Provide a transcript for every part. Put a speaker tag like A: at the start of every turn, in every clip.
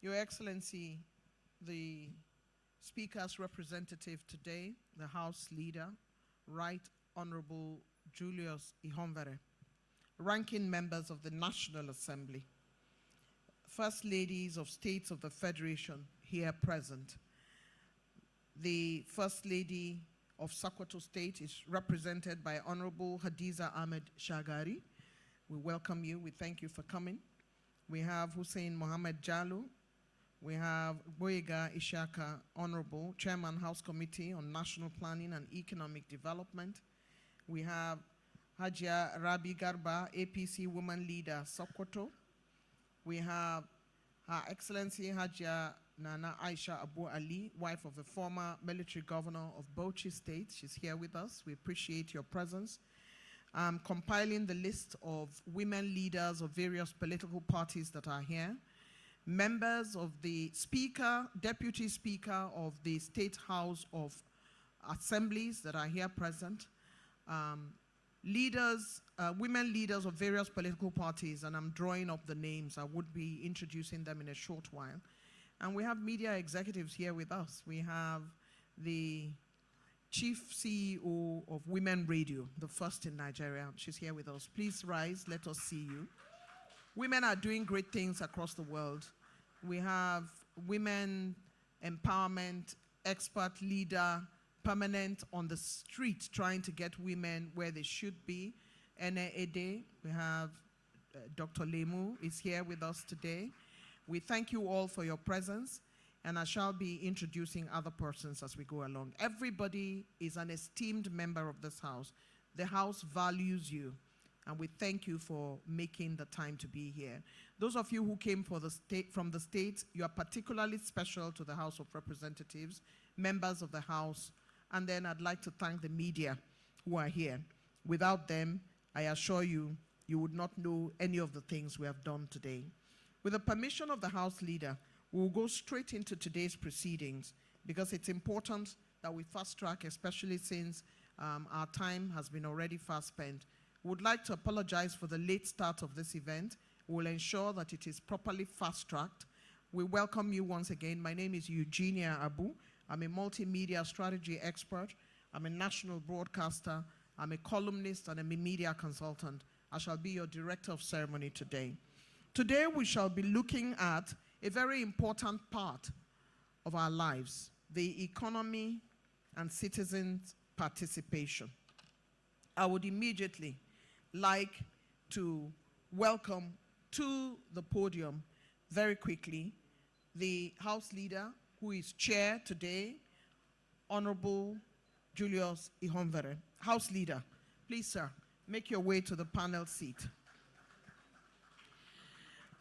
A: Your Excellency, the Speaker's representative today, the House Leader, Right Honorable Julius Ihonvere, ranking members of the National Assembly, First Ladies of States of the Federation here present. The First Lady of Sokoto State is represented by Honorable Hadiza Ahmed Shagari. We welcome you. We thank you for coming. We have Hussein Mohammed Jallo. We have Boyega Ishaka, Honorable Chairman House Committee on National Planning and Economic Development. We have Hajia Rabi Garba, APC Woman Leader, Sokoto. We have Her Excellency Hajia Nana Aisha Abu Ali, wife of the former military governor of Bauchi State. She's here with us. We appreciate your presence. I'm compiling the list of women leaders of various political parties that are here. Members of the Speaker, Deputy Speaker of the State House of Assemblies that are here present. Leaders, women leaders of various political parties, and I'm drawing up the names. I would be introducing them in a short while. And we have media executives here with us. We have the Chief CEO of Women Radio, the first in Nigeria. She's here with us. Please rise, let us see you. Women are doing great things across the world. We have women empowerment, expert leader, permanent on the street, trying to get women where they should be. Ene Ede, we have Dr. Lemu is here with us today. We thank you all for your presence, and I shall be introducing other persons as we go along. Everybody is an esteemed member of this house. The house values you, and we thank you for making the time to be here. Those of you who came from the States, you are particularly special to the House of Representatives, members of the House, and then I'd like to thank the media who are here. Without them, I assure you, you would not know any of the things we have done today. With the permission of the House Leader, we will go straight into today's proceedings because it's important that we fast track, especially since our time has been already fast spent. We would like to apologize for the late start of this event. We will ensure that it is properly fast-tracked. We welcome you once again. My name is Eugenia Abu. I'm a multimedia strategy expert. I'm a national broadcaster. I'm a columnist and I'm a media consultant. I shall be your director of ceremony today. Today we shall be looking at a very important part of our lives, the economy and citizens' participation. I would immediately like to welcome to the podium very quickly the House Leader who is chair today, Honorable Julius Ihonvere. House Leader, please sir, make your way to the panel seat.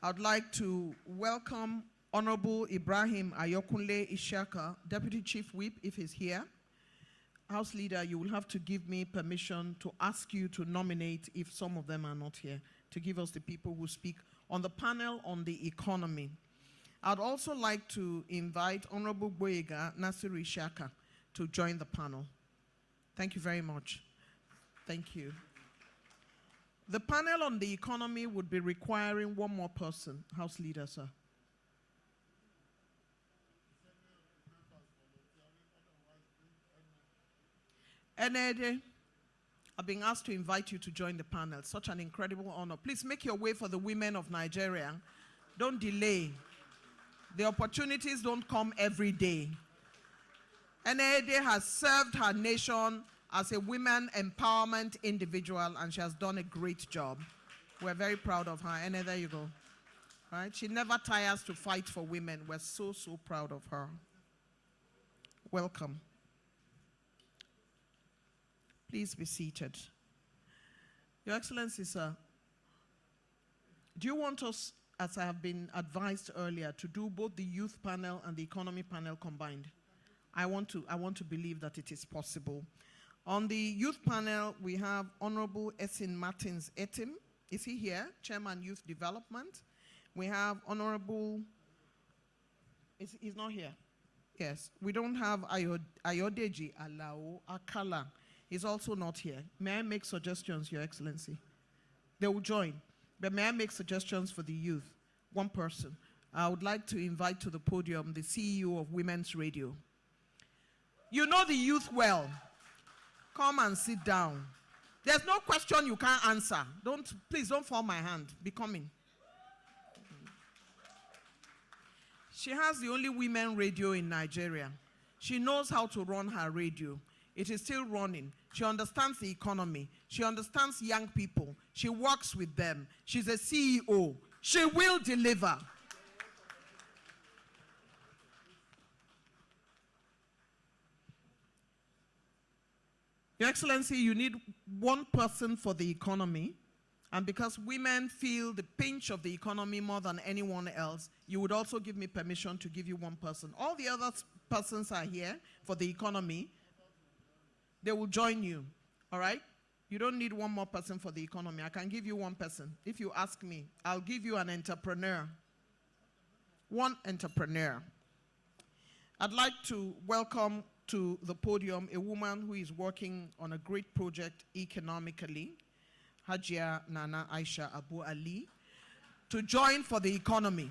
A: I'd like to welcome Honorable Ibrahim Ayokunle Ishaka, Deputy Chief Whip, if he's here. House Leader, you will have to give me permission to ask you to nominate, if some of them are not here, to give us the people who speak on the panel on the economy. I'd also like to invite Honorable Boyega Nasiru Ishaka to join the panel. Thank you very much. Thank you. The panel on the economy would be requiring one more person. House Leader, sir. Enede, I've been asked to invite you to join the panel. Such an incredible honor. Please make your way for the women of Nigeria. Don't delay. The opportunities don't come every day. Enede has served her nation as a women empowerment individual, and she has done a great job. We're very proud of her. Enede, there you go. Right? She never tires to fight for women. We're so, so proud of her. Welcome. Please be seated. Your Excellency, sir, do you want us, as I have been advised earlier, to do both the youth panel and the economy panel combined? I want to believe that it is possible. On the youth panel, we have Honorable Essin Martins Etim. Is he here? Chairman Youth Development. We have Honorable, he's not here. Yes, we don't have Ayodeji Alao Akala. He's also not here. May I make suggestions, Your Excellency? They will join. But may I make suggestions for the youth? One person. I would like to invite to the podium the CEO of Women's Radio. You know the youth well. Come and sit down. There's no question you can't answer. Please don't fall my hand. Be coming. She has the only women radio in Nigeria. She knows how to run her radio. It is still running. She understands the economy. She understands young people. She works with them. She's a CEO. She will deliver. Your Excellency, you need one person for the economy. And because women feel the pinch of the economy more than anyone else, you would also give me permission to give you one person. All the other persons are here for the economy. They will join you, all right? You don't need one more person for the economy. I can give you one person. If you ask me, I'll give you an entrepreneur. One entrepreneur. I'd like to welcome to the podium a woman who is working on a great project economically, Hajia Nana Aisha Abu Ali, to join for the economy.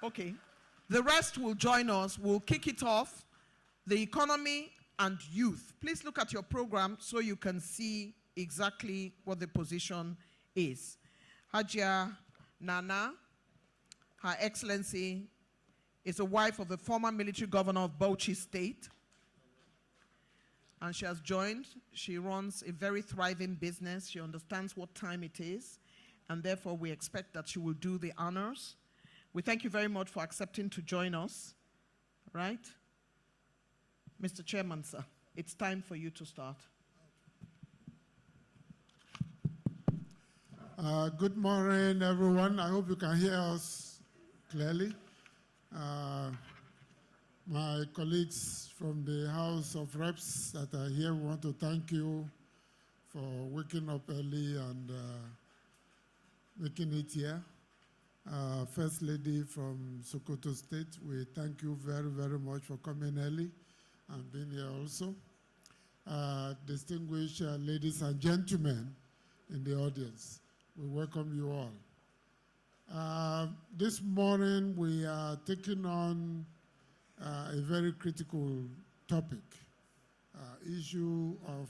A: Okay. The rest will join us. We'll kick it off. The economy and youth. Please look at your program so you can see exactly what the position is. Hajia Nana, Her Excellency, is a wife of the former military governor of Bauchi State. And she has joined. She runs a very thriving business. She understands what time it is. And therefore, we expect that she will do the honors. We thank you very much for accepting to join us. Right? Mr. Chairman, sir, it's time for you to start.
B: Good morning, everyone. I hope you can hear us clearly. My colleagues from the House of Reps that are here, we want to thank you for waking up early and making it here. First Lady from Sokoto State, we thank you very, very much for coming early and being here also. Distinguished ladies and gentlemen in the audience, we welcome you all. This morning we are taking on a very critical topic, issue of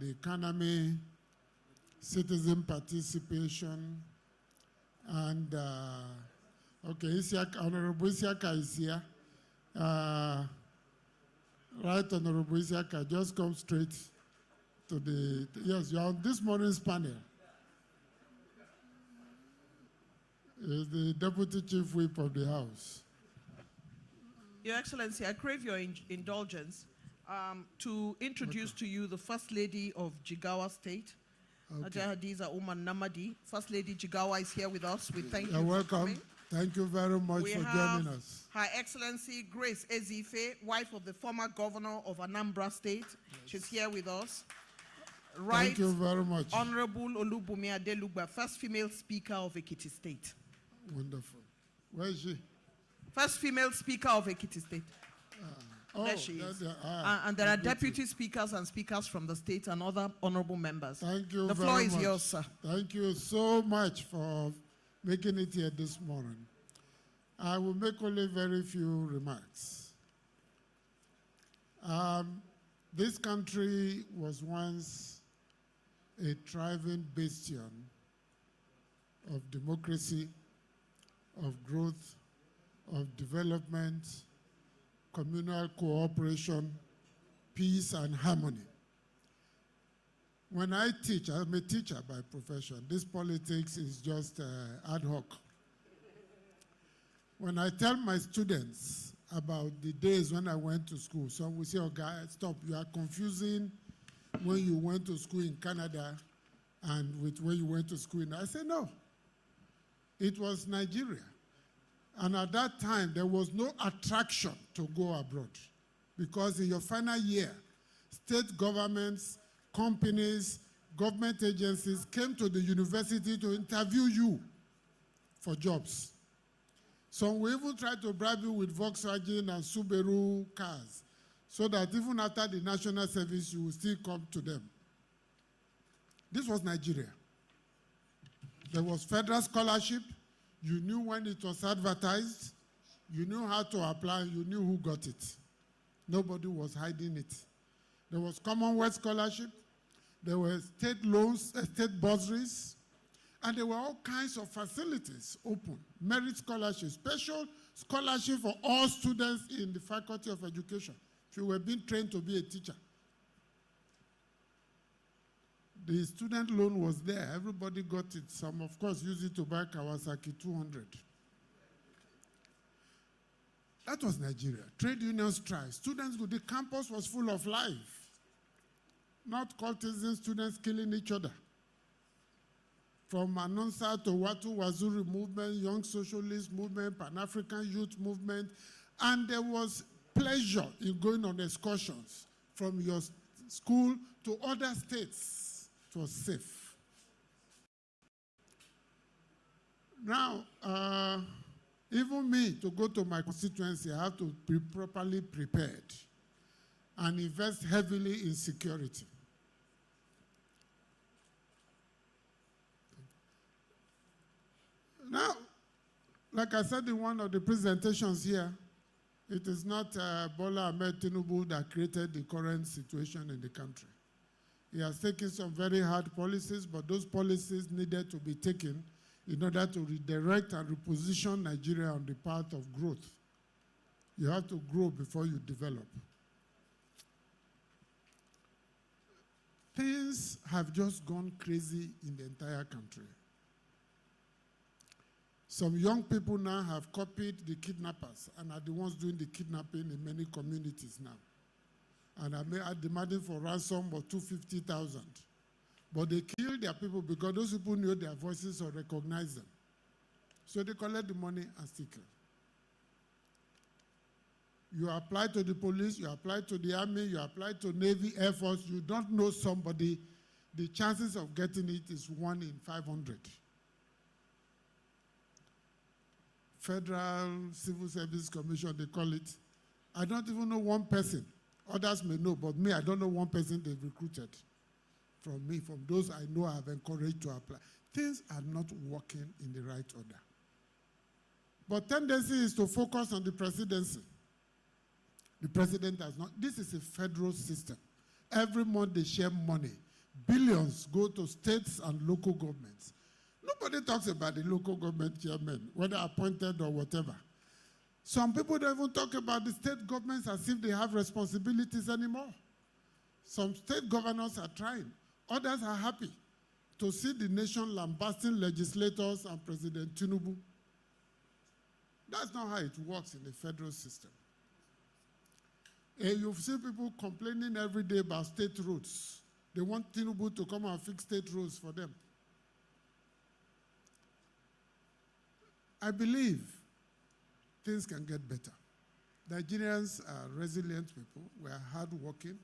B: the economy, citizen participation, and okay, Honorable Isiaka is here. Right, Honorable Isiaka, just come straight to the, yes, you're on this morning's panel. Is the Deputy Chief Whip of the House.
A: Your Excellency, I crave your indulgence to introduce to you the First Lady of Jigawa State, okay. Haja Hadiza Umar Namadi. First Lady Jigawa is here with us. We thank you.
B: You're welcome.
A: For coming.
B: Thank you very much for joining us.
A: Her Excellency Grace Ezife, wife of the former governor of Anambra State. Yes. She's here with us. Right.
B: Thank you very much.
A: Honorable Olubumi Adelugba, first female speaker of Ekiti State.
B: Wonderful. Where is she?
A: First female speaker of Ekiti State. There she is. And there are deputy speakers and speakers from the state and other honorable members.
B: Thank you very much.
A: The floor is yours, sir.
B: Thank you so much for making it here this morning. I will make only very few remarks. This country was once a thriving bastion of democracy, of growth, of development, communal cooperation, peace, and harmony. When I teach, I'm a teacher by profession. This politics is just ad hoc. When I tell my students about the days when I went to school, some will say, oh, guys, stop, you are confusing when you went to school in Canada and with when you went to school in, I say, no, it was Nigeria. And at that time, there was no attraction to go abroad because in your final year, state governments, companies, government agencies came to the university to interview you for jobs. Some will even try to bribe you with Volkswagen and Subaru cars so that even after the national service, you will still come to them. This was Nigeria. There was federal scholarship. You knew when it was advertised. You knew how to apply. You knew who got it. Nobody was hiding it. There was Commonwealth scholarship. There were state loans, state bursaries. And there were all kinds of facilities open. Merit scholarship, special scholarship for all students in the Faculty of Education. If you were being trained to be a teacher. The student loan was there. Everybody got it. Some, of course, used it to buy Kawasaki 200. That was Nigeria. Trade unions tried. Students, the campus was full of life. Not cultism, students killing each other. From Anonsa to Watu Wazuri movement, Young Socialist movement, Pan-African Youth movement, and there was pleasure in going on excursions from your school to other states. It was safe. Now, even me, to go to my constituency, I have to be properly prepared and invest heavily in security. Now, like I said in one of the presentations here, it is not Bola Ahmed Tinubu that created the current situation in the country. He has taken some very hard policies, but those policies needed to be taken in order to redirect and reposition Nigeria on the path of growth. You have to grow before you develop. Things have just gone crazy in the entire country. Some young people now have copied the kidnappers and are the ones doing the kidnapping in many communities now. And are demanding for ransom of 250,000. But they kill their people because those people know their voices or recognize them. So they collect the money and still kill. You apply to the police, you apply to the army, you apply to Navy, Air Force, you don't know somebody, the chances of getting it is 1 in 500. Federal Civil Service Commission, they call it. I don't even know one person. Others may know, but me, I don't know one person they've recruited from me, from those I know I have encouraged to apply. Things are not working in the right order. But tendency is to focus on the presidency. The president has not. This is a federal system. Every month they share money. Billions go to states and local governments. Nobody talks about the local government chairman, whether appointed or whatever. Some people don't even talk about the state governments as if they have responsibilities anymore. Some state governors are trying. Others are happy to see the nation lambasting legislators and President Tinubu. That's not how it works in the federal system. And you see people complaining every day about state roads. They want Tinubu to come and fix state roads for them. I believe things can get better. Nigerians are resilient people. We are hardworking.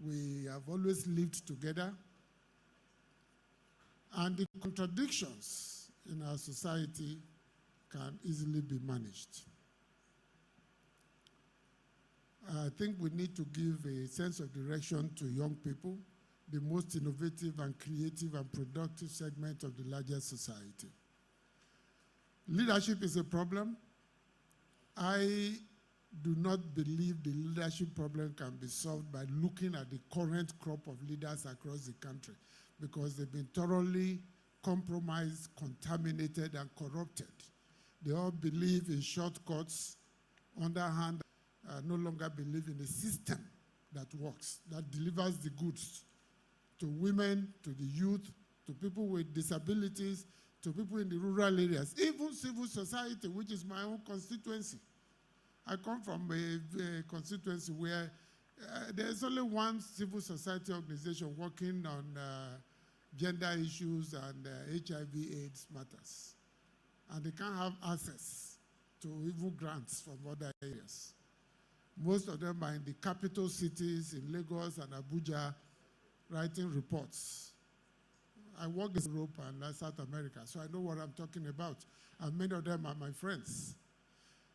B: We have always lived together. And the contradictions in our society can easily be managed. I think we need to give a sense of direction to young people, the most innovative and creative and productive segment of the larger society. Leadership is a problem. I do not believe the leadership problem can be solved by looking at the current crop of leaders across the country, because they've been thoroughly compromised, contaminated, and corrupted. They all believe in shortcuts, underhand, no longer believe in a system that works, that delivers the goods to women, to the youth, to people with disabilities, to people in the rural areas, even civil society, which is my own constituency. I come from a constituency where there's only one civil society organization working on gender issues and HIV/AIDS matters. And they can't have access to even grants from other areas. Most of them are in the capital cities, in Lagos and Abuja, writing reports. I work in Europe and South America, so I know what I'm talking about. And many of them are my friends.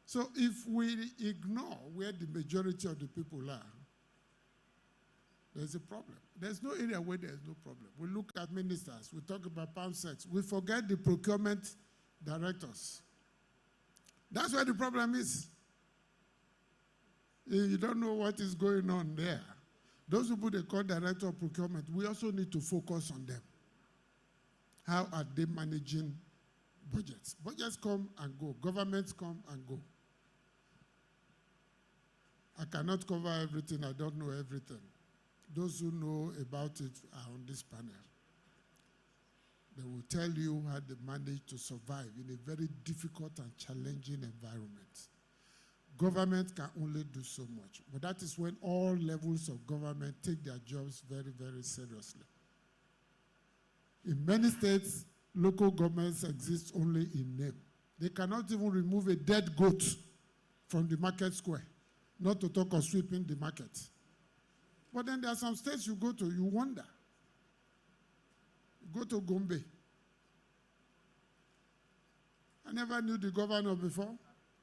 B: So if we ignore where the majority of the people are, there's a problem. There's no area where there's no problem. We look at ministers, we talk about palm sex. We forget the procurement directors. That's where the problem is. You don't know what is going on there. Those people they call director of procurement, we also need to focus on them. How are they managing budgets? Budgets come and go. Governments come and go. I cannot cover everything. I don't know everything. Those who know about it are on this panel. They will tell you how they manage to survive in a very difficult and challenging environment. Government can only do so much, but that is when all levels of government take their jobs very, very seriously. In many states, local governments exist only in name. They cannot even remove a dead goat from the market square, not to talk of sweeping the market. But then there are some states you go to, you wonder. You go to Gombe. I never knew the governor before.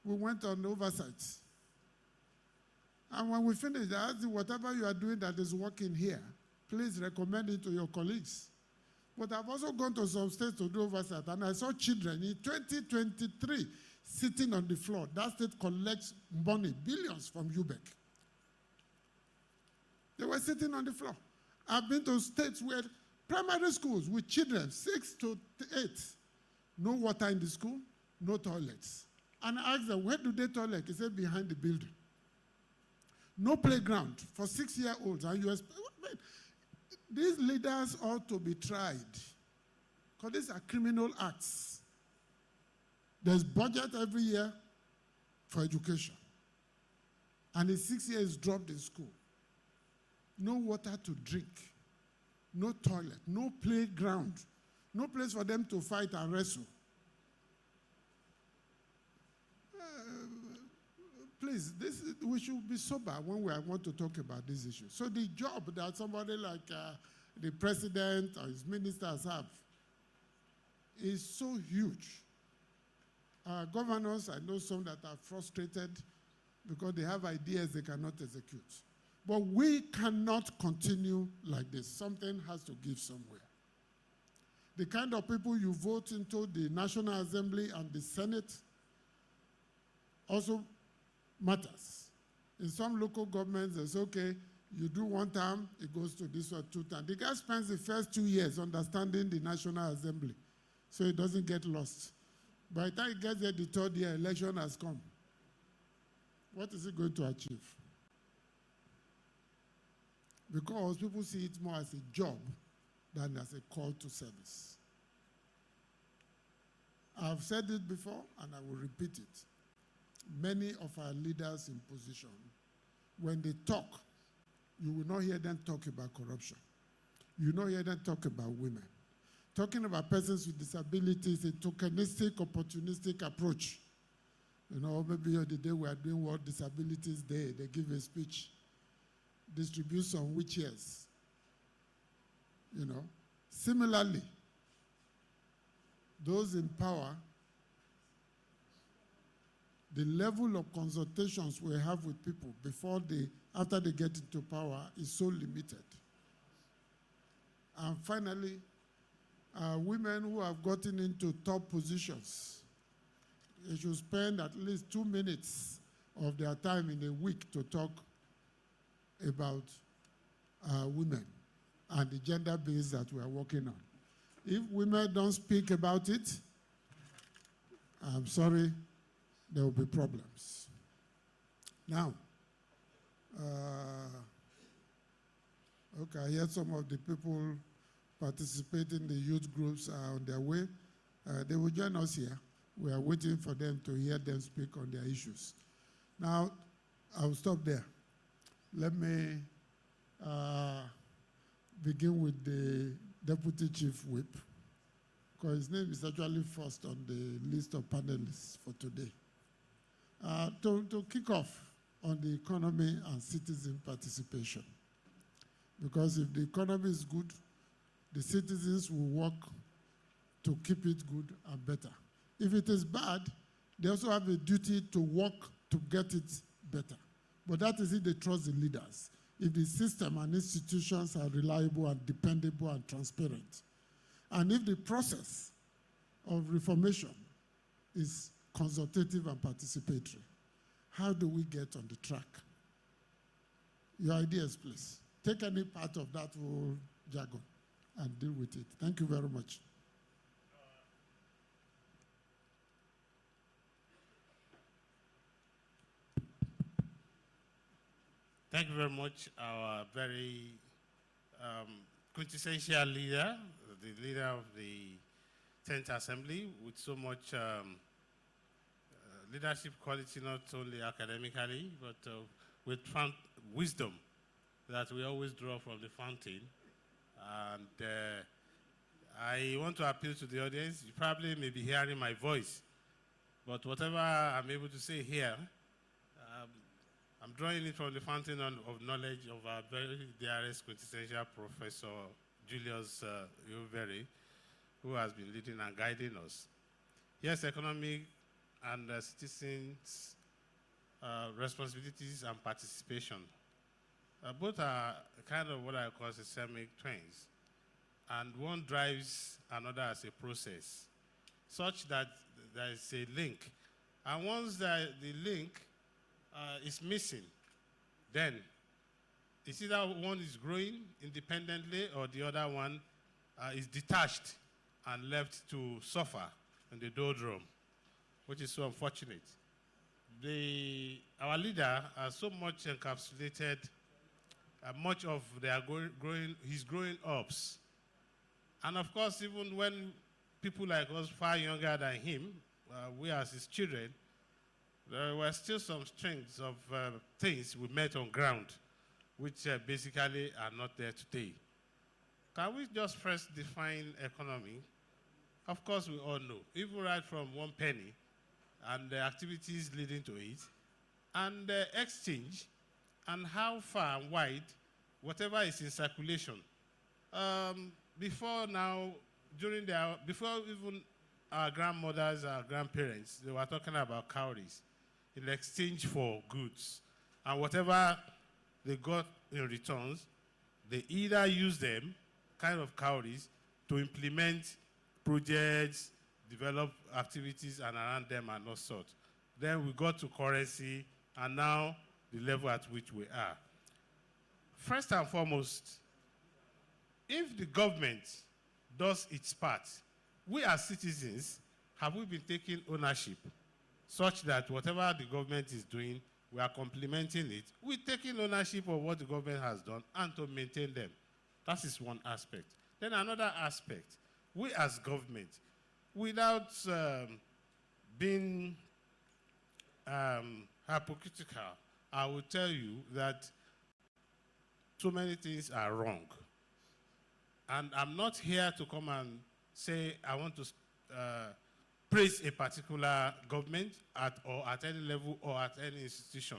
B: We went on oversight. And when we finished, I asked him, whatever you are doing that is working here, please recommend it to your colleagues. But I've also gone to some states to do oversight, and I saw children in 2023 sitting on the floor. That state collects money, billions from UBEC. They were sitting on the floor. I've been to states where primary schools with children, 6 to 8, no water in the school, no toilets. And I asked them, where do they toilet? He said, behind the building. No playground for 6-year-olds. And you expect, these leaders ought to be tried, because these are criminal acts. There's budget every year for education. And in 6 years, dropped in school. No water to drink. No toilet. No playground. No place for them to fight and wrestle. Please, we should be sober when we want to talk about this issue. So the job that somebody like the president or his ministers have is so huge. Governors, I know some that are frustrated because they have ideas they cannot execute. But we cannot continue like this. Something has to give somewhere. The kind of people you vote into the National Assembly and the Senate also matters. In some local governments, it's okay, you do 1 term, it goes to this one 2 terms. The guy spends the first 2 years understanding the National Assembly, so he doesn't get lost. By the time he gets there, the 3rd year, election has come. What is he going to achieve? Because people see it more as a job than as a call to service. I've said it before, and I will repeat it. Many of our leaders in position, when they talk, you will not hear them talk about corruption. You will not hear them talk about women. Talking about persons with disabilities, a tokenistic, opportunistic approach. You know, maybe the day we are doing World Disabilities Day, they give a speech, distribute some wheelchairs. You know, similarly, those in power, the level of consultations we have with people after they get into power is so limited. And finally, women who have gotten into top positions, they should spend at least 2 minutes of their time in a week to talk about women and the gender base that we are working on. If women don't speak about it, I'm sorry, there will be problems. Now, okay, I hear some of the people participating in the youth groups are on their way. They will join us here. We are waiting for them to hear them speak on their issues. Now, I'll stop there. Let me begin with the Deputy Chief Whip, because his name is actually first on the list of panelists for today. To kick off on the economy and citizen participation. Because if the economy is good, the citizens will work to keep it good and better. If it is bad, they also have a duty to work to get it better. But that is if they trust the leaders. If the system and institutions are reliable and dependable and transparent. And if the process of reformation is consultative and participatory. How do we get on the track? Your ideas, please. Take any part of that whole jargon and deal with it. Thank you very much.
C: Thank you very much, our very quintessential leader, the leader of the 10th Assembly, with so much leadership quality, not only academically, but with wisdom that we always draw from the fountain. And I want to appeal to the audience. You probably may be hearing my voice, but whatever I'm able to say here, I'm drawing it from the fountain of knowledge of our very dearest quintessential Professor Julius Uveri, who has been leading and guiding us. Yes, economic and citizens' responsibilities and participation. Both are kind of what I call systemic twins. And one drives another as a process, such that there is a link. And once the link is missing, then it's either one is growing independently or the other one is detached and left to suffer in the doldrum, which is so unfortunate. Our leader has so much encapsulated much of their his growing ups. And of course, even when people like us far younger than him, we as his children, there were still some strengths of things we met on ground, which basically are not there today. Can we just first define economy? Of course, we all know, even right from 1 penny and the activities leading to it, and the exchange, and how far and wide whatever is in circulation. Before now, before even our grandmothers, our grandparents, they were talking about cowries in exchange for goods. And whatever they got in returns, they either use them, kind of cowries, to implement projects, develop activities and around them and all sorts. Then we got to currency, and now the level at which we are. First and foremost, if the government does its part, we as citizens, have we been taking ownership such that whatever the government is doing, we are complementing it? We're taking ownership of what the government has done and to maintain them. That is one aspect. Then another aspect, we as government, without being hypocritical, I will tell you that so many things are wrong. And I'm not here to come and say I want to praise a particular government at any level or at any institution.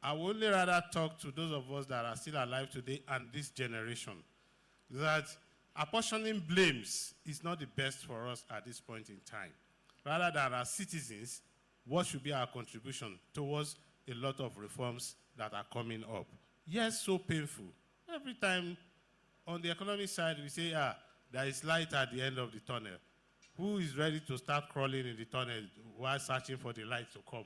C: I would only rather talk to those of us that are still alive today and this generation, that apportioning blames is not the best for us at this point in time. Rather than as citizens, what should be our contribution towards a lot of reforms that are coming up? Yes, so painful. Every time on the economic side, we say, there is light at the end of the tunnel. Who is ready to start crawling in the tunnel while searching for the light to come?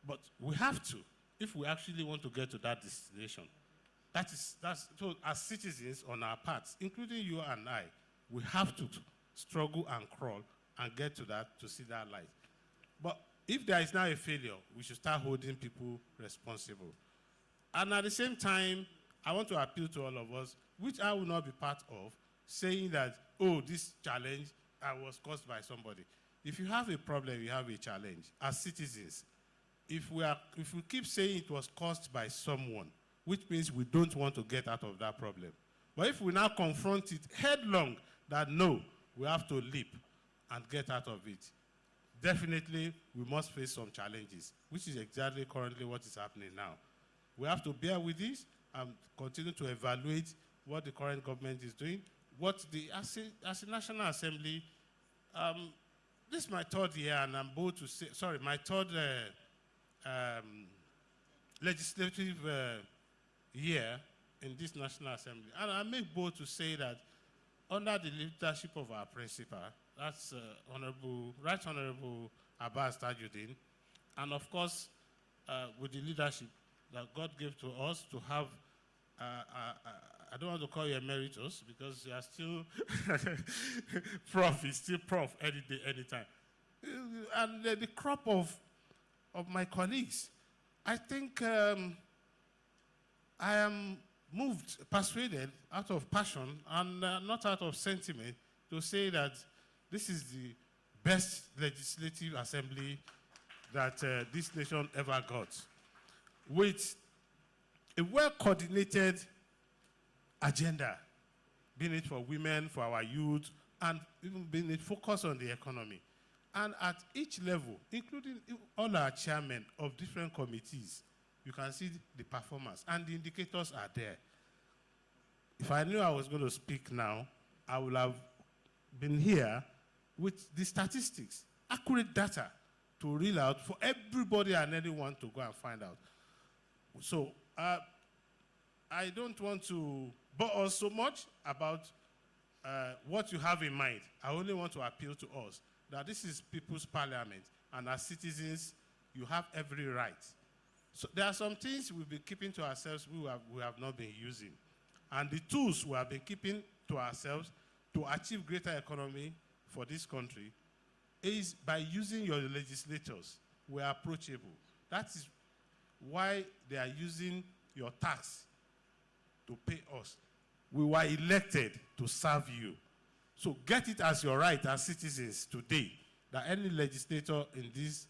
C: But we have to, if we actually want to get to that destination. So as citizens on our parts, including you and I, we have to struggle and crawl and get to that, to see that light. But if there is now a failure, we should start holding people responsible. And at the same time, I want to appeal to all of us, which I will not be part of, saying that, oh, this challenge was caused by somebody. If you have a problem, you have a challenge. As citizens, if we keep saying it was caused by someone, which means we don't want to get out of that problem. But if we now confront it headlong, that no, we have to leap and get out of it, definitely we must face some challenges, which is exactly currently what is happening now. We have to bear with this and continue to evaluate what the current government is doing, as a National Assembly, this is my third year, and I'm bold to say, sorry, my third legislative year in this National Assembly. And I make bold to say that under the leadership of our principal, That's Right Honorable Abbas Tajuddin. And of course, with the leadership that God gave to us to have, I don't want to call you emeritus because you are still prof, he's still prof any day, anytime. And the crop of my colleagues, I think I am moved, persuaded out of passion and not out of sentiment to say that this is the best legislative assembly that this nation ever got, with a well-coordinated agenda, being it for women, for our youth, and even being it focused on the economy. And at each level, including all our chairmen of different committees, you can see the performance, and the indicators are there. If I knew I was going to speak now, I would have been here with the statistics, accurate data to reel out for everybody and anyone to go and find out. So I don't want to bore us so much about what you have in mind. I only want to appeal to us that this is people's parliament, and as citizens, you have every right. So there are some things we've been keeping to ourselves we have not been using. And the tools we have been keeping to ourselves to achieve greater economy for this country is by using your legislators. We are approachable. That is why they are using your tax to pay us. We were elected to serve you. So get it as your right as citizens today that any legislator in this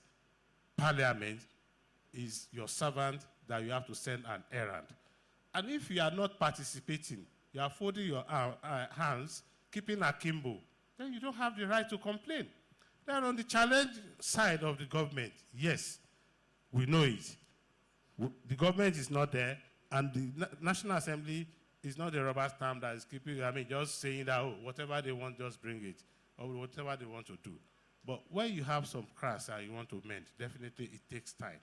C: parliament is your servant that you have to send an errand. And if you are not participating, you are folding your hands, keeping akimbo, then you don't have the right to complain. Then on the challenge side of the government, yes, we know it. The government is not there, and the National Assembly is not the rubber stamp that is keeping, just saying that, oh, whatever they want, just bring it, or whatever they want to do. But when you have some cracks and you want to mend, definitely it takes time.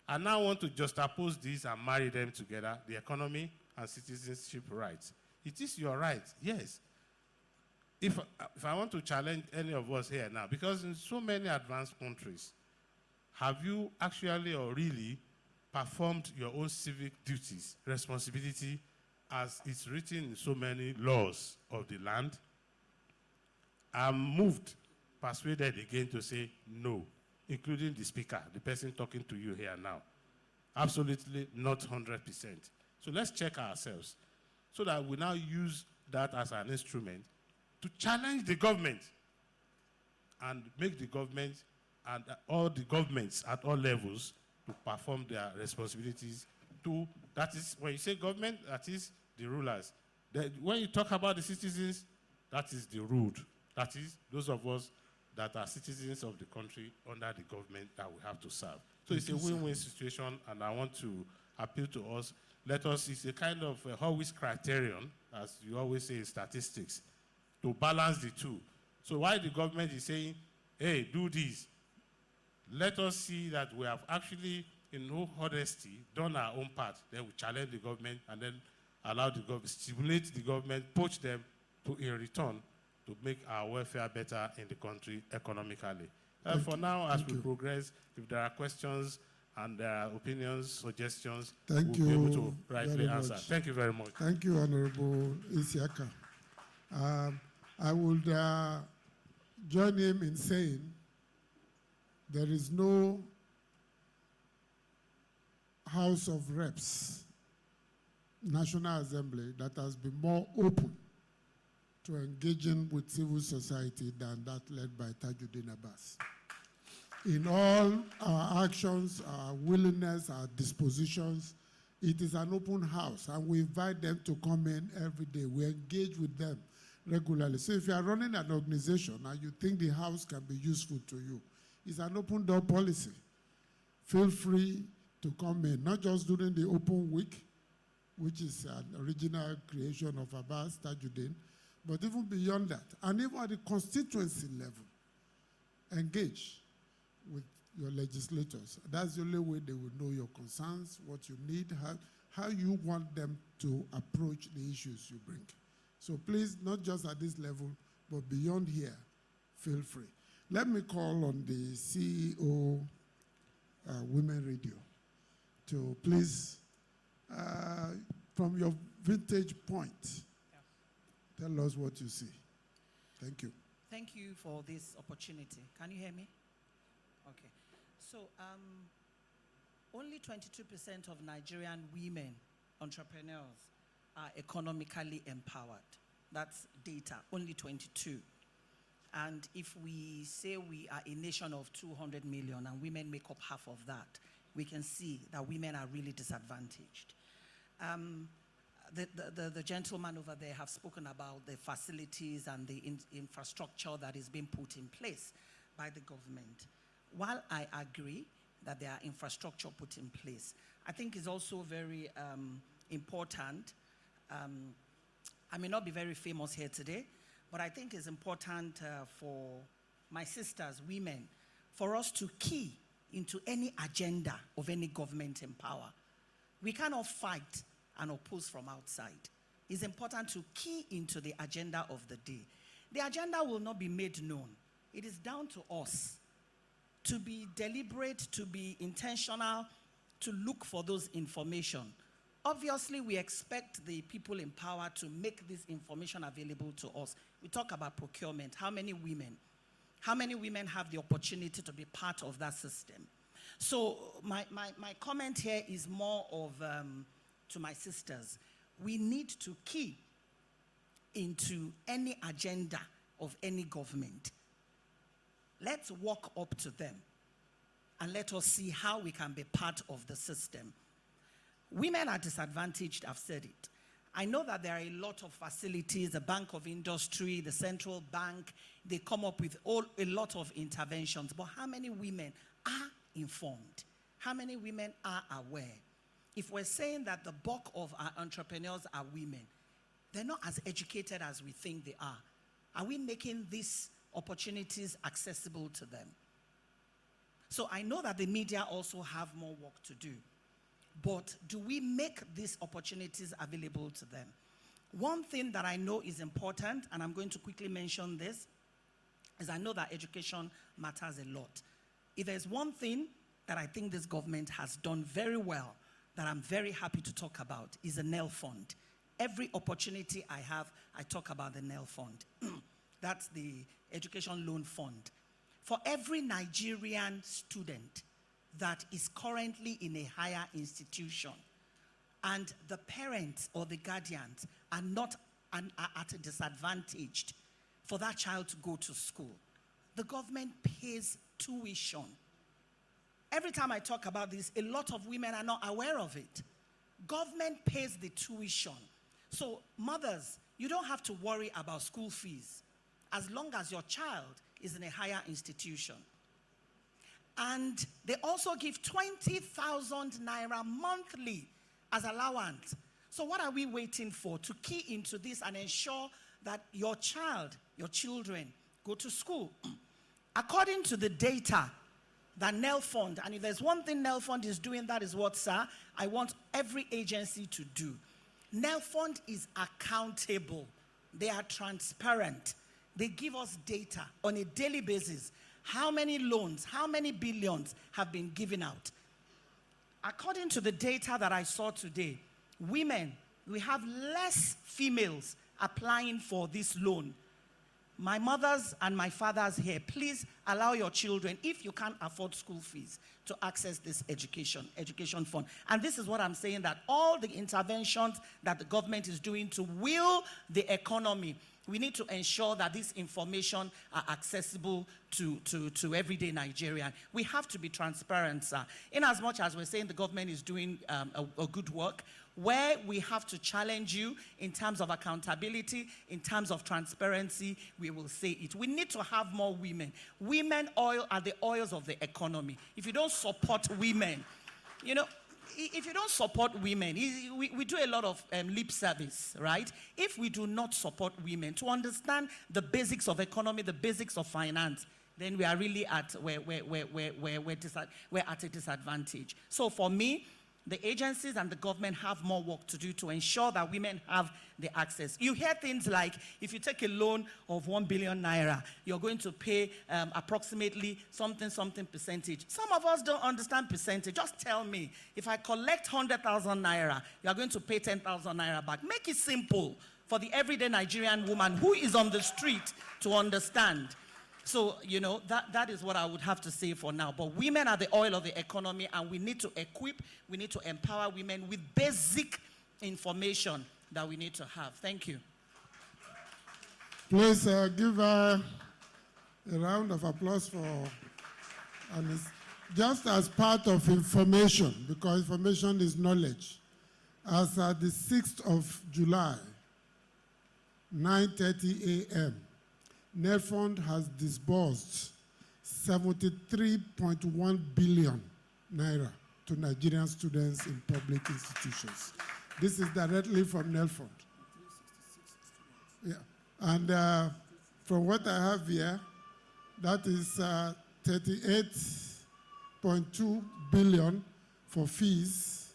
C: I now want to juxtapose these and marry them together, the economy and citizenship rights. It is your right, yes. If I want to challenge any of us here now, because in so many advanced countries, have you actually or really performed your own civic duties, responsibility, as it's written in so many laws of the land? I'm moved, persuaded again to say no, including the speaker, the person talking to you here now. Absolutely not 100%. So let's check ourselves so that we now use that as an instrument to challenge the government and make the government and all the governments at all levels to perform their responsibilities to, that is, when you say government, that is the rulers. When you talk about the citizens, that is the ruled. That is those of us that are citizens of the country under the government that we have to serve. So it's a win-win situation, and I want to appeal to us. It's a kind of always criterion, as you always say in statistics, to balance the two. So while the government is saying, hey, do this, let us see that we have actually, in all honesty, done our own part. Then we challenge the government and then allow the government, stimulate the government, poach them to, in return, to make our welfare better in the country economically. For now, as we progress, if there are questions and there are opinions, suggestions, we'll be able to rightly answer. Thank you very much.
B: Thank you, Honorable Isiaka. I would join him in saying there is no House of Reps, National Assembly, that has been more open to engaging with civil society than that led by Tajuddin Abbas. In all our actions, our willingness, our dispositions, it is an open house, and we invite them to come in every day. We engage with them regularly. So if you are running an organization and you think the house can be useful to you, it's an open door policy. Feel free to come in, not just during the open week, which is an original creation of Abbas Tajuddin, but even beyond that, and even at the constituency level, engage with your legislators. That's the only way they will know your concerns, what you need, how you want them to approach the issues you bring. So please, not just at this level, but beyond here, feel free. Let me call on the CEO, Women Radio, to please, from your vintage point, tell us what you see. Thank you.
D: Thank you for this opportunity. Can you hear me? Okay. So, only 22% of Nigerian women entrepreneurs are economically empowered. That's data, only 22. And if we say we are a nation of 200 million and women make up half of that, we can see that women are really disadvantaged. The gentleman over there have spoken about the facilities and the infrastructure that is being put in place by the government. While I agree that there are infrastructure put in place, I think it's also very important. I may not be very famous here today, but I think it's important for my sisters, women, for us to key into any agenda of any government in power. We cannot fight and oppose from outside. It's important to key into the agenda of the day. The agenda will not be made known. It is down to us to be deliberate, to be intentional, to look for those information. Obviously, we expect the people in power to make this information available to us. We talk about procurement. How many women have the opportunity to be part of that system? So my comment here is more of, to my sisters, we need to key into any agenda of any government. Let's walk up to them and let us see how we can be part of the system. Women are disadvantaged, I've said it. I know that there are a lot of facilities, the Bank of Industry, the Central Bank, they come up with a lot of interventions, but how many women are informed? How many women are aware? If we're saying that the bulk of our entrepreneurs are women, they're not as educated as we think they are. Are we making these opportunities accessible to them? So I know that the media also have more work to do. But do we make these opportunities available to them? One thing that I know is important, and I'm going to quickly mention this, is I know that education matters a lot. If there's one thing that I think this government has done very well, that I'm very happy to talk about, is the NEL Fund. Every opportunity I have, I talk about the NEL Fund. That's the Education Loan Fund. For every Nigerian student that is currently in a higher institution and the parents or the guardians are not are at a disadvantage for that child to go to school, the government pays tuition. Every time I talk about this, a lot of women are not aware of it. Government pays the tuition. So mothers, you don't have to worry about school fees as long as your child is in a higher institution. And they also give 20,000 naira monthly as allowance. So what are we waiting for to key into this and ensure that your child, your children go to school? According to the data that NEL Fund, and if there's one thing NEL Fund is doing, that is what, sir, I want every agency to do. NEL Fund is accountable. They are transparent. They give us data on a daily basis. How many loans, how many billions have been given out? According to the data that I saw today, women, we have less females applying for this loan. My mothers and my fathers here, please allow your children, if you can't afford school fees, to access this education fund. And this is what I'm saying, that all the interventions that the government is doing to will the economy, we need to ensure that this information are accessible to everyday Nigerian. We have to be transparent, sir. In as much as we're saying the government is doing a good work, where we have to challenge you in terms of accountability, in terms of transparency, we will say it. We need to have more women. Women oil are the oils of the economy. If you don't support women, you know, if you don't support women, we do a lot of lip service, right? If we do not support women to understand the basics of economy, the basics of finance, then we are really at we're at a disadvantage. So for me, the agencies and the government have more work to do to ensure that women have the access. You hear things like, if you take a loan of 1 billion naira, you're going to pay approximately something percentage. Some of us don't understand percentage. Just tell me, if I collect 100,000 naira, you're going to pay 10,000 naira back. Make it simple for the everyday Nigerian woman who is on the street to understand. So, you know, that is what I would have to say for now. But women are the oil of the economy, and we need to equip, we need to empower women with basic information that we need to have. Thank you.
B: Please give her a round of applause for, and it's just as part of information, because information is knowledge. As at the 6th of July, 9:30 a.m., NELFund has disbursed 73.1 billion naira to Nigerian students in public institutions. This is directly from NELFund. Yeah. And from what I have here, that is 38.2 billion for fees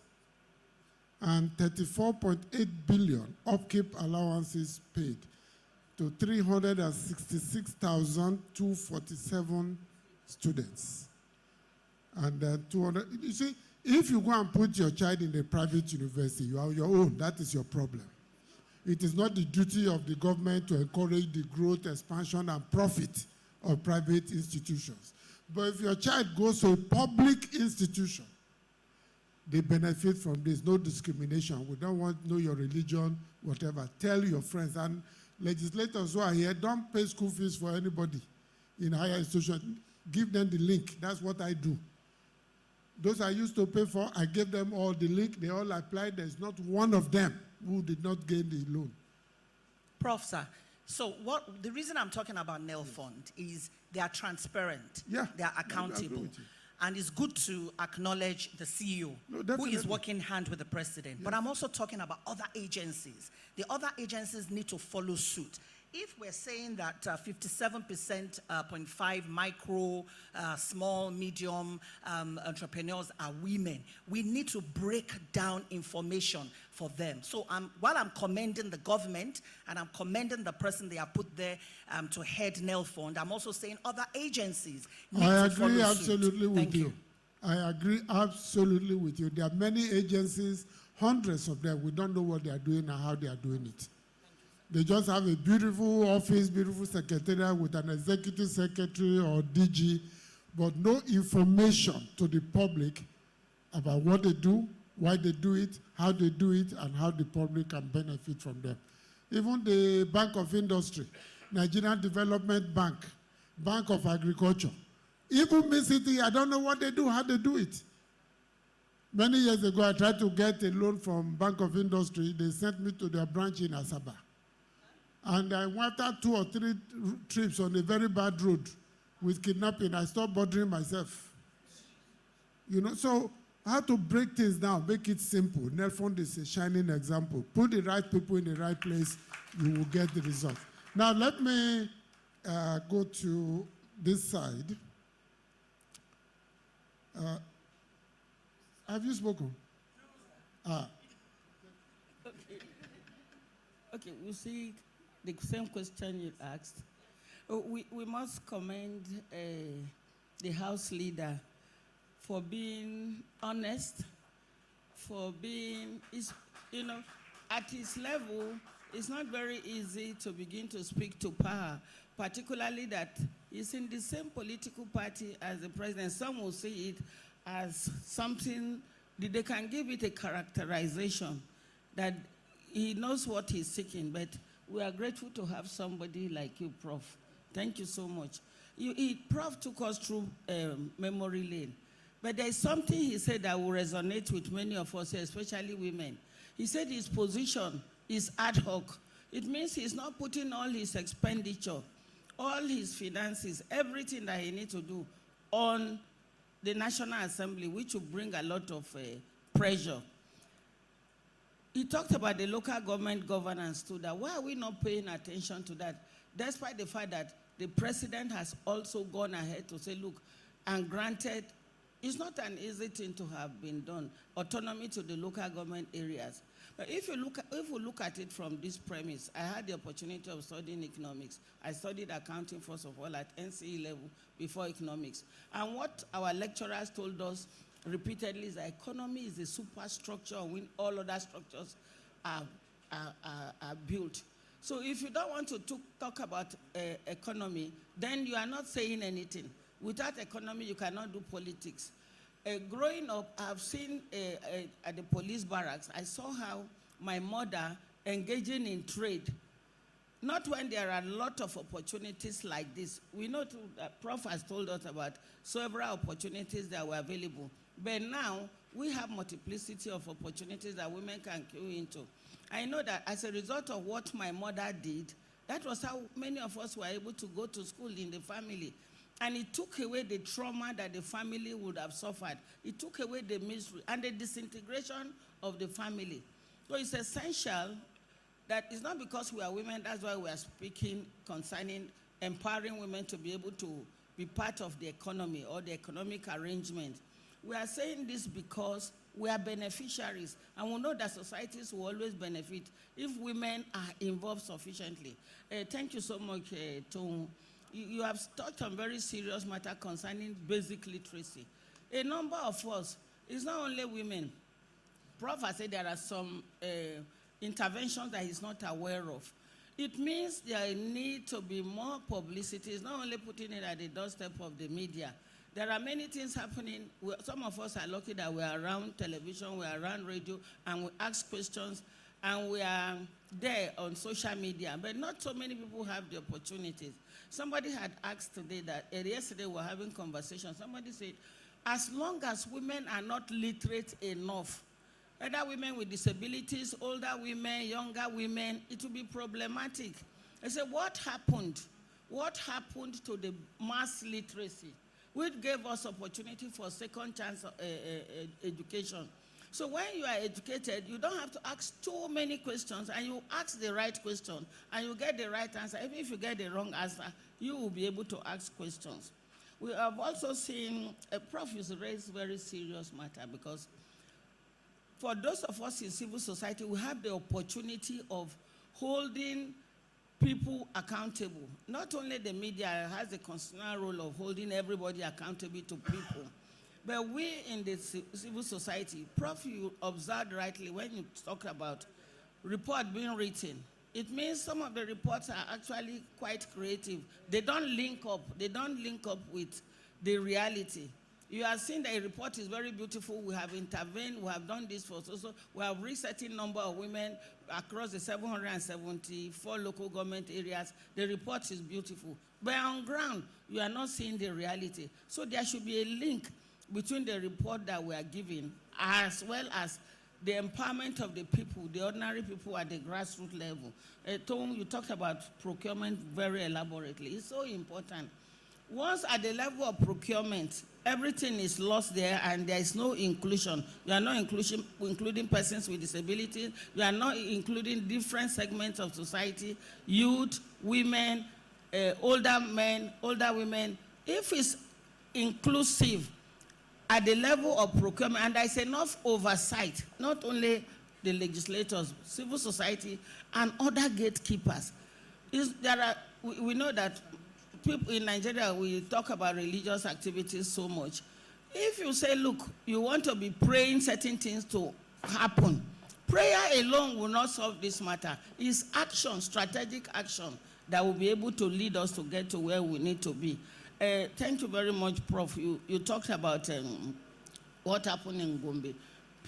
B: and 34.8 billion upkeep allowances paid to 366,247 students. And 200, you see, if you go and put your child in a private university, you are on your own. That is your problem. It is not the duty of the government to encourage the growth, expansion, and profit of private institutions. But if your child goes to a public institution, they benefit from this. No discrimination. We don't want to know your religion, whatever. Tell your friends. And legislators who are here, don't pay school fees for anybody in higher institutions. Give them the link. That's what I do. Those I used to pay for, I gave them all the link. They all applied. There's not one of them who did not gain the loan.
D: Prof, sir, so the reason I'm talking about NELFund is they are transparent.
B: Yeah,
D: they are
B: I agree
D: accountable.
B: with you.
D: And it's good to acknowledge the CEO, who is working hand with the president. Yes. But I'm also talking about other agencies. The other agencies need to follow suit. If we're saying that 57.5 micro, small, medium entrepreneurs are women, we need to break down information for them. So while I'm commending the government and I'm commending the person they have put there to head NELFund, I'm also saying other agencies need to follow suit.
B: I agree absolutely with you. I agree absolutely with you. There are many agencies, hundreds of them. We don't know what they are doing and how they are doing it. They just have a beautiful office, beautiful secretariat with an executive secretary or DG, but no information to the public about what they do, why they do it, how they do it, and how the public can benefit from them. Even the Bank of Industry, Nigerian Development Bank, Bank of Agriculture, even MCT, I don't know what they do, how they do it. Many years ago, I tried to get a loan from Bank of Industry. They sent me to their branch in Asaba. And I went out 2 or 3 trips on a very bad road with kidnapping. I stopped bothering myself. You know, so how to break things down, make it simple. NELFund is a shining example. Put the right people in the right place, you will get the result. Now let me go to this side. Have you spoken?
E: Okay, we see the same question you asked. We must commend the House leader for being honest, for being, at his level, it's not very easy to begin to speak to power, particularly that he's in the same political party as the president. Some will see it as something, they can give it a characterization that he knows what he's seeking, but we are grateful to have somebody like you, Prof. Thank you so much. Prof took us through memory lane, but there is something he said that will resonate with many of us, especially women. He said his position is ad hoc. It means he's not putting all his expenditure, all his finances, everything that he needs to do on the National Assembly, which will bring a lot of pressure. He talked about the local government governance too, that why are we not paying attention to that, despite the fact that the president has also gone ahead to say, look, and granted It's not an easy thing to have been done, autonomy to the local government areas. But if we look at it from this premise, I had the opportunity of studying economics. I studied accounting, first of all, at NCE level before economics. And what our lecturers told us repeatedly is that economy is the superstructure on which all other structures are built. So if you don't want to talk about economy, then you are not saying anything. Without economy, you cannot do politics. Growing up, I've seen at the police barracks, I saw how my mother engaging in trade, not when there are a lot of opportunities like this. We know that Prof has told us about several opportunities that were available. But now, we have multiplicity of opportunities that women can queue into. I know that as a result of what my mother did, that was how many of us were able to go to school in the family. And it took away the trauma that the family would have suffered. It took away the misery and the disintegration of the family. So it's essential that it's not because we are women, that's why we are speaking concerning empowering women to be able to be part of the economy or the economic arrangement. We are saying this because we are beneficiaries, and we know that societies will always benefit if women are involved sufficiently. Thank you so much, Tom. You have touched on very serious matter concerning basic literacy. A number of us, it's not only women. Prof has said there are some interventions that he's not aware of. It means there need to be more publicity. It's not only putting it at the doorstep of the media. There are many things happening. Some of us are lucky that we are around television, we are around radio, and we ask questions, and we are there on social media. But not so many people have the opportunities. Somebody had asked today that, yesterday we were having conversation. Somebody said, as long as women are not literate enough, either women with disabilities, older women, younger women, it will be problematic. I said, what happened? What happened to the mass literacy, which gave us opportunity for second chance education? So when you are educated, you don't have to ask too many questions, and you ask the right question, and you get the right answer. Even if you get the wrong answer, you will be able to ask questions. We have also seen, Prof has raised very serious matter, because for those of us in civil society, we have the opportunity of holding people accountable. Not only the media has the constitutional role of holding everybody accountable to people, but we in the civil society, Prof, you observed rightly when you talk about report being written. It means some of the reports are actually quite creative. They don't link up. They don't link up with the reality. You have seen that a report is very beautiful. We have intervened. We have done this for so. We have reached a certain number of women across the 774 local government areas. The report is beautiful. But on ground, you are not seeing the reality. So there should be a link between the report that we are giving as well as the empowerment of the people, the ordinary people at the grassroots level. Tom, you talked about procurement very elaborately. It's so important. Once at the level of procurement, everything is lost there and there is no inclusion. You are not including persons with disabilities. You are not including different segments of society, youth, women, older men, older women. If it's inclusive at the level of procurement, and there's enough oversight, not only the legislators, civil society, and other gatekeepers. We know that people in Nigeria, we talk about religious activities so much. If you say, look, you want to be praying certain things to happen, prayer alone will not solve this matter. It's action, strategic action, that will be able to lead us to get to where we need to be. Thank you very much, Prof. You talked about what happened in Gombe.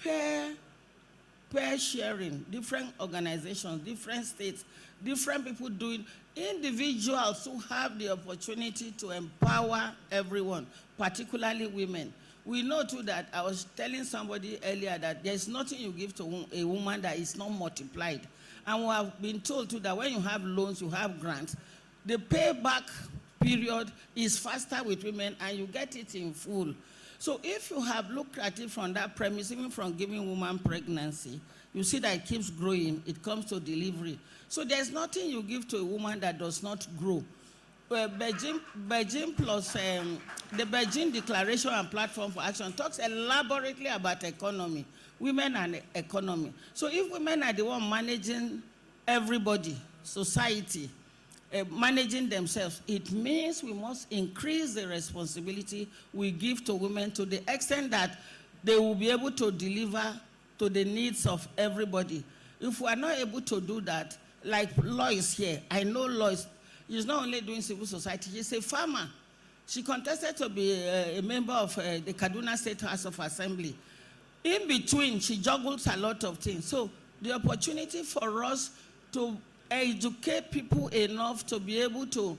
E: Pair sharing, different organizations, different states, different people doing, individuals who have the opportunity to empower everyone, particularly women. We know too that I was telling somebody earlier that there's nothing you give to a woman that is not multiplied. And we have been told too that when you have loans, you have grants, the payback period is faster with women and you get it in full. So if you have looked at it from that premise, even from giving woman pregnancy, you see that it keeps growing, it comes to delivery. So there's nothing you give to a woman that does not grow. Beijing plus the Beijing Declaration and Platform for Action talks elaborately about economy, women and economy. So if women are the one managing everybody, society, managing themselves, it means we must increase the responsibility we give to women to the extent that they will be able to deliver to the needs of everybody. If we are not able to do that, like Lois here, I know Lois, she's not only doing civil society, she's a farmer. She contested to be a member of the Kaduna State House of Assembly. In between, she juggles a lot of things. So the opportunity for us to educate people enough to be able to,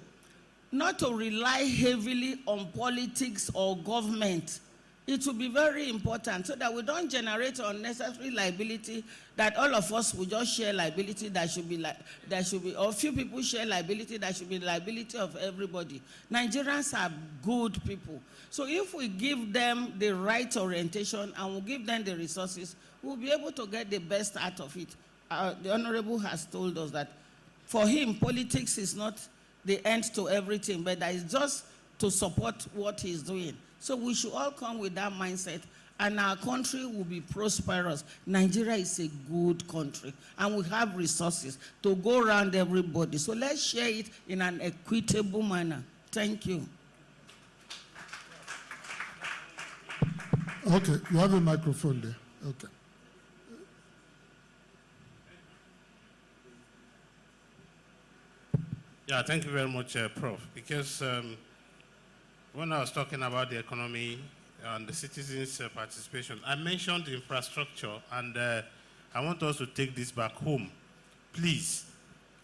E: not to rely heavily on politics or government, it will be very important so that we don't generate unnecessary liability, that all of us will just share liability that should be, or few people share liability that should be liability of everybody. Nigerians are good people. So if we give them the right orientation and we give them the resources, we'll be able to get the best out of it. The Honorable has told us that for him, politics is not the end to everything, but that is just to support what he's doing. So we should all come with that mindset, and our country will be prosperous. Nigeria is a good country, and we have resources to go around everybody. So let's share it in an equitable manner. Thank you.
B: Okay, you have a microphone there. Okay.
C: Yeah, thank you very much, Prof. Because when I was talking about the economy and the citizens' participation, I mentioned infrastructure, and I want us to take this back home. Please,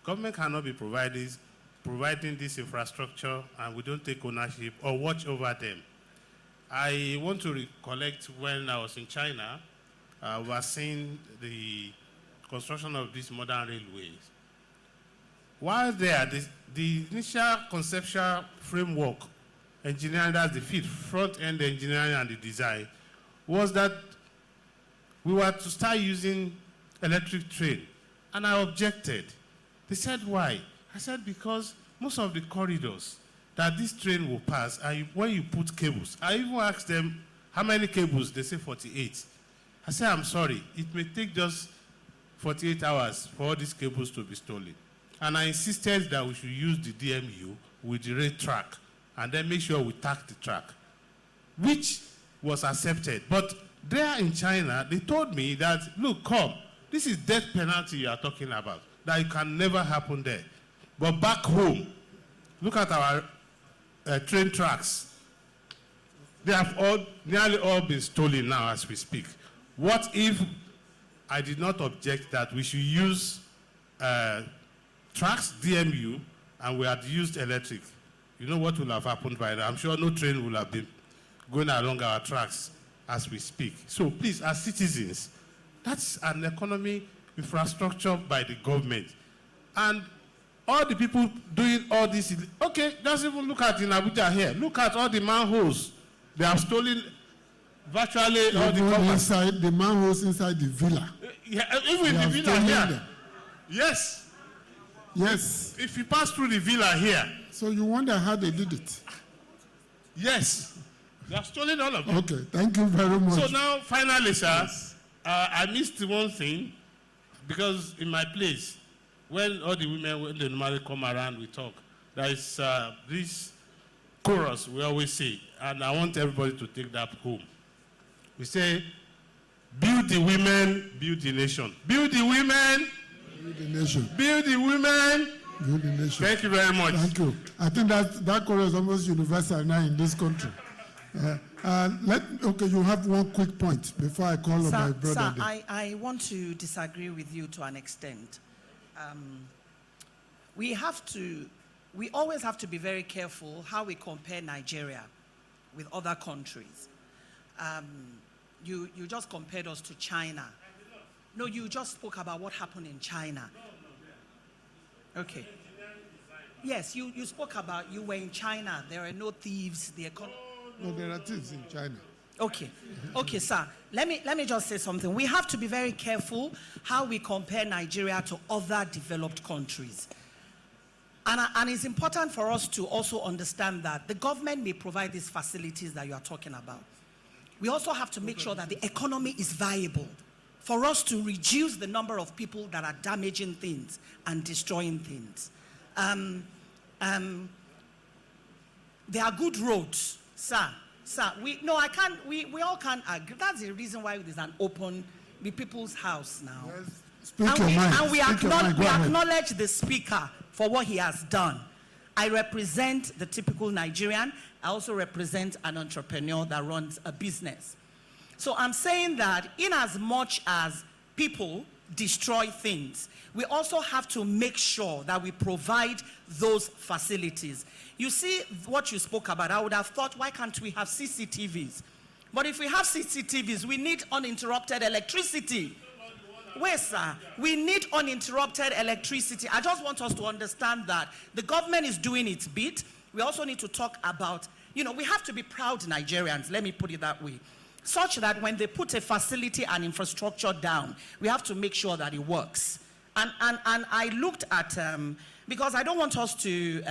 C: government cannot be providing this infrastructure and we don't take ownership or watch over them. I want to recollect when I was in China, we were seeing the construction of these modern railways. While there, the initial conceptual framework, engineering, that's the front-end engineering and the design, was that we were to start using electric train. And I objected. They said, why? I said, because most of the corridors that this train will pass, when you put cables, I even asked them, how many cables? They say 48. I said, I'm sorry, it may take just 48 hours for all these cables to be stolen. And I insisted that we should use the DMU with the rail track and then make sure we tag the track, which was accepted. But there in China, they told me that, look, come, this is death penalty you are talking about, that it can never happen there. But back home, look at our train tracks. They have nearly all been stolen now as we speak. What if I did not object that we should use tracks, DMU, and we had used electric? You know what will have happened by now? I'm sure no train will have been going along our tracks as we speak. So please, as citizens, that's an economy infrastructure by the government. And all the people doing all this, okay, just even look at in Abuja here. Look at all the manholes. They have stolen virtually all the covers.
B: Inside the manholes inside the villa.
C: Yeah, even the villa here. Them. Yes.
B: Yes.
C: If you pass through the villa here.
B: So you wonder how they did it?
C: Yes. They have stolen all of it.
B: Okay, thank you very much.
C: So now, finally, sir, yes. I missed one thing, because in my place, when all the women, when they normally come around, we talk, there is this chorus we always say, and I want everybody to take that home. We say, build the women, build the nation. Build the women,
B: build the nation.
C: Build the women,
B: build the nation.
C: Thank you very much.
B: Thank you. I think that chorus is almost universal now in this country. Okay, you have one quick point before I call on my brother.
D: Sir, I want to disagree with you to an extent. We always have to be very careful how we compare Nigeria with other countries. You just compared us to China. No, you just spoke about what happened in China. Okay. Yes, you spoke about, you were in China. There are no thieves.
B: No, there are thieves in China.
D: Okay. Okay, sir. Let me just say something. We have to be very careful how we compare Nigeria to other developed countries. And it's important for us to also understand that the government may provide these facilities that you are talking about. We also have to make sure that the economy is viable for us to reduce the number of people that are damaging things and destroying things. There are good roads, sir. We all can't agree. That's the reason why there's an open, the people's house now.
B: Yes. Speak your mind.
D: And we
B: Speak your mind. Go ahead.
D: acknowledge the speaker for what he has done. I represent the typical Nigerian. I also represent an entrepreneur that runs a business. So I'm saying that in as much as people destroy things, we also have to make sure that we provide those facilities. You see what you spoke about, I would have thought, why can't we have CCTVs? But if we have CCTVs, we need uninterrupted electricity. Wait, sir, we need uninterrupted electricity. I just want us to understand that the government is doing its bit. We also need to talk about, we have to be proud Nigerians, let me put it that way, such that when they put a facility and infrastructure down, we have to make sure that it works. And I looked at, because I don't want us to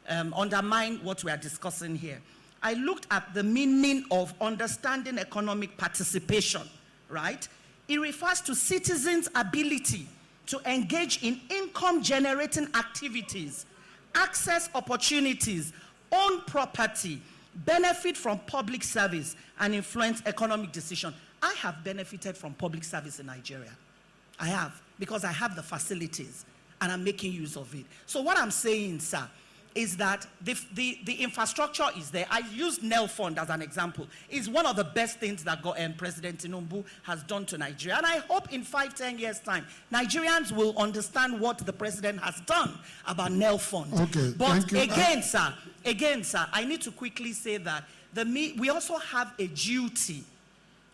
D: undermine what we are discussing here. I looked at the meaning of understanding economic participation, right? It refers to citizens' ability to engage in income-generating activities, access opportunities, own property, benefit from public service, and influence economic decision. I have benefited from public service in Nigeria. I have, because I have the facilities, and I'm making use of it. So what I'm saying, sir, is that the infrastructure is there. I used NEL Fund as an example. It's one of the best things that President Tinubu has done to Nigeria. And I hope in 5-10 years' time, Nigerians will understand what the president has done about NEL Fund.
B: Okay,
D: but
B: thank you.
D: Again, sir, I need to quickly say that we also have a duty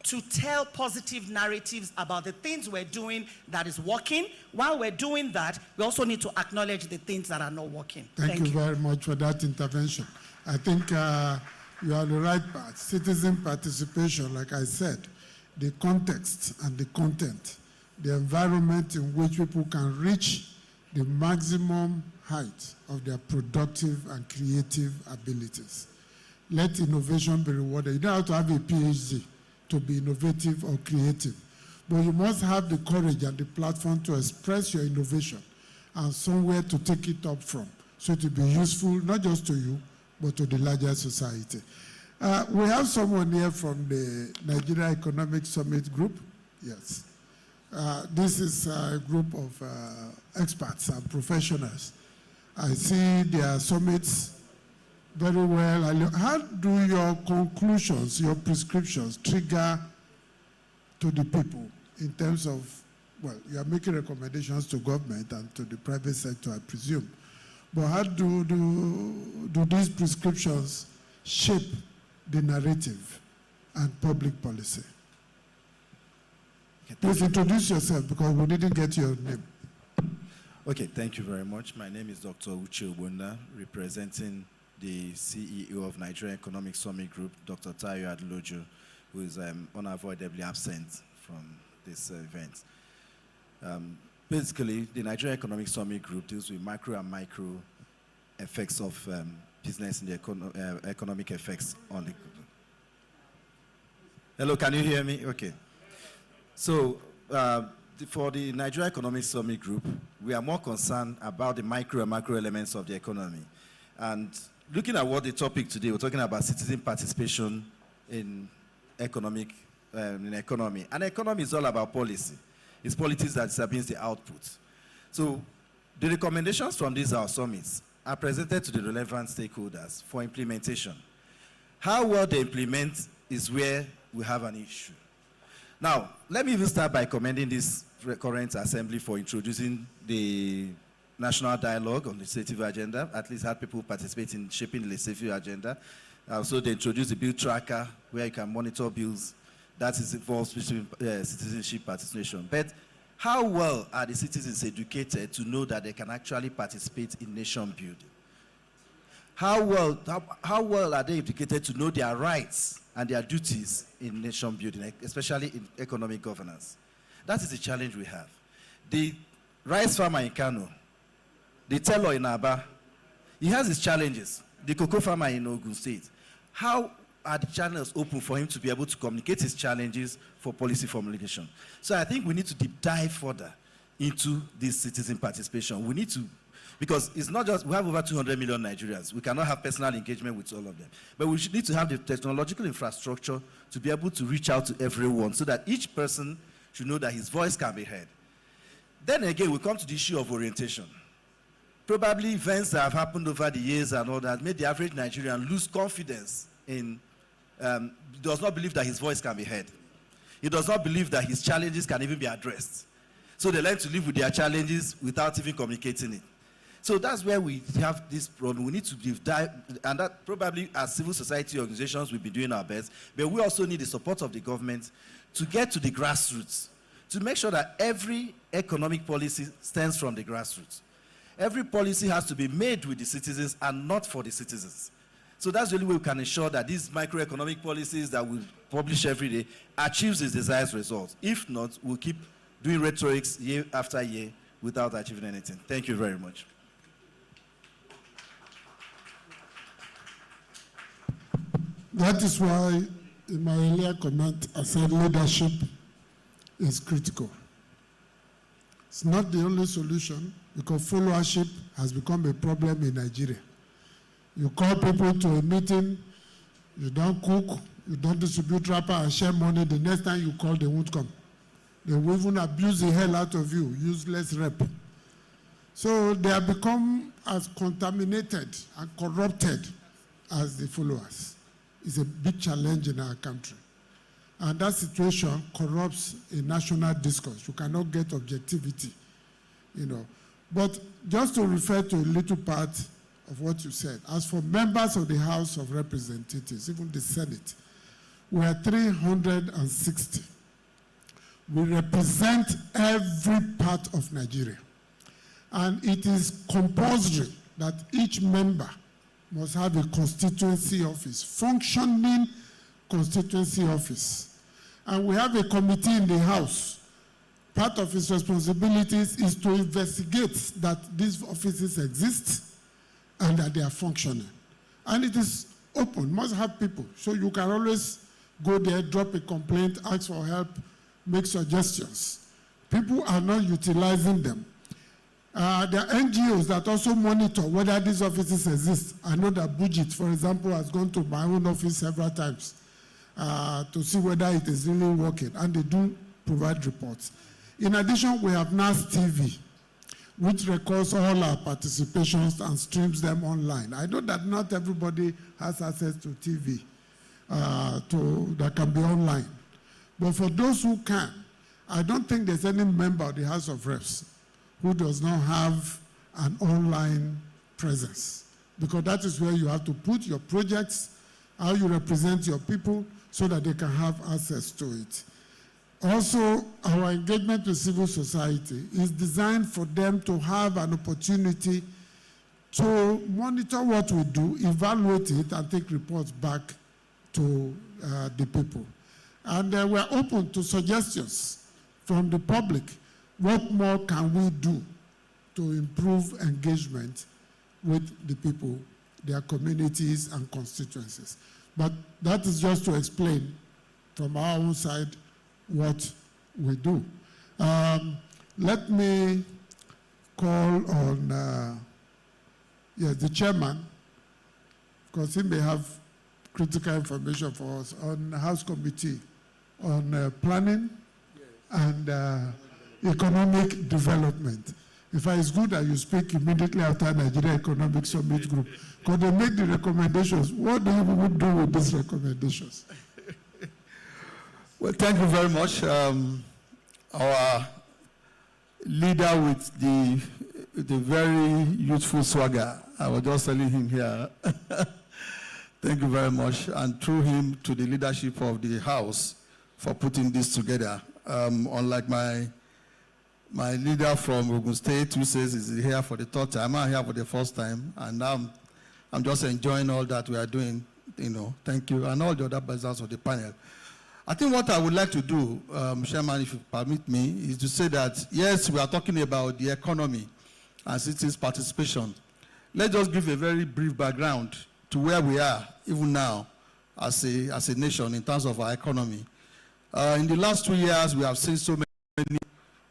D: to tell positive narratives about the things we're doing that is working. While we're doing that, we also need to acknowledge the things that are not working.
B: Thank you very much for that intervention. I think you are on the right path. Citizen participation, like I said, the context and the content, the environment in which people can reach the maximum height of their productive and creative abilities. Let innovation be rewarded. You don't have to have a PhD to be innovative or creative, but you must have the courage and the platform to express your innovation and somewhere to take it up from, so it will be useful not just to you, but to the larger society. We have someone here from the Nigeria Economic Summit Group. Yes. This is a group of experts and professionals. I see their summits very well. How do your conclusions, your prescriptions trigger to the people in terms of, well, you are making recommendations to government and to the private sector, I presume. But how do these prescriptions shape the narrative and public policy? Okay, please introduce yourself, because we didn't get your name.
F: Okay, thank you very much. My name is Dr. Uche Obunda, representing the CEO of Nigeria Economic Summit Group, Dr. Tayo Adeloju, who is unavoidably absent from this event. Basically, the Nigeria Economic Summit Group deals with macro and micro effects of business and the economic effects on the... Hello, can you hear me? Okay. So, for the Nigeria Economic Summit Group, we are more concerned about the micro and macro elements of the economy. And looking at what the topic today, we're talking about citizen participation in economy. And economy is all about policy. It's politics that determines the output. So the recommendations from these our summits are presented to the relevant stakeholders for implementation. How well they implement is where we have an issue. Now, let me even start by commending this current assembly for introducing the national dialogue on the legislative agenda, at least had people participate in shaping the legislative agenda. Also, they introduced the bill tracker, where you can monitor bills. That is involves citizenship participation. But how well are the citizens educated to know that they can actually participate in nation building? How well are they educated to know their rights and their duties in nation building, especially in economic governance? That is the challenge we have. The rice farmer in Kano the tailor in Aba, he has his challenges. The cocoa farmer in Ogun State, how are the channels open for him to be able to communicate his challenges for policy formulation? So I think we need to deep dive further into this citizen participation. We need to, because it's not just, we have over 200 million Nigerians. We cannot have personal engagement with all of them. But we should need to have the technological infrastructure to be able to reach out to everyone so that each person should know that his voice can be heard. Then again, we come to the issue of orientation. Probably events that have happened over the years and all that made the average Nigerian lose confidence in, does not believe that his voice can be heard. He does not believe that his challenges can even be addressed. So they learn to live with their challenges without even communicating it. So that's where we have this problem. We need to dive, and that probably as civil society organizations we've been doing our best, but we also need the support of the government to get to the grassroots, to make sure that every economic policy stems from the grassroots. Every policy has to be made with the citizens and not for the citizens. So that's the only way we can ensure that these microeconomic policies that we publish every day achieves its desired results. If not, we'll keep doing rhetorics year after year without achieving anything. Thank you very much.
B: That is why in my earlier comment I said leadership is critical. It's not the only solution, because followership has become a problem in Nigeria. You call people to a meeting, you don't cook, you don't distribute wrapper and share money, the next time you call, they won't come. They will even abuse the hell out of you, useless rep. So they have become as contaminated and corrupted as the followers. It's a big challenge in our country. And that situation corrupts a national discourse. You cannot get objectivity, you know. But just to refer to a little part of what you said, as for members of the House of Representatives, even the Senate, we are 360. We represent every part of Nigeria. And it is compulsory that each member must have a constituency office, functioning constituency office. And we have a committee in the House. Part of its responsibilities is to investigate that these offices exist and that they are functioning. And it is open, must have people. So you can always go there, drop a complaint, ask for help, make suggestions. People are not utilizing them. There are NGOs that also monitor whether these offices exist. I know that Budget, for example, has gone to my own office several times to see whether it is really working, and they do provide reports. In addition, we have Nass TV, which records all our participations and streams them online. I know that not everybody has access to TV that can be online. But for those who can, I don't think there's any member of the House of Reps who does not have an online presence, because that is where you have to put your projects, how you represent your people, so that they can have access to it. Also, our engagement with civil society is designed for them to have an opportunity to monitor what we do, evaluate it, and take reports back to the people. And we're open to suggestions from the public. What more can we do to improve engagement with the people, their communities and constituencies? But that is just to explain from our own side what we do. Let me call on the chairman, because he may have critical information for us on the House Committee on planning and economic development. In fact, it's good that you speak immediately after Nigeria Economic Summit Group, because they make the recommendations. What do you do with these recommendations?
G: Well, thank you very much. Our leader with the very youthful swagger, I was just telling him here. Thank you very much, and through him to the leadership of the House for putting this together. Unlike my leader from Ogun State, who says he's here for the third time, I'm here for the first time, and I'm just enjoying all that we are doing, you know. Thank you, and all the other members of the panel. I think what I would like to do, Chairman, if you permit me, is to say that, yes, we are talking about the economy and citizens' participation. Let's just give a very brief background to where we are, even now, as a nation in terms of our economy. In the last 2 years, we have seen so many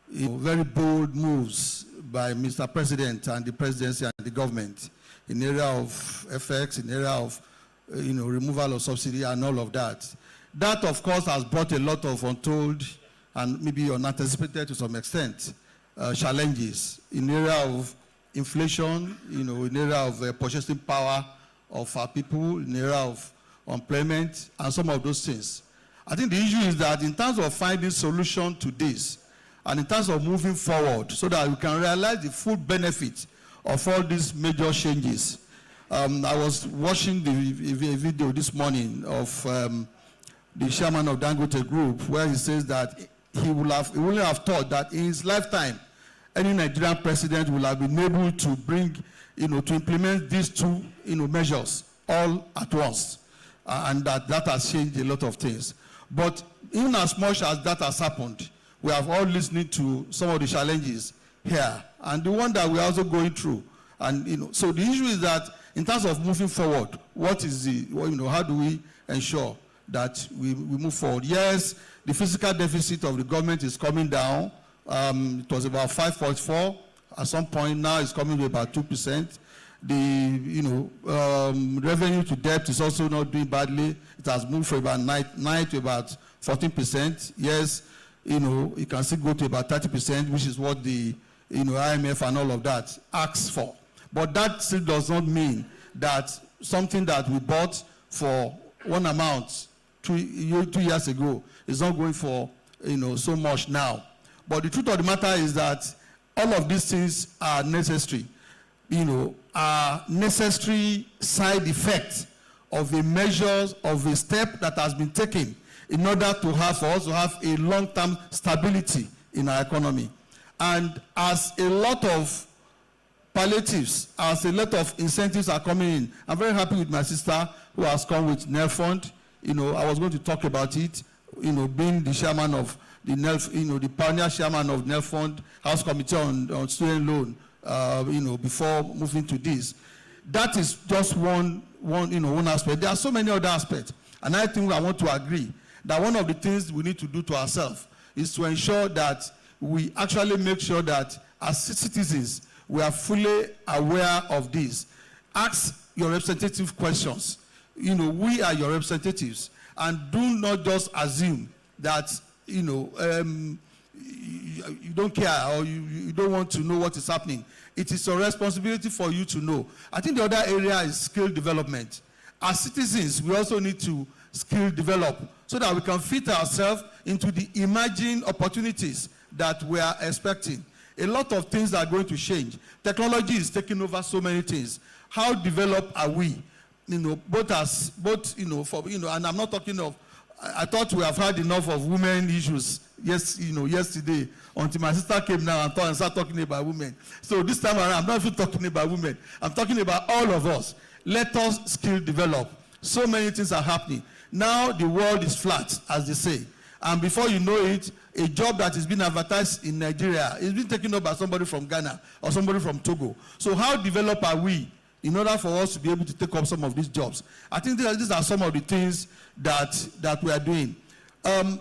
G: very bold moves by Mr. President and the presidency and the government in the area of FX, in the area of removal of subsidy and all of that. That, of course, has brought a lot of untold and maybe unanticipated to some extent challenges in the area of inflation, in the area of purchasing power of our people, in the area of employment, and some of those things. I think the issue is that in terms of finding solution to this, and in terms of moving forward so that we can realize the full benefit of all these major changes. I was watching the video this morning of the chairman of Dangote Group, where he says that he wouldn't have thought that in his lifetime, any Nigerian president will have been able to bring, to implement these two, measures all at once. And that has changed a lot of things. But even as much as that has happened, we have all listened to some of the challenges here and the one that we're also going through. And, so the issue is that in terms of moving forward, what is how do we ensure that we move forward? Yes, the fiscal deficit of the government is coming down. It was about 5.4 at some point. Now it's coming to about 2%. The revenue to debt is also not doing badly. It has moved from about 9 to about 14%. Yes, it can still go to about 30%, which is what the IMF and all of that asks for. But that still does not mean that something that we bought for one amount 2 years ago is not going for so much now. But the truth of the matter is that all of these things are necessary. Are necessary side effects of a measure, of a step that has been taken in order for us to have a long-term stability in our economy. And as a lot of palliatives, as a lot of incentives are coming in, I'm very happy with my sister who has come with NEL Fund. I was going to talk about it, being the chairman of the NEL, the pioneer chairman of NEL Fund, House Committee on Student Loan, before moving to this. That is just one aspect. There are so many other aspects. And I think I want to agree that one of the things we need to do to ourselves is to ensure that we actually make sure that as citizens, we are fully aware of this. Ask your representative questions. We are your representatives. And do not just assume that, you don't care or you don't want to know what is happening. It is your responsibility for you to know. I think the other area is skill development. As citizens, we also need to skill develop so that we can fit ourselves into the emerging opportunities that we are expecting. A lot of things are going to change. Technology is taking over so many things. How developed are we? And I'm not talking of, I thought we have had enough of women issues yesterday until my sister came now and started talking about women. So this time around, I'm not even talking about women. I'm talking about all of us. Let us skill develop. So many things are happening. Now the world is flat, as they say. And before you know it, a job that is being advertised in Nigeria is being taken up by somebody from Ghana or somebody from Togo. So how developed are we in order for us to be able to take up some of these jobs? I think these are some of the things that we are doing.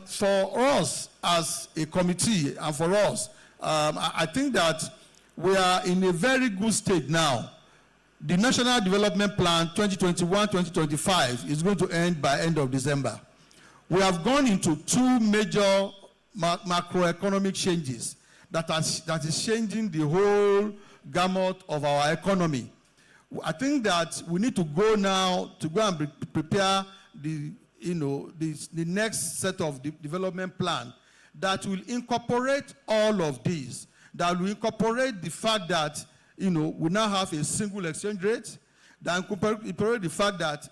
G: For us as a committee and for us, I think that we are in a very good state now. The National Development Plan 2021-2025 is going to end by end of December. We have gone into two major macroeconomic changes that is changing the whole gamut of our economy. I think that we need to go now to go and prepare the next set of development plan that will incorporate all of these, that will incorporate the fact that we now have a single exchange rate, that incorporate the fact that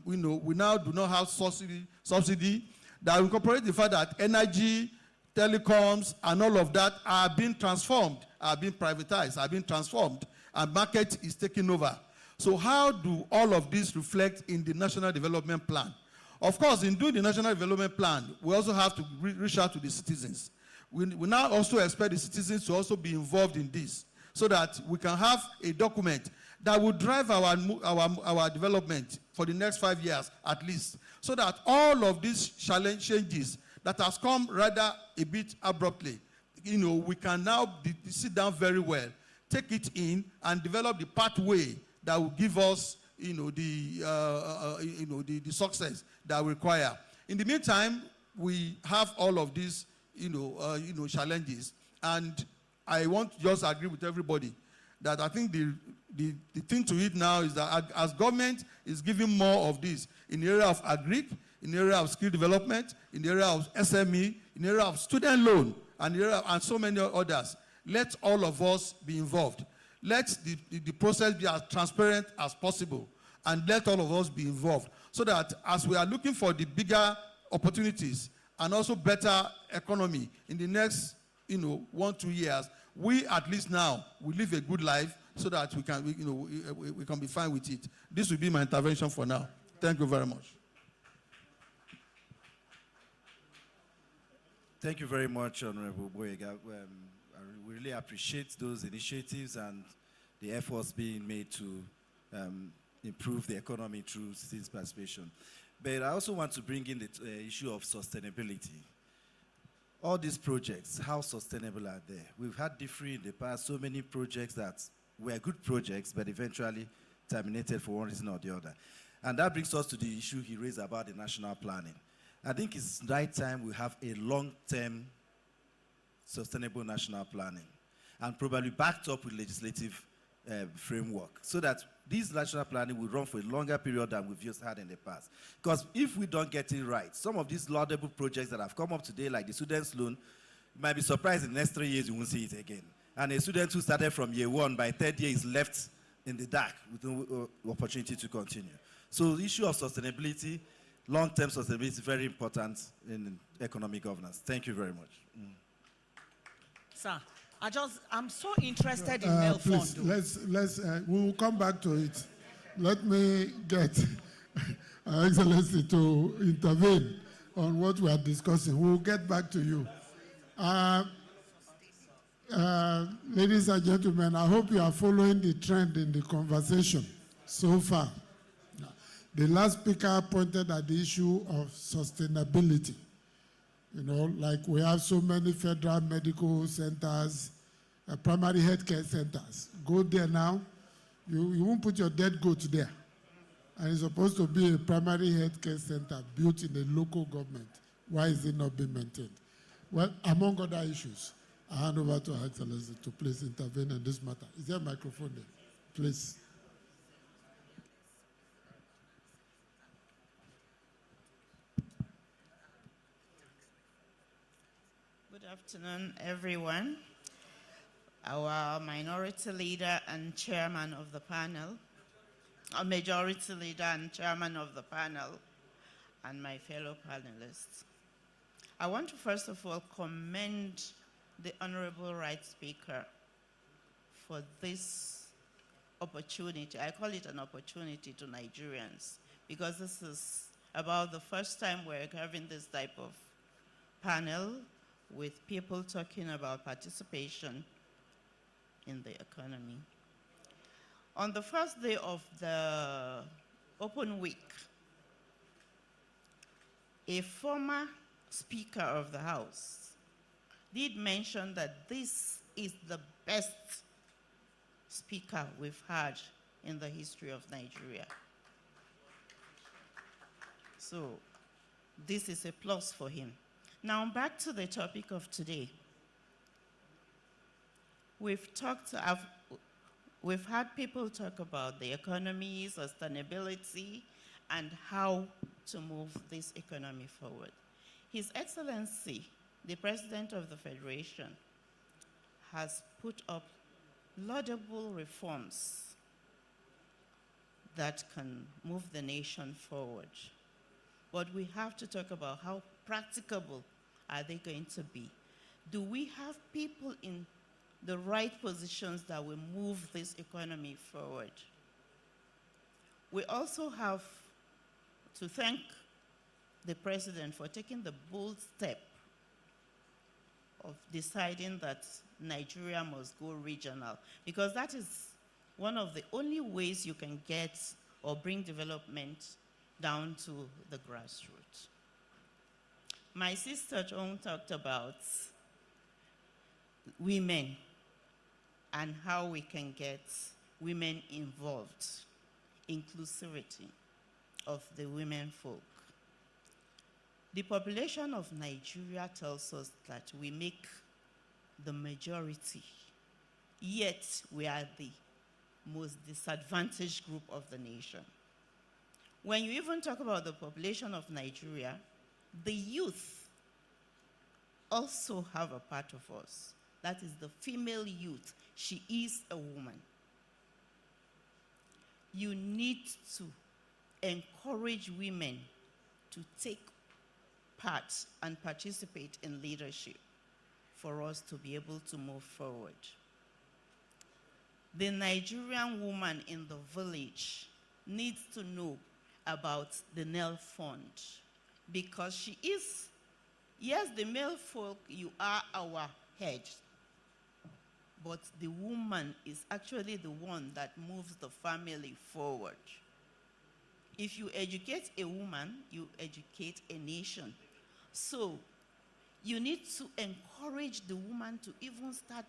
G: we now do not have subsidy, that will incorporate the fact that energy, telecoms, and all of that are being transformed, are being privatized, are being transformed, and market is taking over. So how do all of this reflect in the National Development Plan? Of course, in doing the National Development Plan, we also have to reach out to the citizens. We now also expect the citizens to also be involved in this, so that we can have a document that will drive our development for the next 5 years at least, so that all of these changes that has come rather a bit abruptly, we can now sit down very well, take it in, and develop the pathway that will give us, the success that we require. In the meantime, we have all of these, challenges, and I want to just agree with everybody that I think the thing to it now is that as government is giving more of this in the area of agric, in the area of skill development, in the area of SME, in the area of student loan, and so many others, let all of us be involved. Let the process be as transparent as possible, and let all of us be involved, so that as we are looking for the bigger opportunities and also better economy in the next 1-2 years, we at least now will live a good life, so that we can be fine with it. This will be my intervention for now. Thank you very much.
F: Thank you very much, Honorable Boyega. We really appreciate those initiatives and the efforts being made to improve the economy through citizens' participation. But I also want to bring in the issue of sustainability. All these projects, how sustainable are they? We've had different in the past, so many projects that were good projects, but eventually terminated for one reason or the other. And that brings us to the issue he raised about the national planning. I think it's right time we have a long-term sustainable national planning, and probably backed up with legislative framework, so that this national planning will run for a longer period than we've just had in the past. Because if we don't get it right, some of these laudable projects that have come up today, like the students' loan, you might be surprised in the next 3 years you won't see it again. And a student who started from year 1, by 3rd year is left in the dark with no opportunity to continue. So the issue of sustainability, long-term sustainability, is very important in economic governance. Thank you very much.
D: Sir, I'm so interested in mail
B: please,
D: fund.
B: we will come back to it. Let me get Her Excellency to intervene on what we are discussing. We will get back to you. Ladies and gentlemen, I hope you are following the trend in the conversation so far. The last speaker pointed at the issue of sustainability. Like we have so many federal medical centers, primary healthcare centers. Go there now, you won't put your dead goat there. And it's supposed to be a primary healthcare center built in a local government. Why is it not being maintained? Well, among other issues, I hand over to Her Excellency to please intervene in this matter. Is there a microphone there? Please.
H: Good afternoon, everyone. Our minority leader and chairman of the panel, our majority leader and chairman of the panel, and my fellow panelists. I want to first of all commend the Honorable Right Speaker for this opportunity. I call it an opportunity to Nigerians, because this is about the first time we're having this type of panel with people talking about participation in the economy. On the first day of the open week, a former Speaker of the House did mention that this is the best speaker we've had in the history of Nigeria. So this is a plus for him. Now back to the topic of today. We've had people talk about the economy, sustainability, and how to move this economy forward. His Excellency, the President of the Federation, has put up laudable reforms that can move the nation forward. But we have to talk about how practicable are they going to be. Do we have people in the right positions that will move this economy forward? We also have to thank the President for taking the bold step of deciding that Nigeria must go regional, because that is one of the only ways you can get or bring development down to the grassroots. My sister Chong talked about women and how we can get women involved, inclusivity of the women folk. The population of Nigeria tells us that we make the majority, yet we are the most disadvantaged group of the nation. When you even talk about the population of Nigeria, the youth also have a part of us. That is the female youth. She is a woman. You need to encourage women to take part and participate in leadership for us to be able to move forward. The Nigerian woman in the village needs to know about the Nell Fund, because she is, yes, the male folk, you are our head, but the woman is actually the one that moves the family forward. If you educate a woman, you educate a nation. So you need to encourage the woman to even start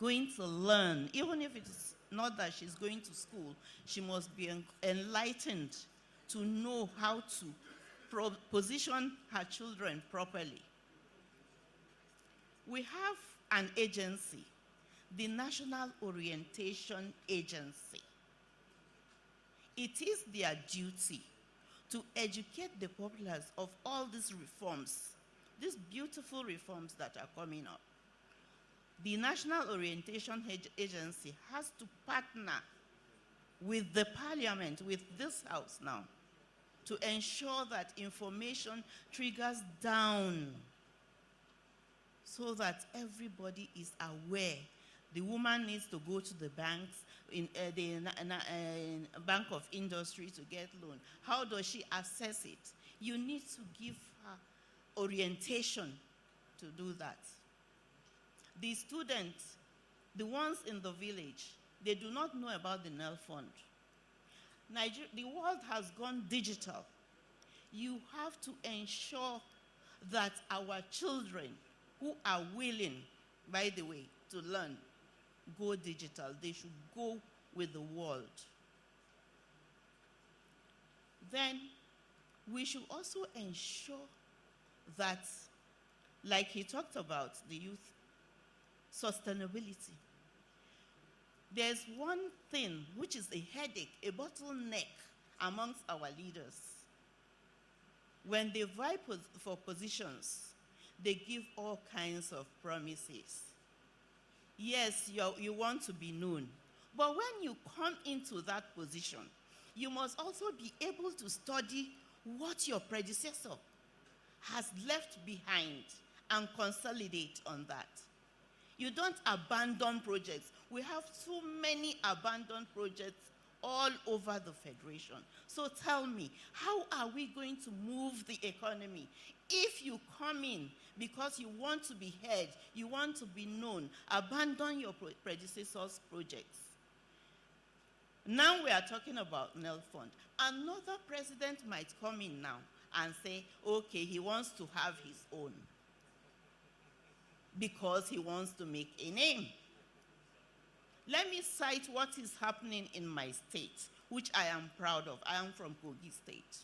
H: going to learn. Even if it's not that she's going to school, she must be enlightened to know how to position her children properly. We have an agency, the National Orientation Agency. It is their duty to educate the populace of all these reforms, these beautiful reforms that are coming up. The National Orientation Agency has to partner with the Parliament, with this House now, to ensure that information triggers down so that everybody is aware. The woman needs to go to the banks, in the Bank of Industry to get loan. How does she access it? You need to give her orientation to do that. The students, the ones in the village, they do not know about the Nell Fund. The world has gone digital. You have to ensure that our children who are willing, by the way, to learn, go digital. They should go with the world. Then we should also ensure that, like he talked about, the youth sustainability. There's one thing which is a headache, a bottleneck amongst our leaders. When they vie for positions, they give all kinds of promises. Yes, you want to be known. But when you come into that position, you must also be able to study what your predecessor has left behind and consolidate on that. You don't abandon projects. We have so many abandoned projects all over the Federation. So tell me, how are we going to move the economy if you come in because you want to be heard, you want to be known, abandon your predecessors' projects? Now we are talking about Nell Fund. Another president might come in now and say, okay, he wants to have his own because he wants to make a name. Let me cite what is happening in my state, which I am proud of. I am from Kogi State.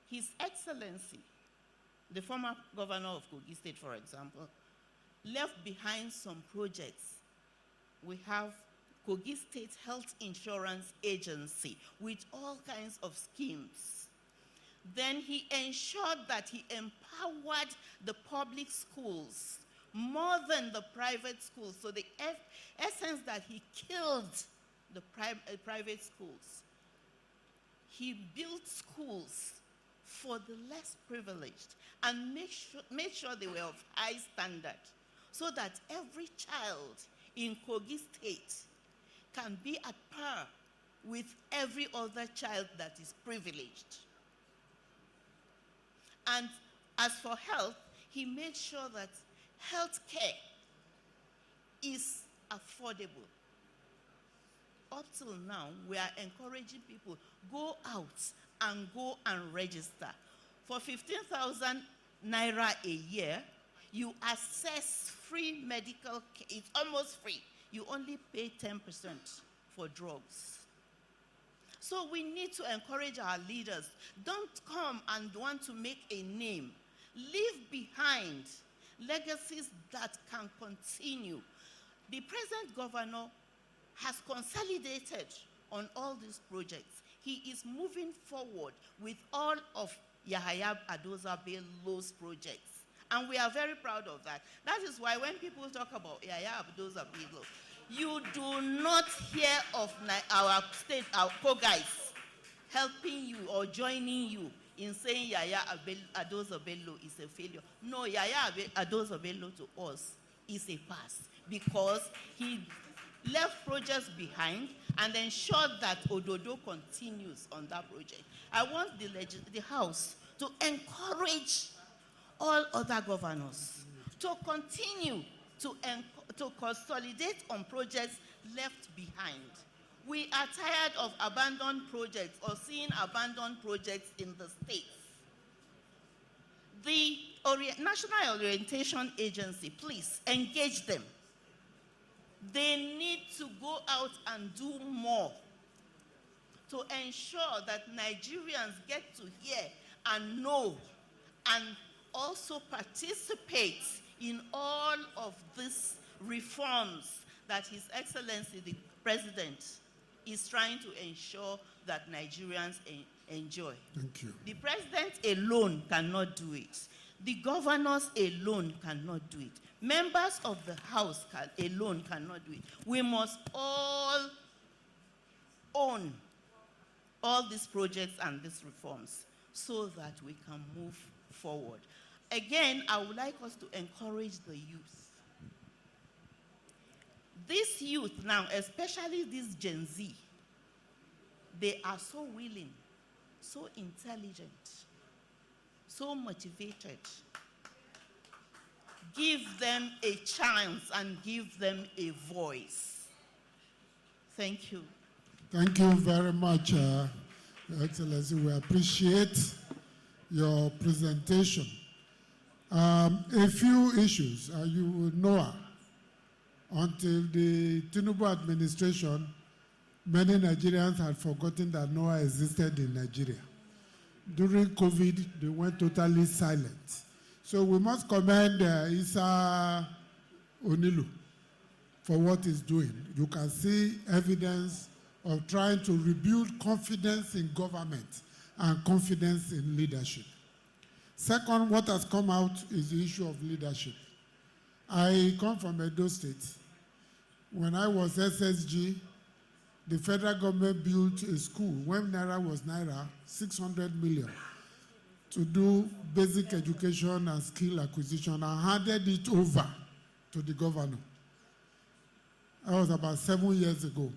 H: His Excellency, the former governor of Kogi State, for example, left behind some projects. We have Kogi State Health Insurance Agency with all kinds of schemes. Then he ensured that he empowered the public schools more than the private schools. So the essence that he killed the private schools. He built schools for the less privileged and made sure they were of high standard so that every child in Kogi State can be at par with every other child that is privileged. And as for health, he made sure that health care is affordable. Up till now, we are encouraging people, go out and go and register. For 15,000 naira a year, you access free medical care. It's almost free. You only pay 10% for drugs. So we need to encourage our leaders. Don't come and want to make a name. Leave behind legacies that can continue. The present governor has consolidated on all these projects. He is moving forward with all of Yahaya Adoza Bello's projects. And we are very proud of that. That is why when people talk about Yahaya Adoza Bello, you do not hear of our state, our co-guys helping you or joining you in saying Yahaya Adoza Bello is a failure. No, Yahaya Adoza Bello to us is a pass because he left projects behind and ensured that Ododo continues on that project. I want the House to encourage all other governors to continue to consolidate on projects left behind. We are tired of abandoned projects or seeing abandoned projects in the states. The National Orientation Agency, please engage them. They need to go out and do more to ensure that Nigerians get to hear and know and also participate in all of these reforms that His Excellency the President is trying to ensure that Nigerians enjoy.
B: Thank you.
H: The President alone cannot do it. The governors alone cannot do it. Members of the House alone cannot do it. We must all own all these projects and these reforms so that we can move forward. Again, I would like us to encourage the youth. This youth now, especially this Gen Z, they are so willing, so intelligent, so motivated. Give them a chance and give them a voice. Thank you.
B: Thank you very much, Your Excellency. We appreciate your presentation. A few issues. You will know, until the Tinubu administration, many Nigerians had forgotten that NOAA existed in Nigeria. During COVID, they went totally silent. So we must commend Isa Onilu for what he's doing. You can see evidence of trying to rebuild confidence in government and confidence in leadership. Second, what has come out is the issue of leadership. I come from Edo State. When I was SSG, the federal government built a school, when Naira was Naira, 600 million, to do basic education and skill acquisition, and handed it over to the governor. That was about 7 years ago.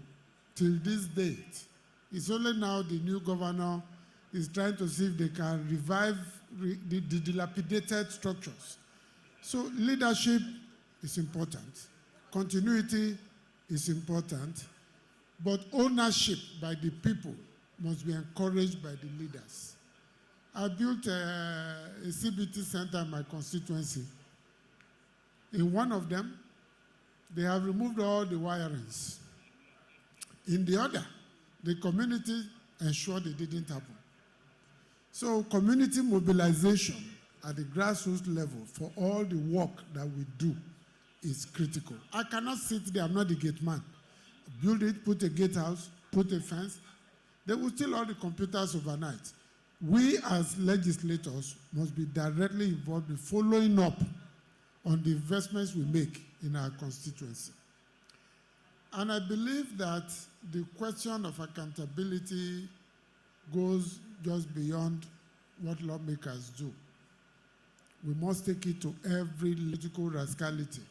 B: Till this date, it's only now the new governor is trying to see if they can revive the dilapidated structures. So leadership is important. Continuity is important. But ownership by the people must be encouraged by the leaders. I built a CBT center in my constituency. In one of them, they have removed all the wirings. In the other, the community ensured it didn't happen. So community mobilization at the grassroots level for all the work that we do is critical. I cannot sit there, I'm not the gate man. Build it, put a gatehouse, put a fence. They will steal all the computers overnight. We as legislators must be directly involved in following up on the investments we make in our constituency. And I believe that the question of accountability goes just beyond what lawmakers do. We must take it to every political rascality.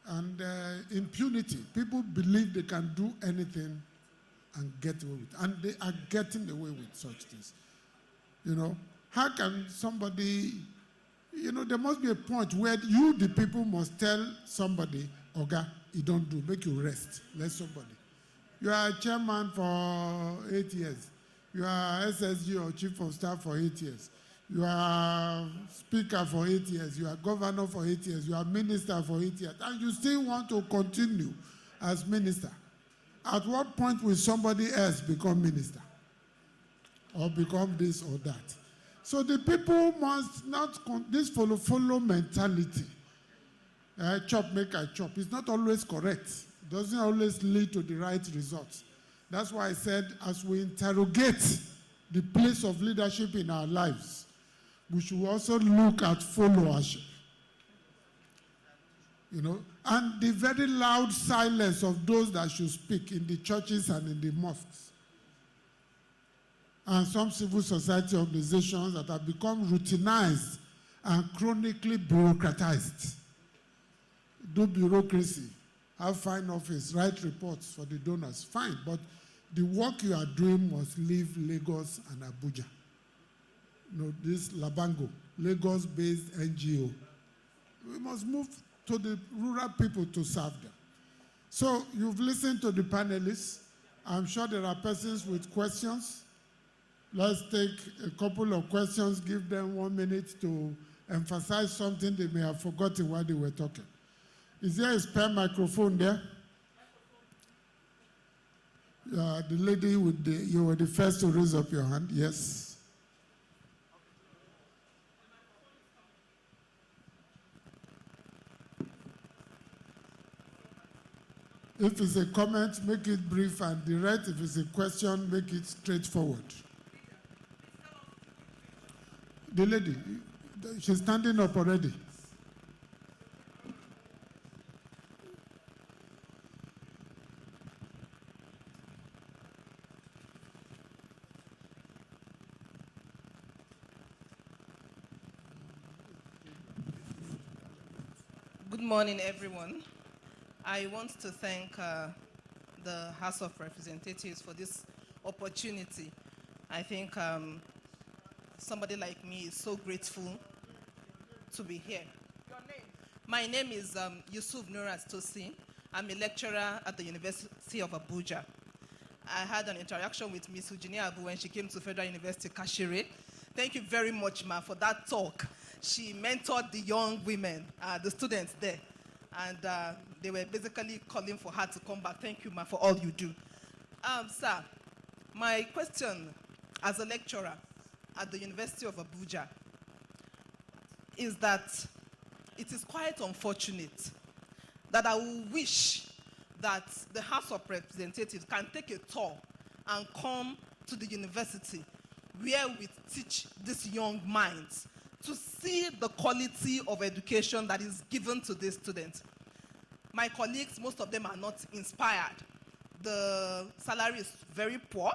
B: And impunity. People believe they can do anything and get away with it. And they are getting away with such things. You know, how can somebody You know, there must be a point where you, the people, must tell somebody, Oga, you don't do, make you rest. Let somebody. You are chairman for 8 years. You are SSG or chief of staff for 8 years. You are speaker for 8 years. You are governor for 8 years. You are minister for 8 years. And you still want to continue as minister. At what point will somebody else become minister? Or become this or that? So the people must not, this follow mentality. Chop, make I chop. It's not always correct. It doesn't always lead to the right results. That's why I said, as we interrogate the place of leadership in our lives, we should also look at followership. You know, and the very loud silence of those that should speak in the churches and in the mosques. And some civil society organizations that have become routinized and chronically bureaucratized. Do bureaucracy, have fine office, write reports for the donors, fine, but the work you are doing must leave Lagos and Abuja. You know, this Labango, Lagos-based NGO. We must move to the rural people to serve them. So you've listened to the panelists. I'm sure there are persons with questions. Let's take a couple of questions, give them 1 minute to emphasize something they may have forgotten while they were talking. Is there a spare microphone there? The lady with you were the first to raise up your hand, yes. If it's a comment, make it brief and direct. If it's a question, make it straightforward. The lady, she's standing up already.
I: Good morning, everyone. I want to thank the House of Representatives for this opportunity. I think somebody like me is so grateful to be here. Your name? My name is Yusuf Nurat Tosi. I'm a lecturer at the University of Abuja. I had an interaction with Ms. Ujini Abu when she came to Federal University Kashire. Thank you very much, ma, for that talk. She mentored the young women, the students there. And they were basically calling for her to come back. Thank you, ma, for all you do. Sir, my question as a lecturer at the University of Abuja is that it is quite unfortunate that I will wish that the House of Representatives can take a tour and come to the university where we teach these young minds to see the quality of education that is given to these students. My colleagues, most of them are not inspired. The salary is very poor.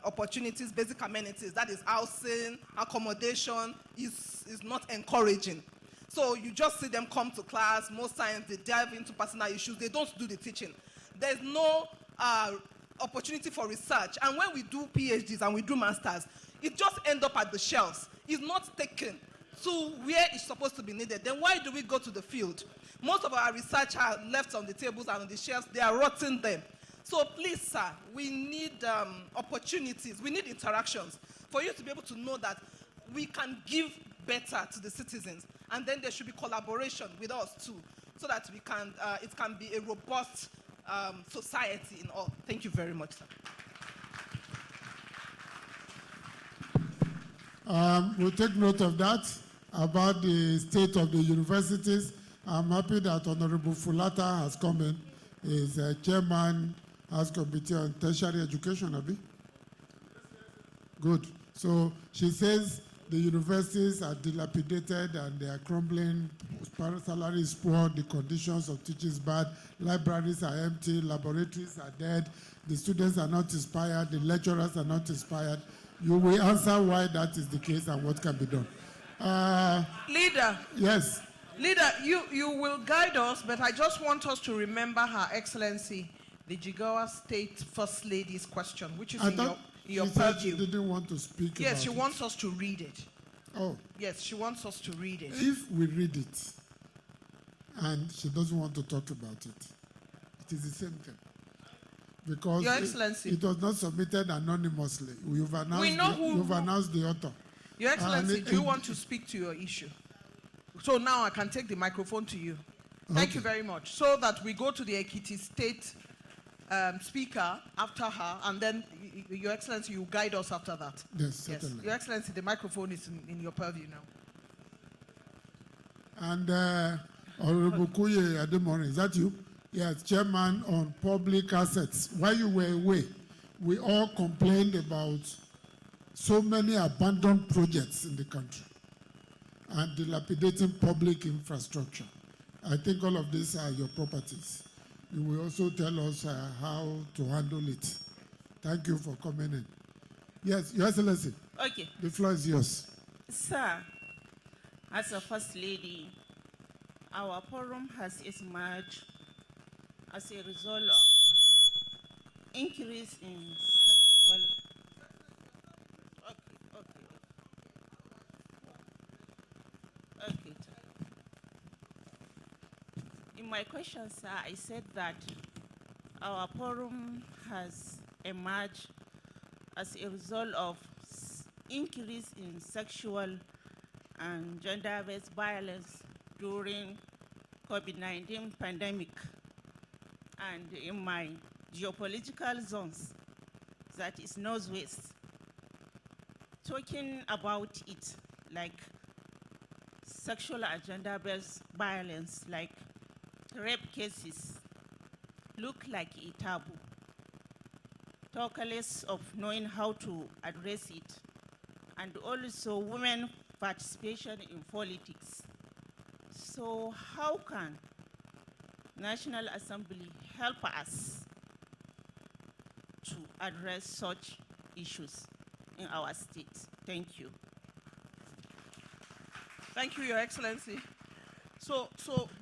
I: Opportunities, basic amenities, that is housing, accommodation, is not encouraging. So you just see them come to class. Most times they dive into personal issues. They don't do the teaching. There's no opportunity for research. And when we do PhDs and we do masters, it just ends up at the shelves. It's not taken to where it's supposed to be needed. Then why do we go to the field? Most of our research are left on the tables and on the shelves. They are rotting them. So please, sir, we need opportunities. We need interactions for you to be able to know that we can give better to the citizens. And then there should be collaboration with us too, so that we can, it can be a robust society in all. Thank you very much, sir.
B: We'll take note of that, about the state of the universities. I'm happy that Honorable Fulata has come in. He's chairman, House Committee on Tertiary Education, Abi? Good. So she says the universities are dilapidated and they are crumbling, salary is poor, the conditions of teaching is bad, libraries are empty, laboratories are dead, the students are not inspired, the lecturers are not inspired. You will answer why that is the case and what can be done.
A: Leader.
B: Yes.
A: Leader, you will guide us, but I just want us to remember Her Excellency, the Jigawa State First Lady's question, which is in your
B: she said
A: purview.
B: she didn't want to speak
A: Yes,
B: about
A: she
B: it.
A: wants us to read it.
B: Oh,
A: Yes, she wants us to read it.
B: if we read it and she doesn't want to talk about it, it is the same thing. Because
A: Your Excellency.
B: it was not submitted anonymously. You've announced the author.
A: Your Excellency,
B: And
A: do you want to speak to your issue? So now I can take the microphone to you. Thank you very much. So that we go to the Ekiti State speaker after her, and then Your Excellency, you guide us after that.
B: Yes, certainly.
A: Your Excellency, the microphone is in your purview now.
B: And Honorable Kuye Ademore, is that you? Yes, Chairman on Public Assets. While you were away, we all complained about so many abandoned projects in the country and dilapidating public infrastructure. I think all of these are your properties. You will also tell us how to handle it. Thank you for coming in. Yes, Your Excellency.
H: Okay.
B: The floor is yours.
H: Sir, as a First Lady, our forum has emerged as a result of increase in sexual... Okay. In my question, sir, I said that our forum has emerged as a result of increase in sexual and gender-based violence during COVID-19 pandemic. And in my geopolitical zones, that is Northwest, talking about it like sexual and gender-based violence, like rape cases, look like a taboo, talk less of knowing how to address it, and also women participation in politics. So how can National Assembly help us to address such issues in our state? Thank you.
A: Thank you, Your Excellency. So,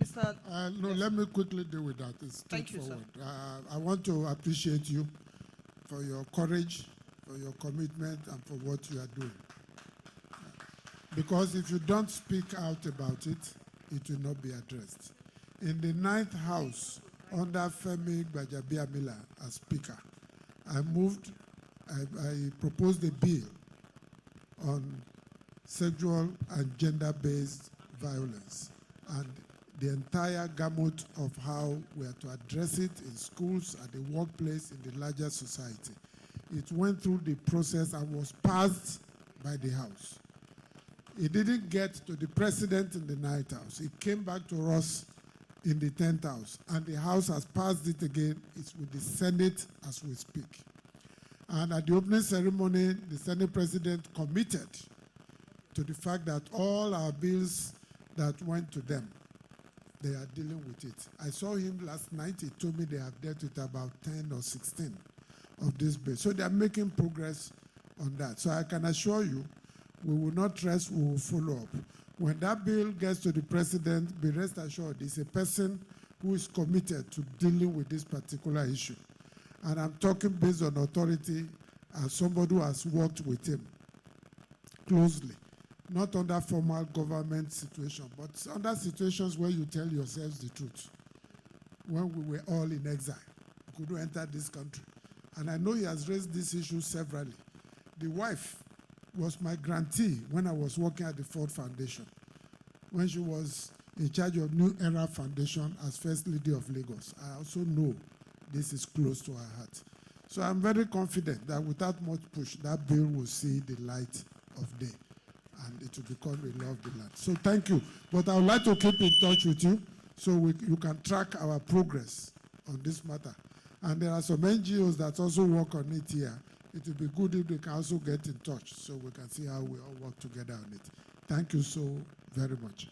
A: Mr.
B: No, let me quickly deal with that. It's
A: Thank you,
B: straightforward. I want to appreciate you for your courage, for your commitment, and for what you are doing. Because if you don't speak out about it, it will not be addressed. In the 9th House, under Femi Gbajabiamila as Speaker, I proposed a bill on sexual and gender-based violence, and the entire gamut of how we are to address it in schools, at the workplace, in the larger society. It went through the process and was passed by the House. It didn't get to the President in the 9th House. It came back to us in the 10th House, and the House has passed it again. It's with the Senate as we speak. And at the opening ceremony, the Senate President committed to the fact that all our bills that went to them, they are dealing with it. I saw him last night. He told me they have dealt with about 10 or 16 of these bills. So they are making progress on that. So I can assure you, we will not rest, we will follow up. When that bill gets to the President, be rest assured, it's a person who is committed to dealing with this particular issue. And I'm talking based on authority as somebody who has worked with him closely. Not under formal government situation, but under situations where you tell yourselves the truth. When we were all in exile, we couldn't enter this country. And I know he has raised this issue severally. The wife was my grantee when I was working at the Ford Foundation, when she was in charge of New Era Foundation as First Lady of Lagos. I also know this is close to her heart. So I'm very confident that without much push, that bill will see the light of day, and it will become a law of the land. So thank you. But I would like to keep in touch with you so you can track our progress on this matter. And there are some NGOs that also work on it here. It will be good if they can also get in touch so we can see how we all work together on it. Thank you so very much.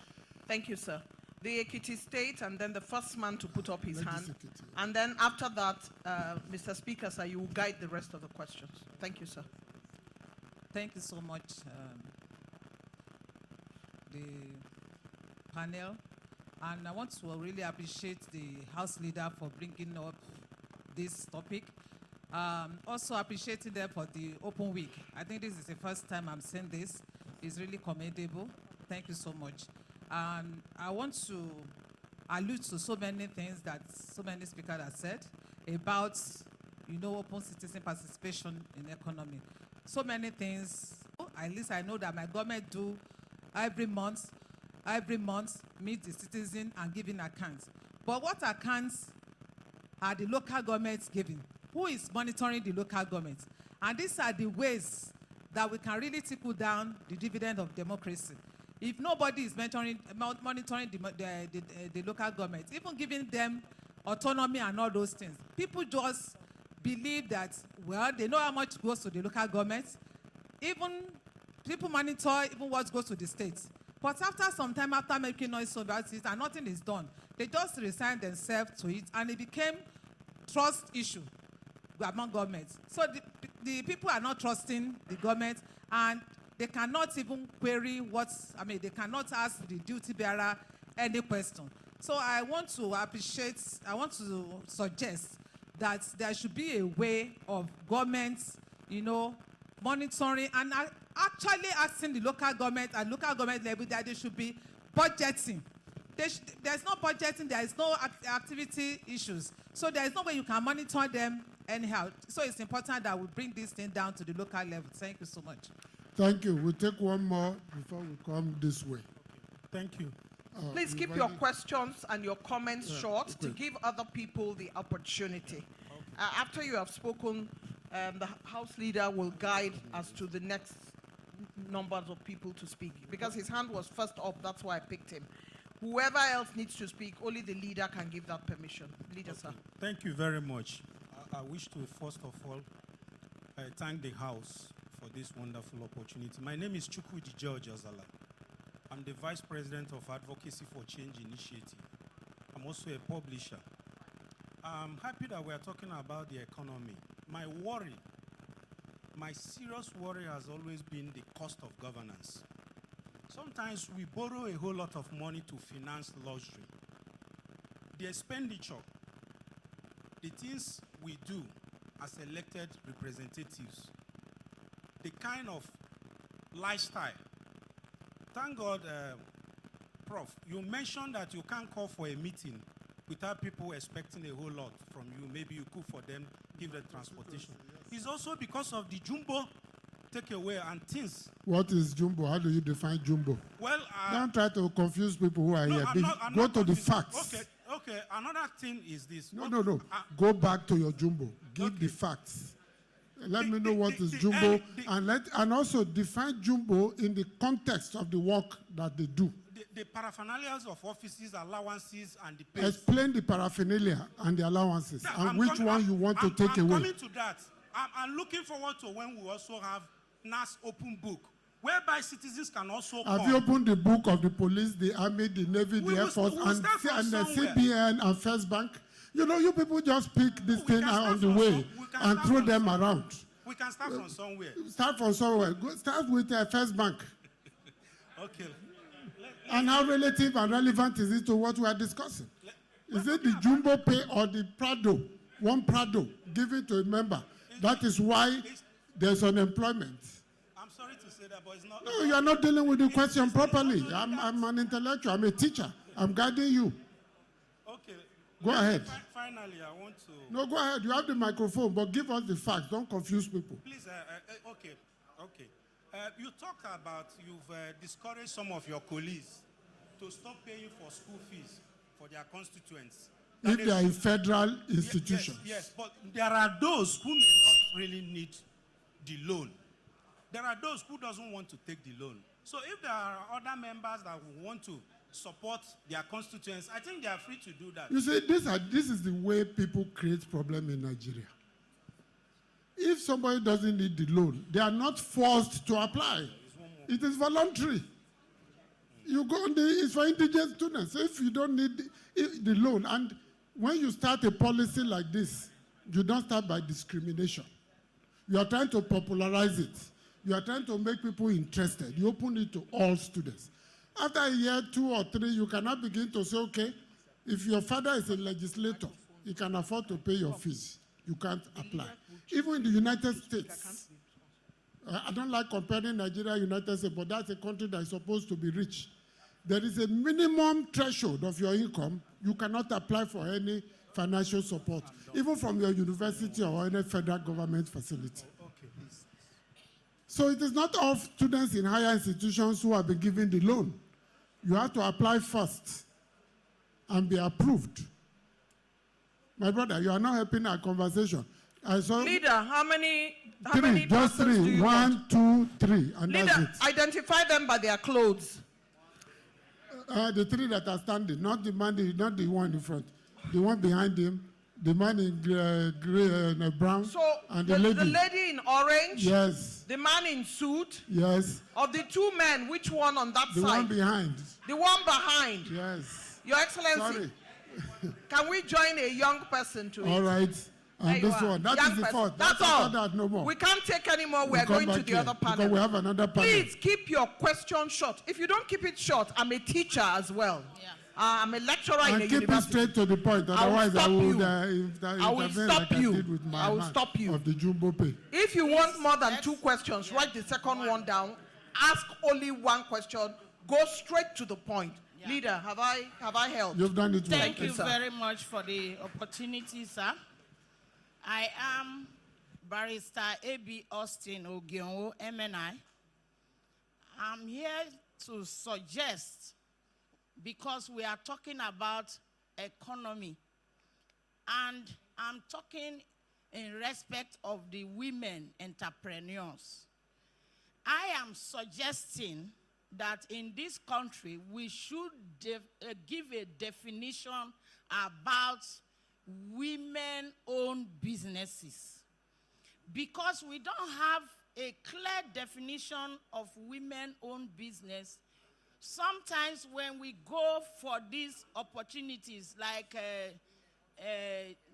A: Thank you, sir. The Ekiti State, and then the first man to put up his hand.
B: Ekiti.
A: And then after that, Mr. Speaker, sir, you will guide the rest of the questions. Thank you, sir.
J: Thank you so much, the panel. And I want to really appreciate the House leader for bringing up this topic. Also appreciating them for the open week. I think this is the first time I'm saying this. is really commendable. Thank you so much. And I want to allude to so many things that so many speakers have said about, open citizen participation in economy. So many things, at least I know that my government do every month meet the citizen and giving accounts. But what accounts are the local governments giving? Who is monitoring the local governments? And these are the ways that we can really trickle down the dividend of democracy. If nobody is monitoring the local government, even giving them autonomy and all those things, people just believe that, well, they know how much goes to the local government. Even people monitor even what goes to the states. But after some time, after making noise about it and nothing is done, they just resign themselves to it, and it became trust issue among governments. So the people are not trusting the government, and they cannot even query they cannot ask the duty bearer any question. So I want to suggest that there should be a way of governments, monitoring and actually asking the local government at local government level that they should be budgeting. There's no budgeting, there is no activity issues. So there is no way you can monitor them anyhow. So it's important that we bring this thing down to the local level. Thank you so much.
B: Thank you. We'll take one more before we come this way.
K: Thank you.
A: Please keep your questions and your comments short to give other people the opportunity. After you have spoken, the House leader will guide as to the next numbers of people to speak. Because his hand was first up, that's why I picked him. Whoever else needs to speak, only the leader can give that permission. Leader, sir.
K: Thank you very much. I wish to, first of all, thank the House for this wonderful opportunity. My name is Chukwudi George Azala. I'm the Vice President of Advocacy for Change Initiative. I'm also a publisher. I'm happy that we are talking about the economy. My serious worry has always been the cost of governance. Sometimes we borrow a whole lot of money to finance luxury. The expenditure, the things we do as elected representatives, the kind of lifestyle. Thank God, Prof, you mentioned that you can't call for a meeting without people expecting a whole lot from you. Maybe you cook for them, give them transportation. It's also because of the jumbo takeaway and things.
B: What is jumbo? How do you define jumbo?
K: Well,
B: don't try to confuse people who are here. Go to the facts.
K: Okay. Another thing is this.
B: No. Go back to your jumbo. Give the facts. Let me know what is jumbo, and also define jumbo in the context of the work that they do.
K: The paraphernalia of offices, allowances, and the pay.
B: Explain the paraphernalia and the allowances, and which one you want to take away.
K: I'm coming to that. I'm looking forward to when we also have Nass open book, whereby citizens can also
B: Have you opened the book of the police, the army, the navy, the air force, and the CBN and First Bank? You people just pick this thing out on the way and throw them around.
K: We can start from somewhere.
B: Start from somewhere. Start with First Bank.
K: Okay.
B: And how relative and relevant is it to what we are discussing? Is it the jumbo pay or the Prado, one Prado, given to a member? That is why there's unemployment.
K: I'm sorry to say that, but it's not.
B: No, you are not dealing with the question properly. I'm an intellectual. I'm a teacher. I'm guiding you.
K: Okay.
B: Go ahead.
K: Finally, I want to.
B: No, go ahead. You have the microphone, but give us the facts. Don't confuse people.
K: Please, okay. You talked about you've discouraged some of your colleagues to stop paying for school fees for their constituents.
B: If they are in federal institutions.
K: Yes, but there are those who may not really need the loan. There are those who doesn't want to take the loan. So if there are other members that want to support their constituents, I think they are free to do that.
B: You see, this is the way people create problem in Nigeria. If somebody doesn't need the loan, they are not forced to apply. It is voluntary. You go on it's for indigent students. If you don't need the loan, and when you start a policy like this, you don't start by discrimination. You are trying to popularize it. You are trying to make people interested. You open it to all students. After a year, 2 or 3, you cannot begin to say, okay, if your father is a legislator, he can afford to pay your fees. You can't apply. Even in the United States, I don't like comparing Nigeria, United States, but that's a country that is supposed to be rich. There is a minimum threshold of your income. You cannot apply for any financial support, even from your university or any federal government facility. So it is not all students in higher institutions who have been given the loan. You have to apply first and be approved. My brother, you are not helping our conversation. I saw
A: Leader, how many
B: just
A: persons do
B: three.
A: you want?
B: 1, 2, 3, and
A: Leader,
B: that's it.
A: identify them by their clothes.
B: The three that are standing, not the one in front, the one behind him, the man in gray and brown,
A: So
B: and
A: the
B: lady.
A: lady in orange,
B: Yes,
A: the man in suit,
B: yes.
A: of the two men, which one on that
B: The
A: side?
B: one behind.
A: The one behind.
B: Yes.
A: Your Excellency,
B: Sorry.
A: can we join a young person to
B: All
A: it?
B: right.
A: There
B: And
A: you
B: this
A: are.
B: one. That
A: Young
B: is the
A: person.
B: fourth.
A: That's
B: After
A: all.
B: that, no more.
A: We can't take any more.
B: We
A: We're
B: come
A: going to
B: back
A: the
B: here
A: other panel.
B: because we have another panel.
A: Please keep your question short. If you don't keep it short, I'm a teacher as well.
H: Yeah.
A: I'm a lecturer in
B: And
A: a
B: keep it
A: university.
B: straight to the point.
A: I will
B: Otherwise, I
A: stop
B: would
A: you.
B: intervene
A: I will stop
B: like I
A: you.
B: did with my
A: I will
B: man
A: stop you.
B: of the Jumbo Pay.
A: If you want more than two questions, write the second one down. Ask only one question. Go straight to the point.
H: Yeah.
A: Leader, have I helped?
B: You've done it well.
H: Thank you
A: sir.
H: very much for the opportunity, sir. I am Barrister A.B. Austin Ogionwo, MNI. I'm here to suggest, because we are talking about economy, and I'm talking in respect of the women entrepreneurs. I am suggesting that in this country, we should give a definition about women-owned businesses. Because we don't have a clear definition of women-owned business, sometimes when we go for these opportunities, like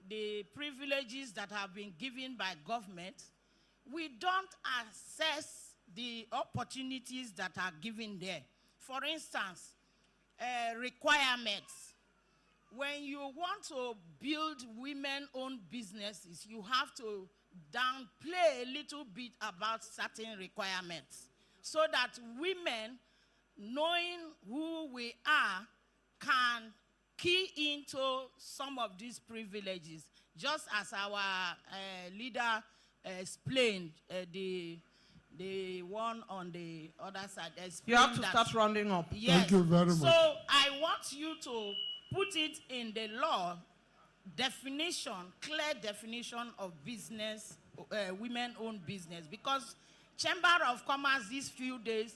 H: the privileges that have been given by government, we don't assess the opportunities that are given there. For instance, requirements. When you want to build women-owned businesses, you have to downplay a little bit about certain requirements so that women, knowing who we are, can key into some of these privileges. Just as our leader explained, the one on the other side explained.
A: You have to
H: that,
A: start rounding up.
H: yes.
B: Thank you very much.
H: So I want you to put it in the law, definition, clear definition of business, women-owned business. Because Chamber of Commerce these few days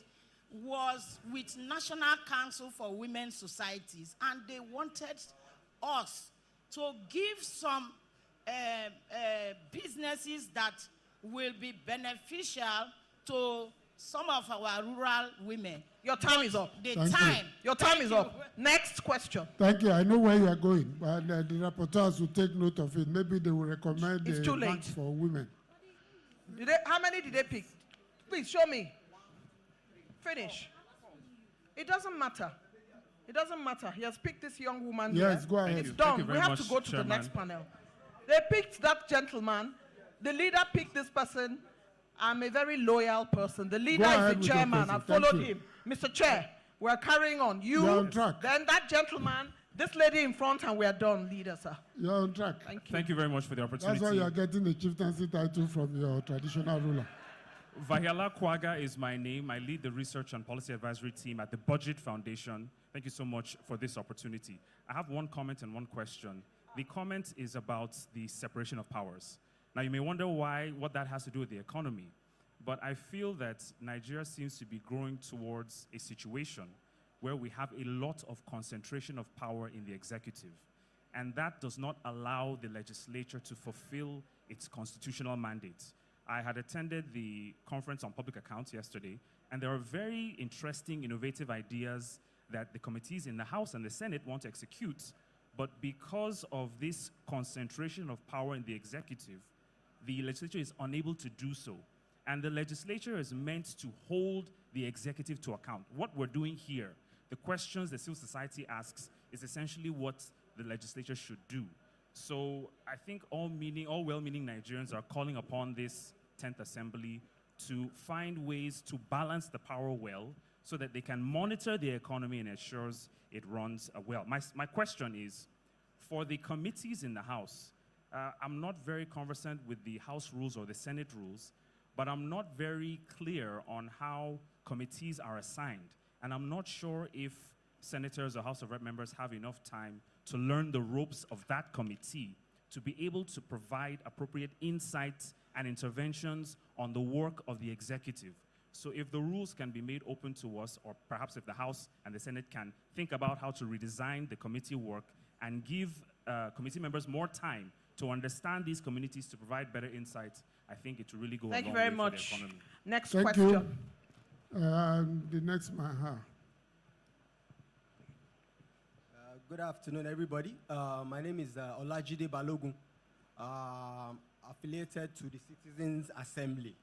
H: was with National Council for Women's Societies, and they wanted us to give some businesses that will be beneficial to some of our rural women.
A: Your time is up.
H: The
B: Thank you.
H: time.
A: Your time
H: Thank
A: is
H: you.
A: up. Next question.
B: Thank you. I know where you are going, but the rapporteurs will take note of it. Maybe they will recommend
A: It's
B: a
A: too late.
B: bank for women.
A: How many did they pick? Please show me. Finish. It doesn't matter. It doesn't matter. He has picked this young woman.
B: Yes,
A: here.
B: go ahead.
A: It's
B: Thank
A: done.
L: you
A: We
L: very
A: have
L: much,
A: to go to the
L: Chairman.
A: next panel. They picked that gentleman. The leader picked this person. I'm a very loyal person. The leader
B: ahead
A: is
B: with
A: the
B: your
A: chairman.
B: question.
A: I've
B: Thank
A: followed
B: you.
A: him. Mr. Chair, we're carrying on.
B: You're on track.
A: Then that gentleman, this lady in front, and we're done, leader, sir.
B: You're on track.
A: Thank you.
L: Thank you very much for the opportunity.
B: That's why you are getting the chieftaincy title from your traditional ruler.
L: Vahiala Kwaga is my name. I lead the research and policy advisory team at the Budget Foundation. Thank you so much for this opportunity. I have one comment and one question. The comment is about the separation of powers. Now, you may wonder what that has to do with the economy, but I feel that Nigeria seems to be growing towards a situation where we have a lot of concentration of power in the executive, and that does not allow the legislature to fulfill its constitutional mandate. I had attended the conference on public accounts yesterday, and there are very interesting, innovative ideas that the committees in the House and the Senate want to execute, but because of this concentration of power in the executive, the legislature is unable to do so. And the legislature is meant to hold the executive to account. What we're doing here, the questions the civil society asks, is essentially what the legislature should do. So I think all well-meaning Nigerians are calling upon this 10th Assembly to find ways to balance the power well so that they can monitor the economy and ensures it runs well. My question is, for the committees in the House, I'm not very conversant with the House rules or the Senate rules, but I'm not very clear on how committees are assigned. And I'm not sure if senators or House of Rep members have enough time to learn the ropes of that committee to be able to provide appropriate insights and interventions on the work of the executive. So if the rules can be made open to us, or perhaps if the House and the Senate can think about how to redesign the committee work and give committee members more time to understand these communities to provide better insights, I think it will really go a long way for the economy.
A: Thank you very much. Next
B: Thank
A: question.
B: you. The next man.
M: Good afternoon, everybody. My name is Olajide Balogun, affiliated to the Citizens Assembly.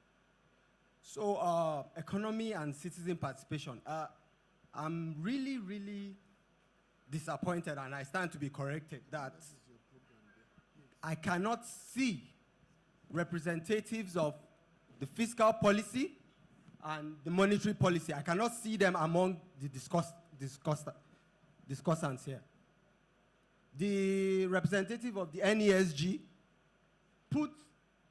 M: So, economy and citizen participation. I'm really, really disappointed, and I stand to be corrected, that I cannot see representatives of the fiscal policy and the monetary policy. I cannot see them among the discussants here. The representative of the NESG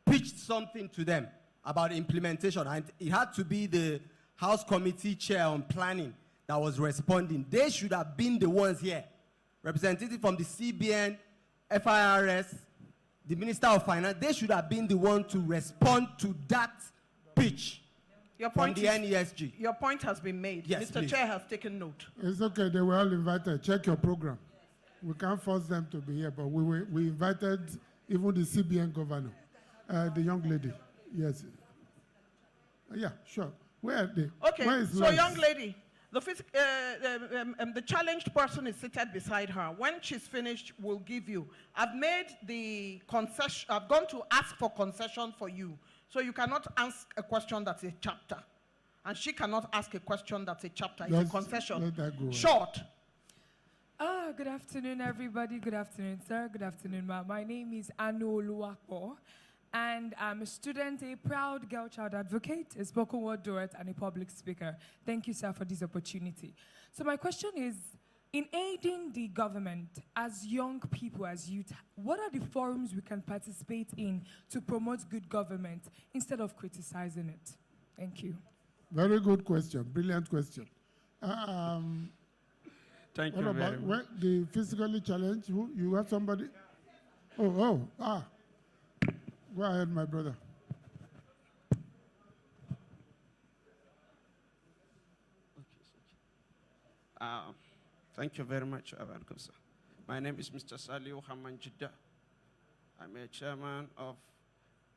M: pitched something to them about implementation, and it had to be the House Committee Chair on Planning that was responding. They should have been the ones here. Representative from the CBN, FIRS, the Minister of Finance, they should have been the one to respond to that pitch from the NESG.
A: Your point has been made.
M: Yes,
A: Mr.
M: please.
A: Chair has taken note.
B: It's okay, they were all invited. Check your program. We can't force them to be here, but we invited even the CBN governor, the young lady. Yes. Yeah, sure. Where are they?
A: Okay,
B: Where is
A: so
B: Lance?
A: young lady, the challenged person is seated beside her. When she's finished, we'll give you. I've made the concession, I've gone to ask for concession for you. So you cannot ask a question that's a chapter. And she cannot ask a question that's a chapter. It's a concession.
B: Let that go.
A: Short.
N: Good afternoon, everybody. Good afternoon, sir. Good afternoon, ma'am. My name is Anu Oluwapo, and I'm a student, a proud girl child advocate, a spoken word poet, and a public speaker. Thank you, sir, for this opportunity. So my question is, in aiding the government as young people, as youth, what are the forums we can participate in to promote good government instead of criticizing it? Thank you.
B: Very good question. Brilliant question.
O: Thank
B: what
O: you
B: about
O: very much.
B: the physically challenged? Who? You have somebody? Go ahead, my brother.
O: Thank you very much, Welcome, sir. My name is Mr. Saliu Haman Jidda. I'm a chairman of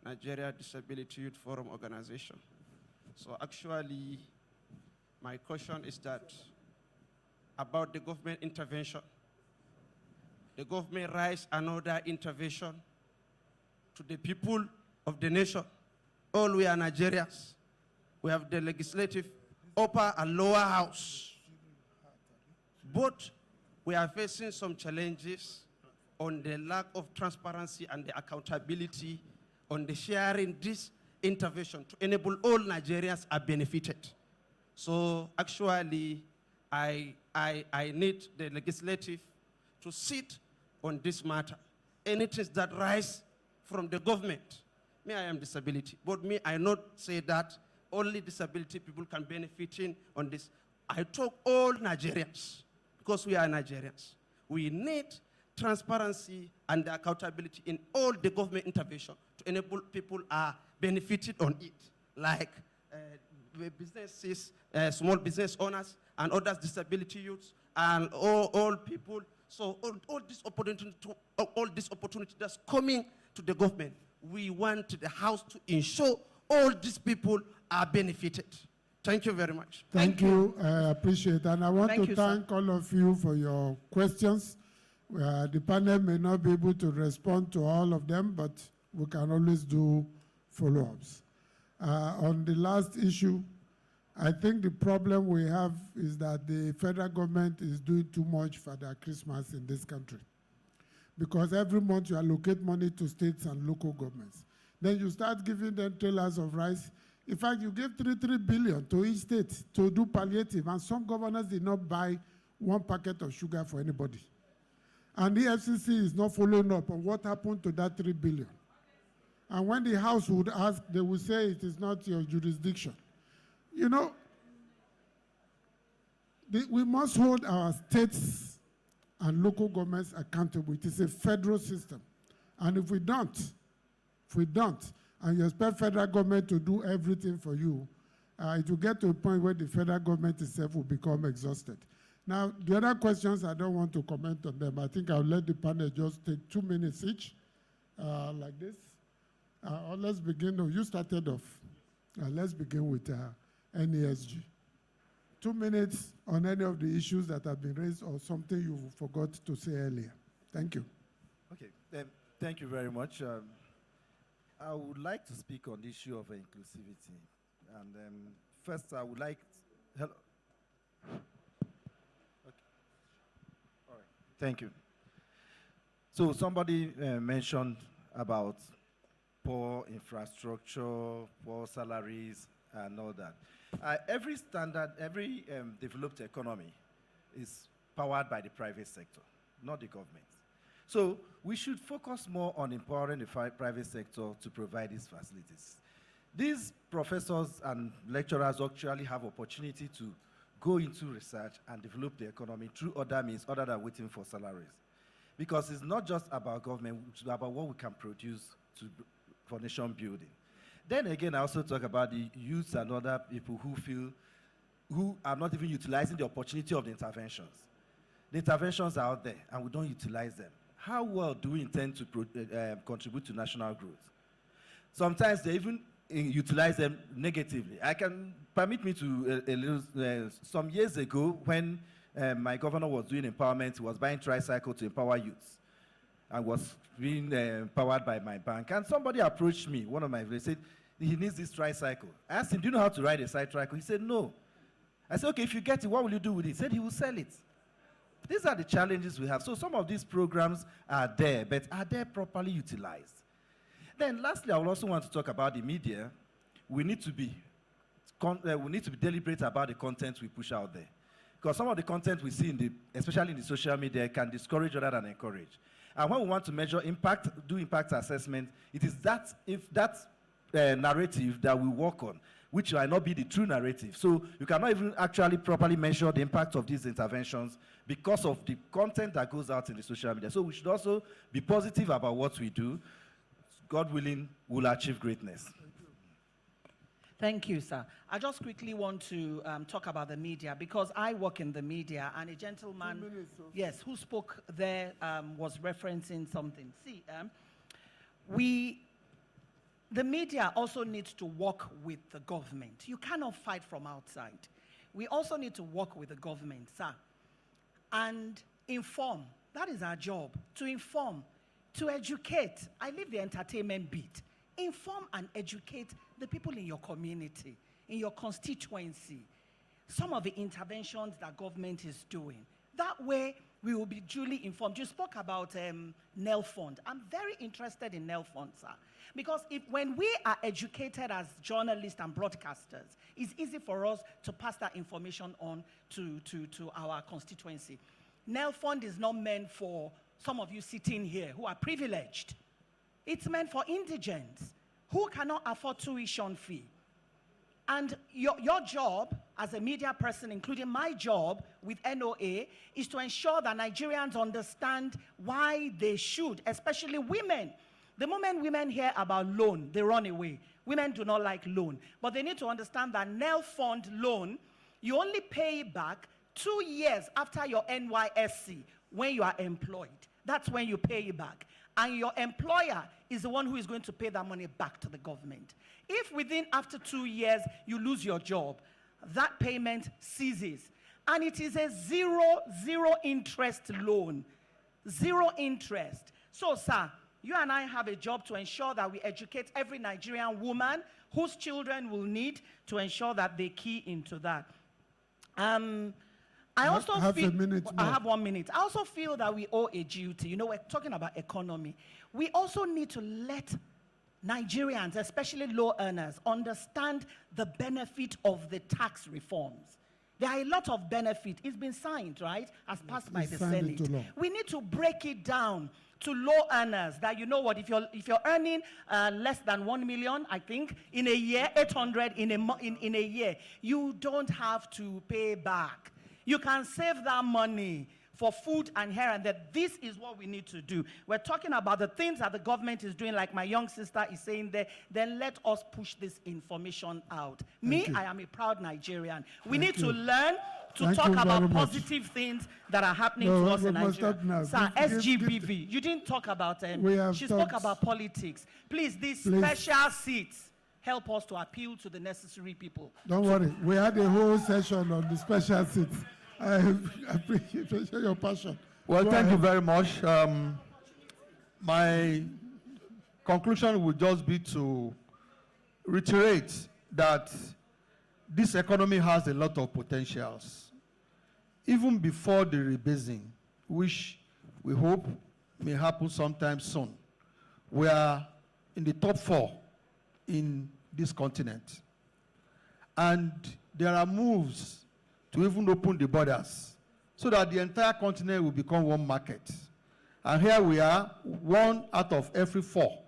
O: Nigeria Disability Youth Forum Organization. So actually, my question is that about the government intervention. The government raised another intervention to the people of the nation. All we are Nigerians. We have the legislative, upper and lower house. But we are facing some challenges on the lack of transparency and the accountability on the sharing this intervention to enable all Nigerians are benefited. So actually, I need the legislative to sit on this matter. Anything that rise from the government, me, I am disability, but me, I not say that only disability people can benefit in on this. I talk all Nigerians, because we are Nigerians. We need transparency and accountability in all the government intervention to enable people are benefited on it, like businesses, small business owners, and others, disability youths, and all people. So all this opportunity that's coming to the government, we want the House to ensure all these people are benefited. Thank you very much.
B: Thank you. I appreciate it. And I want to thank all of you for your questions. The panel may not be able to respond to all of them, but we can always do follow-ups. On the last issue, I think the problem we have is that the federal government is doing too much for their Christmas in this country. Because every month you allocate money to states and local governments. Then you start giving them trailers of rice. In fact, you gave 3 billion to each state to do palliative, and some governors did not buy 1 packet of sugar for anybody. And the FCC is not following up on what happened to that 3 billion. And when the House would ask, they would say it is not your jurisdiction. You know, we must hold our states and local governments accountable. It is a federal system. And if we don't, and you expect federal government to do everything for you, it will get to a point where the federal government itself will become exhausted. Now, the other questions, I don't want to comment on them. I think I'll let the panel just take 2 minutes each, like this. Or let's begin, no, you started off. Let's begin with NESG. 2 minutes on any of the issues that have been raised or something you forgot to say earlier. Thank you.
F: Okay, thank you very much. I would like to speak on the issue of inclusivity. And first, I would like, hello. Okay. All right, thank you. So somebody mentioned about poor infrastructure, poor salaries, and all that. Every developed economy is powered by the private sector, not the government. So we should focus more on empowering the private sector to provide these facilities. These professors and lecturers actually have opportunity to go into research and develop the economy through other means other than waiting for salaries. Because it's not just about government, it's about what we can produce for nation building. Then again, I also talk about the youth and other people who are not even utilizing the opportunity of the interventions. The interventions are out there, and we don't utilize them. How well do we intend to contribute to national growth? Sometimes they even utilize them negatively. I can permit me to some years ago when my governor was doing empowerment, he was buying tricycle to empower youths. I was being empowered by my bank. And somebody approached me, one of my friends, said, he needs this tricycle. I asked him, do you know how to ride a tricycle? He said, no. I said, okay, if you get it, what will you do with it? He said he will sell it. These are the challenges we have. So some of these programs are there, but are they properly utilized? Then lastly, I would also want to talk about the media. We need to be deliberate about the content we push out there. Because some of the content we see, especially in the social media, can discourage rather than encourage. And when we want to measure impact, do impact assessment, it is that narrative that we work on, which might not be the true narrative. So you cannot even actually properly measure the impact of these interventions because of the content that goes out in the social media. So we should also be positive about what we do. God willing, we'll achieve greatness.
D: Thank you, sir. I just quickly want to talk about the media because I work in the media, and a gentleman, yes, who spoke there was referencing something. See, the media also needs to work with the government. You cannot fight from outside. We also need to work with the government, sir, and inform. That is our job, to inform, to educate. I leave the entertainment bit. Inform and educate the people in your community, in your constituency, some of the interventions that government is doing. That way, we will be duly informed. You spoke about NEL Fund. I'm very interested in NEL Fund, sir, because when we are educated as journalists and broadcasters, it's easy for us to pass that information on to our constituency. NEL Fund is not meant for some of you sitting here who are privileged. It's meant for indigents who cannot afford tuition fee. And your job as a media person, including my job with NOA, is to ensure that Nigerians understand why they should, especially women. The moment women hear about loan, they run away. Women do not like loan. But they need to understand that NEL Fund loan, you only pay back 2 years after your NYSC when you are employed. That's when you pay it back. And your employer is the one who is going to pay that money back to the government. If after 2 years, you lose your job, that payment ceases. And it is a zero interest loan. Zero interest. So, sir, you and I have a job to ensure that we educate every Nigerian woman whose children will need to ensure that they key into that. I also feel, I have 1 minute. I also feel that we owe a duty. You know, we're talking about economy. We also need to let Nigerians, especially low earners, understand the benefit of the tax reforms. There are a lot of benefit. It's been signed, right? As passed by the Senate. We need to break it down to low earners that, you know what, if you're earning less than 1 million, I think, in a year, 800 in a year, you don't have to pay back. You can save that money for food and hair, and that this is what we need to do. We're talking about the things that the government is doing, like my young sister is saying there. Then let us push this information out. I am a proud Nigerian. We need to learn to talk about positive things that are happening to us in Nigeria. Sir, SGBV, you didn't talk about them. She spoke about politics. Please, these special seats help us to appeal to the necessary people.
B: Don't worry. We had a whole session on the special seats. I appreciate your passion.
G: Well, thank you very much. My conclusion would just be to reiterate that this economy has a lot of potentials. Even before the rebasing, which we hope may happen sometime soon, we are in the top 4 in this continent. And there are moves to even open the borders so that the entire continent will become one market. And here we are, 1 out of every 4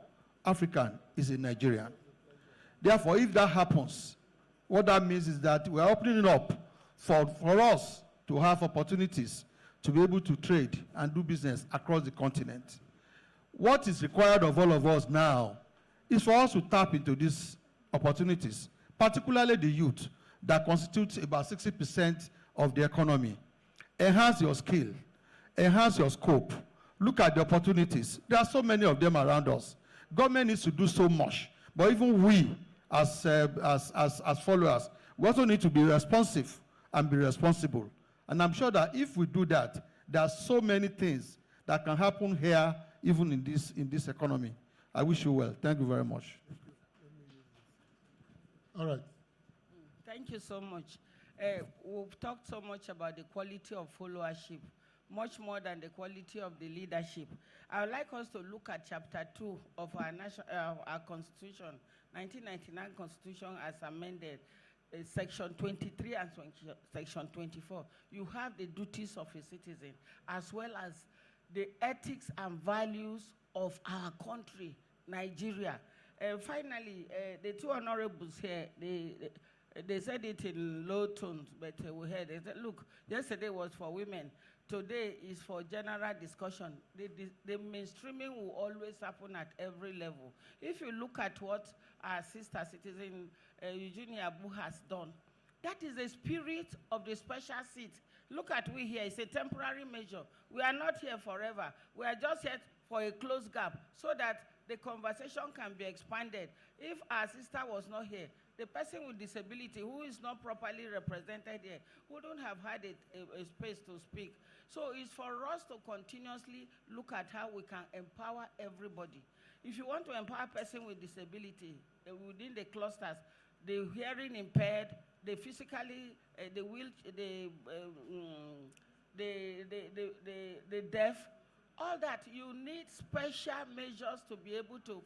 G: African is a Nigerian. Therefore, if that happens, what that means is that we are opening up for us to have opportunities to be able to trade and do business across the continent. What is required of all of us now is for us to tap into these opportunities, particularly the youth, that constitutes about 60% of the economy. Enhance your skill, enhance your scope, look at the opportunities. There are so many of them around us. Government needs to do so much, but even we, as followers, we also need to be responsive and be responsible. And I'm sure that if we do that, there are so many things that can happen here, even in this economy. I wish you well. Thank you very much.
B: All right.
E: Thank you so much. We've talked so much about the quality of followership, much more than the quality of the leadership. I would like us to look at Chapter 2 of our Constitution, 1999 Constitution as amended, Section 23 and Section 24. You have the duties of a citizen, as well as the ethics and values of our country, Nigeria. Finally, the two honorables here, they said it in low tones, but we heard. They said, look, yesterday was for women. Today is for general discussion. The mainstreaming will always happen at every level. If you look at what our sister citizen, Eugenia Abu, has done, that is the spirit of the special seat. Look at we here. It's a temporary measure. We are not here forever. We are just here for a close gap so that the conversation can be expanded. If our sister was not here, the person with disability who is not properly represented here wouldn't have had a space to speak. So it's for us to continuously look at how we can empower everybody. If you want to empower a person with disability within the clusters, the hearing impaired, the physically, the deaf, all that, you need special measures to be able to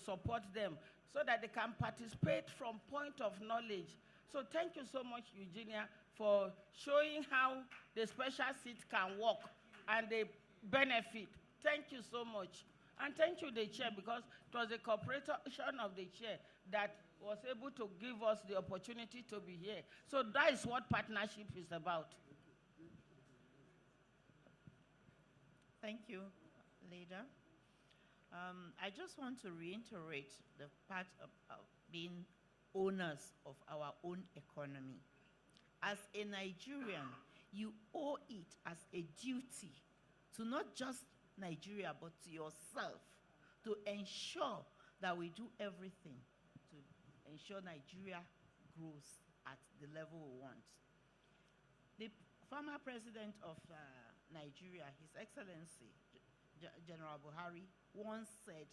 E: support them so that they can participate from point of knowledge. So thank you so much, Eugenia, for showing how the special seat can work and the benefit. Thank you so much. And thank you, the chair, because it was a cooperation of the chair that was able to give us the opportunity to be here. So that is what partnership is about.
H: Thank you, leader. I just want to reiterate the part of being owners of our own economy. As a Nigerian, you owe it as a duty to not just Nigeria, but to yourself, to ensure that we do everything to ensure Nigeria grows at the level we want. The former president of Nigeria, His Excellency General Buhari, once said,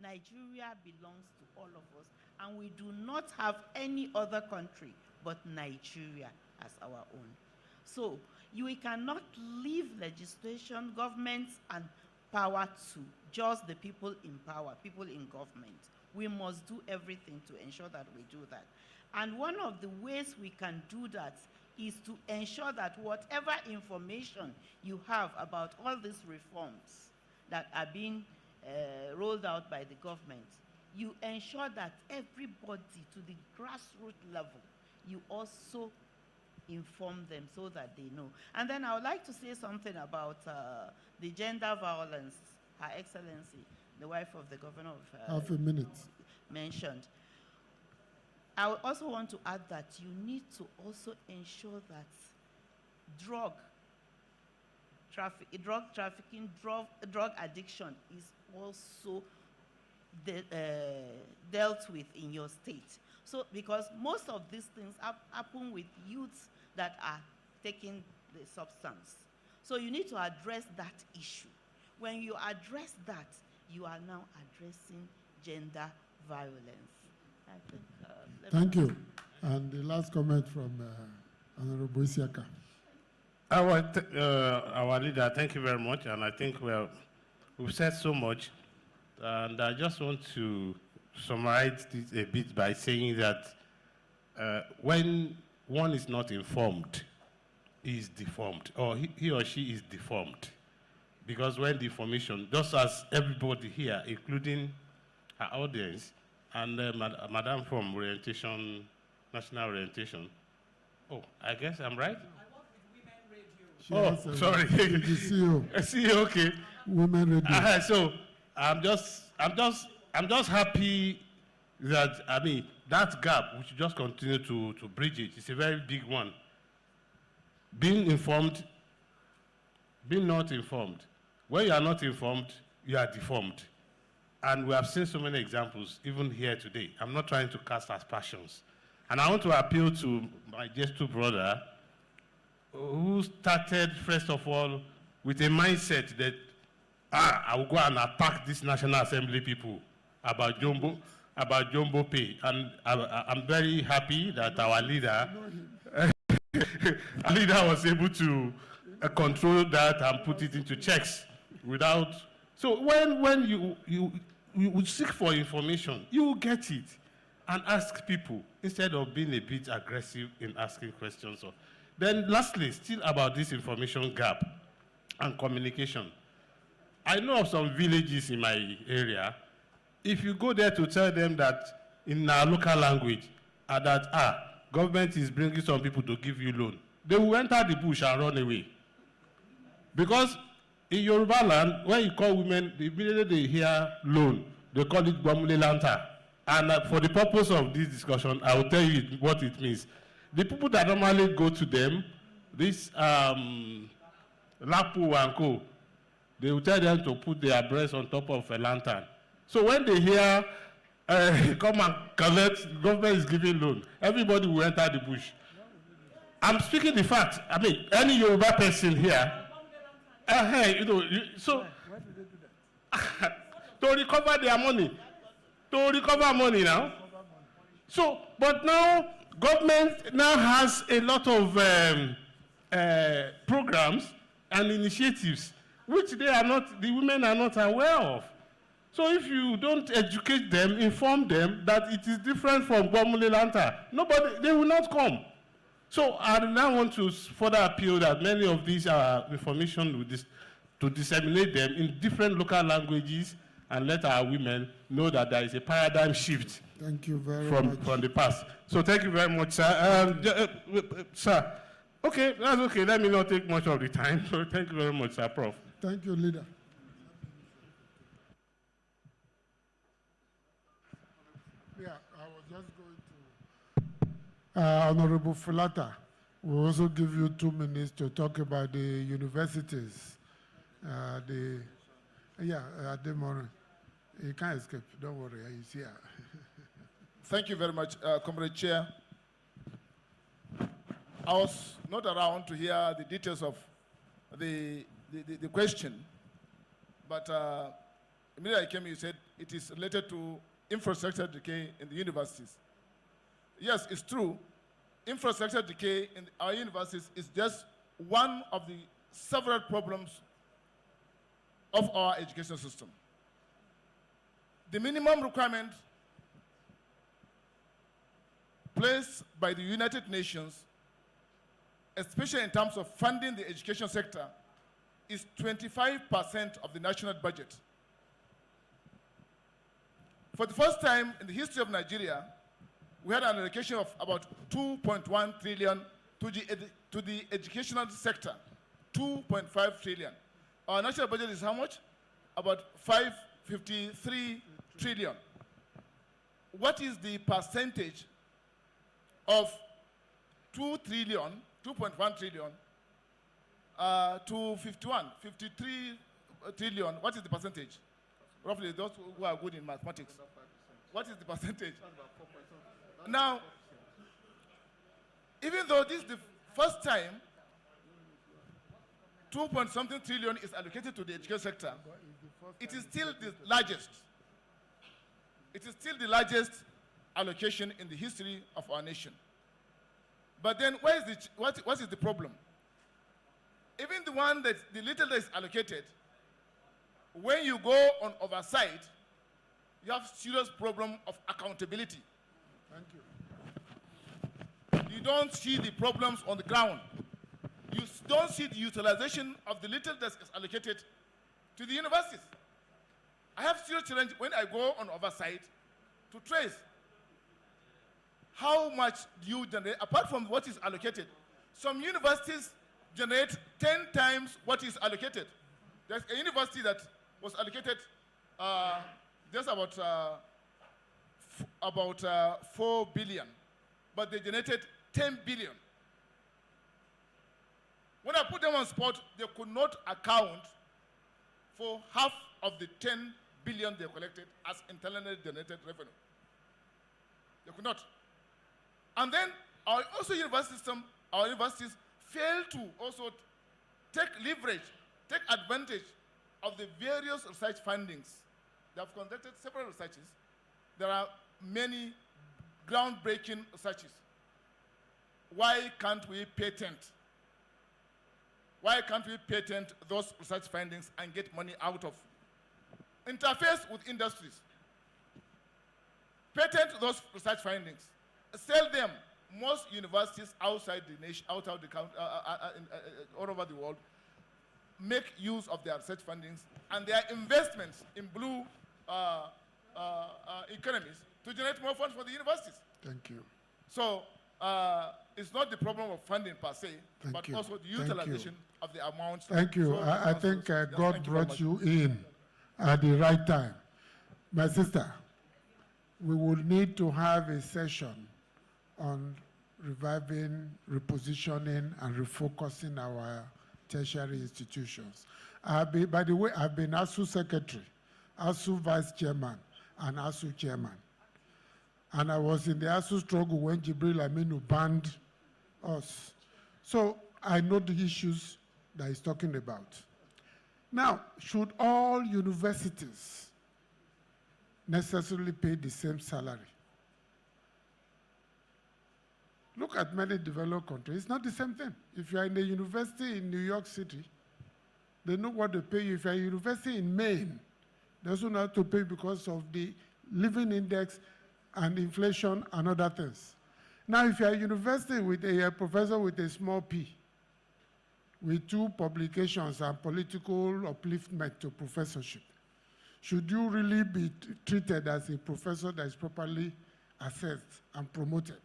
H: Nigeria belongs to all of us, and we do not have any other country but Nigeria as our own. So we cannot leave legislation, governments, and power to just the people in power, people in government. We must do everything to ensure that we do that. And one of the ways we can do that is to ensure that whatever information you have about all these reforms that are being rolled out by the government, you ensure that everybody to the grassroots level, you also inform them so that they know. And then I would like to say something about the gender violence Her Excellency, the wife of the governor of
B: Half a minute.
H: mentioned. I would also want to add that you need to also ensure that drug trafficking, drug addiction is also dealt with in your state. So, because most of these things happen with youths that are taking the substance. So you need to address that issue. When you address that, you are now addressing gender violence. I think,
B: Thank you. And the last comment from Honorable Isiaka.
C: Our leader, thank you very much. And I think we've said so much. And I just want to summarize this a bit by saying that when one is not informed, he is deformed, or he or she is deformed. Because when the information, just as everybody here, including our audience, and Madam from orientation, national orientation. Oh, I guess I'm right? I work with Women Radio. Sorry.
B: The CEO.
C: CEO, okay.
B: Women Radio.
C: So I'm just happy that, I mean, that gap, we should just continue to bridge it. It's a very big one. Being informed, being not informed. When you are not informed, you are deformed. And we have seen so many examples, even here today. I'm not trying to cast aspersions. And I want to appeal to my G2 brother, who started, first of all, with a mindset that, I will go and attack these National Assembly people about Jumbo pay. And I'm very happy that our leader was able to control that and put it into checks without. So when you seek for information, you will get it and ask people instead of being a bit aggressive in asking questions. Then lastly, still about this information gap and communication. I know of some villages in my area. If you go there to tell them that in our local language, government is bringing some people to give you loan, they will enter the bush and run away. Because in Yoruba land, when you call women, immediately they hear loan, they call it Gwamule Lanta. And for the purpose of this discussion, I will tell you what it means. The people that normally go to them, this Lapu and Co., they will tell them to put their breast on top of a lantern. So when they hear, come and collect, government is giving loan, everybody will enter the bush. I'm speaking the fact. I mean, any Yoruba person here, so to recover their money, now. So, but now government now has a lot of programs and initiatives which the women are not aware of. So if you don't educate them, inform them that it is different from Gwamule Lanta, they will not come. So I now want to further appeal that many of these information to disseminate them in different local languages and let our women know that there is a paradigm shift.
B: Thank you very much.
C: From the past. So thank you very much, sir. Sir, okay, that's okay. Let me not take much of the time. So thank you very much, sir, Prof.
B: Thank you, leader. Yeah, I was just going to. Honorable Fulata, we'll also give you 2 minutes to talk about the universities. Ademore. You can't escape. Don't worry. He's here.
P: Thank you very much, Comrade Chair. I was not around to hear the details of the question, but immediately I came, you said it is related to infrastructure decay in the universities. Yes, it's true. Infrastructure decay in our universities is just one of the several problems of our education system. The minimum requirement placed by the United Nations, especially in terms of funding the education sector, is 25% of the national budget. For the first time in the history of Nigeria, we had an allocation of about 2.1 trillion to the educational sector, 2.5 trillion. Our national budget is how much? About 553 trillion. What is the percentage of 2 trillion, 2.1 trillion, to 53 trillion? What is the percentage? Roughly, those who are good in mathematics. What is the percentage? Now, even though this is the first time 2-point-something trillion is allocated to the education sector, it is still the largest. It is still the largest allocation in the history of our nation. But then what is the problem? Even the one that the little that is allocated, when you go on oversight, you have serious problem of accountability.
B: Thank you.
P: You don't see the problems on the ground. You don't see the utilization of the little that is allocated to the universities. I have serious challenge when I go on oversight to trace how much do you generate, apart from what is allocated. Some universities generate 10 times what is allocated. There's a university that was allocated just about 4 billion, but they generated 10 billion. When I put them on spot, they could not account for half of the 10 billion they collected as internally generated revenue. They could not. And then our universities fail to also take leverage, take advantage of the various research findings. They have conducted several researches. There are many groundbreaking researches. Why can't we patent? Why can't we patent those research findings and get money out of? Interface with industries. Patent those research findings. Sell them. Most universities outside the nation, outside the country, all over the world, make use of their research findings and their investments in blue economies to generate more funds for the universities.
B: Thank you.
P: So it's not the problem of funding per se, but also the utilization of the amounts.
B: Thank you. I think God brought you in at the right time. My sister, we will need to have a session on reviving, repositioning, and refocusing our tertiary institutions. By the way, I've been ASU secretary, ASU vice chairman, and ASU chairman. And I was in the ASU struggle when Jibril Aminu banned us. So I know the issues that he's talking about. Now, should all universities necessarily pay the same salary? Look at many developed countries. It's not the same thing. If you're in a university in New York City, they know what they pay you. If you're in a university in Maine, they also know how to pay because of the living index and inflation and other things. Now, if you're at a university with a professor with a small p, with 2 publications and political upliftment to professorship, should you really be treated as a professor that is properly assessed and promoted?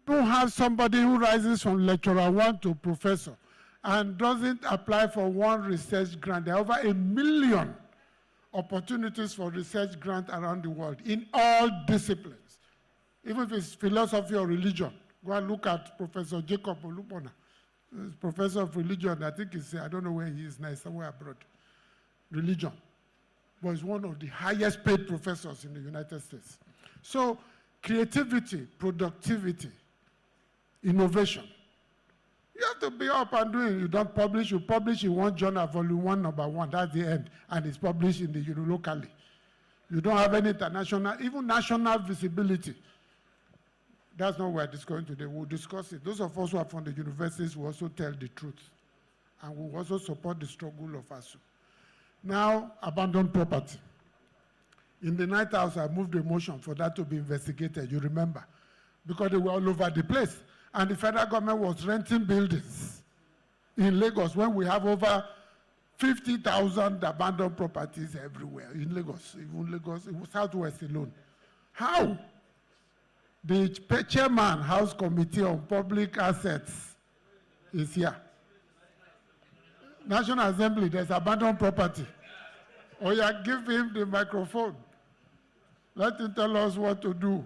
B: You have somebody who rises from lecturer 1 to professor and doesn't apply for one research grant. There are over 1 million opportunities for research grant around the world in all disciplines, even if it's philosophy or religion. Go and look at Professor Jacob Olupona, professor of religion. I think he's, I don't know where he is now, somewhere abroad. Religion. But he's one of the highest paid professors in the United States. So creativity, productivity, innovation. You have to be up and doing. You don't publish, you publish in one journal, volume 1, number 1, that's the end, and it's published in the locally. You don't have any international, even national visibility. That's not what we're discussing today. We'll discuss it. Those of us who are from the universities will also tell the truth, and we'll also support the struggle of ASU. Now, abandoned property. In the Night House, I moved a motion for that to be investigated, you remember, because they were all over the place. And the federal government was renting buildings in Lagos when we have over 50,000 abandoned properties everywhere in Lagos, even Lagos, Southwest alone. How? The chairman, House Committee on Public Assets, is here. National Assembly, there's abandoned property. Oh yeah, give him the microphone. Let him tell us what to do.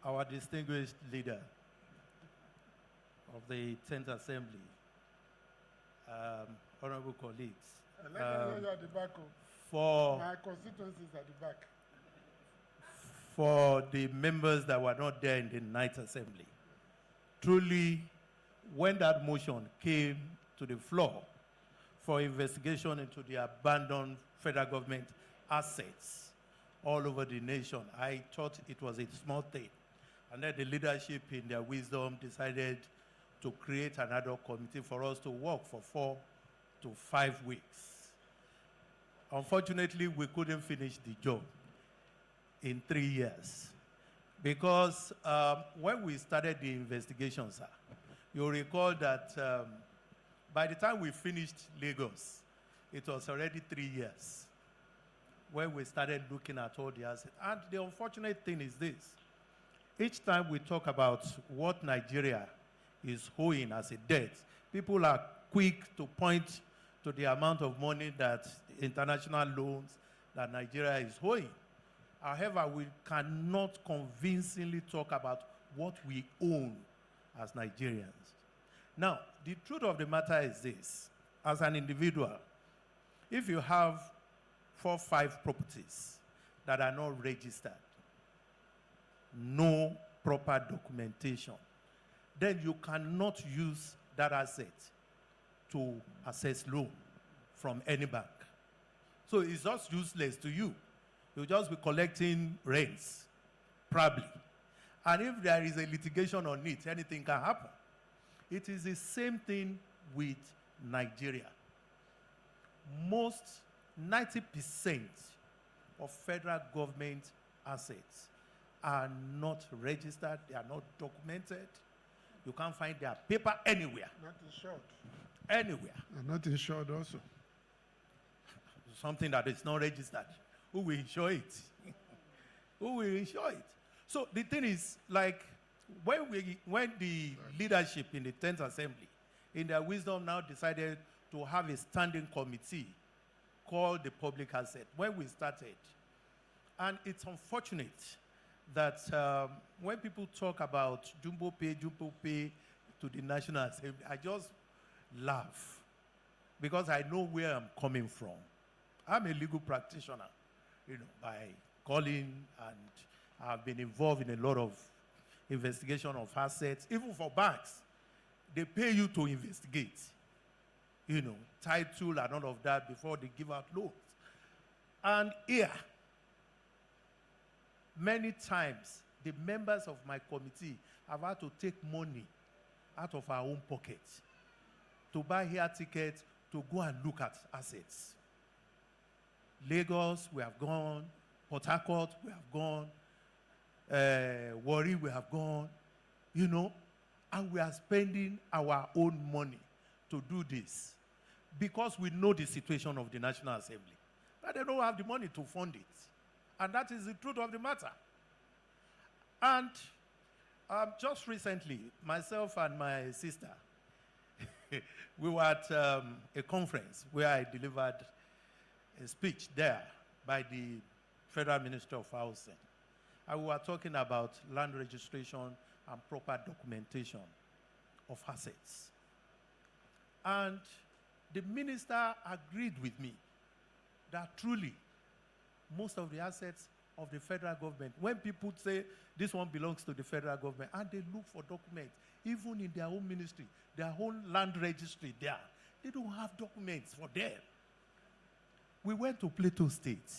Q: Our distinguished leader of the 10th Assembly, honorable colleagues,
B: Let me know you at the back.
Q: for,
B: my constituency is at the back.
Q: for the members that were not there in the Night Assembly, truly, when that motion came to the floor for investigation into the abandoned federal government assets all over the nation, I thought it was a small thing. And then the leadership, in their wisdom, decided to create another committee for us to work for 4 to 5 weeks. Unfortunately, we couldn't finish the job in 3 years. Because when we started the investigation, sir, you'll recall that by the time we finished Lagos, it was already 3 years when we started looking at all the assets. And the unfortunate thing is this. Each time we talk about what Nigeria is owing as a debt, people are quick to point to the amount of money that international loans that Nigeria is owing. However, we cannot convincingly talk about what we own as Nigerians. Now, the truth of the matter is this. As an individual, if you have 4 or 5 properties that are not registered, no proper documentation, then you cannot use that asset to access loan from any bank. So it's just useless to you. You'll just be collecting rents, probably. And if there is a litigation on it, anything can happen. It is the same thing with Nigeria. Most 90% of federal government assets are not registered, they are not documented. You can't find their paper anywhere.
B: Not insured.
Q: Anywhere.
B: And not insured also.
Q: Something that is not registered. Who will insure it? Who will insure it? So the thing is, like, when the leadership in the 10th Assembly, in their wisdom, now decided to have a standing committee called the Public Asset, when we started, and it's unfortunate that when people talk about jumbo pay to the National Assembly, I just laugh because I know where I'm coming from. I'm a legal practitioner, you know, by calling, and I've been involved in a lot of investigation of assets, even for banks. They pay you to investigate, you know, title and all of that before they give out loans. And here, many times, the members of my committee have had to take money out of our own pockets to buy air tickets to go and look at assets. Lagos, we have gone. Port Harcourt, we have gone. Warri, we have gone. You know, and we are spending our own money to do this because we know the situation of the National Assembly. But they don't have the money to fund it. And that is the truth of the matter. And just recently, myself and my sister, we were at a conference where I delivered a speech there by the Federal Minister of Housing. And we were talking about land registration and proper documentation of assets. And the minister agreed with me that truly most of the assets of the federal government. When people say this one belongs to the federal government, and they look for documents, even in their own ministry, their own land registry there, they don't have documents for them. We went to Plateau State,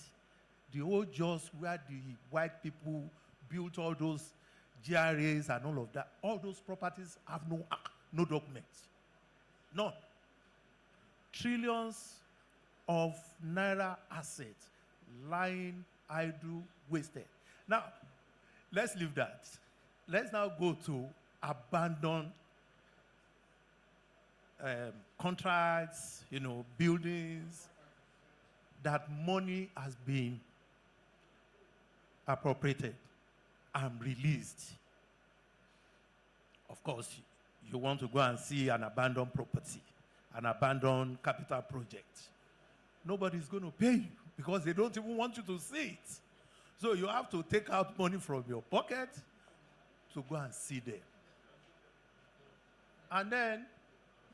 Q: the old Jos where the white people built all those GRAs and all of that. All those properties have no documents. None. Trillions of naira assets lying idle, wasted. Now, let's leave that. Let's now go to abandoned contracts, buildings, that money has been appropriated and released. Of course, you want to go and see an abandoned property, an abandoned capital project. Nobody's going to pay you because they don't even want you to see it. So you have to take out money from your pocket to go and see them. And then,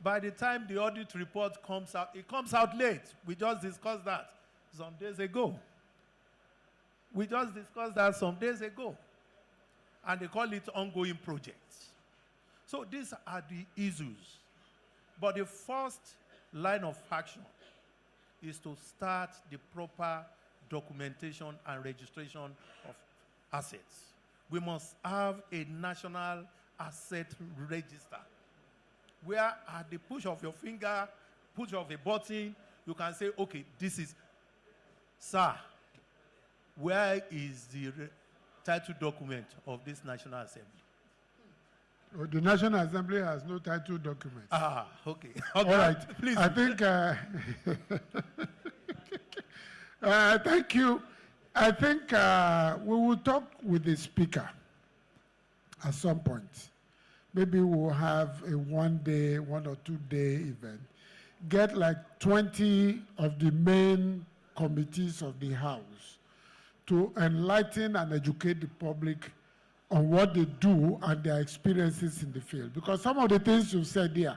Q: by the time the audit report comes out, it comes out late. We just discussed that some days ago. And they call it ongoing projects. So these are the issues. But the first line of action is to start the proper documentation and registration of assets. We must have a national asset register where at the push of your finger, push of a button, you can say, okay, this is, sir, where is the title document of this National Assembly?
B: Oh, the National Assembly has no title document.
Q: Ah, okay.
B: All right.
Q: Please.
B: I think, thank you. I think we will talk with the speaker at some point. Maybe we'll have a 1 or 2 day event. Get like 20 of the main committees of the House to enlighten and educate the public on what they do and their experiences in the field. Because some of the things you said here,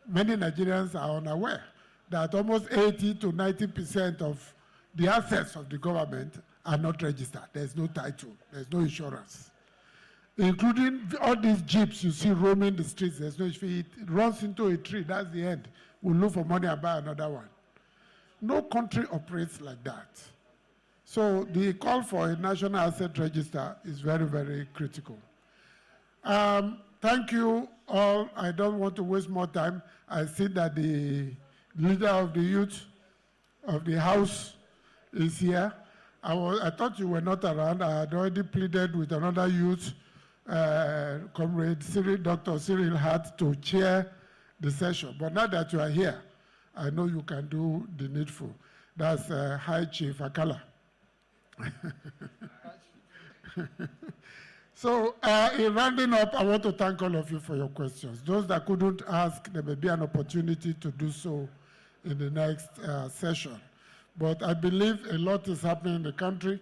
B: many Nigerians are unaware that almost 80 to 90% of the assets of the government are not registered. There's no title, there's no insurance. Including all these jeeps you see roaming the streets, there's no, if it runs into a tree, that's the end. We'll look for money and buy another one. No country operates like that. So the call for a national asset register is very, very critical. Thank you all. I don't want to waste more time. I see that the leader of the youth of the House is here. I thought you were not around. I had already pleaded with another youth, Comrade Cyril, Dr. Cyril Hart, to chair the session. But now that you are here, I know you can do the needful. That's High Chief Akala. So in rounding up, I want to thank all of you for your questions. Those that couldn't ask, there may be an opportunity to do so in the next session. But I believe a lot is happening in the country.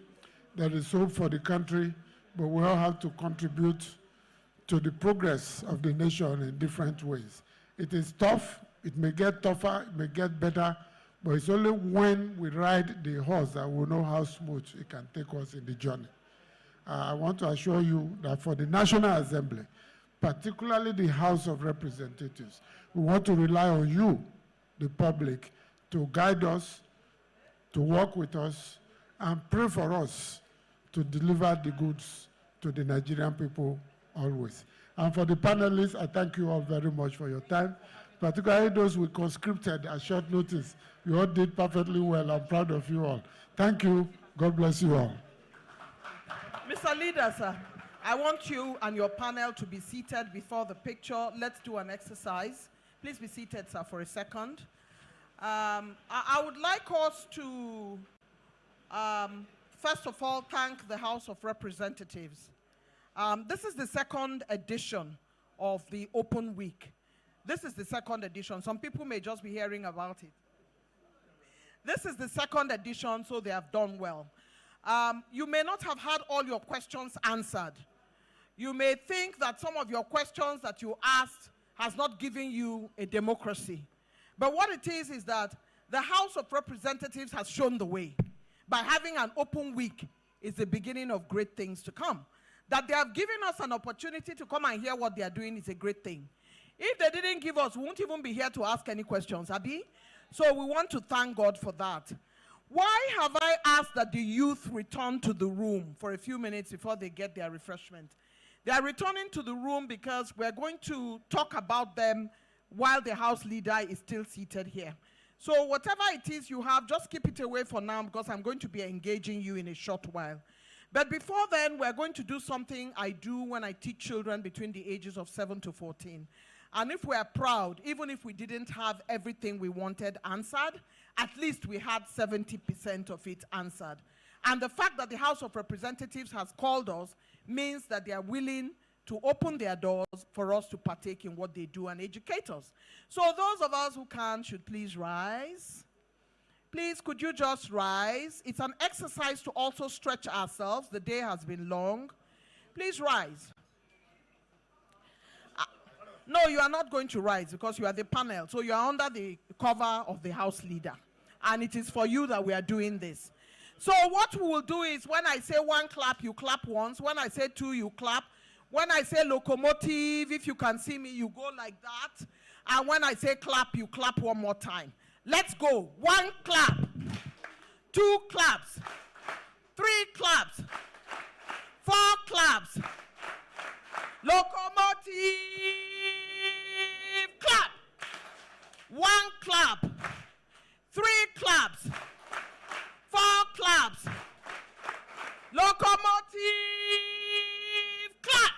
B: There is hope for the country, but we all have to contribute to the progress of the nation in different ways. It is tough. It may get tougher. It may get better. But it's only when we ride the horse that we know how smooth it can take us in the journey. I want to assure you that for the National Assembly, particularly the House of Representatives, we want to rely on you, the public, to guide us, to work with us, and pray for us to deliver the goods to the Nigerian people always. And for the panelists, I thank you all very much for your time, particularly those we conscripted at short notice. You all did perfectly well. I'm proud of you all. Thank you. God bless you all.
A: Mr. Leader, sir, I want you and your panel to be seated before the picture. Let's do an exercise. Please be seated, sir, for a second. I would like us to, first of all, thank the House of Representatives. This is the second edition of the Open Week. This is the second edition. Some people may just be hearing about it. This is the second edition, so they have done well. You may not have had all your questions answered. You may think that some of your questions that you asked has not given you a democracy. But what it is that the House of Representatives has shown the way by having an open week is the beginning of great things to come. That they have given us an opportunity to come and hear what they are doing is a great thing. If they didn't give us, we won't even be here to ask any questions, Abi. So we want to thank God for that. Why have I asked that the youth return to the room for a few minutes before they get their refreshment? They are returning to the room because we're going to talk about them while the house leader is still seated here. So whatever it is you have, just keep it away for now because I'm going to be engaging you in a short while. But before then, we're going to do something I do when I teach children between the ages of 7 to 14. And if we're proud, even if we didn't have everything we wanted answered, at least we had 70% of it answered. And the fact that the House of Representatives has called us means that they are willing to open their doors for us to partake in what they do and educate us. So those of us who can should please rise. Please, could you just rise? It's an exercise to also stretch ourselves. The day has been long. Please rise. No, you are not going to rise because you are the panel. So you are under the cover of the House leader. And it is for you that we are doing this. So what we will do is when I say one clap, you clap once. When I say two, you clap. When I say locomotive, if you can see me, you go like that. And when I say clap, you clap one more time. Let's go. One clap. Two claps. Three claps. Four claps. Locomotive. Clap. One clap. Three claps. Four claps. Locomotive. Clap.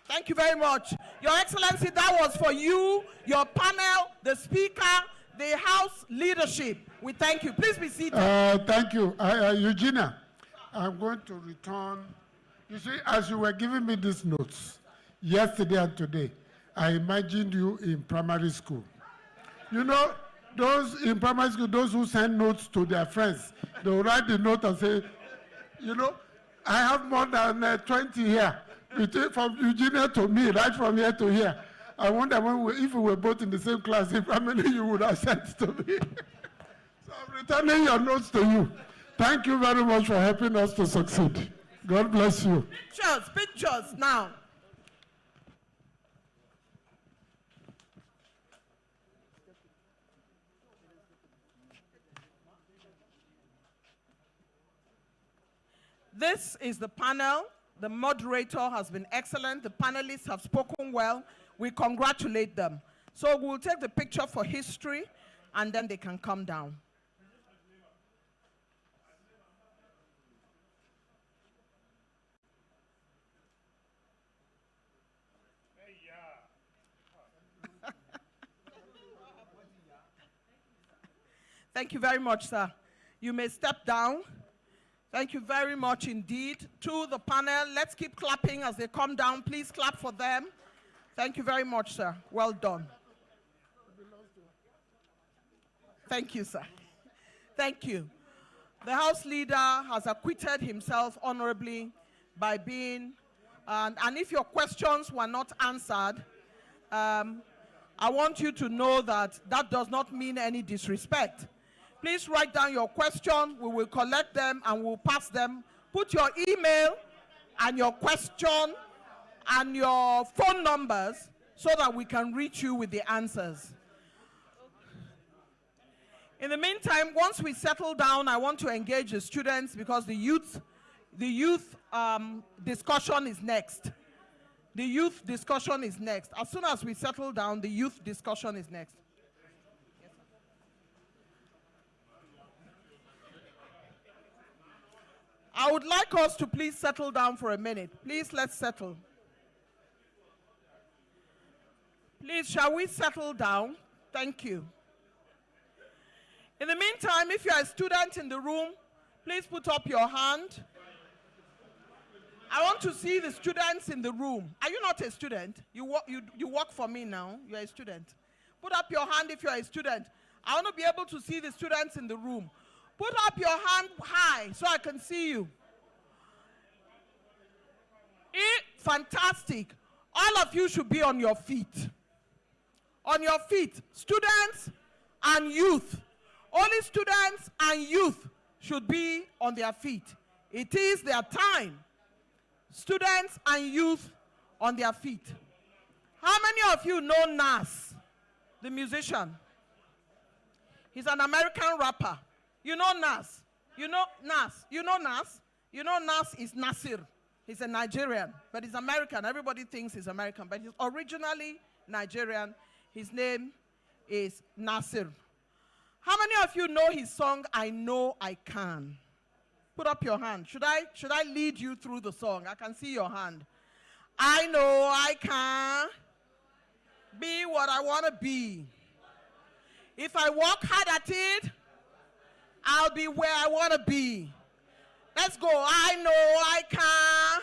A: Thank you very much. Your Excellency, that was for you, your panel, the speaker, the House leadership. We thank you. Please be seated.
B: Thank you. Eugenia, I'm going to return. You see, as you were giving me these notes yesterday and today, I imagined you in primary school. You know, those in primary school, those who send notes to their friends, they'll write the note and say, you know, I have more than 20 here, from Eugenia to me, right from here to here. I wonder if we were both in the same class, if how many you would have sent to me. So I'm returning your notes to you. Thank you very much for helping us to succeed. God bless you.
A: Pictures now. This is the panel. The moderator has been excellent. The panelists have spoken well. We congratulate them. So we'll take the picture for history, and then they can come down. Thank you very much, sir. You may step down. Thank you very much indeed to the panel. Let's keep clapping as they come down. Please clap for them. Thank you very much, sir. Well done. Thank you, sir. Thank you. The House leader has acquitted himself honorably by being, and if your questions were not answered, I want you to know that that does not mean any disrespect. Please write down your question. We will collect them and we'll pass them. Put your email and your question and your phone numbers so that we can reach you with the answers. In the meantime, once we settle down, I want to engage the students because the youth discussion is next. The youth discussion is next. As soon as we settle down, the youth discussion is next. I would like us to please settle down for a minute. Please, let's settle. Please, shall we settle down? Thank you. In the meantime, if you are a student in the room, please put up your hand. I want to see the students in the room. Are you not a student? You work for me now. You are a student. Put up your hand if you are a student. I want to be able to see the students in the room. Put up your hand high so I can see you. Fantastic. All of you should be on your feet. On your feet. Students and youth. Only students and youth should be on their feet. It is their time. Students and youth on their feet. How many of you know Nass, the musician? He's an American rapper. You know Nass. You know Nass. You know Nass. You know Nass is Nasir. He's a Nigerian, but he's American. Everybody thinks he's American, but he's originally Nigerian. His name is Nasir. How many of you know his song, I Know I Can? Put up your hand. Should I lead you through the song? I can see your hand. I know I can be what I want to be. If I work hard at it, I'll be where I want to be. Let's go. I know I can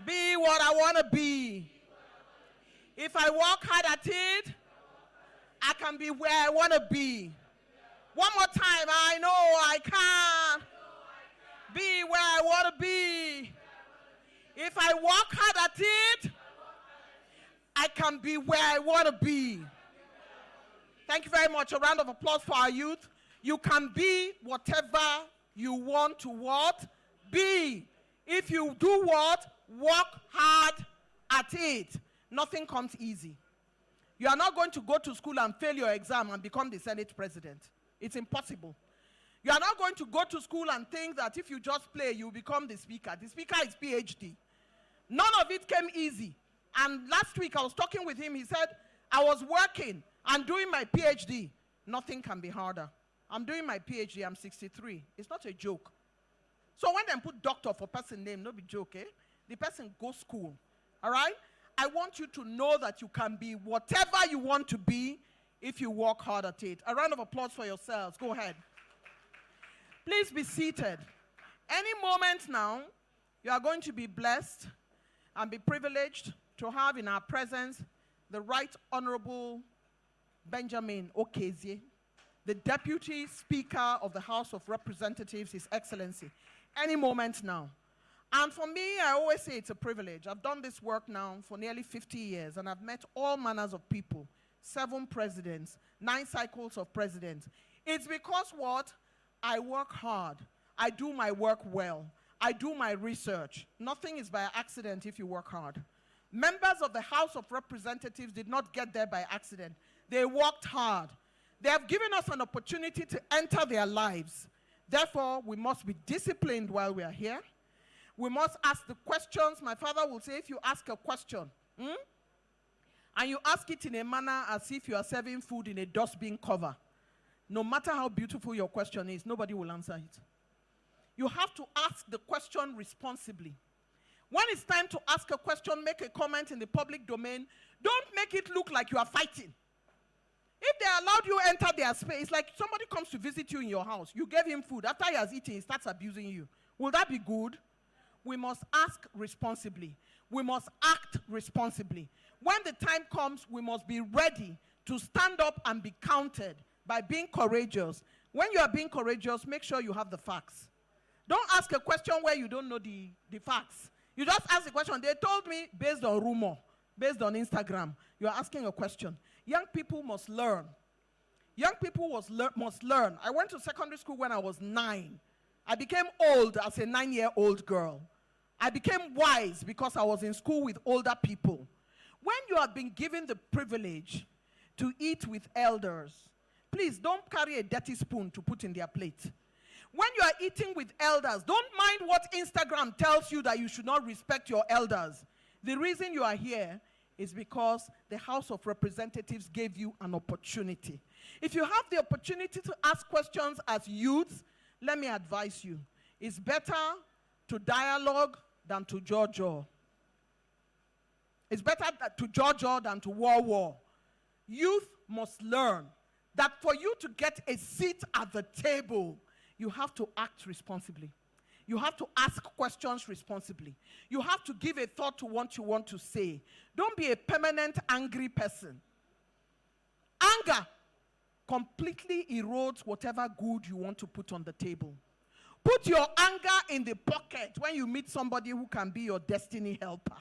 A: be what I want to be. If I work hard at it, I can be where I want to be. One more time. I know I can be where I want to be. If I work hard at it, I can be where I want to be. Thank you very much. A round of applause for our youth. You can be whatever you want to what? Be. If you do what? Work hard at it. Nothing comes easy. You are not going to go to school and fail your exam and become the Senate president. It's impossible. You are not going to go to school and think that if you just play, you become the speaker. The speaker is PhD. None of it came easy. And last week I was talking with him. He said, I was working and doing my PhD. Nothing can be harder. I'm doing my PhD. I'm 63. It's not a joke. So when they put doctor for person name, no be joke, eh? The person go school. All right? I want you to know that you can be whatever you want to be if you work hard at it. A round of applause for yourselves. Go ahead. Please be seated. Any moment now, you are going to be blessed and be privileged to have in our presence the Right Honorable Benjamin Okezie, the Deputy Speaker of the House of Representatives, His Excellency. Any moment now. And for me, I always say it's a privilege. I've done this work now for nearly 50 years, and I've met all manners of people, 7 presidents, 9 cycles of presidents. It's because what? I work hard. I do my work well. I do my research. Nothing is by accident if you work hard. Members of the House of Representatives did not get there by accident. They worked hard. They have given us an opportunity to enter their lives. Therefore, we must be disciplined while we are here. We must ask the questions. My father will say, if you ask a question, and you ask it in a manner as if you are serving food in a dustbin cover, no matter how beautiful your question is, nobody will answer it. You have to ask the question responsibly. When it's time to ask a question, make a comment in the public domain, don't make it look like you are fighting. If they allowed you enter their space, it's like somebody comes to visit you in your house. You gave him food. After he has eaten, he starts abusing you. Will that be good? We must ask responsibly. We must act responsibly. When the time comes, we must be ready to stand up and be counted by being courageous. When you are being courageous, make sure you have the facts. Don't ask a question where you don't know the facts. You just ask a question. They told me based on rumor, based on Instagram. You are asking a question. Young people must learn. Young people must learn. I went to secondary school when I was 9. I became old as a 9-year-old girl. I became wise because I was in school with older people. When you have been given the privilege to eat with elders, please don't carry a dirty spoon to put in their plate. When you are eating with elders, don't mind what Instagram tells you that you should not respect your elders. The reason you are here is because the House of Representatives gave you an opportunity. If you have the opportunity to ask questions as youths, let me advise you. It's better to dialogue than to jaw. It's better to jaw than to war. Youth must learn that for you to get a seat at the table, you have to act responsibly. You have to ask questions responsibly. You have to give a thought to what you want to say. Don't be a permanent angry person. Anger completely erodes whatever good you want to put on the table. Put your anger in the pocket when you meet somebody who can be your destiny helper.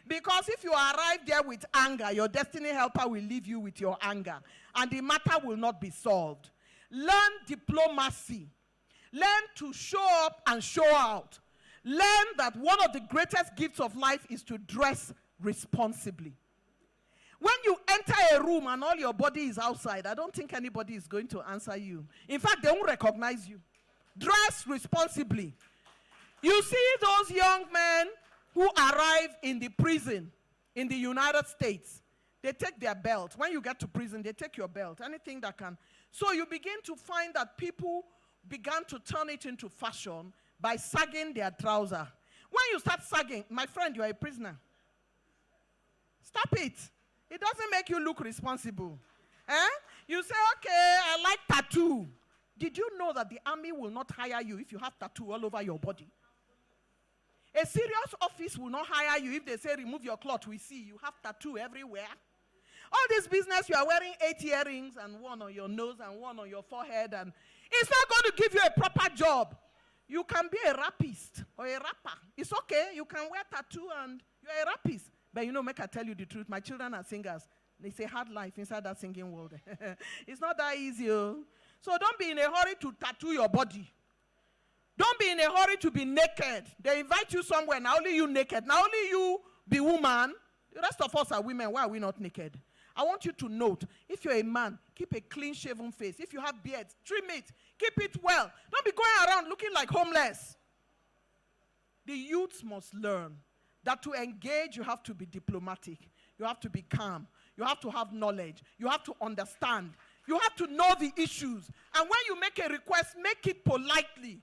A: Because if you arrive there with anger, your destiny helper will leave you with your anger, and the matter will not be solved. Learn diplomacy. Learn to show up and show out. Learn that one of the greatest gifts of life is to dress responsibly. When you enter a room and all your body is outside, I don't think anybody is going to answer you. In fact, they won't recognize you. Dress responsibly. You see those young men who arrive in the prison in the United States, they take their belt. When you get to prison, they take your belt, anything that can. So you begin to find that people began to turn it into fashion by sagging their trouser. When you start sagging, my friend, you are a prisoner. Stop it. It doesn't make you look responsible. You say, okay, I like tattoo. Did you know that the army will not hire you if you have tattoo all over your body? A serious office will not hire you if they say, remove your cloth, we see you have tattoo everywhere. All this business, you are wearing 8 earrings and one on your nose and one on your forehead, and it's not going to give you a proper job. You can be a rapist or a rapper. It's okay. You can wear tattoo and you're a rapist. But you know, make I tell you the truth, my children are singers. It's a hard life inside that singing world. It's not that easy. Oh. So don't be in a hurry to tattoo your body. Don't be in a hurry to be naked. They invite you somewhere, now only you naked. Now only you be woman. The rest of us are women. Why are we not naked? I want you to note, if you're a man, keep a clean-shaven face. If you have beards, trim it. Keep it well. Don't be going around looking like homeless. The youths must learn that to engage, you have to be diplomatic. You have to be calm. You have to have knowledge. You have to understand. You have to know the issues. And when you make a request, make it politely.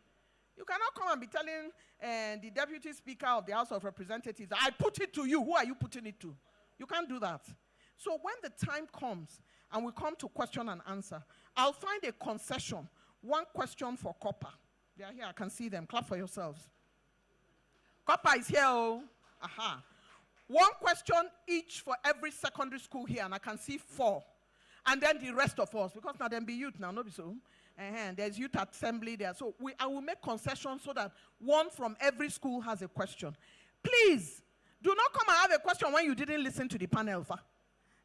A: You cannot come and be telling the Deputy Speaker of the House of Representatives, I put it to you. Who are you putting it to? You can't do that. So when the time comes and we come to question and answer, I'll find a concession. One question for copper. They are here. I can see them. Clap for yourselves. Copper is here. Oh. Aha. One question each for every secondary school here, and I can see 4. And then the rest of us, because now them be youth now, not be so. There's youth assembly there. So I will make concessions so that one from every school has a question. Please, do not come and have a question when you didn't listen to the panel.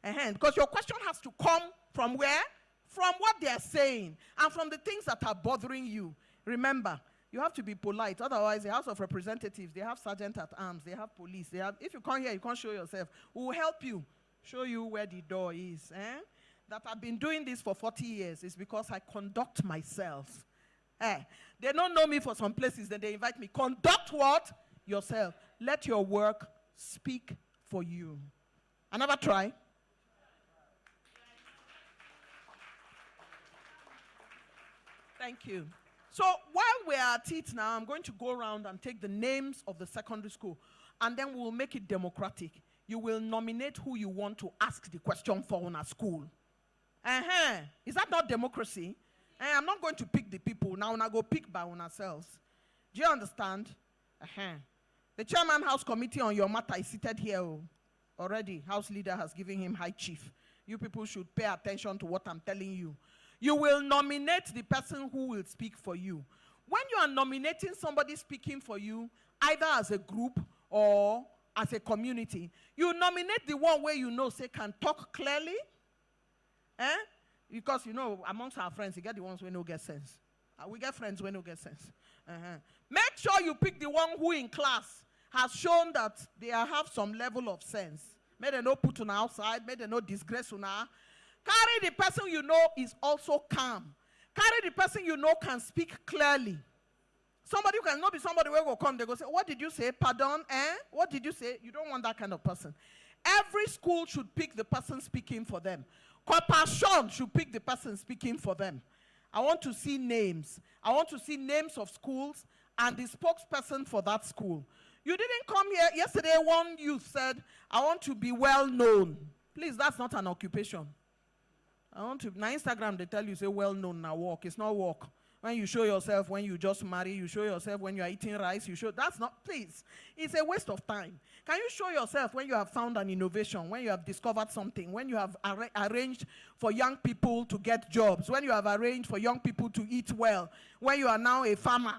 A: Because your question has to come from where? From what they are saying and from the things that are bothering you. Remember, you have to be polite. Otherwise, the House of Representatives, they have sergeant at arms, they have police. They have, if you come here, you can't show yourself. We will help you, show you where the door is. That I've been doing this for 40 years is because I conduct myself. They don't know me for some places, then they invite me. Conduct what? Yourself. Let your work speak for you. Another try. Thank you. So while we're at it now, I'm going to go around and take the names of the secondary school, and then we'll make it democratic. You will nominate who you want to ask the question for in a school. Is that not democracy? I'm not going to pick the people. Now I go pick by ourselves. Do you understand? The chairman house committee on your matter is seated here already. House leader has given him high chief. You people should pay attention to what I'm telling you. You will nominate the person who will speak for you. When you are nominating somebody speaking for you, either as a group or as a community, you nominate the one where you know say can talk clearly. Because you know, amongst our friends, you get the ones who no get sense. We get friends who no get sense. Make sure you pick the one who in class has shown that they have some level of sense. May they not put on outside, may they not disgrace on our. Carry the person you know is also calm. Carry the person you know can speak clearly. Somebody who can not be somebody who will come, they go say, what did you say? Pardon? What did you say? You don't want that kind of person. Every school should pick the person speaking for them. Corporation should pick the person speaking for them. I want to see names. I want to see names of schools and the spokesperson for that school. You didn't come here. Yesterday, one youth said, I want to be well known. Please, that's not an occupation. I want to, now Instagram, they tell you, say, well known, now walk. It's not walk. When you show yourself, when you just marry, you show yourself when you are eating rice, you show, that's not, please. It's a waste of time. Can you show yourself when you have found an innovation, when you have discovered something, when you have arranged for young people to get jobs, when you have arranged for young people to eat well, when you are now a farmer?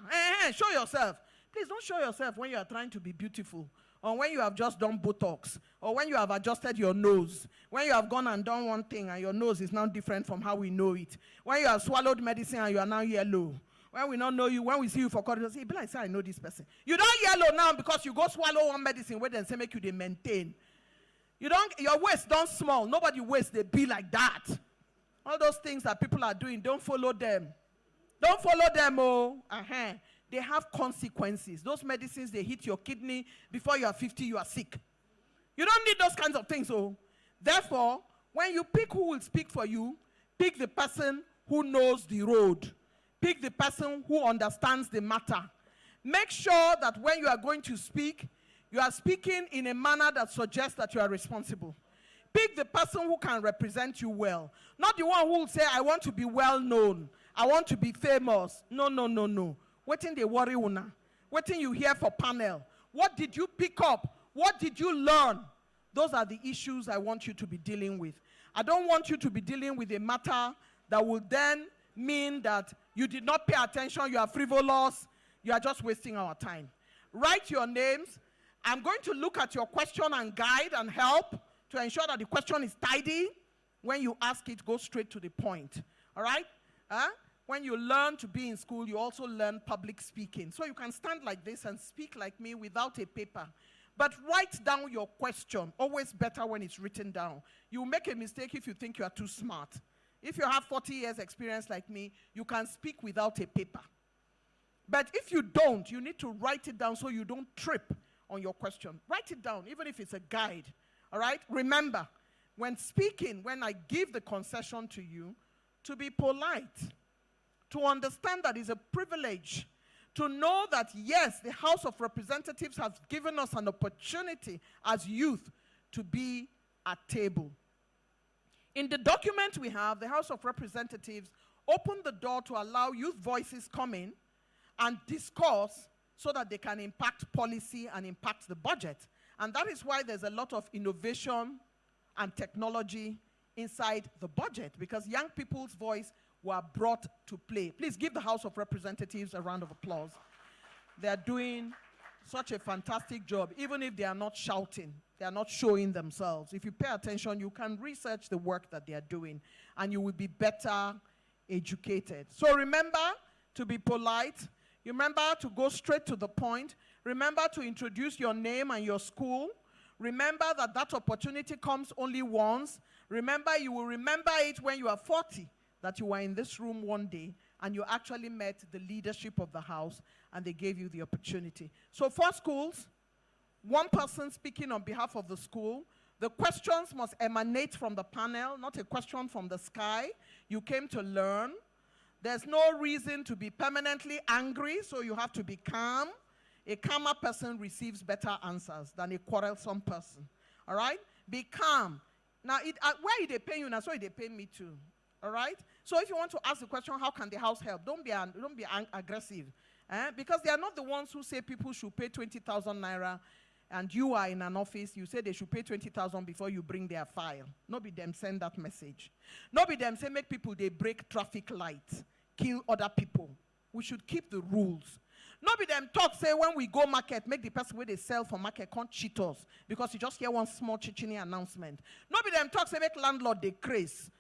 A: Show yourself. Please don't show yourself when you are trying to be beautiful, or when you have just done Botox, or when you have adjusted your nose, when you have gone and done one thing and your nose is now different from how we know it, when you have swallowed medicine and you are now yellow, When we don't know you, when we see you for corridor, say, be like, say, I know this person. You don't yellow now because you go swallow one medicine where they say make you they maintain. You don't, your waist don't small. Nobody waist, they be like that. All those things that people are doing, don't follow them. Don't follow them, oh. They have consequences. Those medicines, they hit your kidney. Before you are 50, you are sick. You don't need those kinds of things, oh. Therefore, when you pick who will speak for you, pick the person who knows the road. Pick the person who understands the matter. Make sure that when you are going to speak, you are speaking in a manner that suggests that you are responsible. Pick the person who can represent you well. Not the one who will say, I want to be well known. I want to be famous. No, no, no, no. Waiting they worry una. Waiting you hear for panel. What did you pick up? What did you learn? Those are the issues I want you to be dealing with. I don't want you to be dealing with a matter that will then mean that you did not pay attention, you are frivolous, you are just wasting our time. Write your names. I'm going to look at your question and guide and help to ensure that the question is tidy. When you ask it, go straight to the point. All right? When you learn to be in school, you also learn public speaking. So you can stand like this and speak like me without a paper. But write down your question. Always better when it's written down. You make a mistake if you think you are too smart. If you have 40 years experience like me, you can speak without a paper. But if you don't, you need to write it down so you don't trip on your question. Write it down, even if it's a guide. All right? Remember, when speaking, when I give the concession to you, to be polite, to understand that it's a privilege, to know that, yes, the House of Representatives has given us an opportunity as youth to be at table. In the document we have, the House of Representatives opened the door to allow youth voices come in and discuss so that they can impact policy and impact the budget. And that is why there's a lot of innovation and technology inside the budget, because young people's voice were brought to play. Please give the House of Representatives a round of applause. They are doing such a fantastic job, even if they are not shouting, they are not showing themselves. If you pay attention, you can research the work that they are doing, and you will be better educated. So remember to be polite. Remember to go straight to the point. Remember to introduce your name and your school. Remember that that opportunity comes only once. Remember, you will remember it when you are 40, that you were in this room one day and you actually met the leadership of the house and they gave you the opportunity. So 4 schools, 1 person speaking on behalf of the school. The questions must emanate from the panel, not a question from the sky. You came to learn. There's no reason to be permanently angry, so you have to be calm. A calmer person receives better answers than a quarrelsome person. All right? Be calm. Now, where they pay you now, so they pay me too. All right? So if you want to ask the question, how can the house help? Don't be aggressive. Because they are not the ones who say people should pay 20,000 naira and you are in an office, you say they should pay 20,000 before you bring their file. Nobody them send that message. Nobody them say make people they break traffic lights, kill other people. We should keep the rules. Nobody them talk say when we go market, make the person where they sell for market can't cheat us because you just hear one small chichini announcement. Nobody them talk say make landlord they craze.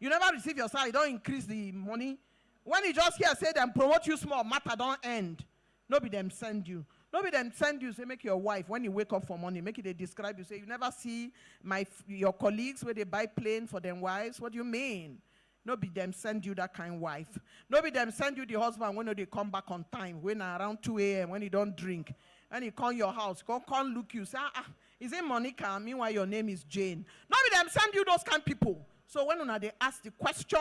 A: You never receive your salary, don't increase the money. When you just hear say them promote you small, matter don't end. Nobody them send you. Nobody them send you, say make your wife, when you wake up for money, make it they describe you, say you never see your colleagues where they buy plane for them wives. What do you mean? Nobody them send you that kind of wife. Nobody them send you the husband when they come back on time, when around 2 a.m., when you don't drink. And he come your house, come look you, say, is it Monica? Meanwhile, your name is Jane. Nobody them send you those kind of people. So when they ask the question,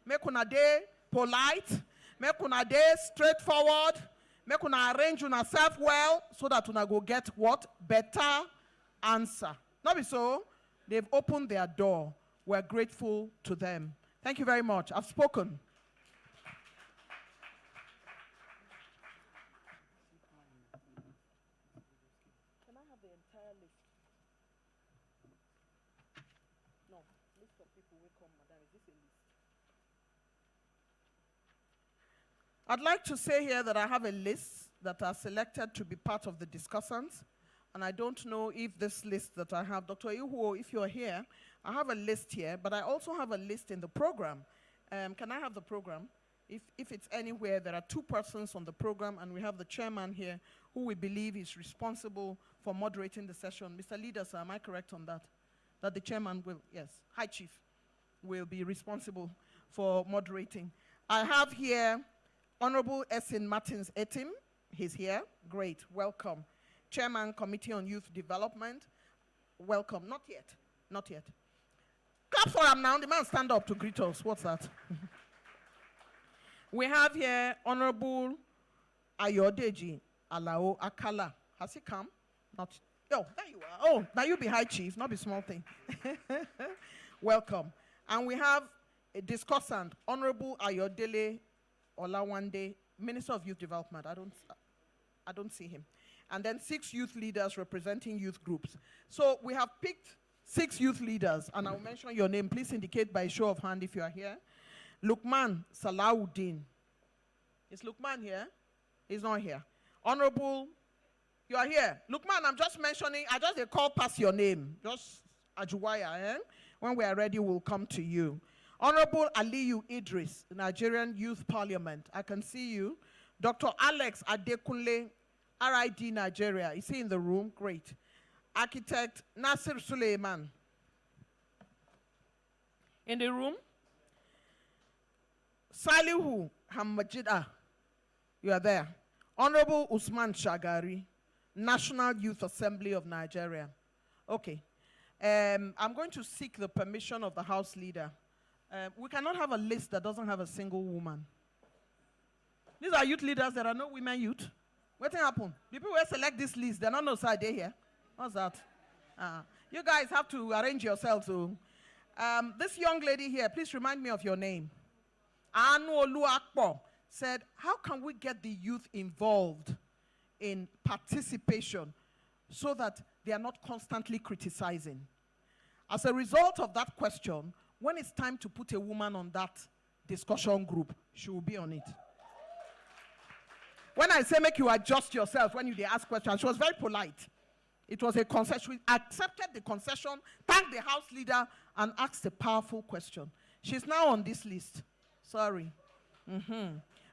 A: make una dey polite, make una dey straightforward, make una arrange yourself well, so that una go get what? Better answer. Not be so. They've opened their door. We're grateful to them. Thank you very much. I've spoken. Can I have the entire list? No, list of people will come, madam. Is this a list? I'd like to say here that I have a list that are selected to be part of the discussants. And I don't know if this list that I have, Dr. Ihuo, if you're here, I have a list here, but I also have a list in the program. Can I have the program? If it's anywhere, there are 2 persons on the program, and we have the chairman here who we believe is responsible for moderating the session. Mr. Leader, sir, am I correct on that? That the chairman will, yes, High Chief, will be responsible for moderating. I have here Honorable Essin Martins Etim. He's here. Great. Welcome. Chairman, Committee on Youth Development. Welcome. Not yet. Not yet. Clap for him now. The man stand up to greet us. What's that? We have here Honorable Ayodeji Alao Akala. Has he come? Not. Oh, there you are. Oh, now you be High Chief, not be small thing. Welcome. And we have a discussant, Honorable Ayodele Olawande, Minister of Youth Development. I don't see him. And then 6 youth leaders representing youth groups. So we have picked 6 youth leaders, and I'll mention your name. Please indicate by show of hand if you are here. Lukman Salawuddin. Is Lukman here? He's not here. Honorable, you are here. Lukman, I'm just mentioning, I just call past your name. Just Ajuwaya, eh? When we are ready, we'll come to you. Honorable Aliyu Idris, Nigerian Youth Parliament. I can see you. Dr. Alex Adekunle, RID Nigeria. Is he in the room? Great. Architect Nasir Suleiman. In the room? Salihu Hamajida. You are there. Honorable Usman Shagari, National Youth Assembly of Nigeria. Okay. I'm going to seek the permission of the House Leader. We cannot have a list that doesn't have a single woman. These are youth leaders. There are no women youth. What happened? The people who select this list, they're not no side here. What's that? You guys have to arrange yourselves. So. This young lady here, please remind me of your name. Anu Oluakpo said, how can we get the youth involved in participation so that they are not constantly criticizing? As a result of that question, when it's time to put a woman on that discussion group, she will be on it. When I say make you adjust yourself when you ask questions, she was very polite. It was a concession. She accepted the concession, thanked the House Leader, and asked a powerful question. She's now on this list. Sorry.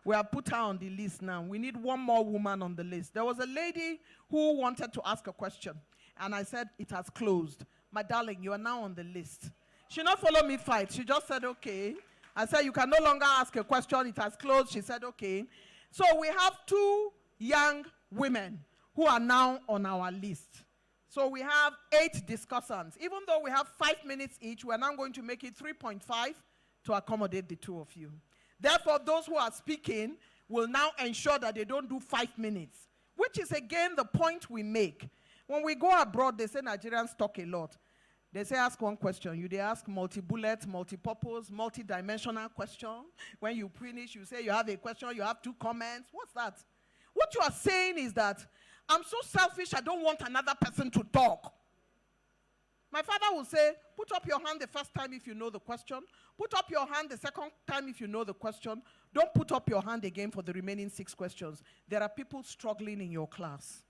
A: We have put her on the list now. We need one more woman on the list. There was a lady who wanted to ask a question, and I said, it has closed. My darling, you are now on the list. She not follow me fight. She just said, okay. I said, you can no longer ask a question. It has closed. She said, okay. So we have 2 young women who are now on our list. So we have 8 discussants. Even though we have 5 minutes each, we're now going to make it 3.5 to accommodate the 2 of you. Therefore, those who are speaking will now ensure that they don't do 5 minutes, which is again the point we make. When we go abroad, they say Nigerians talk a lot. They say ask one question. They ask multi-bullet, multi-purpose, multi-dimensional question. When you finish, you say you have a question, you have 2 comments. What's that? What you are saying is that I'm so selfish, I don't want another person to talk. My father will say, put up your hand the first time if you know the question. Put up your hand the second time if you know the question. Don't put up your hand again for the remaining 6 questions. There are people struggling in your class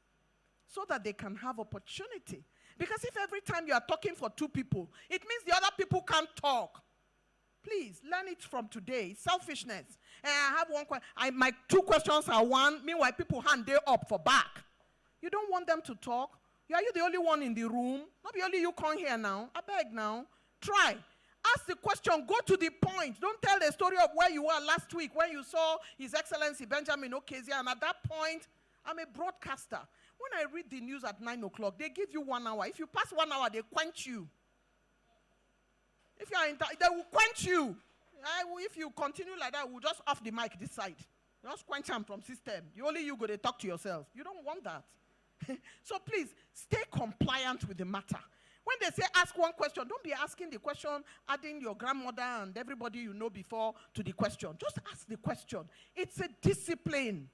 A: so that they can have opportunity. Because if every time you are talking for 2 people, it means the other people can't talk. Please, learn it from today. Selfishness. And I have one question. My 2 questions are 1. Meanwhile, people hand they up for back. You don't want them to talk. Are you the only one in the room? Not the only you come here now. I beg now. Try. Ask the question. Go to the point. Don't tell the story of where you were last week when you saw His Excellency Benjamin Okezia. And at that point, I'm a broadcaster. When I read the news at 9 o'clock, they give you 1 hour. If you pass 1 hour, they quench you. If you are they will quench you. If you continue like that, we'll just off the mic this side. Just quench them from system. Only you go to talk to yourself. You don't want that. So please, stay compliant with the matter. When they say ask one question, don't be asking the question, adding your grandmother and everybody you know before to the question. Just ask the question. It's a discipline.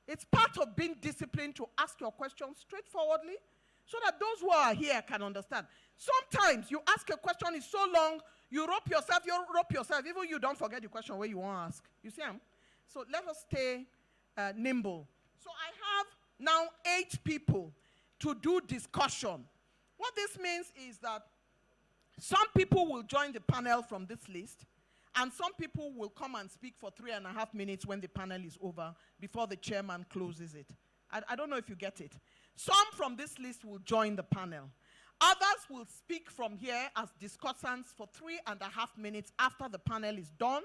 A: It's part of being disciplined to ask your question straightforwardly so that those who are here can understand. Sometimes you ask a question, it's so long, you rope yourself, even you don't forget the question where you want to ask. You see? So let us stay nimble. So I have now 8 people to do discussion. What this means is that some people will join the panel from this list, And some people will come and speak for 3.5 minutes when the panel is over before the chairman closes it. I don't know if you get it. Some from this list will join the panel. Others will speak from here as discussants for 3.5 minutes after the panel is done.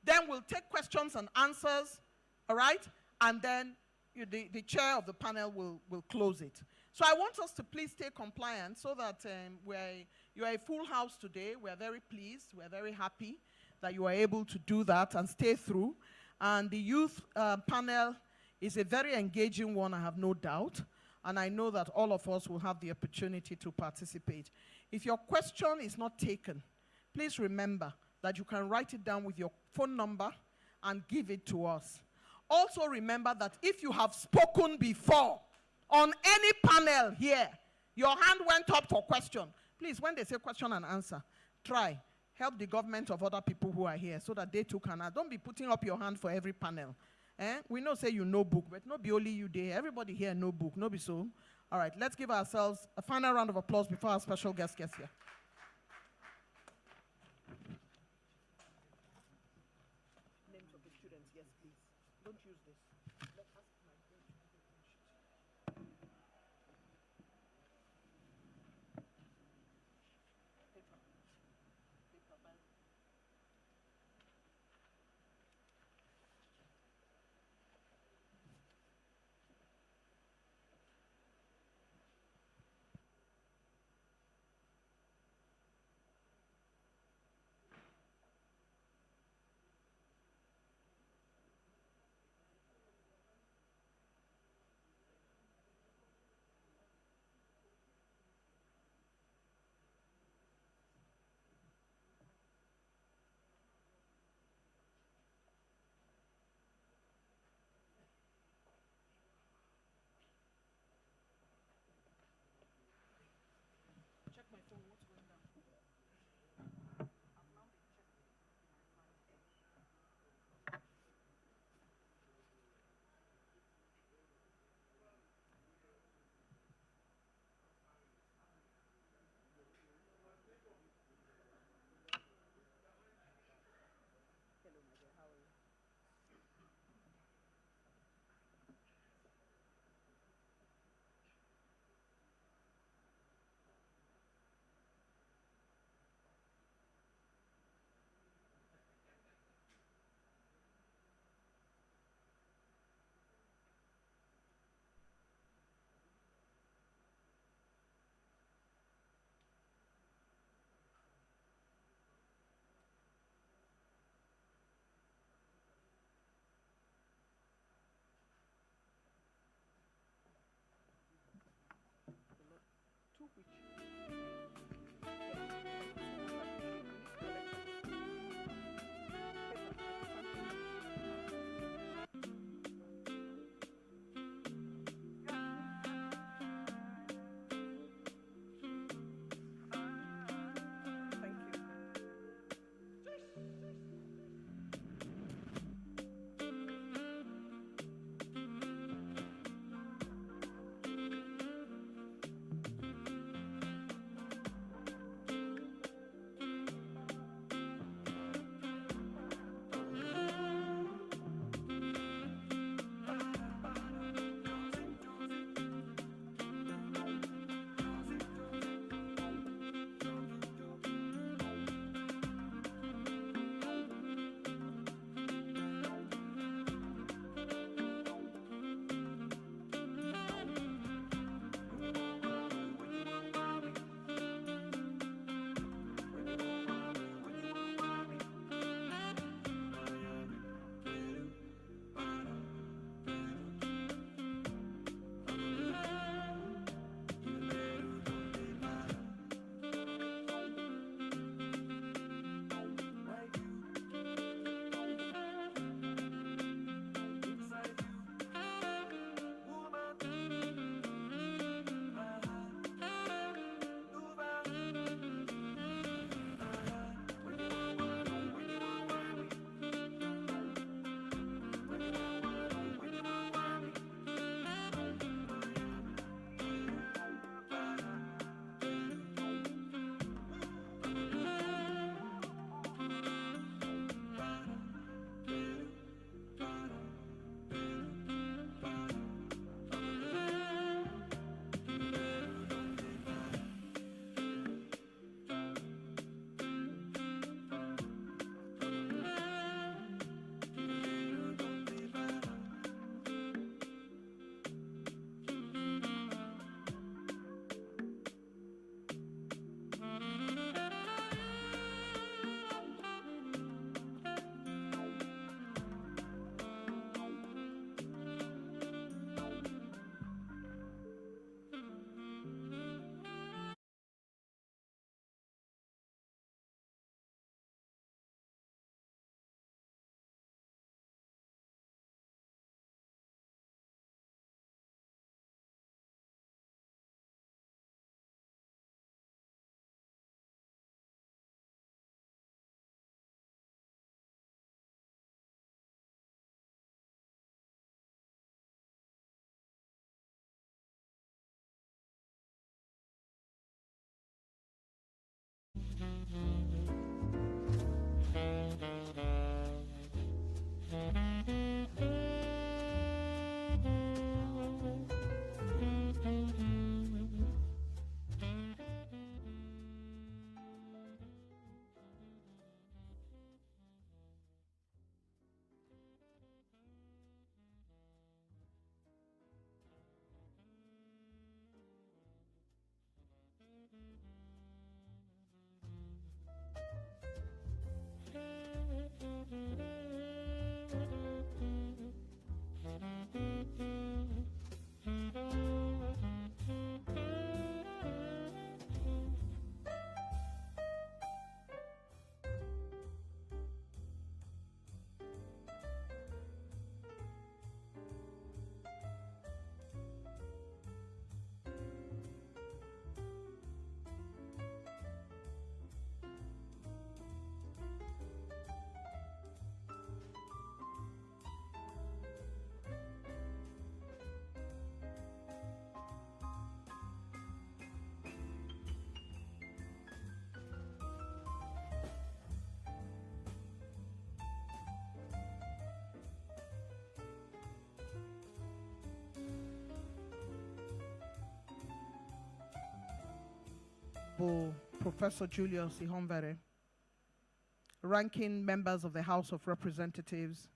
A: Then we'll take questions and answers, all right? And then the chair of the panel will close it. So I want us to please stay compliant so that you are a full house today. We're very pleased. We're very happy that you are able to do that and stay through. And the youth panel is a very engaging one, I have no doubt. And I know that all of us will have the opportunity to participate. If your question is not taken, please remember that you can write it down with your phone number and give it to us. Also remember that if you have spoken before on any panel here, your hand went up for question. Please, when they say question and answer, try. Help the government of other people who are here so that they too can. Don't be putting up your hand for every panel. We know say you know book, but not be only you there. Everybody here know book, no be so. All right, let's give ourselves a final round of applause before our special guest gets here. Names of the students, yes, please. Don't use this. Let us Professor Julius Ihonvere, ranking members of the House of Representatives,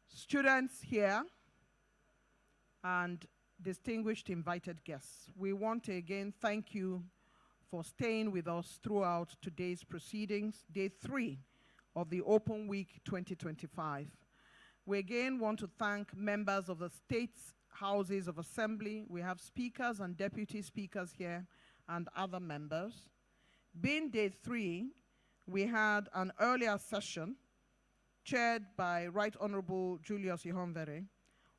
A: students here, and distinguished invited guests. We want to again thank you for staying with us throughout today's proceedings, day 3 of the Open Week 2025. We again want to thank members of the state's houses of assembly. We have speakers and deputy speakers here and other members. Being day 3, we had an earlier session chaired by Right Honorable Julius Ihonvere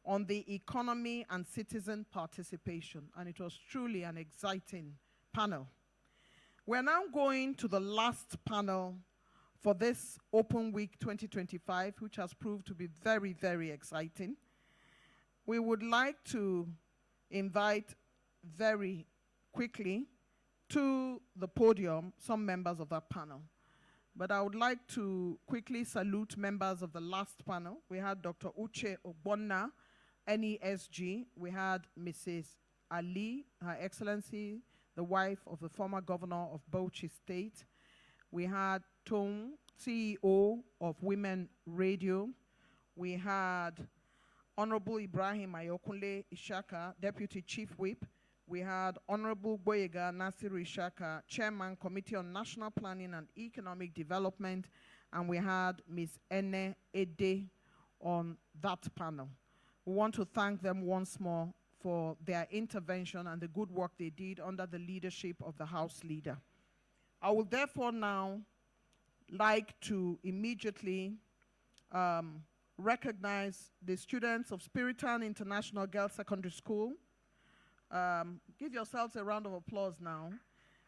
A: on the economy and citizen participation, and it was truly an exciting panel. We're now going to the last panel for this Open Week 2025, which has proved to be very, very exciting. We would like to invite very quickly to the podium some members of that panel. But I would like to quickly salute members of the last panel. We had Dr. Uche Ogbonna, NESG. We had Mrs. Ali, Her Excellency, the wife of the former governor of Bauchi State. We had Tong, CEO of Women Radio. We had Honorable Ibrahim Ayokunle Ishaka, Deputy Chief Whip. We had Honorable Boyega Nasiru Ishaka, Chairman, Committee on National Planning and Economic Development. And we had Ms. Ene Ede on that panel. We want to thank them once more for their intervention and the good work they did under the leadership of the House Leader. I will therefore now like to immediately recognize the students of Spiritan International Girls Secondary School. Give yourselves a round of applause now.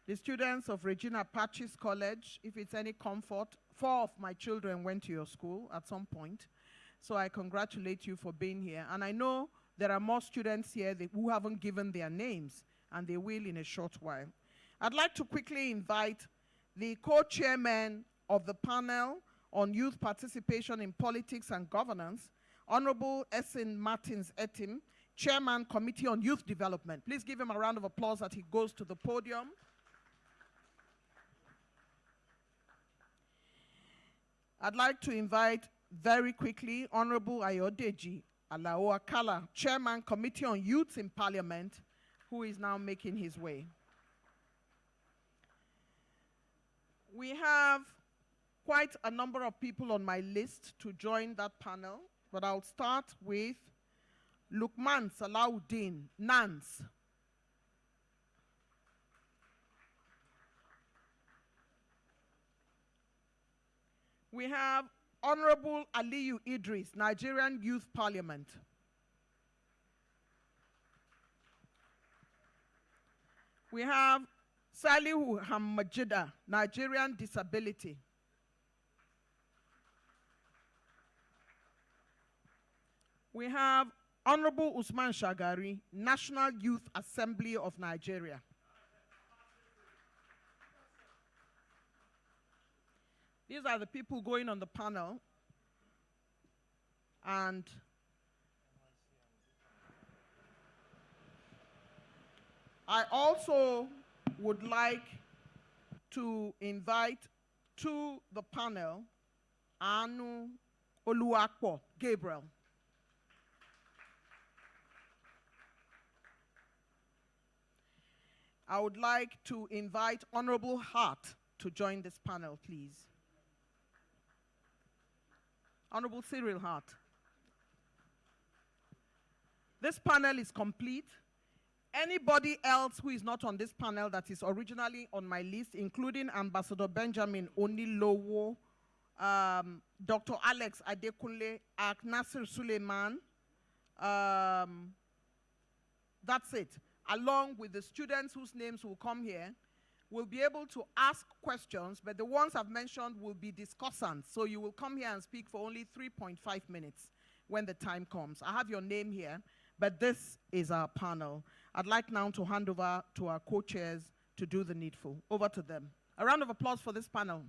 A: The students of Regina Patches College, if it's any comfort, 4 of my children went to your school at some point. So I congratulate you for being here. And I know there are more students here who haven't given their names, and they will in a short while. I'd like to quickly invite the co-chairman of the panel on youth participation in politics and governance, Honorable Esin Martins Etim, Chairman, Committee on Youth Development. Please give him a round of applause as he goes to the podium. I'd like to invite very quickly Honorable Ayodeji Alao Akala, Chairman, Committee on Youth in Parliament, who is now making his way. We have quite a number of people on my list to join that panel, but I'll start with Lukman Salauddin, Nass. We have Honorable Aliyu Idris, Nigerian Youth Parliament. We have Salihu Hamajida, Nigerian Disability. We have Honorable Usman Shagari, National Youth Assembly of Nigeria. These are the people going on the panel. And I also would like to invite to the panel Anu Oluwapo Gabriel. I would like to invite Honorable Hart to join this panel, please. Honorable Cyril Hart. This panel is complete. Anybody else who is not on this panel that is originally on my list, including Ambassador Benjamin Onilowo, Dr. Alex Adekunle, Nasir Suleiman, that's it. Along with the students whose names will come here, will be able to ask questions, but the ones I've mentioned will be discussants. So you will come here and speak for only 3.5 minutes when the time comes. I have your name here, but this is our panel. I'd like now to hand over to our co-chairs to do the needful. Over to them. A round of applause for this panel.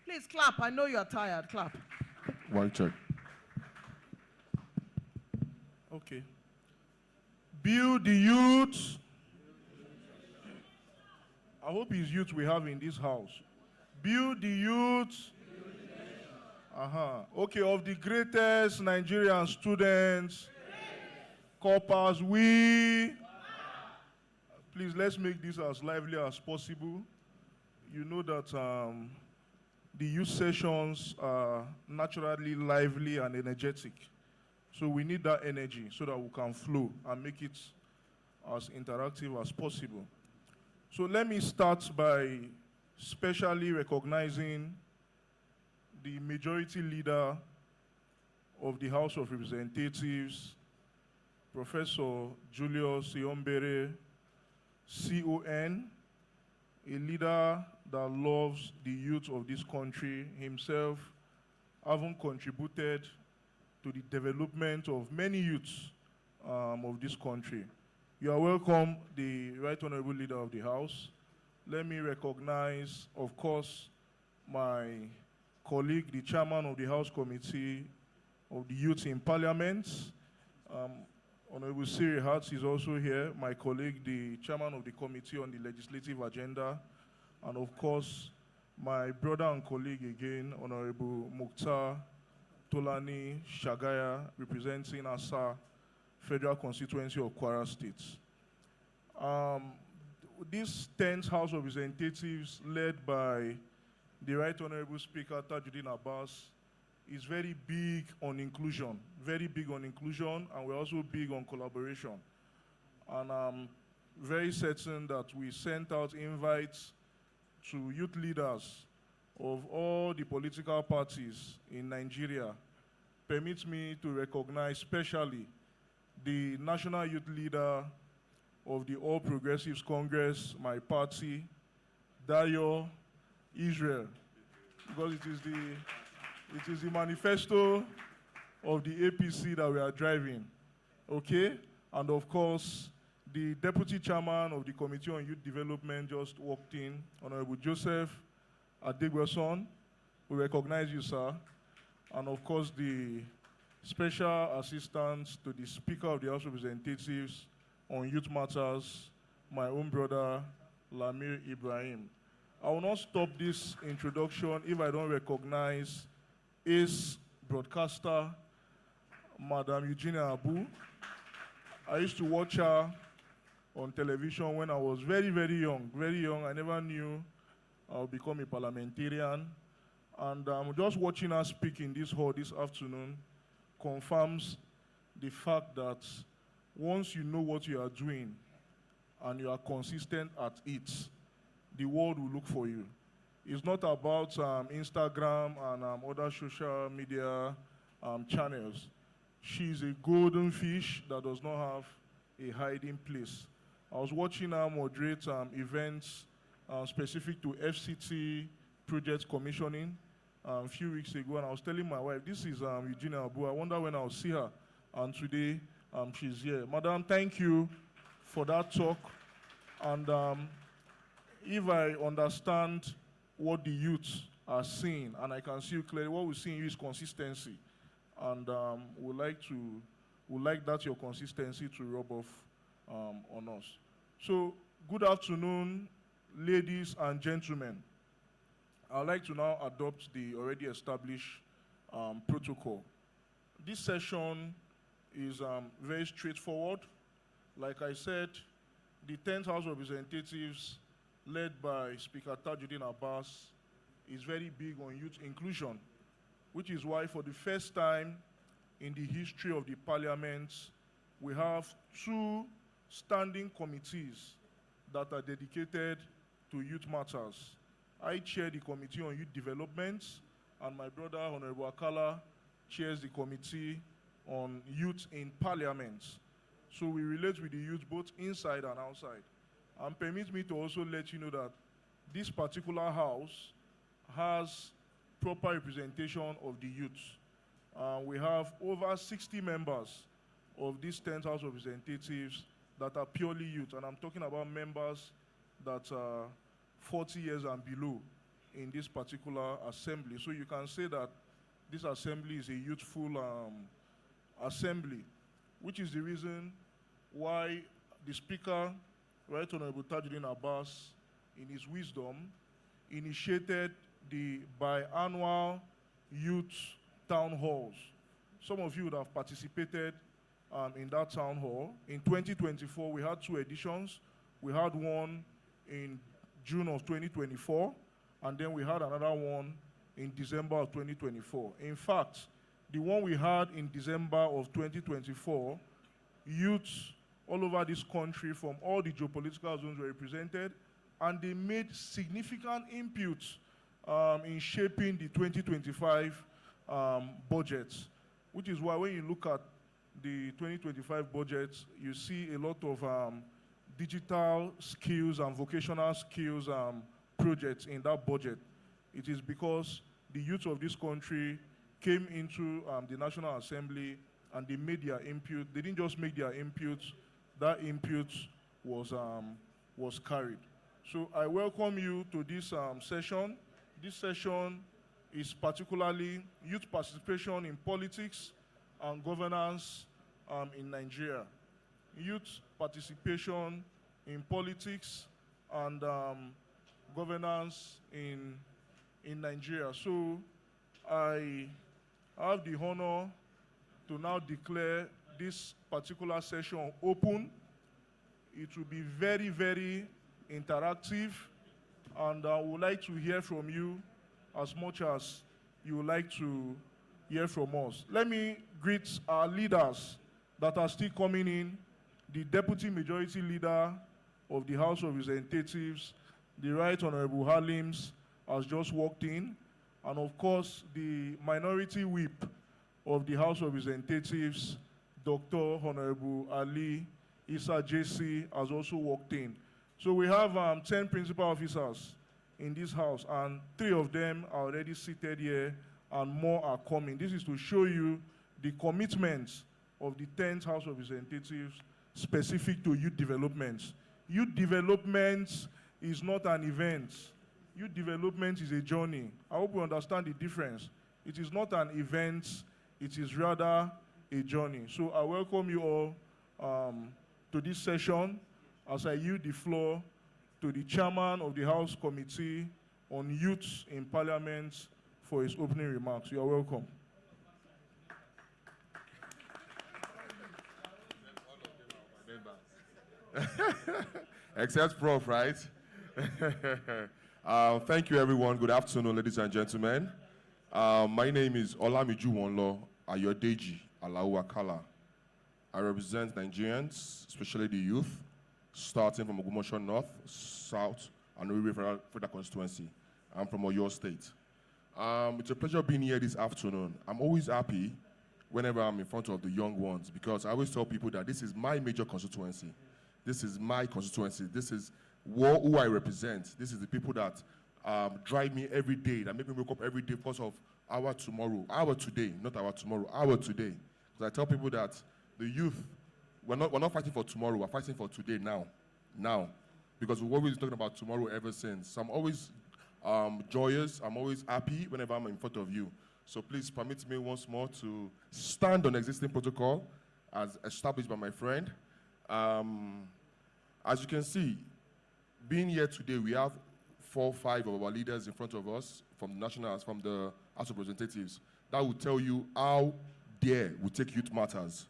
A: Please clap. I know you're tired. Clap.
P: One check. Okay. Build the youth. I hope it's youth we have in this house. Build the youth. Okay, of the greatest Nigerian students, corpers, please let's make this as lively as possible. You know that the youth sessions are naturally lively and energetic. So we need that energy so that we can flow and make it as interactive as possible. So let me start by specially recognizing the majority leader of the House of Representatives, Professor Julius Siombere, CON, a leader that loves the youth of this country, himself having contributed to the development of many youths of this country. You are welcome, the Right Honorable Leader of the House. Let me recognize, of course, my colleague, the Chairman of the House Committee of the Youth in Parliament. Honorable Siri Hart is also here. My colleague, the Chairman of the Committee on the Legislative Agenda. And of course, my brother and colleague again, Honorable Mukhtar Tolani Shagaya, representing Asa Federal Constituency of Kwara State. This 10th House of Representatives, led by the Right Honorable Speaker Tajuddin Abbas, is very big on inclusion, and we're also big on collaboration. And I'm very certain that we sent out invites to youth leaders of all the political parties in Nigeria. Permit me to recognize especially the National Youth Leader of the All Progressives Congress, my party, Dayo Israel, because it is the manifesto of the APC that we are driving, okay? And of course, the Deputy Chairman of the Committee on Youth Development just walked in, Honorable Joseph Adegweson. We recognize you, sir. And of course, the Special Assistant to the Speaker of the House of Representatives on Youth Matters, my own brother, Lamir Ibrahim. I will not stop this introduction if I don't recognize ace broadcaster, Madam Eugenia Abu. I used to watch her on television when I was very, very young. I never knew I would become a parliamentarian. And just watching her speak in this hall this afternoon confirms the fact that once you know what you are doing and you are consistent at it, the world will look for you. It's not about Instagram and other social media channels. She's a golden fish that does not have a hiding place. I was watching her moderate events specific to FCT project commissioning a few weeks ago, and I was telling my wife, this is Eugenia Abu. I wonder when I'll see her. And today, she's here. Madam, thank you for that talk. And
R: if I understand what the youth are seeing, and I can see you clearly, what we see in you is consistency. And we'd like that your consistency to rub off on us. So, good afternoon, ladies and gentlemen. I'd like to now adopt the already established protocol. This session is very straightforward. Like I said, the 10th House of Representatives, led by Speaker Tajuddin Abbas, is very big on youth inclusion, which is why for the first time in the history of the Parliament, we have 2 standing committees that are dedicated to youth matters. I chair the Committee on Youth Development, and my brother, Honorable Akala, chairs the Committee on Youth in Parliament. So we relate with the youth both inside and outside. And permit me to also let you know that this particular house has proper representation of the youth. We have over 60 members of this 10th House of Representatives that are purely youth, and I'm talking about members that are 40 years and below in this particular assembly. So you can say that this assembly is a youthful assembly, which is the reason why the Speaker, Right Honorable Tajuddin Abbas, in his wisdom, initiated the biannual youth town halls. Some of you would have participated in that town hall. In 2024, we had 2 editions. We had one in June of 2024, and then we had another one in December of 2024. In fact, the one we had in December of 2024, youths all over this country from all the geopolitical zones were represented, and they made significant inputs in shaping the 2025 budget, which is why when you look at the 2025 budget, you see a lot of digital skills and vocational skills projects in that budget. It is because the youth of this country came into the National Assembly and they made their input. They didn't just make their input, that input was carried. So I welcome you to this session. This session is particularly youth participation in politics and governance in Nigeria. Youth participation in politics and governance in Nigeria. So I have the honor to now declare this particular session open. It will be very, very interactive, and I would like to hear from you as much as you would like to hear from us. Let me greet our leaders that are still coming in. The Deputy Majority Leader of the House of Representatives, the Right Honorable Halims, has just walked in. And of course, the Minority Whip of the House of Representatives, Dr. Honorable Ali Issa JC, has also walked in. So we have 10 principal officers in this house, and 3 of them are already seated here, and more are coming. This is to show you the commitment of the 10th House of Representatives specific to youth development. Youth development is not an event. Youth development is a journey. I hope you understand the difference. It is not an event, it is rather a journey. So I welcome you all to this session as I yield the floor to the chairman of the House Committee on Youth in Parliament for his opening remarks. You are welcome.
S: Except Prof, right? Thank you, everyone. Good afternoon, ladies and gentlemen. My name is Olamiju Wonlo Ayodeji Alau Akala. I represent Nigerians, especially the youth, starting from Ogumosho North, South, and Owerri Federal Constituency. I'm from Oyo State. It's a pleasure being here this afternoon. I'm always happy whenever I'm in front of the young ones because I always tell people that this is my major constituency. This is my constituency. This is who I represent. This is the people that drive me every day, that make me wake up every day because of our tomorrow, our today, not our tomorrow, our today. Because I tell people that the youth, we're not fighting for tomorrow, we're fighting for today, now. because we've always been talking about tomorrow ever since. So I'm always joyous, I'm always happy whenever I'm in front of you. So please permit me once more to stand on existing protocol as established by my friend. As you can see, being here today, we have 4 or 5 of our leaders in front of us from the nationals, from the House of Representatives. That will tell you how dare we take youth matters.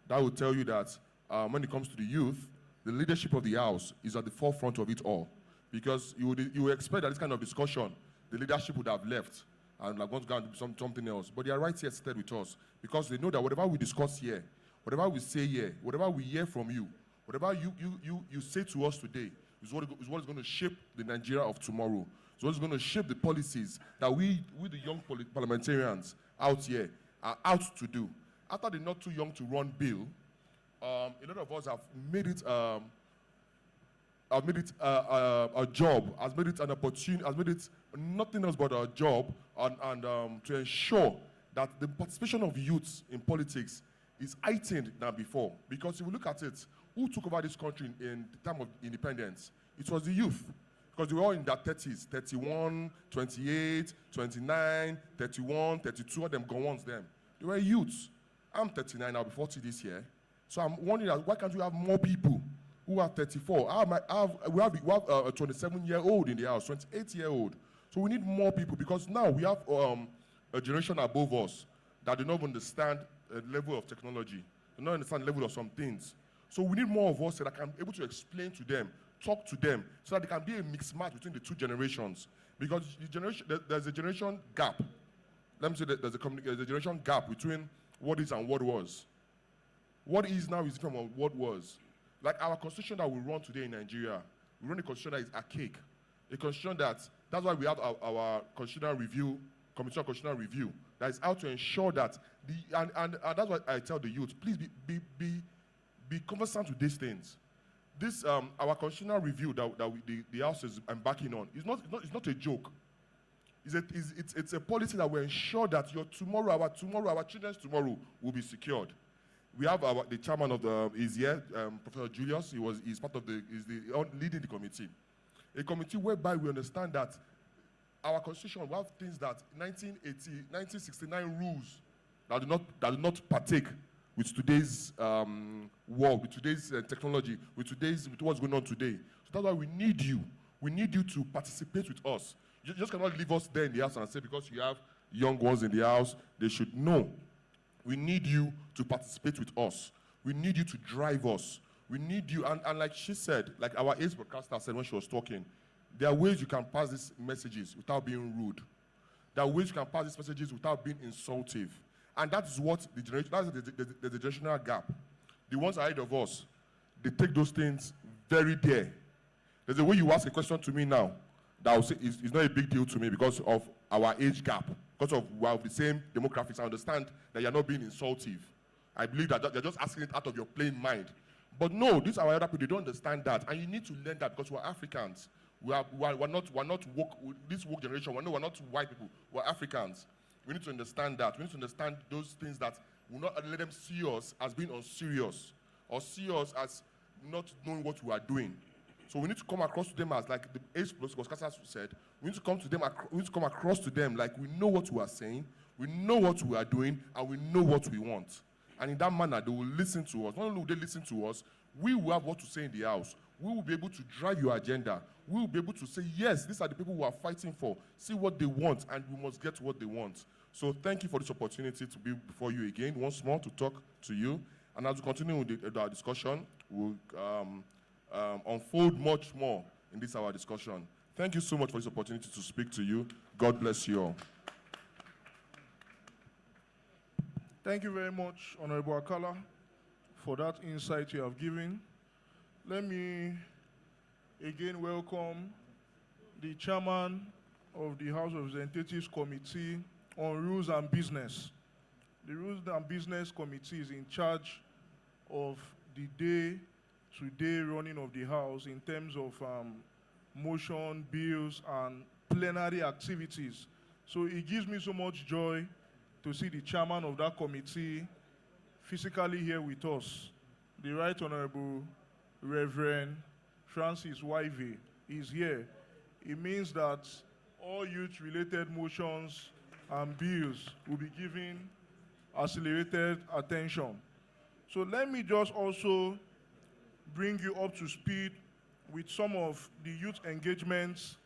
S: That will tell you that when it comes to the youth, the leadership of the House is at the forefront of it all. Because you would expect that this kind of discussion, the leadership would have left and like, want to go and do something else. But they are right here instead with us because they know that whatever we discuss here, whatever we say here, whatever we hear from you, whatever you say to us today is what is going to shape the Nigeria of tomorrow. It's what is going to shape the policies that we the young parliamentarians out here are out to do. After they're not too young to run bill, a lot of us have made it a job, has made it an opportunity, has made it nothing else but a job and to ensure that the participation of youths in politics is heightened than before. Because if you look at it, who took over this country in the time of independence? It was the youth. Because they were all in their 30s, 31, 28, 29, 31, 32, all them gone ones them. They were youths. I'm 39, I'll be 40 this year. So I'm wondering, why can't we have more people who are 34? We have a 27-year-old in the house, 28-year-old. So we need more people because now we have a generation above us that do not understand the level of technology, do not understand the level of some things. So we need more of us that can be able to explain to them, talk to them, so that there can be a mixed match between the two generations. Because there's a generation gap. Let me say that there's a generation gap between what is and what was. What is now is different from what was. Like our constitution that we run today in Nigeria, we run a constitution that is archaic. A constitution that's why we have our constitutional review, Commission on Constitutional Review, that is out to ensure that, and that's why I tell the youth, please be conversant with these things. This, our constitutional review that the House is embarking on, is not a joke. It's a policy that will ensure that your tomorrow, our children's tomorrow will be secured. We have the chairman of is here, Professor Julius. He's part of leading the committee. A committee whereby we understand that our constitution, we have things that 1969 rules that do not partake with today's world, with today's technology, with what's going on today. So that's why we need you. We need you to participate with us. You just cannot leave us there in the house and say because you have young ones in the house, they should know. We need you to participate with us. We need you to drive us. We need you, and like she said, like our ace broadcaster said when she was talking, there are ways you can pass these messages without being rude. There are ways you can pass these messages without being insultive. And that is what the generational gap. The ones ahead of us, they take those things very dear. There's a way you ask a question to me now that I will say is not a big deal to me because of our age gap. Because of we have the same demographics, I understand that you're not being insultive. I believe that you're just asking it out of your plain mind. But no, these are other people, they don't understand that. And you need to learn that because we're Africans. We're not woke, this woke generation, we're not white people, we're Africans. We need to understand that. We need to understand those things that will not let them see us as being unserious or see us as not knowing what we are doing. So we need to come across to them as, like the ace broadcaster said, we need to come to them. We need to come across to them like we know what we are saying, we know what we are doing, and we know what we want. And in that manner, they will listen to us. Not only will they listen to us, we will have what to say in the house. We will be able to drive your agenda. We will be able to say, yes, these are the people who are fighting for. See what they want, and we must get what they want. So thank you for this opportunity to be before you again, once more, to talk to you. And as we continue with our discussion, we'll unfold much more in this our discussion. Thank you so much for this opportunity to speak to you. God bless you all.
R: Thank you very much, Honorable Akala, for that insight you have given. Let me again welcome the chairman of the House of Representatives Committee on Rules and Business. The Rules and Business Committee is in charge of the day-to-day running of the House in terms of motion, bills, and plenary activities. So it gives me so much joy to see the chairman of that committee physically here with us, the Right Honorable Reverend Francis YV, is here, it means that all youth-related motions and bills will be given accelerated attention. So let me just also bring you up to speed with some of the youth engagements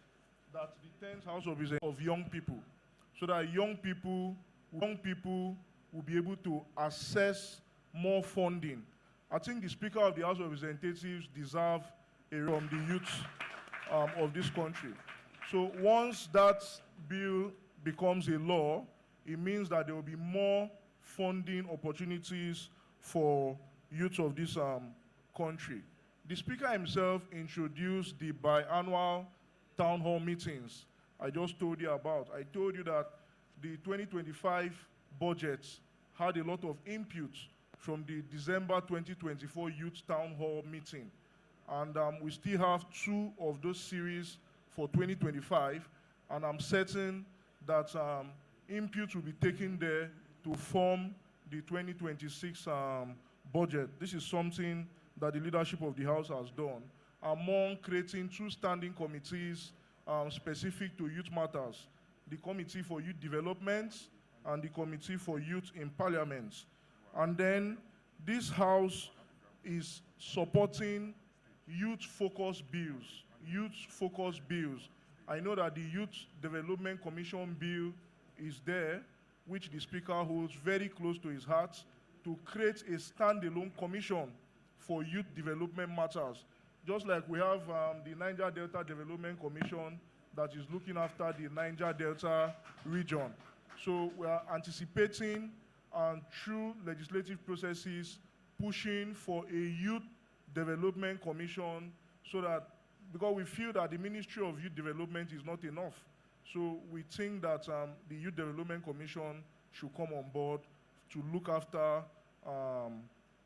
R: that the 10th House of young people, so that young people will be able to access more funding. I think the Speaker of the House of Representatives deserves a from the youth of this country. So once that bill becomes a law, it means that there will be more funding opportunities for youth of this country. The Speaker himself introduced the biannual town hall meetings I just told you about. I told you that the 2025 budget had a lot of input from the December 2024 Youth Town Hall meeting. And we still have 2 of those series for 2025, and I'm certain that input will be taken there to form the 2026 budget. This is something that the leadership of the House has done, among creating 2 standing committees specific to youth matters, the Committee for Youth Development and the Committee for Youth in Parliament. And then this House is supporting youth-focused bills, youth-focused bills. I know that the Youth Development Commission bill is there, which the Speaker holds very close to his heart, to create a standalone commission for youth development matters. Just like we have the Niger Delta Development Commission that is looking after the Niger Delta region. So we are anticipating through legislative processes, pushing for a youth development commission, so that, because we feel that the Ministry of Youth Development is not enough. So we think that the Youth Development Commission should come on board to look after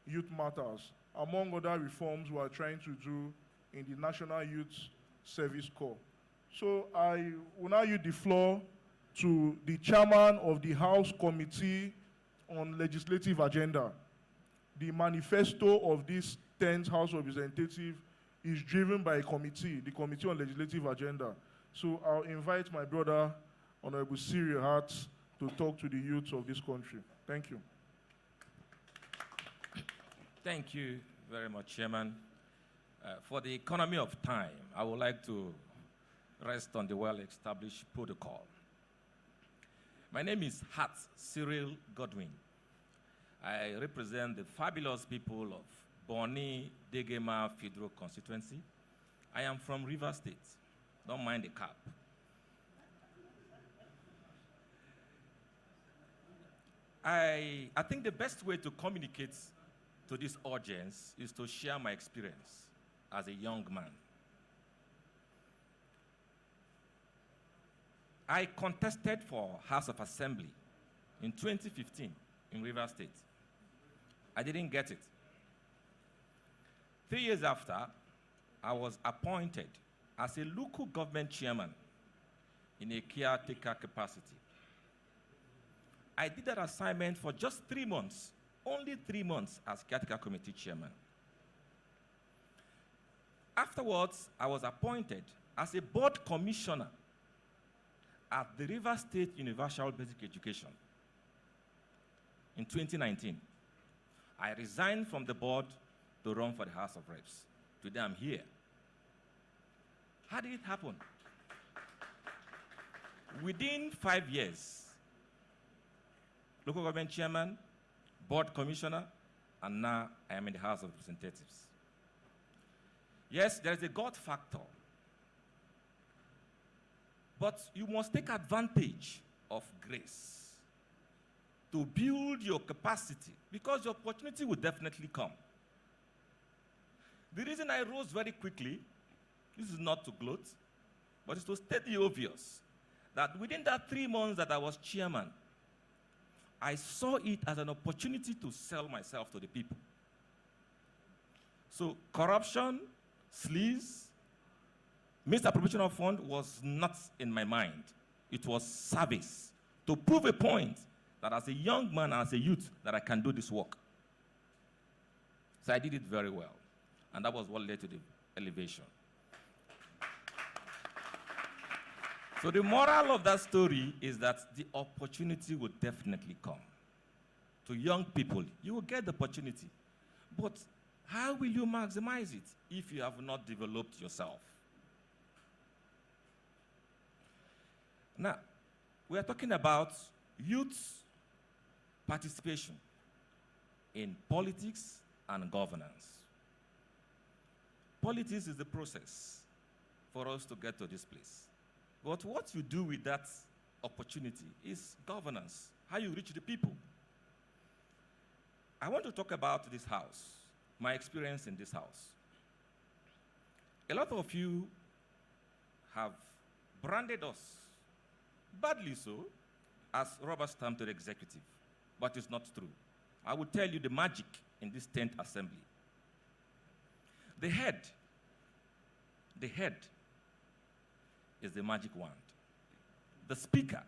R: youth matters, among other reforms we are trying to do in the National Youth Service Corps. So I will now yield the floor to the chairman of the House Committee on Legislative Agenda. The manifesto of this 10th House of Representatives is driven by a committee, the Committee on Legislative Agenda. So I'll invite my brother, Honorable Cyril Hart, to talk to the youth of this country. Thank you.
T: Thank you very much, Chairman. For the economy of time, I would like to rest on the well-established protocol. My name is Hart Cyril Godwin. I represent the fabulous people of Boni Degema Federal Constituency. I am from Rivers State. Don't mind the cap. I think the best way to communicate to this audience is to share my experience as a young man. I contested for House of Assembly in 2015 in Rivers State. I didn't get it. 3 years after, I was appointed as a local government chairman in a caretaker capacity. I did that assignment for just 3 months, only 3 months as caretaker committee chairman. Afterwards, I was appointed as a board commissioner at the Rivers State Universal Basic Education in 2019. I resigned from the board to run for the House of Reps. Today I'm here. How did it happen? Within 5 years, local government chairman, board commissioner, and now I am in the House of Representatives. Yes, there is a God factor, but you must take advantage of grace to build your capacity, because your opportunity will definitely come. The reason I rose very quickly, this is not to gloat, but it's to state the obvious, that within that 3 months that I was chairman, I saw it as an opportunity to sell myself to the people. So corruption, sleaze, misappropriation of fund was not in my mind. It was service, to prove a point that as a young man, as a youth, that I can do this work. So I did it very well. And that was what led to the elevation. So the moral of that story is that the opportunity will definitely come. To young people, you will get the opportunity. But how will you maximize it if you have not developed yourself? Now, we are talking about youth participation in politics and governance. Politics is the process for us to get to this place. But what you do with that opportunity is governance, how you reach the people. I want to talk about this house, my experience in this house. A lot of you have branded us, badly so, as rubber stamp to the executive, but it's not true. I will tell you the magic in this 10th assembly. The head is the magic wand. The speaker,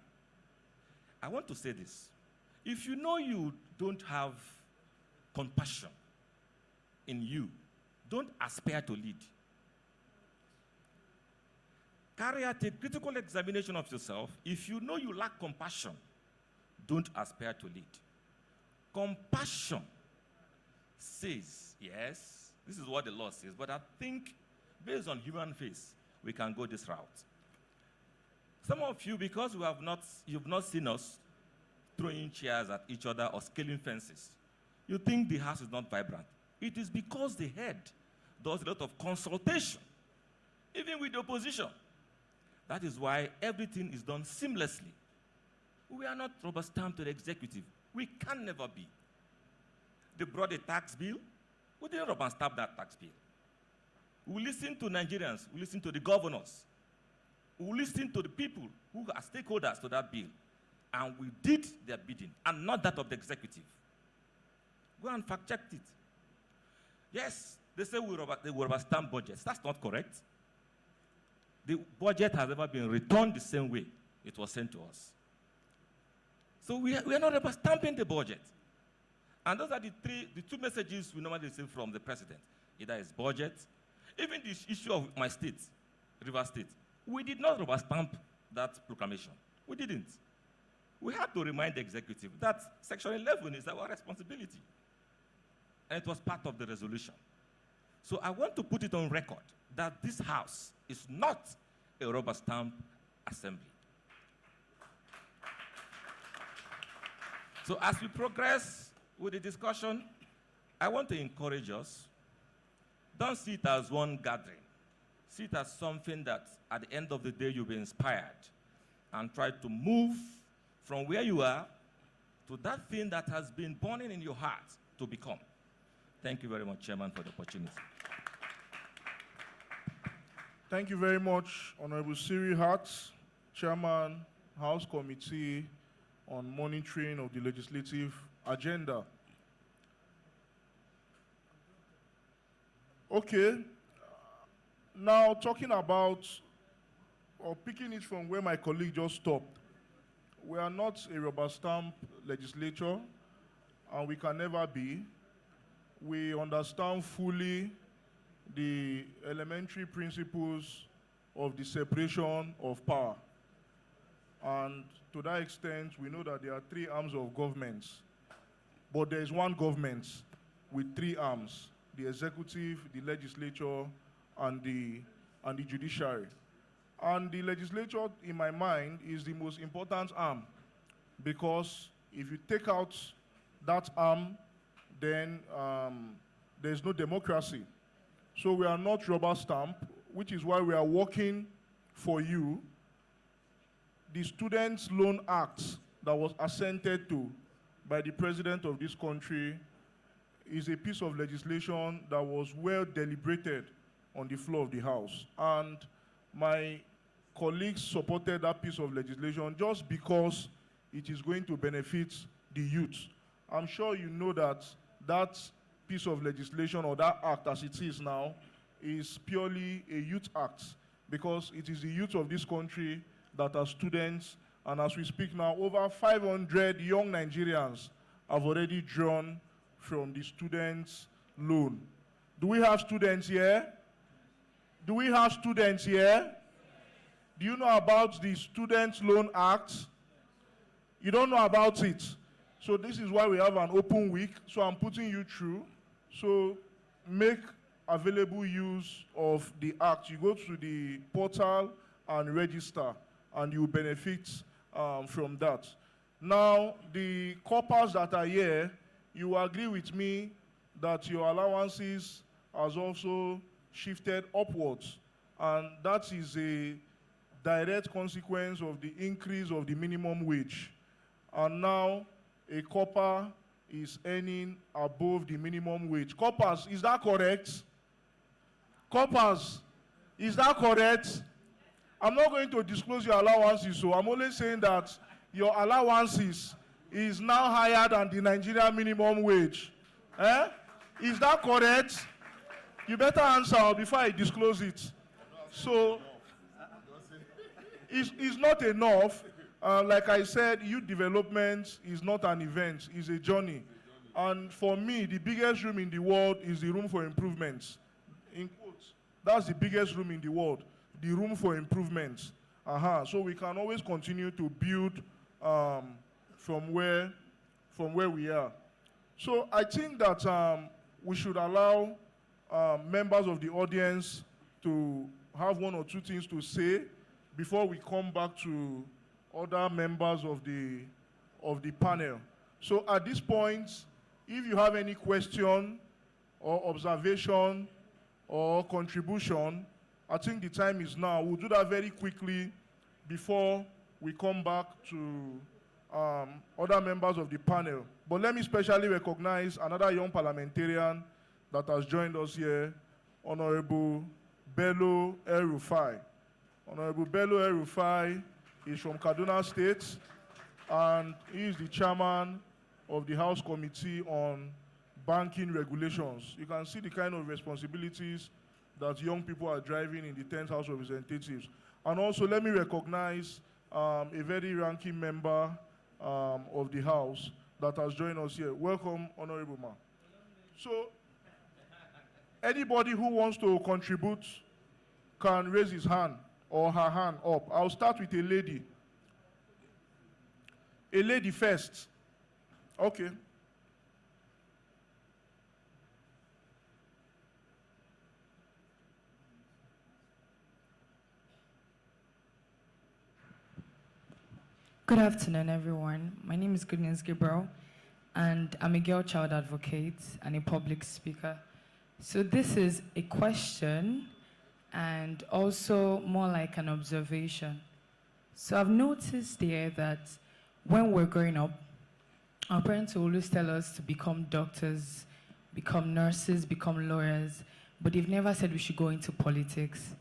T: I want to say this. If you know you don't have compassion in you, don't aspire to lead. Carry out a critical examination of yourself. If you know you lack compassion, don't aspire to lead. Compassion says, yes, this is what the law says, but I think based on human face, we can go this route. Some of you, because you've not seen us throwing chairs at each other or scaling fences, you think the house is not vibrant. It is because the head does a lot of consultation, even with the opposition. That is why everything is done seamlessly. We are not rubber stamped to the executive. We can never be. They brought a tax bill. We didn't rubber stamp that tax bill. We listen to Nigerians. We listen to the governors. We listen to the people who are stakeholders to that bill. And we did their bidding, and not that of the executive. Go and fact-check it. Yes, they say they will rubber stamp budgets. That's not correct. The budget has never been returned the same way it was sent to us. So we are not rubber stamping the budget. And those are the two messages we normally receive from the president. Either it's budget, even the issue of my state, Rivers State. We did not rubber stamp that proclamation. We didn't. We had to remind the executive that Section 11 is our responsibility. And it was part of the resolution. So I want to put it on record that this house is not a rubber stamp assembly. So as we progress with the discussion, I want to encourage us, don't see it as one gathering. See it as something that at the end of the day you'll be inspired and try to move from where you are to that thing that has been burning in your heart to become. Thank you very much, Chairman, for the opportunity.
R: Thank you very much, Honorable Siri Hart, Chairman, House Committee on Monitoring of the Legislative Agenda. Okay, now talking about, or picking it from where my colleague just stopped, we are not a rubber stamp legislature, and we can never be. We understand fully the elementary principles of the separation of power. And to that extent, we know that there are three arms of government, but there is one government with three arms: the executive, the legislature, and the judiciary. And the legislature, in my mind, is the most important arm, because if you take out that arm, then there's no democracy. So we are not rubber stamp, which is why we are working for you. The Students' Loan Act that was assented to by the president of this country is a piece of legislation that was well deliberated on the floor of the House. And my colleagues supported that piece of legislation just because it is going to benefit the youth. I'm sure you know that that piece of legislation, or that act as it is now, is purely a youth act, because it is the youth of this country that are students. And as we speak now, over 500 young Nigerians have already drawn from the students' loan. Do we have students here? Do we have students here? Do you know about the Student Loan Act? You don't know about it. So this is why we have an open week. So I'm putting you through. So make available use of the act. You go to the portal and register, and you benefit from that. Now, the corpers that are here, you agree with me that your allowances has also shifted upwards, and that is a direct consequence of the increase of the minimum wage. And now, a corper is earning above the minimum wage. Corpers, is that correct? Corpers, is that correct? I'm not going to disclose your allowances, so I'm only saying that your allowances is now higher than the Nigerian minimum wage. Eh? Is that correct? You better answer before I disclose it. So, it's not enough. Like I said, youth development is not an event, it's a journey. And for me, the biggest room in the world is the room for improvements. In quotes, that's the biggest room in the world, the room for improvements. So we can always continue to build from where we are. So I think that we should allow members of the audience to have one or two things to say before we come back to other members of the panel. So at this point, if you have any question or observation or contribution, I think the time is now. We'll do that very quickly before we come back to other members of the panel. But let me specially recognize another young parliamentarian that has joined us here, Honorable Bello El-Rufai. Honorable Bello El-Rufai is from Kaduna State, and he is the chairman of the House Committee on Banking Regulations. You can see the kind of responsibilities that young people are driving in the 10th House of Representatives. And also, let me recognize a very ranking member of the House that has joined us here. Welcome, Honorable Ma. So, anybody who wants to contribute can raise his hand or her hand up. I'll start with a lady. A lady first. Okay.
U: Good afternoon, everyone. My name is Goodness Gabriel, and I'm a girl child advocate and a public speaker. So this is a question and also more like an observation. So I've noticed here that when we're growing up, our parents will always tell us to become doctors, become nurses, become lawyers, but they've never said we should go into politics.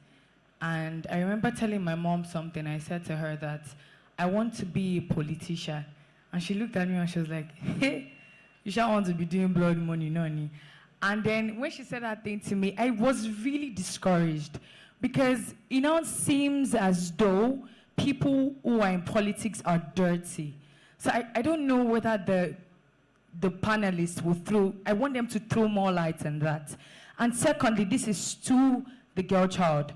U: And I remember telling my mom something. I said to her that I want to be a politician. And she looked at me and she was like, hey, you shall want to be doing blood money, noni. And then when she said that thing to me, I was really discouraged because it now seems as though people who are in politics are dirty. So I don't know whether the panelists will I want them to throw more light on that. And secondly, this is to the girl child.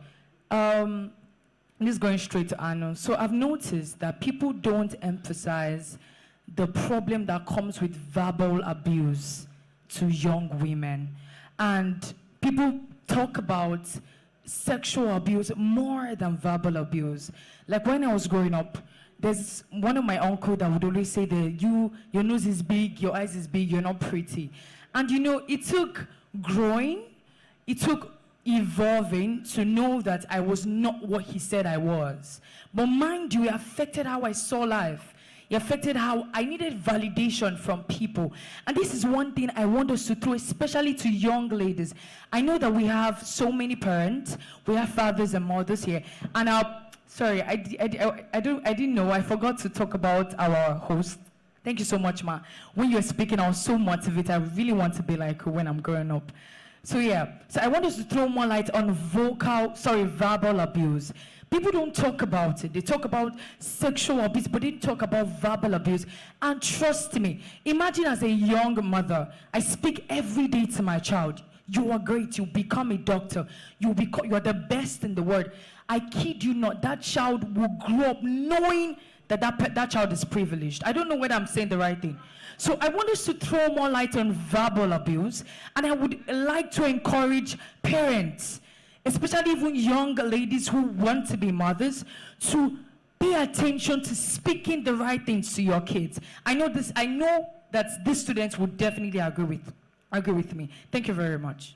U: This is going straight to Arno. So I've noticed that people don't emphasize the problem that comes with verbal abuse to young women. And people talk about sexual abuse more than verbal abuse. Like when I was growing up, there's one of my uncle that would always say that your nose is big, your eyes is big, you're not pretty. And you know, it took growing, it took evolving to know that I was not what he said I was. But mind you, it affected how I saw life. It affected how I needed validation from people. And this is one thing I want us to throw, especially to young ladies. I know that we have so many parents, we have fathers and mothers here. And sorry, I didn't know, I forgot to talk about our host. Thank you so much, Ma. When you were speaking, I was so motivated. I really want to be like her when I'm growing up. So yeah, so I want us to throw more light on verbal abuse. People don't talk about it. They talk about sexual abuse, but they don't talk about verbal abuse. And trust me, imagine as a young mother, I speak every day to my child. You are great. You become a doctor. You are the best in the world. I kid you not, that child will grow up knowing that that child is privileged. I don't know whether I'm saying the right thing. So I want us to throw more light on verbal abuse, and I would like to encourage parents, especially even young ladies who want to be mothers, to pay attention to speaking the right things to your kids. I know that these students would definitely agree with me. Thank you very much.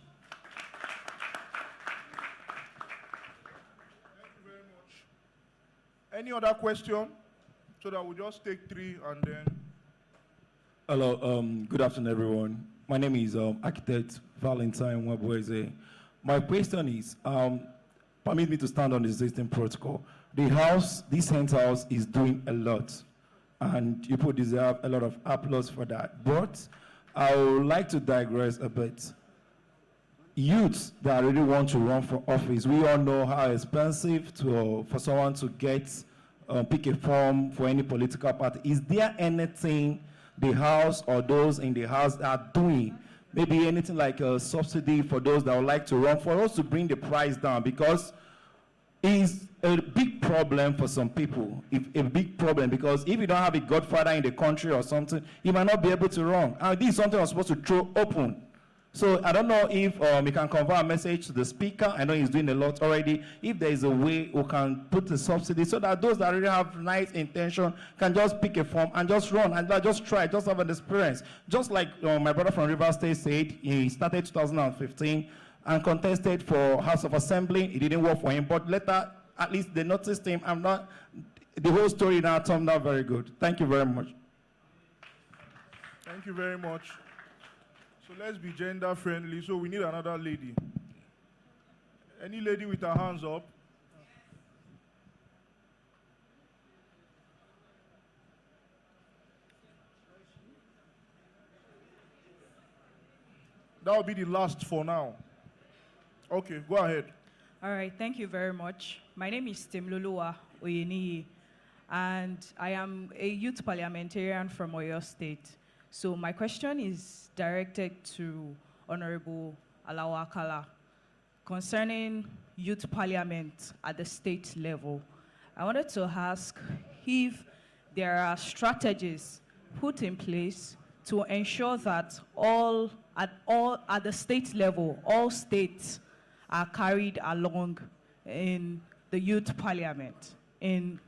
R: Thank you very much. Any other question? So that we'll just take 3 and then.
I: Hello, good afternoon, everyone. My name is Architect Valentine Wabweze. My question is, permit me to stand on the existing protocol. This Hens House is doing a lot, and you deserve a lot of applause for that. But I would like to digress a bit. Youths that really want to run for office, we all know how expensive for someone to pick a form for any political party. Is there anything the House or those in the House are doing? Maybe anything like a subsidy for those that would like to run, for us to bring the price down, because it's a big problem for some people. A big problem, because if you don't have a godfather in the country or something, you might not be able to run. And this is something I'm supposed to throw open. So I don't know if we can convey a message to the speaker. I know he's doing a lot already. If there is a way we can put the subsidy so that those that really have nice intention can just pick a form and just run and just try, just have an experience. Just like my brother from Rivers State said, he started 2015 and contested for House of Assembly. It didn't work for him, but later, at least they noticed him. The whole story now turned out very good. Thank you very much.
R: Thank you very much. So let's be gender friendly. So we need another lady. Any lady with her hands up? That will be the last for now. Okay, go ahead.
V: All right, thank you very much. My name is Temloluwa Oyeniyi, and I am a youth parliamentarian from Oyo State. So my question is directed to Honorable Alawakala concerning youth parliament at the state level. I wanted to ask if there are strategies put in place to ensure that at the state level, all states are carried along in the youth parliament, in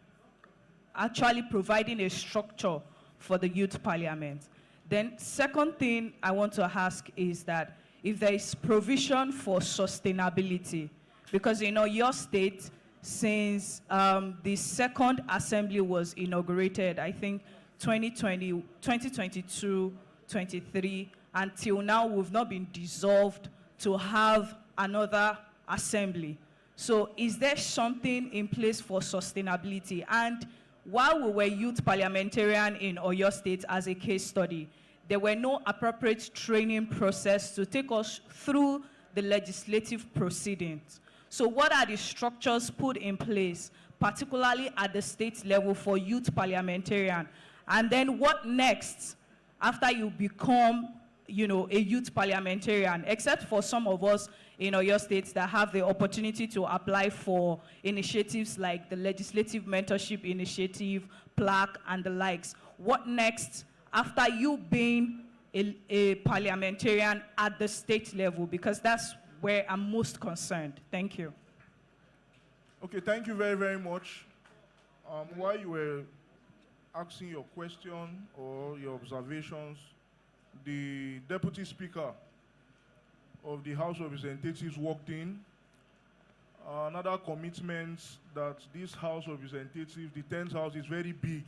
V: actually providing a structure for the youth parliament. Then second thing I want to ask is that if there is provision for sustainability, because your state, since the second assembly was inaugurated, I think 2022, 23, until now we've not been dissolved to have another assembly. So is there something in place for sustainability? And while we were youth parliamentarian in Oyo State as a case study, there were no appropriate training process to take us through the legislative proceedings. So what are the structures put in place, particularly at the state level for youth parliamentarian? And then what next after you become, a youth parliamentarian, except for some of us in Oyo State that have the opportunity to apply for initiatives like the Legislative Mentorship Initiative, plaque, and the likes. What next after you being a parliamentarian at the state level? Because that's where I'm most concerned. Thank you.
R: Okay, thank you very, very much. While you were asking your question or your observations, the Deputy Speaker of the House of Representatives walked in. Another commitment that this House of Representatives, the 10th House, is very big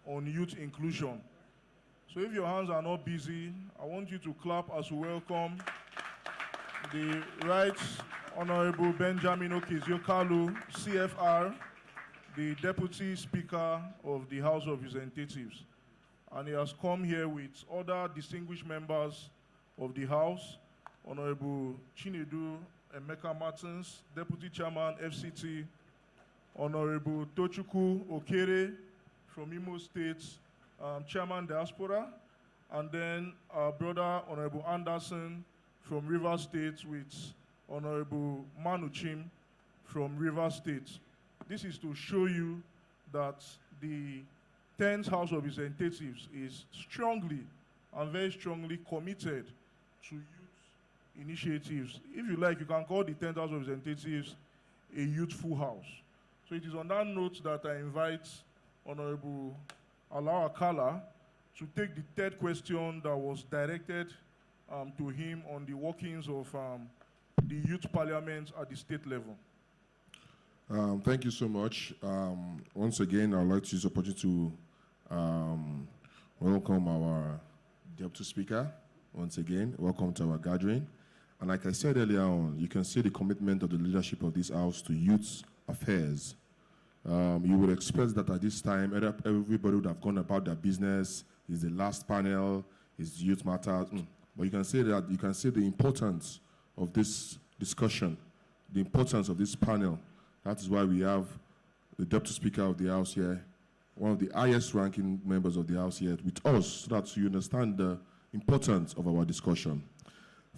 R: on youth inclusion. So if your hands are not busy, I want you to clap as we welcome the Right Honorable Benjamin Okeziokalu, CFR, the Deputy Speaker of the House of Representatives. And he has come here with other distinguished members of the House, Honorable Chinedu Emeka Martins, Deputy Chairman, FCT, Honorable Tochukwu Okere from Imo State, Chairman Diaspora, and then our brother, Honorable Anderson from River State with Honorable Manuchim from River State. This is to show you that the 10th House of Representatives is strongly and very strongly committed to youth initiatives. If you like, you can call the 10th House of Representatives a youthful house. So it is on that note that I invite Honorable Alawa Kala to take the third question that was directed to him on the workings of the youth parliament at the state level.
S: Thank you so much. Once again, I'd like to use the opportunity to welcome our Deputy Speaker. Once again, welcome to our gathering. And like I said earlier on, you can see the commitment of the leadership of this House to youth affairs. You would expect that at this time, everybody would have gone about their business. It's the last panel, it's youth matters. But you can see the importance of this discussion, the importance of this panel. That is why we have the Deputy Speaker of the House here, one of the highest ranking members of the House here with us, so that you understand the importance of our discussion.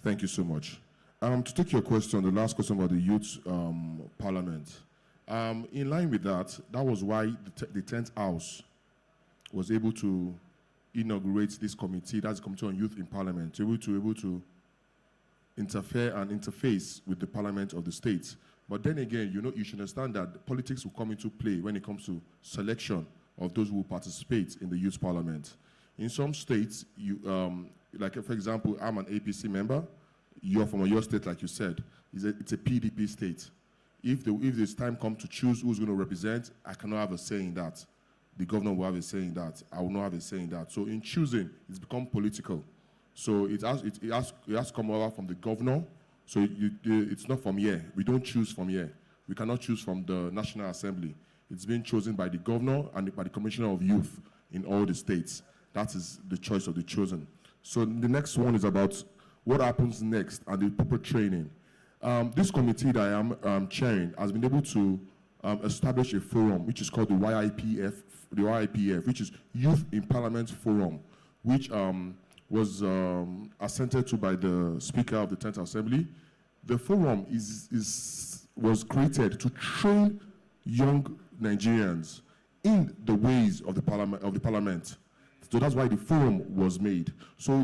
S: Thank you so much. To take your question, the last question about the youth parliament. In line with that, that was why the 10th House was able to inaugurate this committee, that's the Committee on Youth in Parliament, able to interfere and interface with the parliament of the states. But then again, you should understand that politics will come into play when it comes to selection of those who will participate in the youth parliament. In some states, like for example, I'm an APC member. You're from your state, like you said. It's a PDP state. If this time comes to choose who's going to represent, I cannot have a say in that. The governor will have a say in that. I will not have a say in that. So in choosing, it's become political. So it has to come over from the governor. So it's not from here. We don't choose from here. We cannot choose from the National Assembly. It's been chosen by the governor and by the Commissioner of Youth in all the states. That is the choice of the chosen. So the next one is about what happens next and the proper training. This committee that I am chairing has been able to establish a forum which is called the YIPF, which is Youth in Parliament Forum, which was assented to by the Speaker of the 10th Assembly. The forum was created to train young Nigerians in the ways of the parliament. So that's why the forum was made. So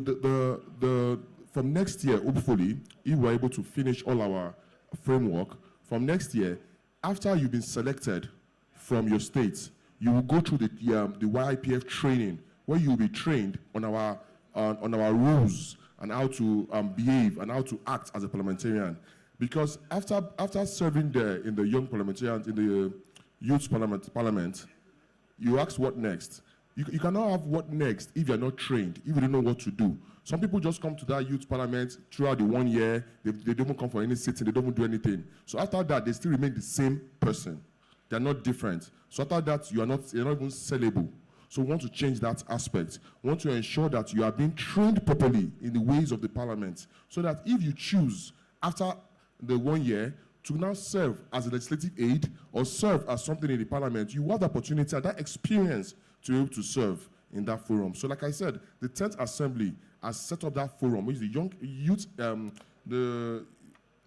S: from next year, hopefully, if we're able to finish all our framework, from next year, after you've been selected from your state, you will go through the YIPF training, where you will be trained on our rules and how to behave and how to act as a parliamentarian. Because after serving there in the young parliamentarians, in the youth parliament, you ask what next. You cannot have what next if you're not trained, if you don't know what to do. Some people just come to that youth parliament throughout the 1 year, they don't come for any sitting, they don't do anything. So after that, they still remain the same person. They're not different. So after that, you're not even sellable. So we want to change that aspect. We want to ensure that you are being trained properly in the ways of the parliament, so that if you choose after the 1 year to now serve as a legislative aide or serve as something in the parliament, you have the opportunity and that experience to be able to serve in that forum. So like I said, the 10th Assembly has set up that forum, which is the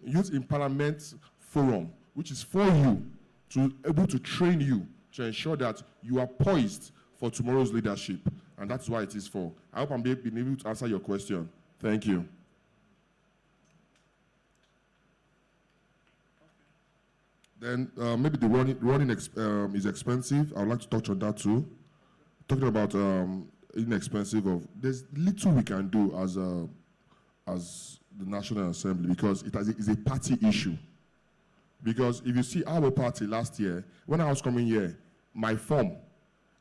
S: Youth in Parliament Forum, which is for you, to able to train you to ensure that you are poised for tomorrow's leadership. And that's why it is for. I hope I'm being able to answer your question. Thank you. Then maybe the running is expensive. I would like to touch on that too. Talking about inexpensive, there's little we can do as the National Assembly, because it is a party issue. Because if you see our party last year, when I was coming here, my form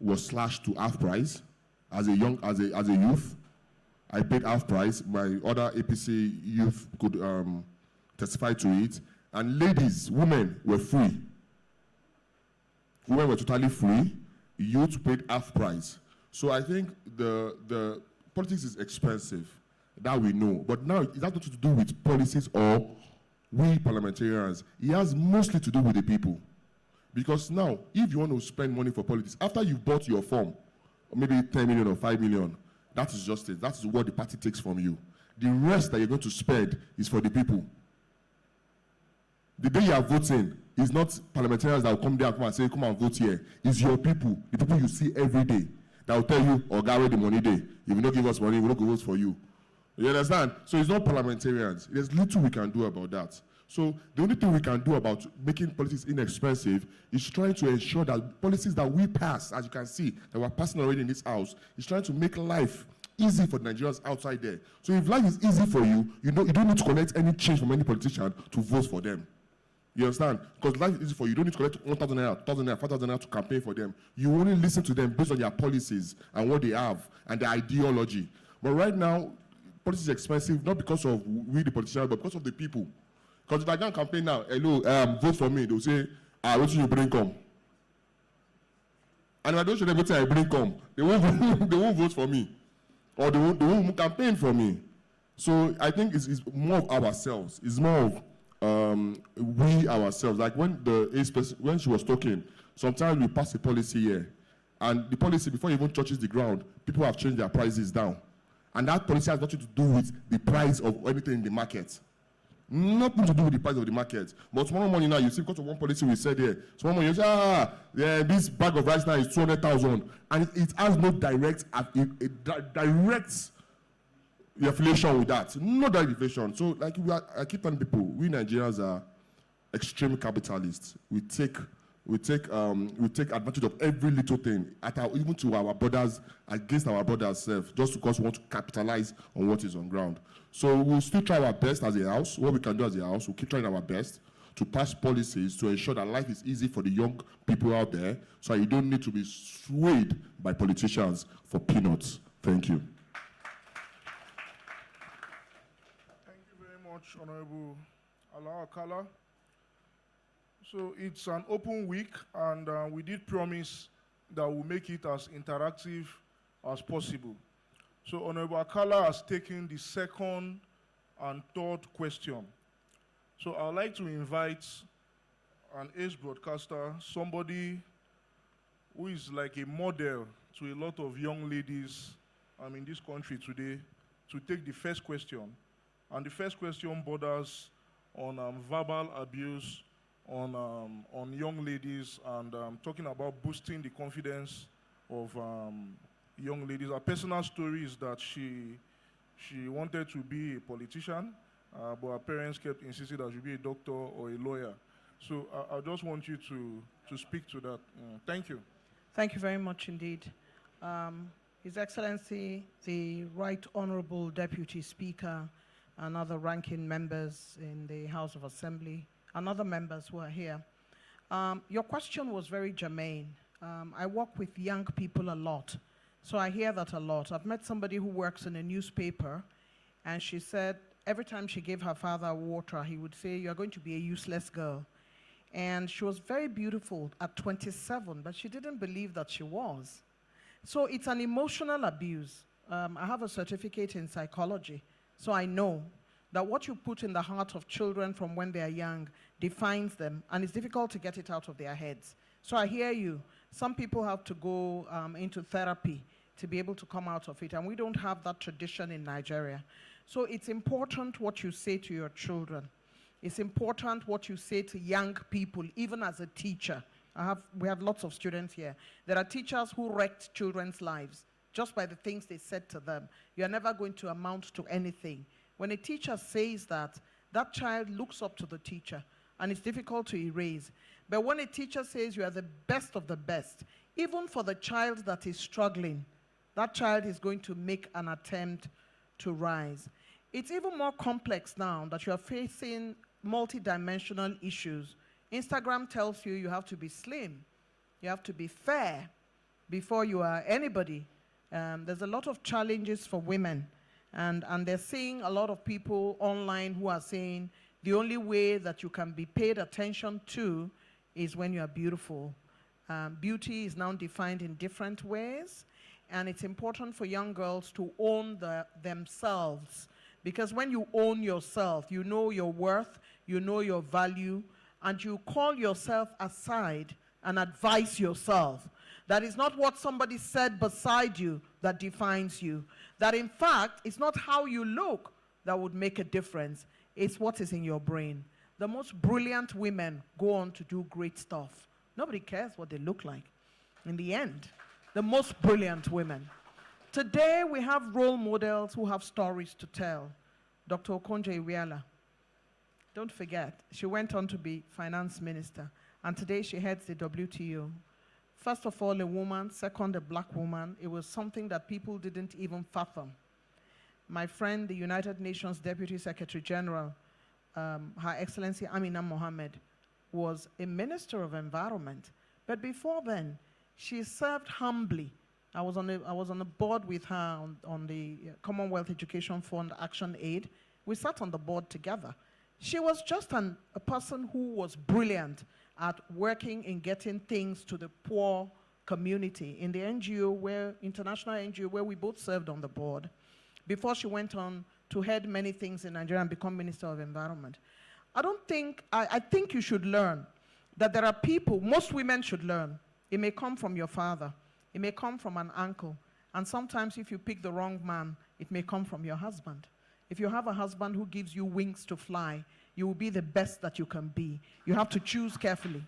S: was slashed to half price as a youth. I paid half price. My other APC youth could testify to it. And ladies, women were free. Women were totally free. Youth paid half price. So I think the politics is expensive. That we know. But now it has nothing to do with policies or we parliamentarians. It has mostly to do with the people. Because now, if you want to spend money for politics, after you've bought your form, maybe 10 million or 5 million, that is just it. That is what the party takes from you. The rest that you're going to spend is for the people. The day you are voting is not parliamentarians that will come there and come and say, come and vote here. It's your people, the people you see every day, that will tell you, oh, God, where the money day. If you don't give us money, we don't go vote for you. You understand? So it's not parliamentarians. There's little we can do about that. So the only thing we can do about making politics inexpensive is trying to ensure that policies that we pass, as you can see, that we're passing already in this house, is trying to make life easy for the Nigerians outside there. So if life is easy for you, you don't need to collect any change from any politician to vote for them. You understand? Because life is easy for you. You don't need to collect 1,000 naira, 2,000 naira, 5,000 naira to campaign for them. You only listen to them based on their policies and what they have and their ideology. But right now, politics is expensive, not because of we, the politicians, but because of the people. Because if I go and campaign now, hello, vote for me, they'll say, what should you bring come? And if I don't show them what I bring come, they won't vote for me. Or they won't campaign for me. So I think it's more of ourselves. It's more of we ourselves. Like when when she was talking, sometimes we pass a policy here, and the policy, before it even touches the ground, people have changed their prices down. And that policy has nothing to do with the price of anything in the market. Nothing to do with the price of the market. But tomorrow morning now, you see, because of one policy we said here, tomorrow morning you say, this bag of rice now is 200,000, and it has no direct affiliation with that. No direct affiliation. So, like I keep telling people, we Nigerians are extreme capitalists. We take advantage of every little thing, even to our borders, against our borders self, just because we want to capitalize on what is on ground. So we'll still try our best as a house. What we can do as a house, we'll keep trying our best to pass policies to ensure that life is easy for the young people out there, so you don't need to be swayed by politicians for peanuts. Thank you.
R: Thank you very much, Honorable Alawa Kala. So it's an open week, and we did promise that we'll make it as interactive as possible. So Honorable Akala has taken the second and third question. So I'd like to invite an ace broadcaster, somebody who is like a model to a lot of young ladies in this country today, to take the first question. And the first question borders on verbal abuse on young ladies, and talking about boosting the confidence of young ladies. Her personal story is that she wanted to be a politician, but her parents kept insisting that she be a doctor or a lawyer. So I just want you to speak to that. Thank you.
A: Thank you very much indeed. His Excellency, the Right Honorable Deputy Speaker, and other ranking members in the House of Assembly, and other members who are here. Your question was very germane. I work with young people a lot, so I hear that a lot. I've met somebody who works in a newspaper, and she said every time she gave her father water, he would say, "You're going to be a useless girl." And she was very beautiful at 27, but she didn't believe that she was. So it's an emotional abuse. I have a certificate in psychology, so I know that what you put in the heart of children from when they are young defines them, and it's difficult to get it out of their heads. So I hear you. Some people have to go into therapy to be able to come out of it, and we don't have that tradition in Nigeria. So it's important what you say to your children. It's important what you say to young people, even as a teacher. We have lots of students here. There are teachers who wrecked children's lives just by the things they said to them. You're never going to amount to anything. When a teacher says that, that child looks up to the teacher, and it's difficult to erase. But when a teacher says you are the best of the best, even for the child that is struggling, that child is going to make an attempt to rise. It's even more complex now that you are facing multidimensional issues. Instagram tells you have to be slim, you have to be fair before you are anybody. There's a lot of challenges for women. And they're seeing a lot of people online who are saying the only way that you can be paid attention to is when you are beautiful. Beauty is now defined in different ways, and it's important for young girls to own themselves, because when you own yourself, you know your worth, you know your value, and you call yourself aside and advise yourself. That is not what somebody said beside you that defines you. That in fact, it's not how you look, that would make a difference. It's what is in your brain. The most brilliant women go on to do great stuff. Nobody cares what they look like. In the end, the most brilliant women. Today, we have role models who have stories to tell. Dr. Okonjo-Iweala, don't forget, she went on to be finance minister, and today she heads the WTO. First of all, a woman, second, a black woman. It was something that people didn't even fathom. My friend, the United Nations Deputy Secretary General, Her Excellency Amina Mohammed, was a Minister of Environment. But before then, she served humbly. I was on a board with her on the Commonwealth Education Fund Action Aid. We sat on the board together. She was just a person who was brilliant at working in getting things to the poor community in the NGO, international NGO, where we both served on the board, before she went on to head many things in Nigeria and become Minister of Environment. I think you should learn that there are people, most women should learn. It may come from your father. It may come from an uncle. And sometimes if you pick the wrong man, it may come from your husband. If you have a husband who gives you wings to fly, you will be the best that you can be. You have to choose carefully.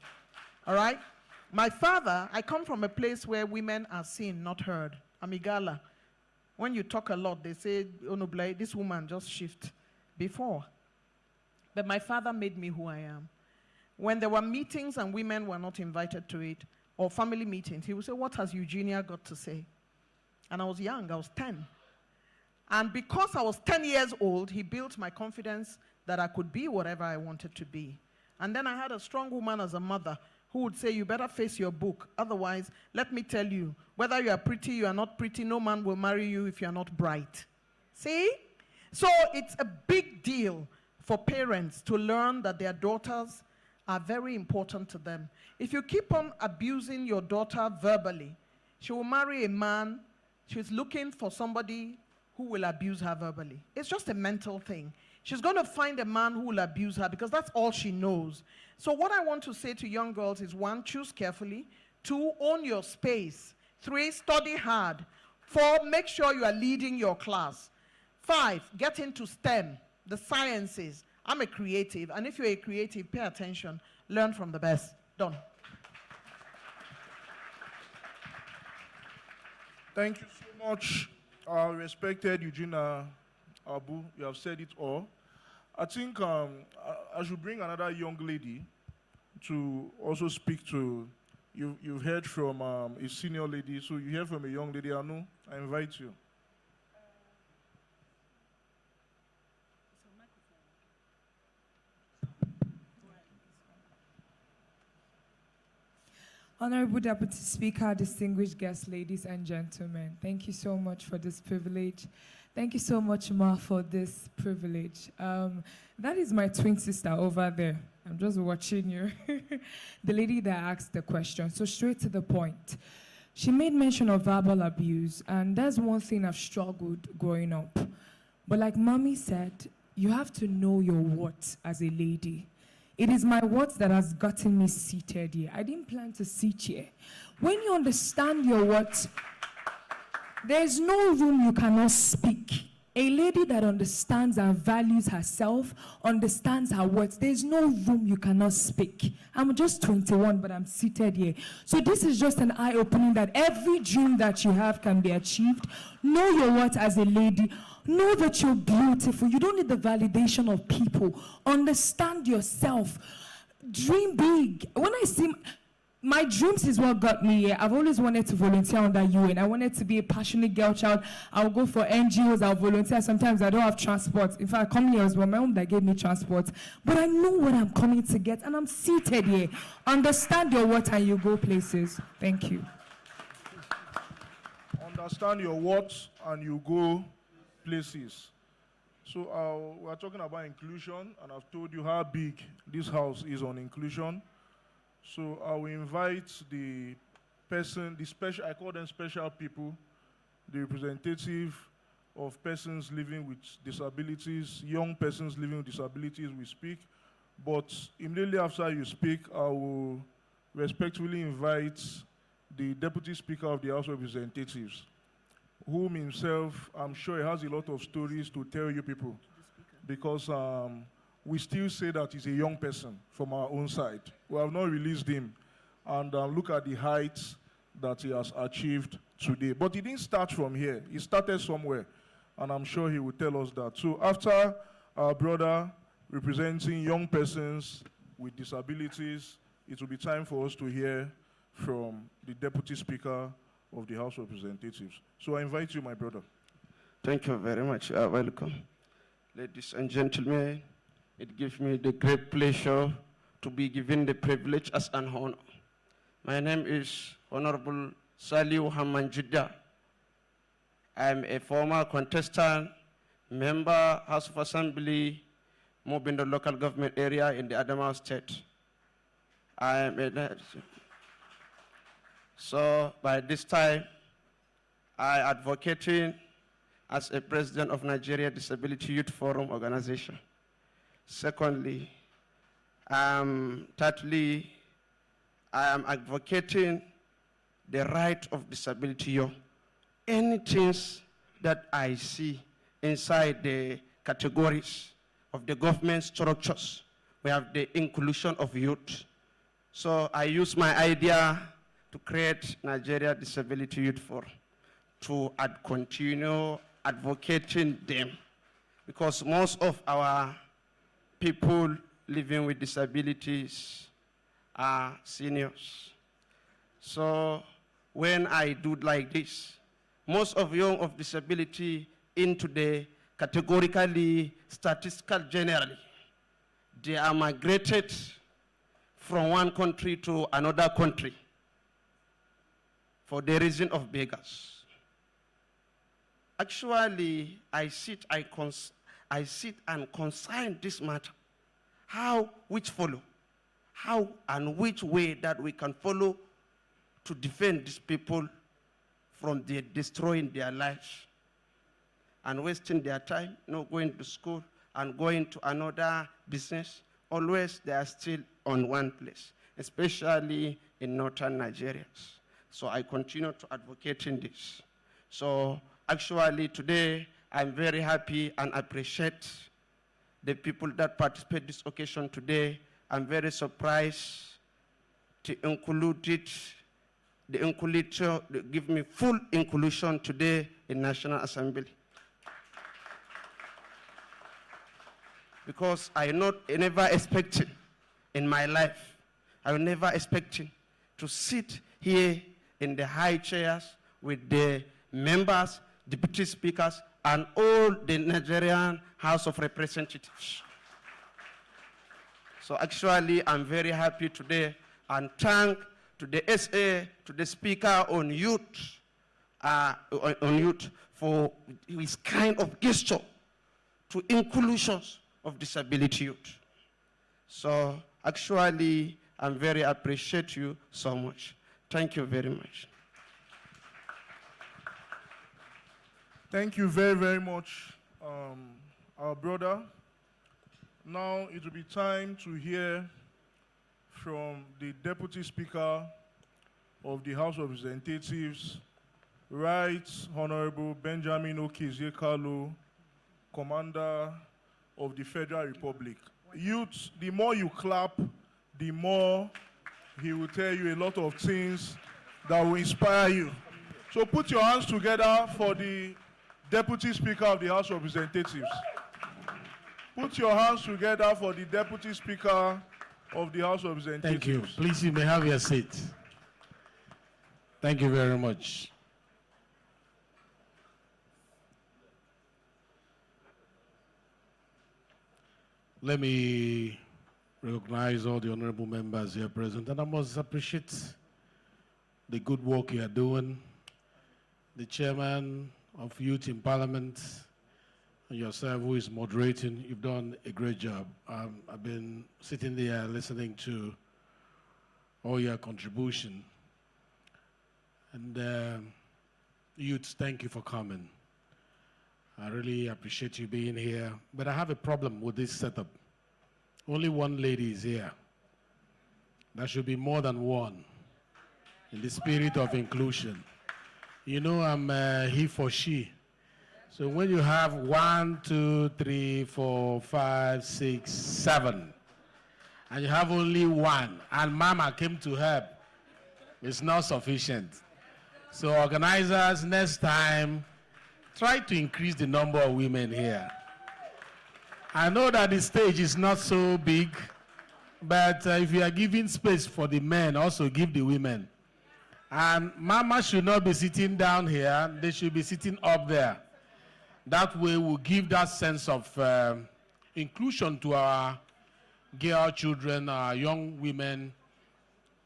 A: All right? My father, I come from a place where women are seen, not heard. Amigala. When you talk a lot, they say, oh no, this woman just shift before. But my father made me who I am. When there were meetings and women were not invited to it, or family meetings, he would say, what has Eugenia got to say? And I was young, I was 10. And because I was 10 years old, he built my confidence that I could be whatever I wanted to be. And then I had a strong woman as a mother who would say, you better face your book. Otherwise, let me tell you, whether you are pretty, you are not pretty, no man will marry you if you are not bright. See? So it's a big deal for parents to learn that their daughters are very important to them. If you keep on abusing your daughter verbally, she will marry a man, she's looking for somebody who will abuse her verbally. It's just a mental thing. She's going to find a man who will abuse her because that's all she knows. So what I want to say to young girls is, 1, choose carefully. 2, own your space. 3, study hard. 4, make sure you are leading your class. 5, get into STEM, the sciences. I'm a creative, and if you're a creative, pay attention. Learn from the best. Done.
R: Thank you so much, respected Eugenia Abu. You have said it all. I think I should bring another young lady to also speak to. You've heard from a senior lady, so you hear from a young lady. Anu, I invite you.
N: Honorable Deputy Speaker, distinguished guests, ladies and gentlemen, thank you so much for this privilege. Thank you so much, Ma, for this privilege. That is my twin sister over there. I'm just watching you. The lady that asked the question. So straight to the point. She made mention of verbal abuse, and that's one thing I've struggled growing up. But like Mommy said, you have to know your worth as a lady. It is my worth that has gotten me seated here. I didn't plan to sit here. When you understand your worth, there's no room you cannot speak. A lady that understands and values herself, understands her worth, there's no room you cannot speak. I'm just 21, but I'm seated here. So this is just an eye-opening that every dream that you have can be achieved. Know your worth as a lady. Know that you're beautiful. You don't need the validation of people. Understand yourself. Dream big. When I see... My dreams is what got me here. I've always wanted to volunteer under UN. I wanted to be a passionate girl child. I'll go for NGOs, I'll volunteer. Sometimes I don't have transport. In fact, I come here as well. My mom that gave me transport. But I know what I'm coming to get, and I'm seated here. Understand your worth and you go places. Thank you.
R: Understand your worth and you go places. So we're talking about inclusion, and I've told you how big this house is on inclusion. So I will invite the person, I call them special people, the representative of persons living with disabilities, young persons living with disabilities will speak. But immediately after you speak, I will respectfully invite the Deputy Speaker of the House of Representatives, whom himself, I'm sure he has a lot of stories to tell you people because we still say that he's a young person from our own side. We have not released him. And look at the heights that he has achieved today. But he didn't start from here. He started somewhere. And I'm sure he will tell us that. So after our brother representing young persons with disabilities, it will be time for us to hear from the Deputy Speaker of the House of Representatives. So I invite you, my brother.
O: Thank you very much. Welcome. Ladies and gentlemen, it gives me the great pleasure to be given the privilege as an honor. My name is Honorable Saliu Hamanjida. I am a former contestant, member, House of Assembly, moving the local government area in the Adamawa State. I am a so by this time, I advocating as a president of Nigeria Disability Youth Forum organization. Secondly, thirdly, I am advocating the right of disability youth. Anything that I see inside the categories of the government structures, we have the inclusion of youth. So I use my idea to create Nigeria Disability Youth Forum to continue advocating them, because most of our people living with disabilities are seniors. So when I do like this, most of young of disability into the categorically statistical generally, they are migrated from one country to another country for the reason of beggars. Actually, I sit and consign this matter. Which follow? How and which way that we can follow to defend these people from destroying their lives and wasting their time, not going to school and going to another business. Always they are still on one place, especially in northern Nigeria. So I continue to advocate in this. So actually today, I'm very happy and appreciate the people that participate in this occasion today. I'm very surprised to include it, give me full inclusion today in National Assembly. Because I never expected in my life, I never expected to sit here in the high chairs with the members, deputy speakers, and all the Nigerian House of Representatives. So actually, I'm very happy today, and thank to the SA, to the Speaker on youth, for his kind of gesture to inclusions of disability youth. So actually, I'm very appreciate you so much. Thank you very much.
R: Thank you very, very much, our brother. Now it will be time to hear from the Deputy Speaker of the House of Representatives, Right Honorable Benjamin Okezie-Kalu, Commander of the Federal Republic. Youth, the more you clap, the more he will tell you a lot of things that will inspire you. So put your hands together for the Deputy Speaker of the House of Representatives. Put your hands together for the Deputy Speaker of the House of Representatives.
J: Thank you. Please, you may have your seat. Thank you very much. Let me recognize all the honorable members here present, and I must appreciate the good work you are doing. The chairman of Youth in Parliament, and yourself who is moderating, you've done a great job. I've been sitting there listening to all your contribution. And youth, thank you for coming. I really appreciate you being here. But I have a problem with this setup. Only one lady is here. There should be more than one in the spirit of inclusion. You know, I'm he for she. So when you have 1, 2, 3, 4, 5, 6, 7, and you have only one, and mama came to help, it's not sufficient. So organizers, next time, try to increase the number of women here. I know that the stage is not so big, but if you are giving space for the men, also give the women. And mama should not be sitting down here, they should be sitting up there. That way we'll give that sense of inclusion to our girl children, our young women.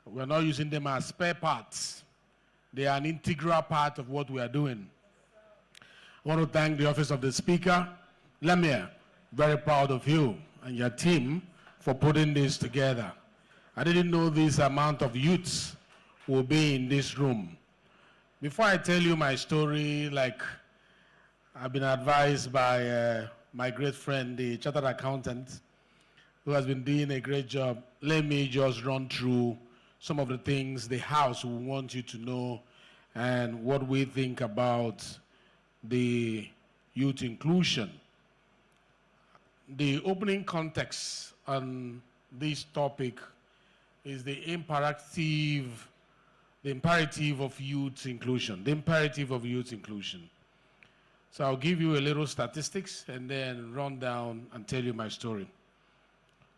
J: We're not using them as spare parts. They are an integral part of what we are doing. I want to thank the Office of the Speaker. Lemire, very proud of you and your team for putting this together. I didn't know this amount of youths will be in this room. Before I tell you my story, like I've been advised by my great friend, the chartered accountant, who has been doing a great job. Let me just run through some of the things the House will want you to know and what we think about the youth inclusion. The opening context on this topic is the imperative of youth inclusion, the imperative of youth inclusion. So I'll give you a little statistics and then run down and tell you my story.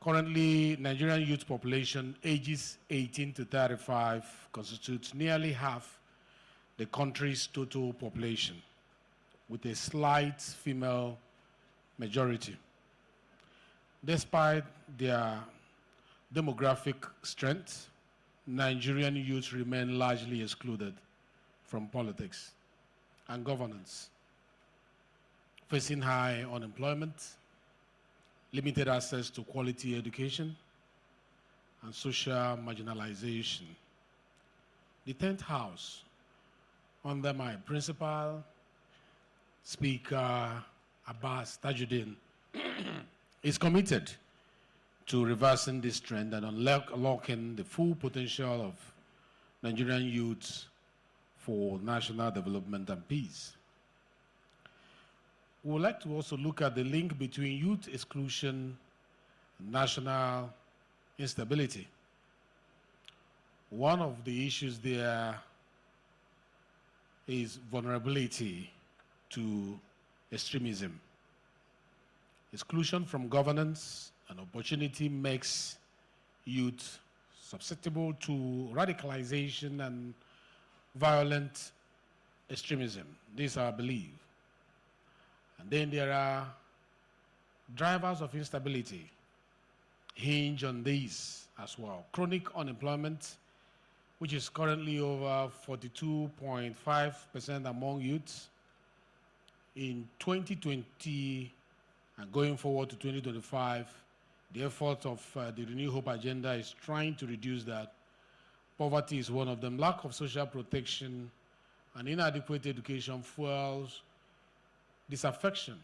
J: Currently, Nigerian youth population ages 18 to 35 constitutes nearly half the country's total population, with a slight female majority. Despite their demographic strength, Nigerian youth remain largely excluded from politics and governance, facing high unemployment, limited access to quality education, and social marginalization. The 10th House, under my principal, Speaker Abbas Tajuddin, is committed to reversing this trend and unlocking the full potential of Nigerian youth for national development and peace. We would like to also look at the link between youth exclusion and national instability. One of the issues there is vulnerability to extremism. Exclusion from governance and opportunity makes youth susceptible to radicalization and violent extremism. This is our belief. And then there are drivers of instability hinge on these as well. Chronic unemployment, which is currently over 42.5% among youths. In 2020 and going forward to 2025, the effort of the Renew Hope agenda is trying to reduce that. Poverty is one of them. Lack of social protection and inadequate education fuels disaffection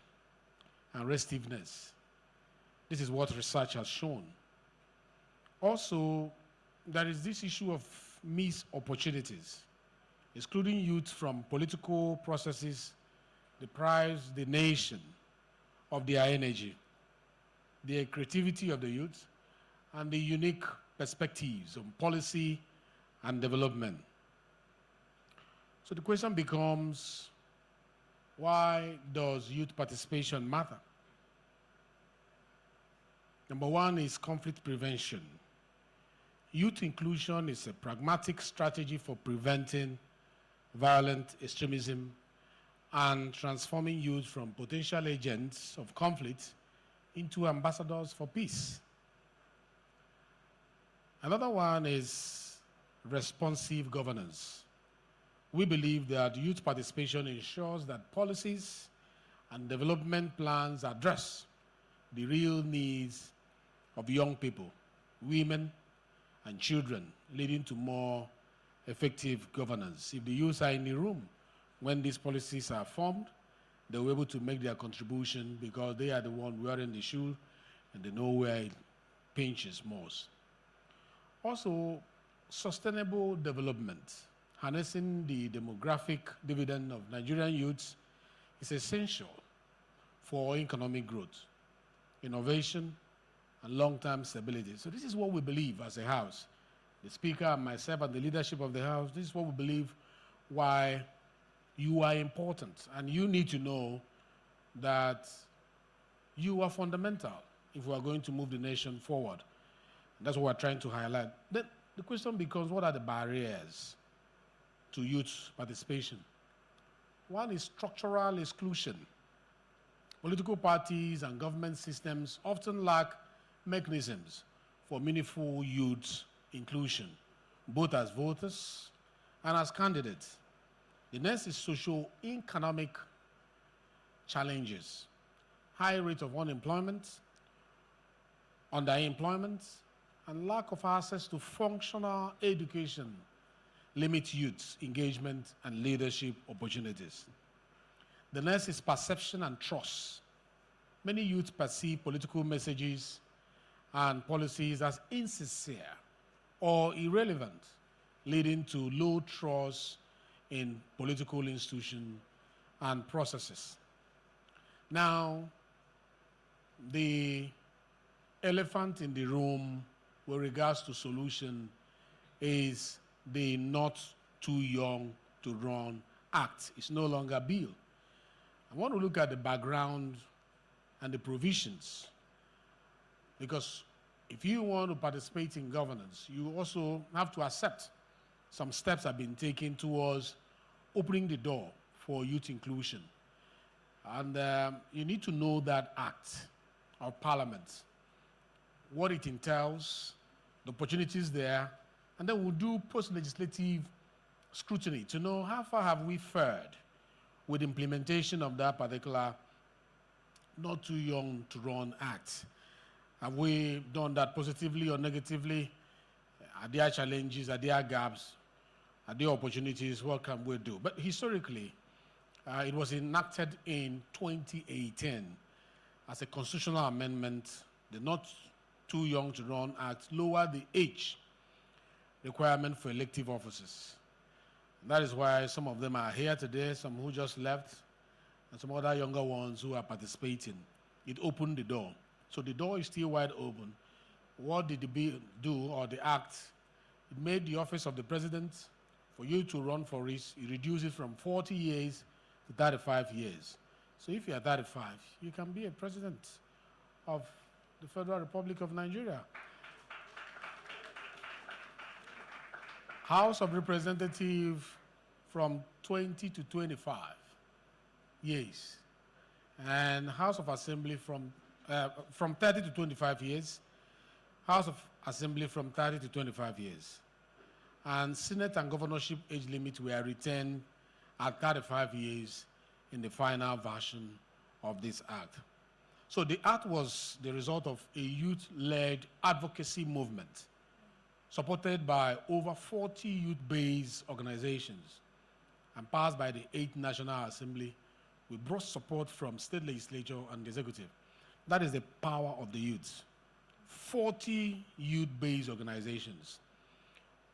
J: and restiveness. This is what research has shown. Also, there is this issue of missed opportunities. Excluding youth from political processes deprives the nation of their energy, the creativity of the youth, and the unique perspectives on policy and development. So the question becomes, why does youth participation matter? Number one is conflict prevention. Youth inclusion is a pragmatic strategy for preventing violent extremism and transforming youth from potential agents of conflict into ambassadors for peace. Another one is responsive governance. We believe that youth participation ensures that policies and development plans address the real needs of young people, women, and children, leading to more effective governance. If the youth are in the room when these policies are formed, they'll be able to make their contribution because they are the one wearing the shoe and they know where it pinches most. Also, sustainable development. Harnessing the demographic dividend of Nigerian youths is essential for economic growth, innovation, and long-term stability. So this is what we believe as a House. The Speaker and myself and the leadership of the House, this is what we believe why you are important. And you need to know that you are fundamental if we are going to move the nation forward. That's what we're trying to highlight. Then the question becomes, what are the barriers to youth participation? One is structural exclusion. Political parties and government systems often lack mechanisms for meaningful youth inclusion, both as voters and as candidates. The next is socio-economic challenges. High rate of unemployment, underemployment, and lack of access to functional education limit youth engagement and leadership opportunities. The next is perception and trust. Many youth perceive political messages and policies as insincere or irrelevant, leading to low trust in political institutions and processes. Now, the elephant in the room with regards to solution is the Not Too Young to Run Act. It's no longer a bill. I want to look at the background and the provisions, because if you want to participate in governance, you also have to accept some steps have been taken towards opening the door for youth inclusion. And you need to know that act of parliament, what it entails, the opportunities there, and then we'll do post-legislative scrutiny to know how far have we fared with implementation of that particular Not Too Young to Run Act. Have we done that positively or negatively? Are there challenges? Are there gaps? Are there opportunities? What can we do? But historically, it was enacted in 2018 as a constitutional amendment. The Not Too Young to Run Act lowered the age requirement for elective offices. And that is why some of them are here today, some who just left, and some other younger ones who are participating. It opened the door. So the door is still wide open. What did the bill do, or the act? It made the office of the president, for you to run for it, it reduced it from 40 years to 35 years. So if you are 35, you can be a president of the Federal Republic of Nigeria. House of Representatives from 20 to 25 years. And House of Assembly from 30 to 25 years. House of Assembly from 30 to 25 years. And Senate and governorship age limit were retained at 35 years in the final version of this act. So the act was the result of a youth-led advocacy movement supported by over 40 youth-based organizations and passed by the 8th National Assembly with broad support from state legislature and the executive. That is the power of the youth. 40 youth-based organizations.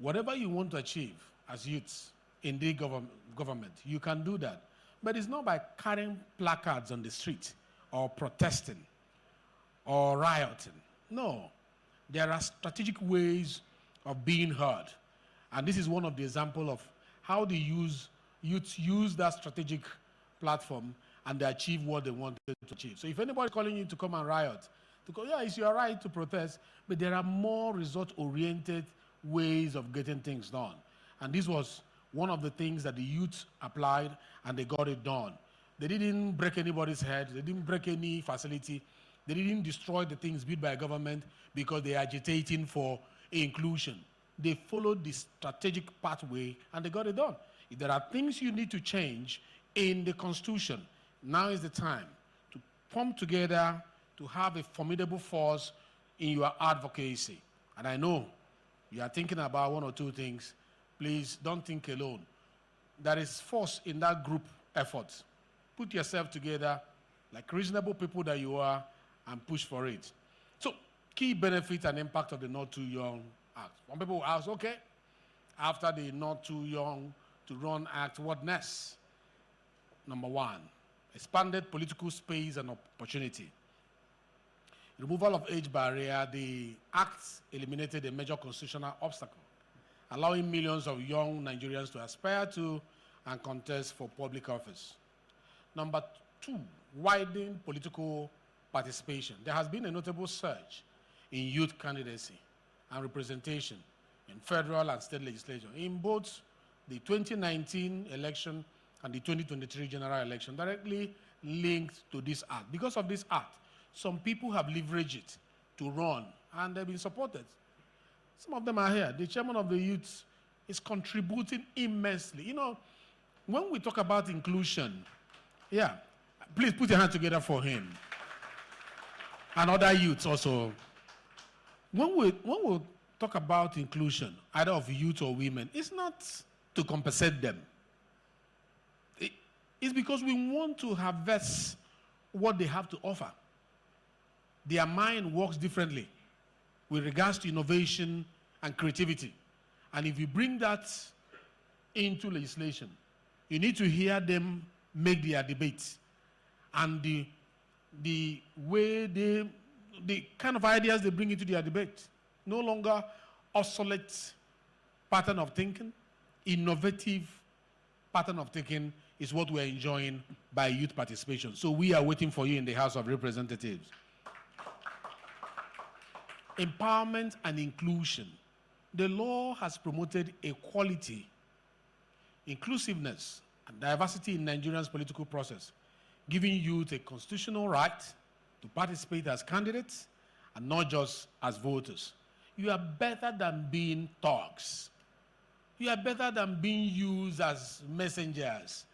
J: Whatever you want to achieve as youths in the government, you can do that. But it's not by carrying placards on the street or protesting or rioting. No. There are strategic ways of being heard. And this is one of the examples of how the youth use that strategic platform and they achieve what they wanted to achieve. So if anybody calling you to come and riot, yeah, it's your right to protest, but there are more result-oriented ways of getting things done. And this was one of the things that the youth applied, and they got it done. They didn't break anybody's head. They didn't break any facility. They didn't destroy the things built by government because they are agitating for inclusion. They followed the strategic pathway, and they got it done. If there are things you need to change in the Constitution, now is the time to come together to have a formidable force in your advocacy. And I know you are thinking about one or two things. Please don't think alone. There is force in that group effort. Put yourself together like reasonable people that you are and push for it. So, key benefits and impact of the Not Too Young Act. Some people will ask, okay, after the Not Too Young to Run Act, what next? Number one, expanded political space and opportunity. Removal of age barrier, the act eliminated a major constitutional obstacle, allowing millions of young Nigerians to aspire to and contest for public office. Number 2, widening political participation. There has been a notable surge in youth candidacy and representation in federal and state legislation in both the 2019 election and the 2023 general election, directly linked to this act. Because of this act, some people have leveraged it to run, and they've been supported. Some of them are here. The chairman of the youth is contributing immensely. You know, when we talk about inclusion, yeah, please put your hand together for him. And other youths also. When we talk about inclusion, either of youth or women, it's not to compensate them. It's because we want to harvest what they have to offer. Their mind works differently with regards to innovation and creativity. And if you bring that into legislation, you need to hear them make their debates. And the way the kind of ideas they bring into their debate, no longer obsolete pattern of thinking, innovative pattern of thinking is what we're enjoying by youth participation. So we are waiting for you in the House of Representatives. Empowerment and inclusion. The law has promoted equality, inclusiveness, and diversity in Nigeria's political process, giving youth a constitutional right to participate as candidates and not just as voters. You are better than being thugs. You are better than being used as messengers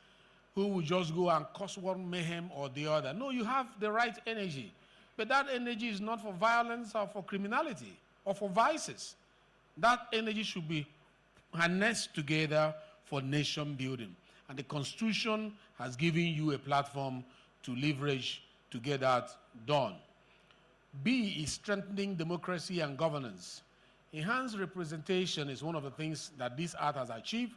J: who will just go and cause one mayhem or the other. No, you have the right energy. But that energy is not for violence or for criminality or for vices. That energy should be harnessed together for nation building. And the Constitution has given you a platform to leverage to get that done. B is strengthening democracy and governance. Enhanced representation is one of the things that this act has achieved.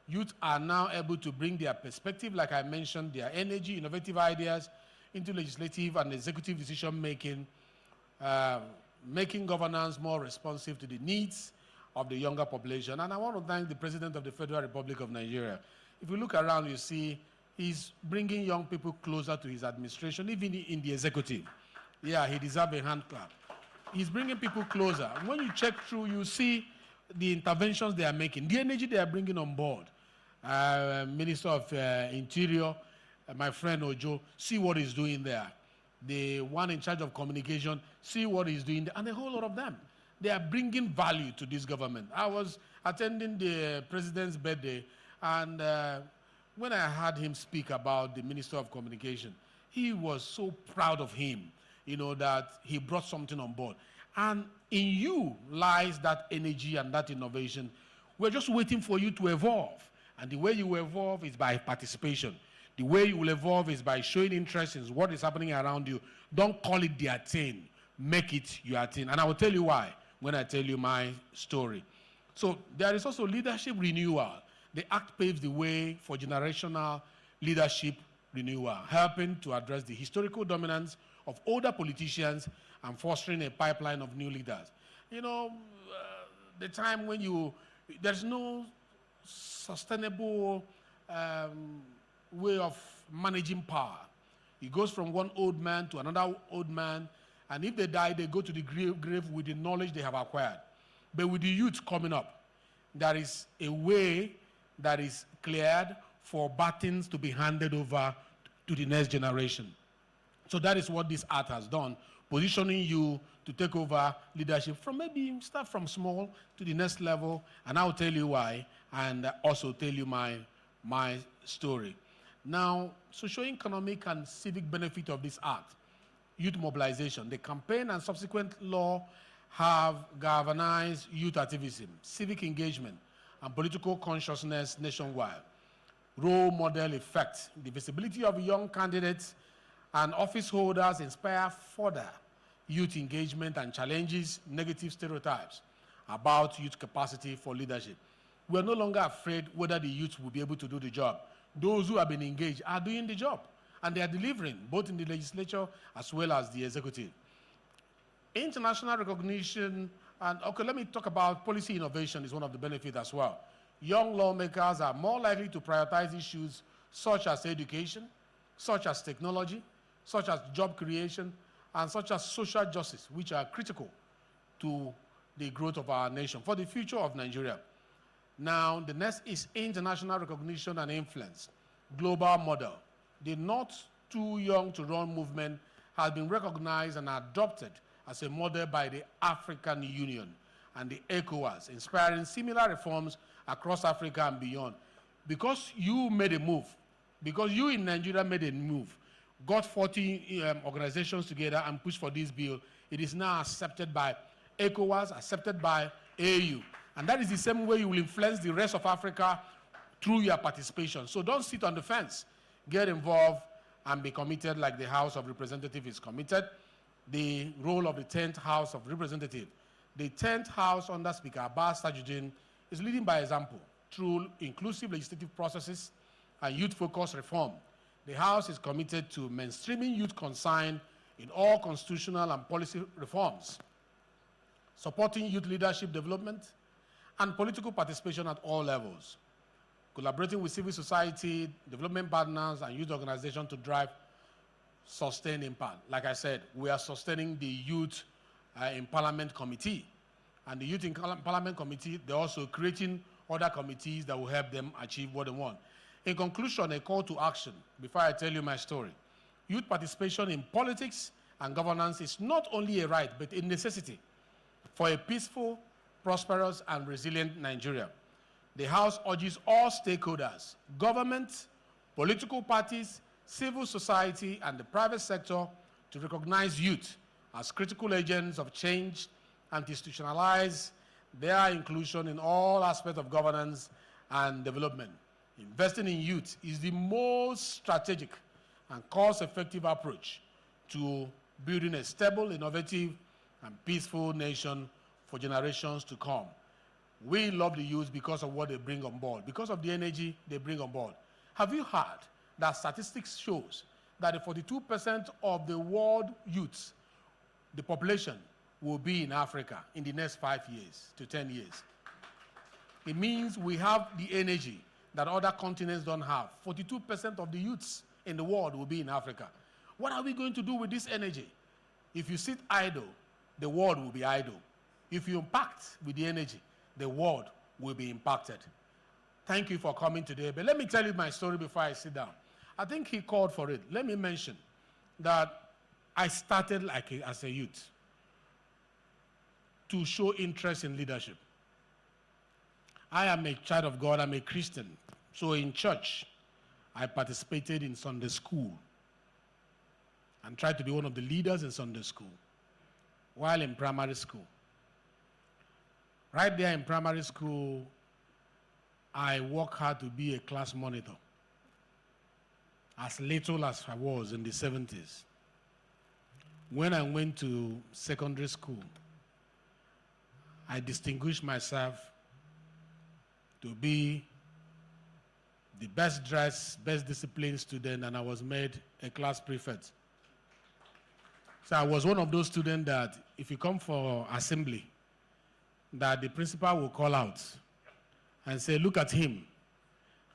J: Youth are now able to bring their perspective, like I mentioned, their energy, innovative ideas, into legislative and executive decision-making, making governance more responsive to the needs of the younger population. And I want to thank the President of the Federal Republic of Nigeria. If you look around, you see he's bringing young people closer to his administration, even in the executive. Yeah, he deserves a hand clap. He's bringing people closer. When you check through, you see the interventions they are making, the energy they are bringing on board. Minister of Interior, my friend Ojo, see what he's doing there. The one in charge of communication, see what he's doing there, and a whole lot of them. They are bringing value to this government. I was attending the president's birthday, and when I heard him speak about the Minister of Communication, he was so proud of him, you know, that he brought something on board. And in you lies that energy and that innovation. We're just waiting for you to evolve. And the way you evolve is by participation. The way you will evolve is by showing interest in what is happening around you. Don't call it their thing. Make it your thing. And I will tell you why when I tell you my story. So there is also leadership renewal. The act paves the way for generational leadership renewal, helping to address the historical dominance of older politicians and fostering a pipeline of new leaders. You know, the time when there's no sustainable way of managing power. It goes from one old man to another old man, and if they die, they go to the grave with the knowledge they have acquired. But with the youth coming up, there is a way that is cleared for batons to be handed over to the next generation. So that is what this act has done, positioning you to take over leadership from maybe start from small to the next level, and I'll tell you why, and also tell you my story. Now, socio-economic and civic benefit of this act, youth mobilization. The campaign and subsequent law have galvanized youth activism, civic engagement, and political consciousness nationwide. Role model effect. The visibility of young candidates and office holders inspire further youth engagement and challenges negative stereotypes about youth capacity for leadership. We are no longer afraid whether the youth will be able to do the job. Those who have been engaged are doing the job. And they are delivering, both in the legislature as well as the executive. International recognition, and okay, let me talk about policy innovation is one of the benefits as well. Young lawmakers are more likely to prioritize issues such as education, such as technology, such as job creation, and such as social justice, which are critical to the growth of our nation, for the future of Nigeria. Now, the next is international recognition and influence, global model. The Not Too Young to Run movement has been recognized and adopted as a model by the African Union and the ECOWAS, inspiring similar reforms across Africa and beyond. Because you made a move, because you in Nigeria made a move, got 40 organizations together and pushed for this bill, it is now accepted by ECOWAS, accepted by AU. And that is the same way you will influence the rest of Africa through your participation. So don't sit on the fence. Get involved and be committed like the House of Representatives is committed. The role of the 10th House of Representatives. The 10th House under Speaker Abbas Tajuddin is leading by example through inclusive legislative processes and youth-focused reform. The House is committed to mainstreaming youth concern in all constitutional and policy reforms, supporting youth leadership development and political participation at all levels, collaborating with civil society, development partners, and youth organizations to drive sustained impact. Like I said, we are sustaining the Youth in Parliament Committee. And the Youth in Parliament Committee, they're also creating other committees that will help them achieve what they want. In conclusion, a call to action before I tell you my story. Youth participation in politics and governance is not only a right, but a necessity for a peaceful, prosperous, and resilient Nigeria. The House urges all stakeholders, government, political parties, civil society, and the private sector to recognize youth as critical agents of change and institutionalize their inclusion in all aspects of governance and development. Investing in youth is the most strategic and cost-effective approach to building a stable, innovative, and peaceful nation for generations to come. We love the youth because of what they bring on board, because of the energy they bring on board. Have you heard that statistics shows that 42% of the world youths, the population, will be in Africa in the next 5 years to 10 years? It means we have the energy that other continents don't have. 42% of the youths in the world will be in Africa. What are we going to do with this energy? If you sit idle, the world will be idle. If you impact with the energy, the world will be impacted. Thank you for coming today. But let me tell you my story before I sit down. I think he called for it. Let me mention that I started as a youth to show interest in leadership. I am a child of God. I'm a Christian. So in church, I participated in Sunday school and tried to be one of the leaders in Sunday school while in primary school. Right there in primary school, I worked hard to be a class monitor, as little as I was in the 70s. When I went to secondary school, I distinguished myself to be the best dressed, best disciplined student, and I was made a class prefect. So I was one of those students that if you come for assembly, that the principal will call out and say, look at him.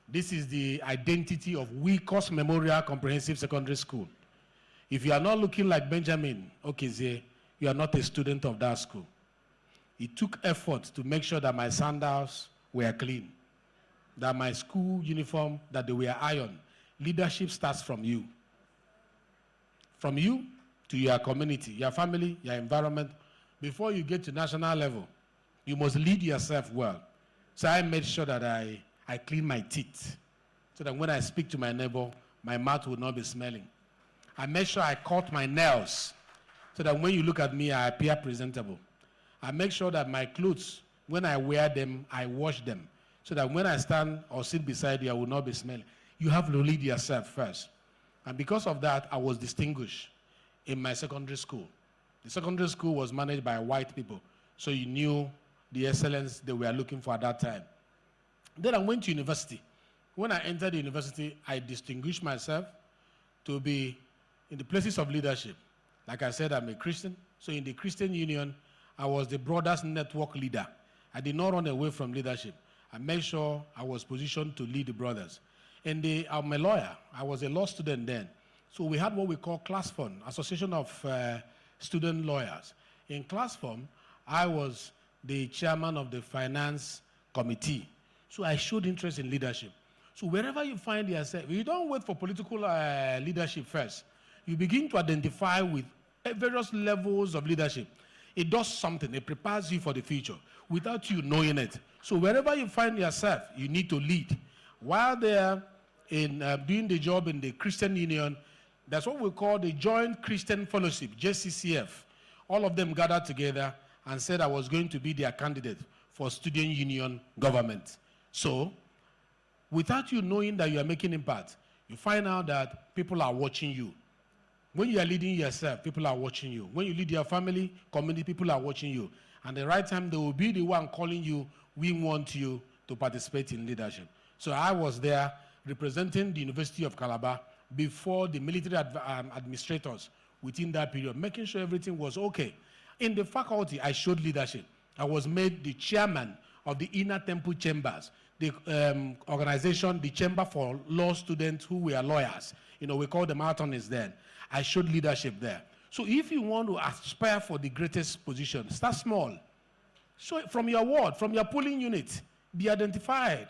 J: This is the identity of Wicos Memorial Comprehensive Secondary School. If you are not looking like Benjamin Okezie, you are not a student of that school. It took effort to make sure that my sandals were clean, that my school uniform, that they were ironed. Leadership starts from you. From you to your community, your family, your environment. Before you get to national level, you must lead yourself well. So I made sure that I clean my teeth so that when I speak to my neighbor, my mouth will not be smelling. I made sure I cut my nails so that when you look at me, I appear presentable. I make sure that my clothes, when I wear them, I wash them so that when I stand or sit beside you, I will not be smelling. You have to lead yourself first. And because of that, I was distinguished in my secondary school. The secondary school was managed by white people, so you knew the excellence they were looking for at that time. Then I went to university. When I entered the university, I distinguished myself to be in the places of leadership. Like I said, I'm a Christian. So in the Christian Union, I was the Brothers Network leader. I did not run away from leadership. I made sure I was positioned to lead the brothers. And I'm a lawyer. I was a law student then. So we had what we call Class Fund, Association of Student Lawyers. In Class Fund, I was the chairman of the finance committee. So I showed interest in leadership. So wherever you find yourself, you don't wait for political leadership first. You begin to identify with various levels of leadership. It does something. It prepares you for the future without you knowing it. So wherever you find yourself, you need to lead. While they're in doing the job in the Christian Union, that's what we call the Joint Christian Fellowship, JCCF. All of them gathered together and said I was going to be their candidate for student union government. So, without you knowing that you are making impact, you find out that people are watching you. When you are leading yourself, people are watching you. When you lead your family, community, people are watching you. And the right time, they will be the one calling you, we want you to participate in leadership. So I was there representing the University of Calabar before the military administrators within that period, making sure everything was okay. In the faculty, I showed leadership. I was made the chairman of the Inner Temple Chambers, the organization, the Chamber for Law Students who were lawyers. You know, we call them marathonists then. I showed leadership there. So if you want to aspire for the greatest position, start small. So from your ward, from your polling unit, be identified.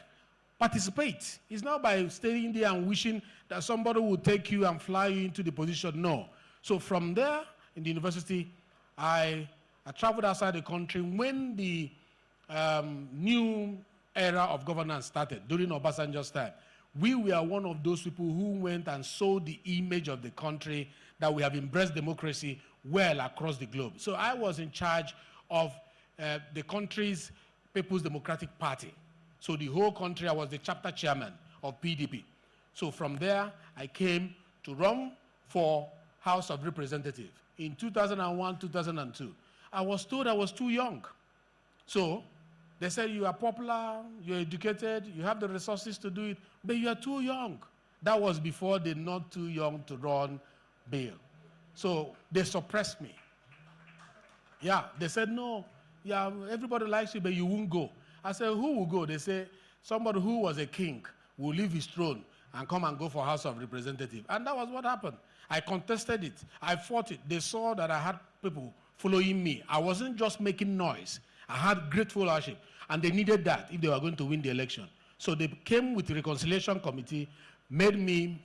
J: Participate. It's not by staying there and wishing that somebody will take you and fly you into the position. No. So from there, in the university, I traveled outside the country when the new era of governance started, during Obasanjo's time. We were one of those people who went and sold the image of the country that we have embraced democracy well across the globe. So I was in charge of the country's People's Democratic Party. So the whole country, I was the chapter chairman of PDP. So from there, I came to run for House of Representatives in 2001, 2002. I was told I was too young. So they said, you are popular, you're educated, you have the resources to do it, but you are too young. That was before the not too young to run bill. So they suppressed me. Yeah, they said, no, yeah, everybody likes you, but you won't go. I said, who will go? They say, somebody who was a king will leave his throne and come and go for House of Representatives. And that was what happened. I contested it. I fought it. They saw that I had people following me. I wasn't just making noise. I had great followership. And they needed that if they were going to win the election. So they came with the reconciliation committee, made me,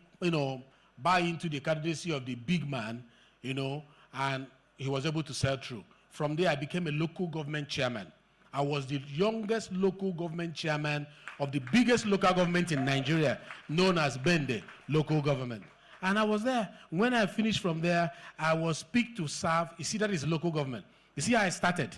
J: buy into the candidacy of the big man, and he was able to sell through. From there, I became a local government chairman. I was the youngest local government chairman of the biggest local government in Nigeria, known as Bende local government. And I was there. When I finished from there, I was picked to serve. You see, that is local government. You see how I started?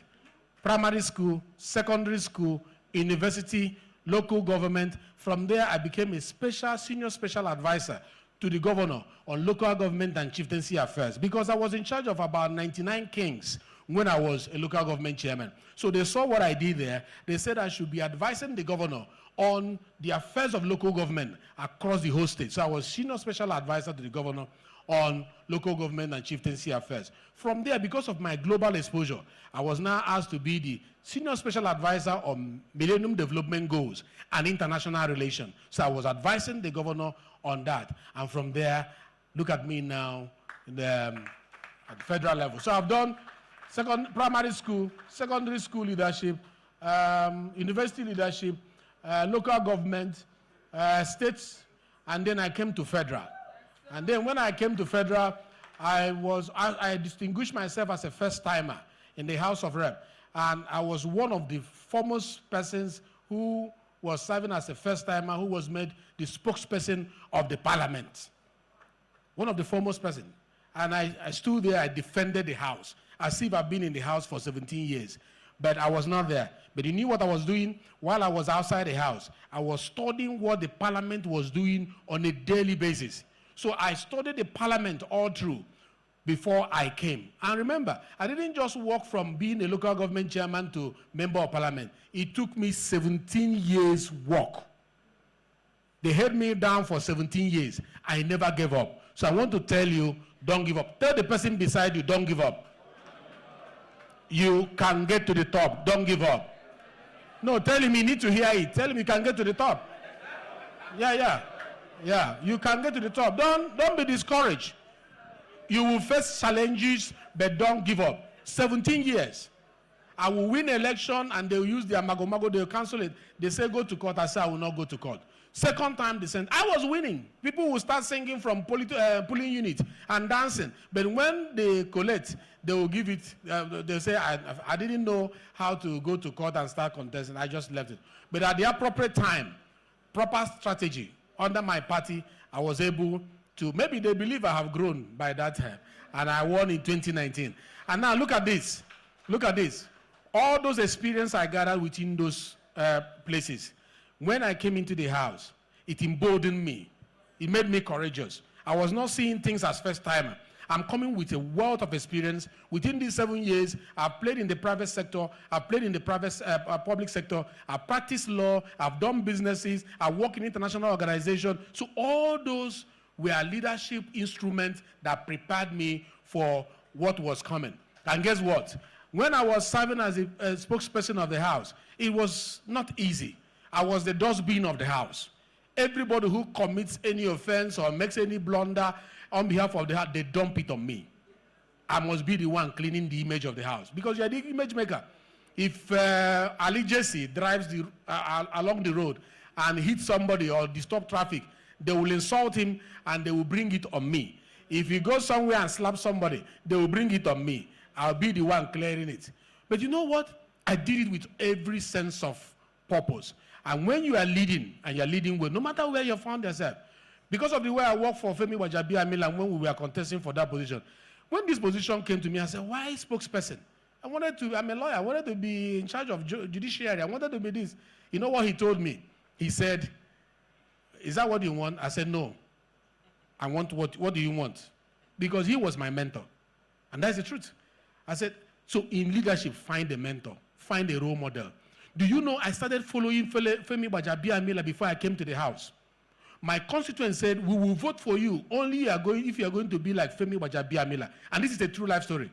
J: Primary school, secondary school, university, local government. From there, I became a senior special advisor to the governor on local government and chieftaincy affairs, because I was in charge of about 99 kings when I was a local government chairman. So they saw what I did there. They said I should be advising the governor on the affairs of local government across the whole state. So I was senior special advisor to the governor on local government and chieftaincy affairs. From there, because of my global exposure, I was now asked to be the senior special advisor on Millennium Development Goals and international relations. So I was advising the governor on that. And from there, look at me now at the federal level. So I've done primary school, secondary school leadership, university leadership, local government, states, and then I came to federal. And then when I came to federal, I distinguished myself as a first-timer in the House of Rep. And I was one of the foremost persons who was serving as a first-timer, who was made the spokesperson of the parliament. One of the foremost persons. And I stood there, I defended the House, as if I've been in the House for 17 years. But I was not there. But you knew what I was doing while I was outside the House. I was studying what the parliament was doing on a daily basis. So I studied the parliament all through before I came. And remember, I didn't just walk from being a local government chairman to member of parliament. It took me 17 years work. They held me down for 17 years. I never gave up. So I want to tell you, don't give up. Tell the person beside you, don't give up. You can get to the top. Don't give up. No, tell him you need to hear it. Tell him you can get to the top. Yeah, you can get to the top. Don't be discouraged. You will face challenges, but don't give up. 17 years. I will win election and they will use their mago, they will cancel it. They say go to court. I say I will not go to court. Second time they said, I was winning. People will start singing from polling unit and dancing. But when they collect, they will give it, they say, I didn't know how to go to court and start contesting. I just left it. But at the appropriate time, proper strategy, under my party, I was able to, maybe they believe I have grown by that time. And I won in 2019. And now look at this. Look at this. All those experiences I gathered within those places, when I came into the house, it emboldened me. It made me courageous. I was not seeing things as first timer. I'm coming with a wealth of experience. Within these 7 years, I've played in the private sector, I've played in the public sector, I've practiced law, I've done businesses, I've worked in international organizations. So all those were leadership instruments that prepared me for what was coming. And guess what? When I was serving as a spokesperson of the house, it was not easy. I was the dustbin of the house. Everybody who commits any offense or makes any blunder on behalf of the house, they dump it on me. I must be the one cleaning the image of the house because you're the image maker. If Ali Jesse drives along the road and hits somebody or disturb traffic, they will insult him and they will bring it on me. If he goes somewhere and slaps somebody, they will bring it on me. I'll be the one clearing it. But you know what? I did it with every sense of purpose. And when you are leading, and you're leading well, no matter where you found yourself, because of the way I worked for Femi Gbajabiamila when we were contesting for that position, when this position came to me, I said, why spokesperson? I'm a lawyer. I wanted to be in charge of judiciary. I wanted to be this. You know what he told me? He said, is that what you want? I said, no. I want what do you want? Because he was my mentor. And that's the truth. I said, so in leadership, find a mentor, find a role model. Do you know I started following Femi Gbajabiamila before I came to the house? My constituents said, we will vote for you only if you are going to be like Femi Gbajabiamila. And this is a true life story.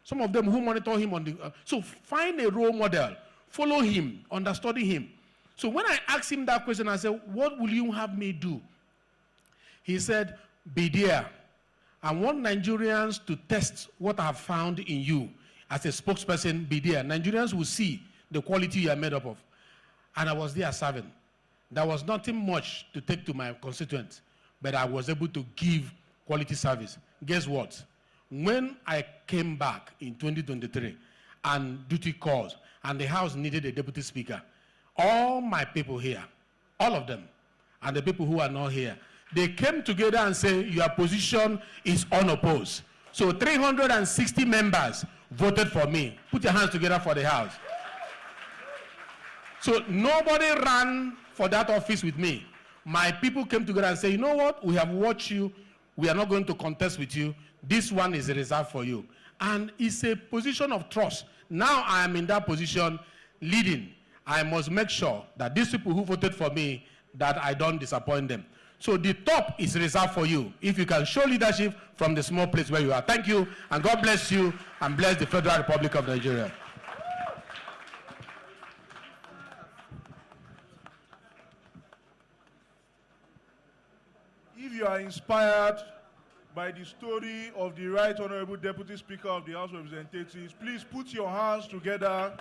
J: Some of them who monitor him on the... so find a role model, follow him, understudy him. So when I asked him that question, I said, what will you have me do? He said, be there. I want Nigerians to test what I have found in you. As a spokesperson, be there. Nigerians will see the quality you are made up of. And I was there serving. There was nothing much to take to my constituents, but I was able to give quality service. Guess what? When I came back in 2023 and duty calls, and the House needed a deputy speaker, all my people here, all of them, and the people who are not here, they came together and said, your position is unopposed. So 360 members voted for me. Put your hands together for the House. So nobody ran for that office with me. My people came together and said, you know what? We have watched you. We are not going to contest with you. This one is reserved for you. And it's a position of trust. Now I am in that position leading. I must make sure that these people who voted for me, that I don't disappoint them. So the top is reserved for you if you can show leadership from the small place where you are. Thank you, and God bless you, and bless the Federal Republic of Nigeria.
R: If you are inspired by the story of the Right Honorable Deputy Speaker of the House of Representatives, please put your hands together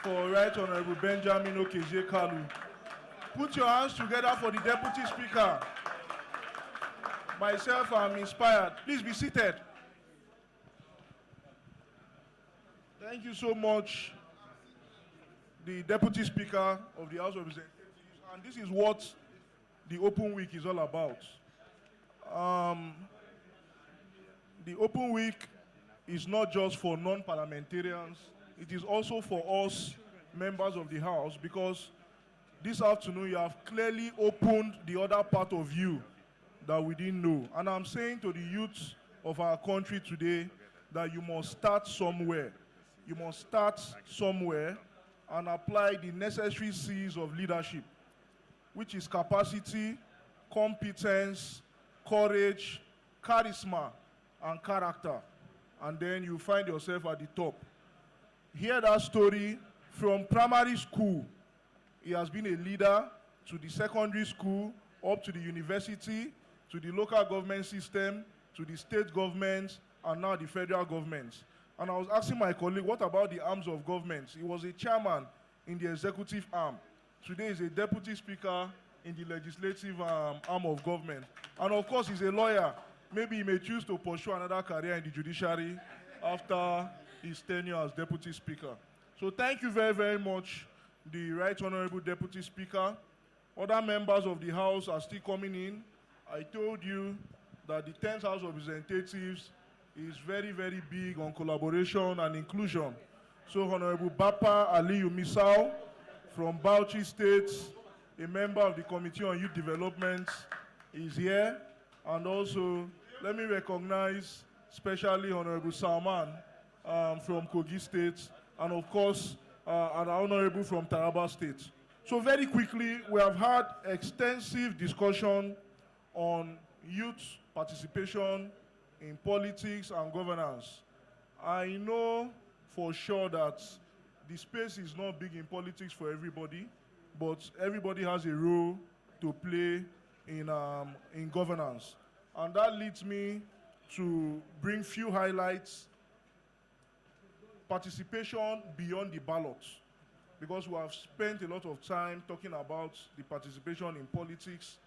R: for Right Honorable Benjamin Okezie Kalu. Put your hands together for the Deputy Speaker. Myself, I'm inspired. Please be seated. Thank you so much, the Deputy Speaker of the House of Representatives. And this is what the Open Week is all about. The Open Week is not just for non-parliamentarians. It is also for us, members of the House, because this afternoon you have clearly opened the other part of you that we didn't know. And I'm saying to the youth of our country today that you must start somewhere. You must start somewhere and apply the necessary C's of leadership, which is capacity, competence, courage, charisma and character, and then you find yourself at the top. Hear that story from primary school. He has been a leader to the secondary school, up to the university, to the local government system, to the state government, and now the federal government. And I was asking my colleague, what about the arms of government? He was a chairman in the executive arm. Today he's a deputy speaker in the legislative arm of government. And of course, he's a lawyer. Maybe he may choose to pursue another career in the judiciary after his tenure as deputy speaker. So thank you very, very much, the Right Honorable Deputy Speaker. Other members of the House are still coming in. I told you that the 10th House of Representatives is very, very big on collaboration and inclusion. So Honorable Bapa Aliyu Misau from Bauchi State, a member of the Committee on Youth Development, is here. And also, let me recognize especially Honorable Salman from Kogi State, and of course, an Honorable from Taraba State. So very quickly, we have had extensive discussion on youth participation in politics and governance. I know for sure that the space is not big in politics for everybody, but everybody has a role to play in governance. And that leads me to bring few highlights. Participation beyond the ballot, because we have spent a lot of time talking about the participation in politics,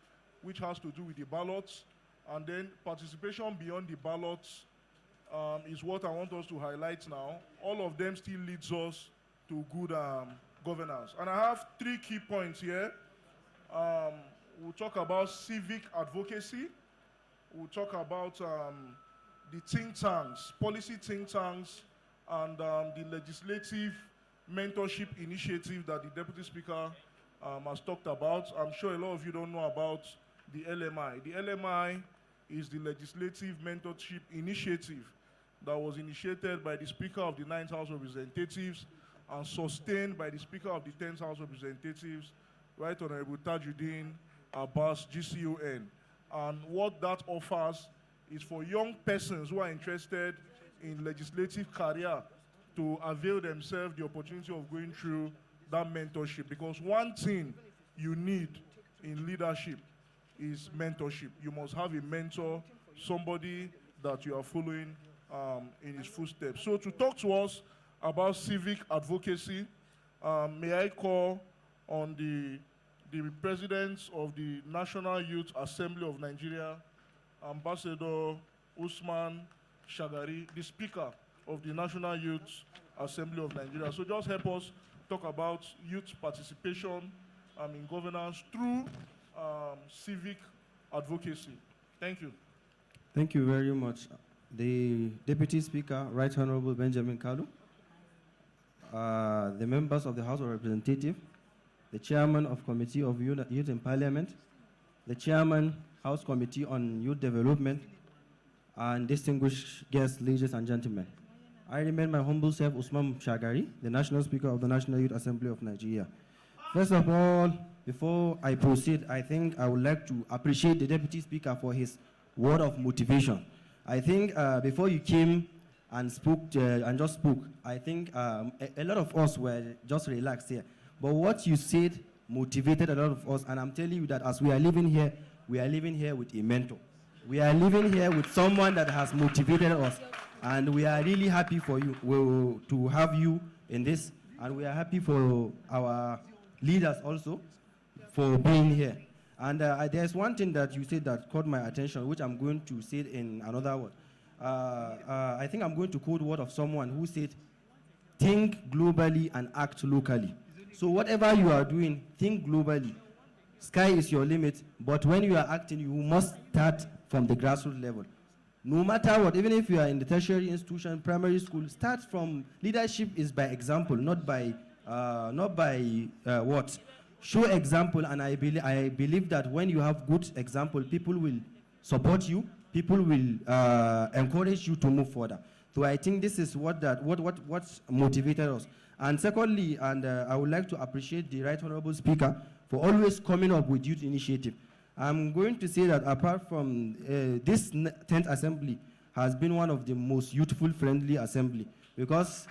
R: which has to do with the ballots, and then participation beyond the ballots is what I want us to highlight now. All of them still leads us to good governance. And I have 3 key points here. We'll talk about civic advocacy. We'll talk about the think tanks, policy think tanks, and the legislative mentorship initiative that the Deputy Speaker has talked about. I'm sure a lot of you don't know about the LMI. The LMI is the Legislative Mentorship Initiative that was initiated by the Speaker of the 9th House of Representatives and sustained by the Speaker of the 10th House of Representatives, Right Honorable Tajuddin Abbas, GCON. And what that offers is for young persons who are interested in legislative career to avail themselves the opportunity of going through that mentorship. Because one thing you need in leadership is mentorship. You must have a mentor, somebody that you are following in his footsteps. So to talk to us about civic advocacy, may I call on the President of the National Youth Assembly of Nigeria, Ambassador Usman Shagari, the Speaker of the National Youth Assembly of Nigeria. So just help us talk about youth participation in governance through civic advocacy. Thank you.
K: Thank you very much. The Deputy Speaker, Right Honorable Benjamin Kalu, the members of the House of Representatives, the Chairman of Committee of Youth in Parliament, the Chairman, House Committee on Youth Development, and distinguished guests, ladies and gentlemen. I remain my humble self, Usman Shagari, the National Speaker of the National Youth Assembly of Nigeria. First of all, before I proceed, I think I would like to appreciate the Deputy Speaker for his word of motivation. I think before you came and just spoke, I think a lot of us were just relaxed here. But what you said motivated a lot of us, and I'm telling you that as we are living here with a mentor. We are living here with someone that has motivated us, and we are really happy for you to have you in this, and we are happy for our leaders also for being here. And there's one thing that you said that caught my attention, which I'm going to say in another word. I think I'm going to quote word of someone who said, think globally and act locally. So whatever you are doing, think globally. Sky is your limit, but when you are acting, you must start from the grassroots level. No matter what, even if you are in the tertiary institution, primary school, start from leadership is by example, not by what. Show example, and I believe that when you have good example, people will support you, people will encourage you to move further. So I think this is what motivated us. And secondly, I would like to appreciate the Right Honorable Speaker for always coming up with youth initiative. I'm going to say that apart from this 10th assembly has been one of the most youthful friendly assembly, because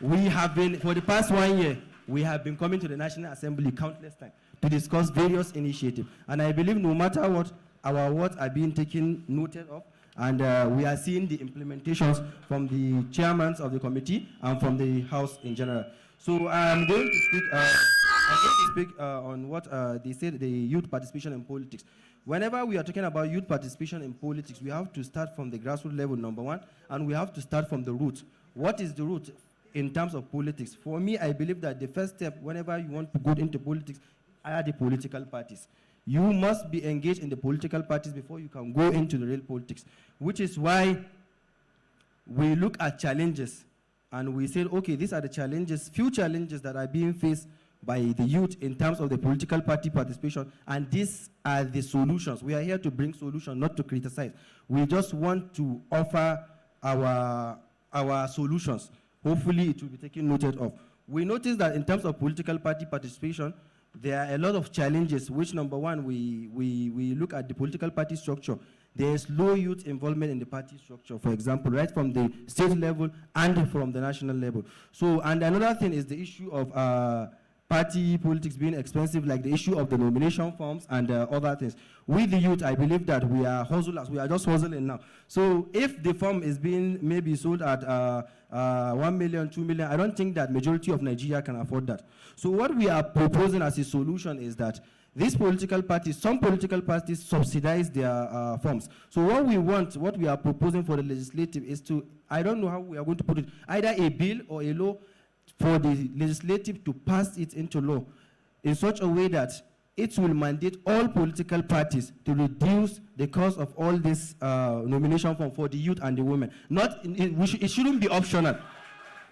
K: we have been, for the past 1 year, we have been coming to the National Assembly countless times to discuss various initiatives. And I believe no matter what, our words are being taken noted of, and we are seeing the implementations from the chairmen of the committee and from the House in general. So I'm going to speak, on what they said, the youth participation in politics. Whenever we are talking about youth participation in politics, we have to start from the grassroots level, number one, and we have to start from the root. What is the root in terms of politics? For me, I believe that the first step, whenever you want to go into politics, are the political parties. You must be engaged in the political parties before you can go into the real politics, which is why we look at challenges and we said, okay, these are the challenges, few challenges that are being faced by the youth in terms of the political party participation, and these are the solutions. We are here to bring solutions, not to criticize. We just want to offer our solutions. Hopefully it will be taken noted of. We notice that in terms of political party participation, there are a lot of challenges, which number one, we look at the political party structure. There is low youth involvement in the party structure, for example, right from the state level and from the national level. So, and another thing is the issue of party politics being expensive, like the issue of the nomination forms and other things. With the youth, I believe that we are hustlers. We are just hustling now. So if the form is being maybe sold at 1 million, 2 million, I don't think that majority of Nigeria can afford that. So what we are proposing as a solution is that these political parties, some political parties subsidize their forms. So what we are proposing for the legislative is to, I don't know how we are going to put it, either a bill or a law for the legislative to pass it into law in such a way that it will mandate all political parties to reduce the cost of all this nomination form for the youth and the women. It shouldn't be optional.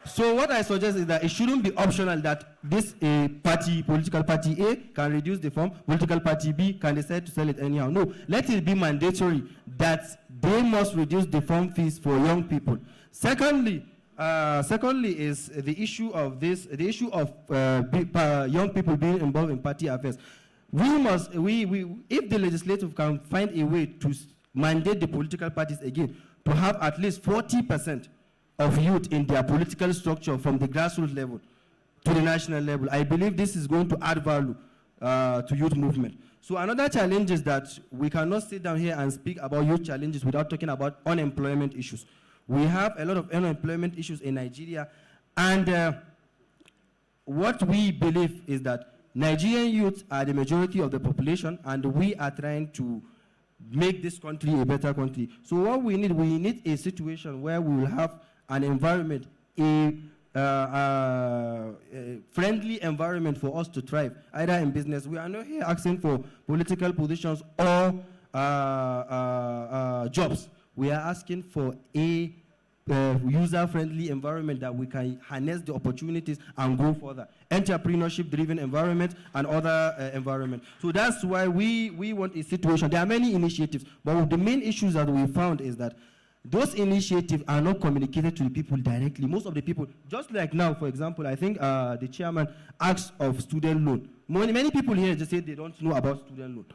K: So what I suggest is that it shouldn't be optional that this political party A can reduce the form, political party B can decide to sell it anyhow. No, let it be mandatory that they must reduce the form fees for young people. Secondly is the issue of young people being involved in party affairs. If the legislative can find a way to mandate the political parties again to have at least 40% of youth in their political structure from the grassroots level to the national level, I believe this is going to add value to youth movement. So another challenge is that we cannot sit down here and speak about youth challenges without talking about unemployment issues. We have a lot of unemployment issues in Nigeria, and what we believe is that Nigerian youth are the majority of the population, and we are trying to make this country a better country. So what we need a situation where we will have an environment, a friendly environment for us to thrive, either in business. We are not here asking for political positions or jobs. We are asking for a user-friendly environment that we can harness the opportunities and go further. Entrepreneurship-driven environment and other environment. So that's why we want a situation. There are many initiatives, but the main issues that we found is that those initiatives are not communicated to the people directly. Most of the people, just like now, for example, I think the chairman asked of student loan. Many people here just say they don't know about student loan.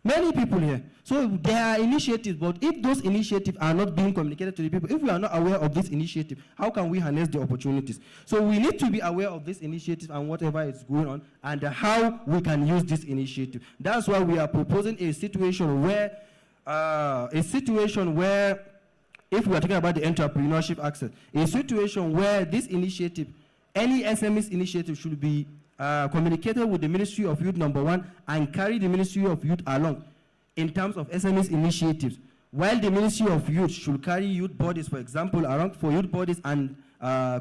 K: Many people here. So there are initiatives, but if those initiatives are not being communicated to the people, if we are not aware of this initiative, how can we harness the opportunities? So we need to be aware of this initiative and whatever is going on, and how we can use this initiative. That's why we are proposing a situation where, if we are talking about the entrepreneurship access, a situation where this initiative, any SMEs initiative should be communicated with the Ministry of Youth, number one, and carry the Ministry of Youth along in terms of SMEs initiatives, while the Ministry of Youth should carry youth bodies, for example, around for youth bodies and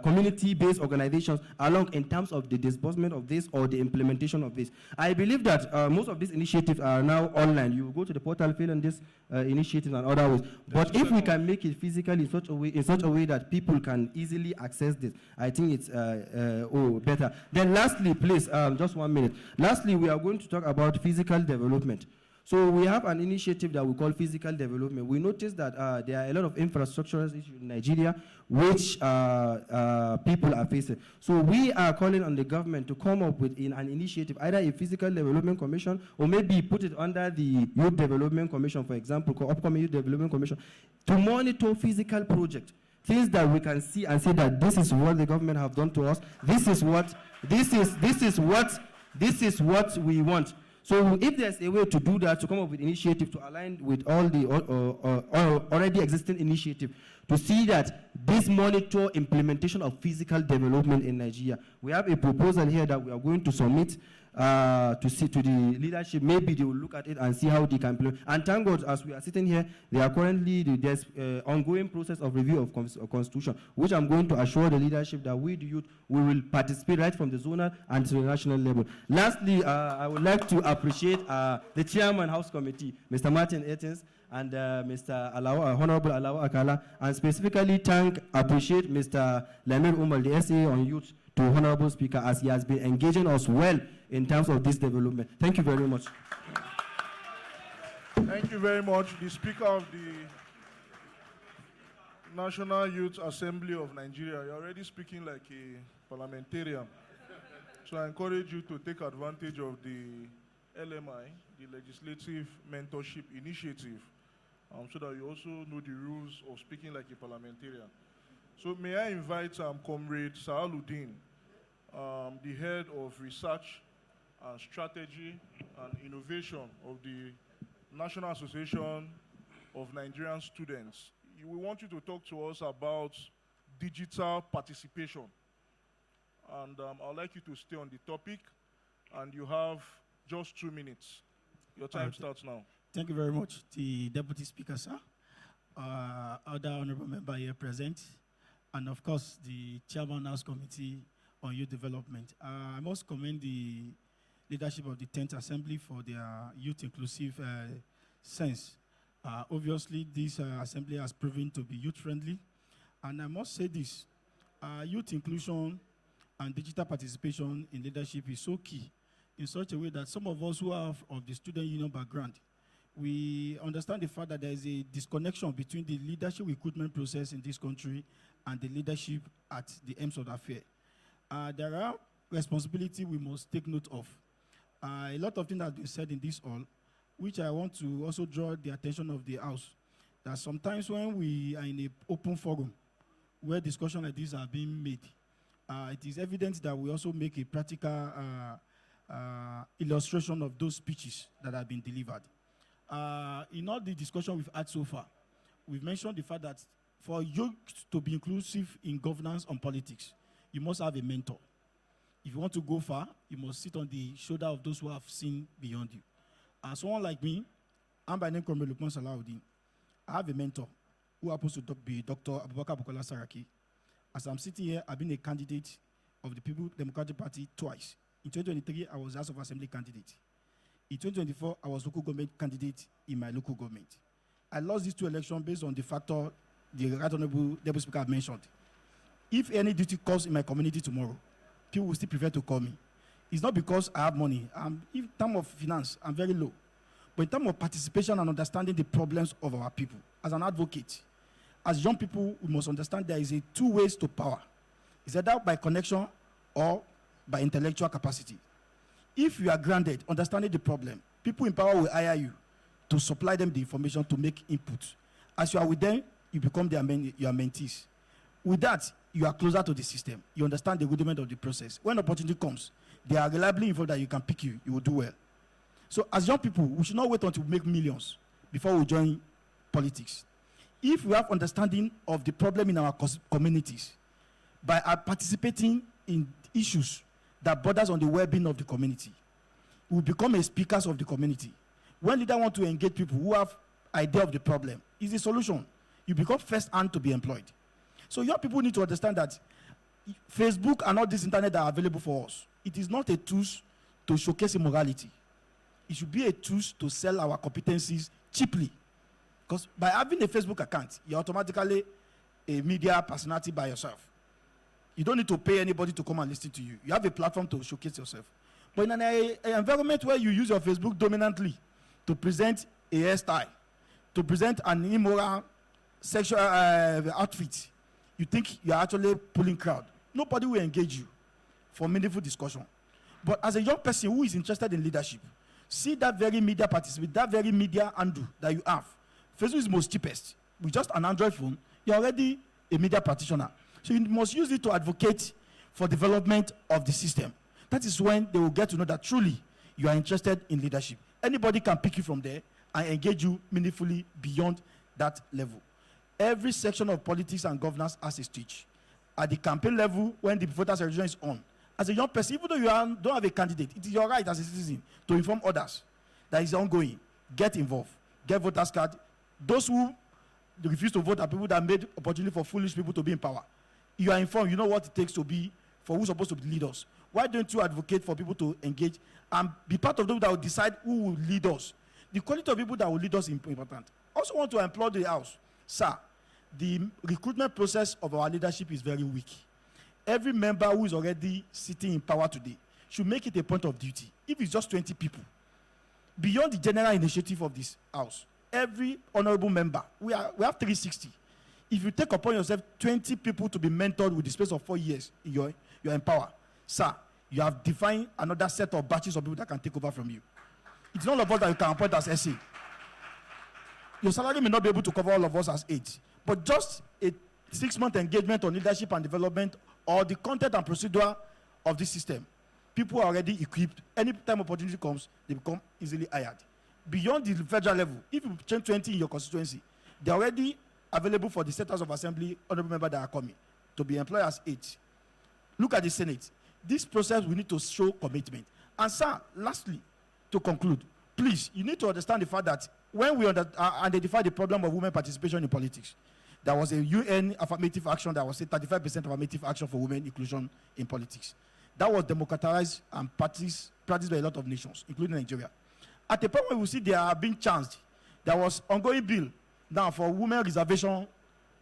K: community-based organizations along in terms of the disbursement of this or the implementation of this. I believe that most of these initiatives are now online. You go to the portal, fill in this initiatives and other ways. But if we can make it physically in such a way that people can easily access this, I think it's better. Then lastly, please, just 1 minute. Lastly, we are going to talk about physical development. So we have an initiative that we call physical development. We noticed that there are a lot of infrastructural issues in Nigeria which people are facing. So we are calling on the government to come up with an initiative, either a physical development commission or maybe put it under the youth development commission, for example, upcoming youth development commission, to monitor physical projects. Things that we can see and say that this is what the government have done to us. This is what we want. So if there's a way to do that, to come up with initiative to align with all the already existing initiative, to see that this monitor implementation of physical development in Nigeria. We have a proposal here that we are going to submit to the leadership. Maybe they will look at it and see how they can implement. And thank God, as we are sitting here, they are currently, there's ongoing process of review of constitution, which I'm going to assure the leadership that we, the youth, we will participate right from the zonal and to the national level. Lastly, I would like to appreciate the chairman House Committee, Mr. Martin Etins, and Mr. Honorable Alawa Akala, and specifically appreciate Mr. Lamir Umar, the SA on Youth, to Honorable Speaker, as he has been engaging us well in terms of this development. Thank you very much.
R: Thank you very much. The Speaker of the National Youth Assembly of Nigeria, you're already speaking like a parliamentarian. So I encourage you to take advantage of the LMI, the Legislative Mentorship Initiative, so that you also know the rules of speaking like a parliamentarian. So may I invite Comrade Saaluddin, the head of research and strategy and innovation of the National Association of Nigerian Students. We want you to talk to us about digital participation. And I'd like you to stay on the topic, and you have just 2 minutes. Your time starts now.
L: Thank you very much, the Deputy Speaker, sir, other honorable member here present, and of course, the Chairman of the House Committee on Youth Development. I must commend the leadership of the 10th Assembly for their youth inclusive sense. Obviously, this assembly has proven to be youth-friendly, and I must say this, youth inclusion and digital participation in leadership is so key in such a way that some of us who are of the student union background, we understand the fact that there is a disconnection between the leadership recruitment process in this country and the leadership at the ends of the affair. There are responsibilities we must take note of. A lot of things have been said in this hall, which I want to also draw the attention of the House, that sometimes when we are in an open forum where discussions like this are being made, it is evident that we also make a practical illustration of those speeches that have been delivered. In all the discussion we've had so far, we've mentioned the fact that for youth to be inclusive in governance on politics, you must have a mentor. If you want to go far, you must sit on the shoulder of those who have seen beyond you. Someone like me, I'm by name Comrade Lukman Salahuddin. I have a mentor who happens to be Dr. Abubakar Bukola Saraki. As I'm sitting here, I've been a candidate of the People Democratic Party twice. In 2023, I was House of Assembly candidate. In 2024, I was local government candidate in my local government. I lost these 2 elections based on the factor the Right Honorable Deputy Speaker have mentioned. If any duty calls in my community tomorrow, people will still prefer to call me. It's not because I have money. In terms of finance, I'm very low. But in terms of participation and understanding the problems of our people, as an advocate, as young people, we must understand there is 2 ways to power. It's either by connection or by intellectual capacity. If you are grounded, understanding the problem, people in power will hire you to supply them the information to make input. As you are with them, you become your mentees. With that, you are closer to the system. You understand the rudiment of the process. When opportunity comes, they are reliably informed that you can pick you will do well. So as young people, we should not wait until we make millions before we join politics. If we have understanding of the problem in our communities, by participating in issues that borders on the well-being of the community, we become a speakers of the community. When leaders want to engage people who have idea of the problem, is the solution. You become first hand to be employed. So young people need to understand that Facebook and all this internet that are available for us, it is not a tool to showcase immorality. It should be a tool to sell our competencies cheaply. Because by having a Facebook account, you're automatically a media personality by yourself. You don't need to pay anybody to come and listen to you. You have a platform to showcase yourself. But in an environment where you use your Facebook dominantly to present a hairstyle, to present an immoral sexual outfit, you think you are actually pulling crowd. Nobody will engage you for meaningful discussion. But as a young person who is interested in leadership, see that very media participate, that very media handle that you have. Facebook is most cheapest. With just an Android phone, you're already a media practitioner. So you must use it to advocate for development of the system. That is when they will get to know that truly you are interested in leadership. Anybody can pick you from there and engage you meaningfully beyond that level. Every section of politics and governance has a stage. At the campaign level, when the voters' registration is on, as a young person, even though you don't have a candidate, it is your right as a citizen to inform others that is ongoing. Get involved. Get voters' card. Those who refuse to vote are people that made opportunity for foolish people to be in power. You are informed. You know what it takes to be, for who's supposed to lead us. Why don't you advocate for people to engage and be part of those that will decide who will lead us? The quality of people that will lead us is important. Also want to employ the House. Sir, the recruitment process of our leadership is very weak. Every member who is already sitting in power today should make it a point of duty. If it's just 20 people, beyond the general initiative of this House, every honorable member, we have 360. If you take upon yourself 20 people to be mentored with the space of 4 years, you're in power. Sir, you have defined another set of batches of people that can take over from you. It's not about that you can appoint as SA. Your salary may not be able to cover all of us as aides, but just a 6-month engagement on leadership and development or the content and procedure of the system. People are already equipped. Any time opportunity comes, they become easily hired. Beyond the federal level, if you change 20 in your constituency, they're already available for the State House of Assembly honorable members that are coming to be employed as aides. Look at the Senate. This process, we need to show commitment. And sir, lastly, to conclude, please, you need to understand the fact that when we identify the problem of women participation in politics, there was a UN affirmative action that was 35% affirmative action for women inclusion in politics. That was democratized and practiced by a lot of nations, including Nigeria. At the point where we see they are being changed, there was ongoing bill now for women reservation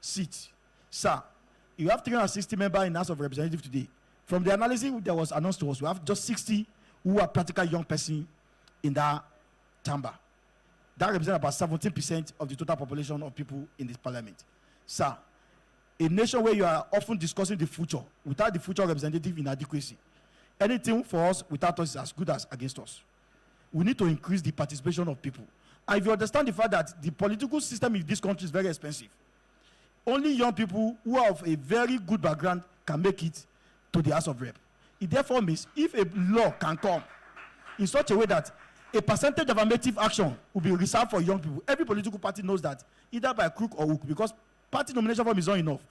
L: seats. Sir, you have 360 members in the House of Representatives today. From the analysis that was announced to us, we have just 60 who are practical young person in that chamber. That represents about 17% of the total population of people in this parliament. Sir, a nation where you are often discussing the future without the future representative inadequacy, anything for us without us is as good as against us. We need to increase the participation of people. And if you understand the fact that the political system in this country is very expensive, only young people who have a very good background can make it to the House of Rep. It therefore means if a law can come in such a way that a percentage of affirmative action will be reserved for young people, every political party knows that, either by crook or hook, because party nomination form is not enough.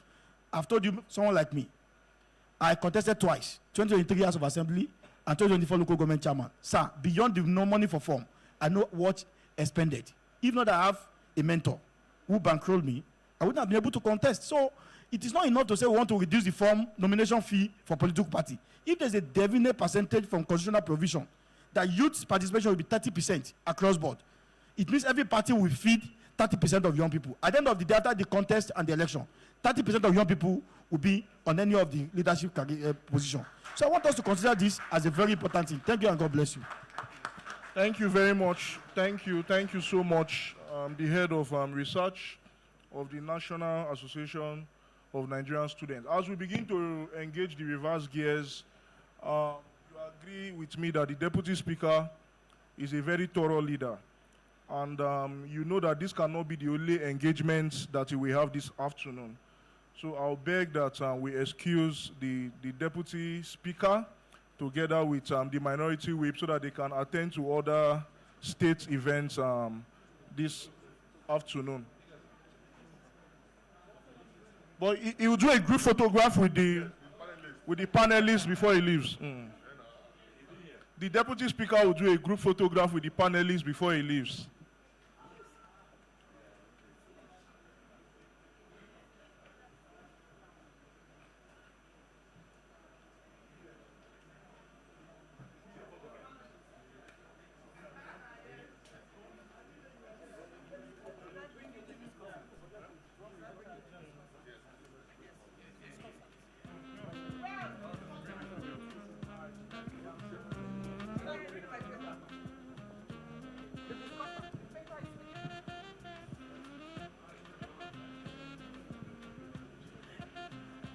L: I've told you, someone like me, I contested twice, 2023 House of Assembly and 2024 local government chairman. Sir, beyond the no money for form, I know what expended. If not, I have a mentor who bankrolled me, I wouldn't have been able to contest. So it is not enough to say we want to reduce the form nomination fee for political party. If there's a definite percentage from constitutional provision that youth participation will be 30% across board, it means every party will feed 30% of young people. At the end of the day, after the contest and the election, 30% of young people will be on any of the leadership position. So I want us to consider this as a very important thing. Thank you and God bless you.
R: Thank you very much. Thank you so much. The head of research of the National Association of Nigerian Students. As we begin to engage the reverse gears, you agree with me that the Deputy Speaker is a very thorough leader. And you know that this cannot be the only engagement that we have this afternoon. So I'll beg that we excuse the Deputy Speaker together with the Minority Whip so that they can attend to other state events this afternoon. But he will do a group photograph with the panelists before he leaves. The Deputy Speaker will do a group photograph with the panelists before he leaves.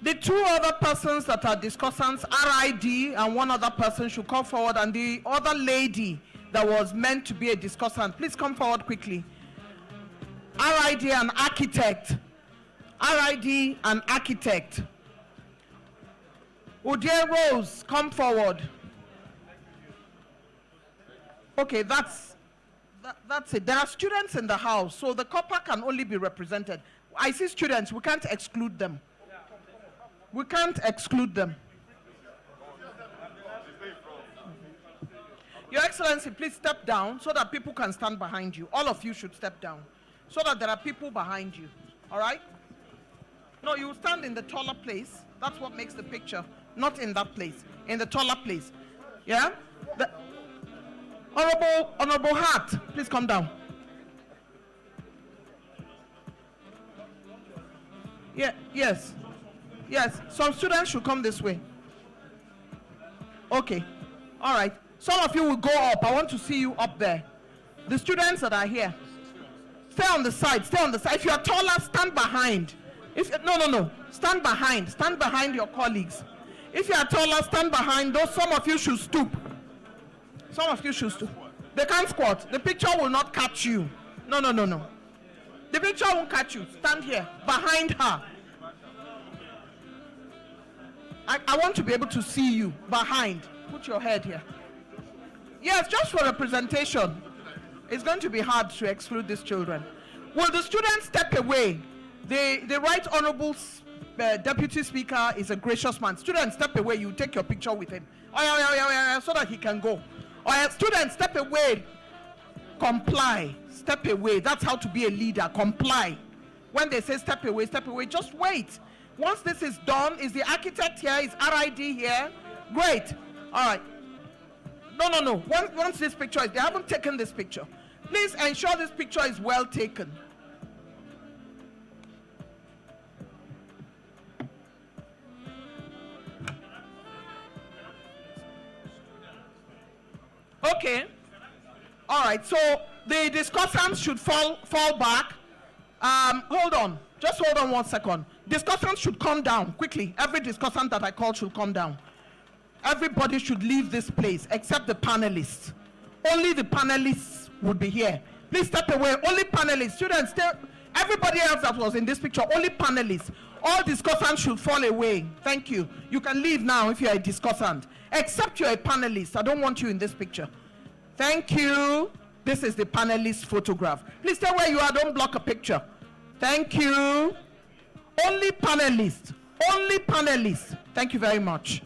A: The two other persons that are discussants, RID and one other person, should come forward, and the other lady that was meant to be a discussant, please come forward quickly. RID and architect. RID and architect. Udier Rose, come forward. Okay, that's it. There are students in the house, so the copper can only be represented. I see students, we can't exclude them. We can't exclude them. Your Excellency, please step down so that people can stand behind you. All of you should step down so that there are people behind you. All right? No, you stand in the taller place. That's what makes the picture. Not in that place. In the taller place. Yeah? The Honorable Hart, please come down. Yeah, yes. Yes, some students should come this way. Okay. All right. Some of you will go up. I want to see you up there. The students that are here. Stay on the side. Stay on the side. If you are taller, stand behind. No. Stand behind. Stand behind your colleagues. If you are taller, stand behind those. Some of you should stoop. Some of you should stoop. They can't squat. The picture will not catch you. No. The picture won't catch you. Stand here. Behind her. I want to be able to see you behind. Put your head here. Yes, just for representation. It's going to be hard to exclude these children. Will the students step away? The Right Honorable Deputy Speaker is a gracious man. Students, step away. You take your picture with him. So that he can go. Students, step away. Comply. Step away. That's how to be a leader. Comply. When they say step away, just wait. Once this is done, is the architect here? Is RID here? Great. All right. No. Once this picture is, they haven't taken this picture. Please ensure this picture is well taken. Okay. All right. So the discussants should fall back. Hold on. Just hold on 1 second. Discussants should come down quickly. Every discussant that I call should come down. Everybody should leave this place except the panelists. Only the panelists would be here. Please step away. Only panelists. Students, everybody else that was in this picture, only panelists. All discussants should fall away. Thank you. You can leave now if you're a discussant. Except you're a panelist. I don't want you in this picture. Thank you. This is the panelist photograph. Please stay where you are. Don't block a picture. Thank you. Only panelists. Only panelists. Thank you very much.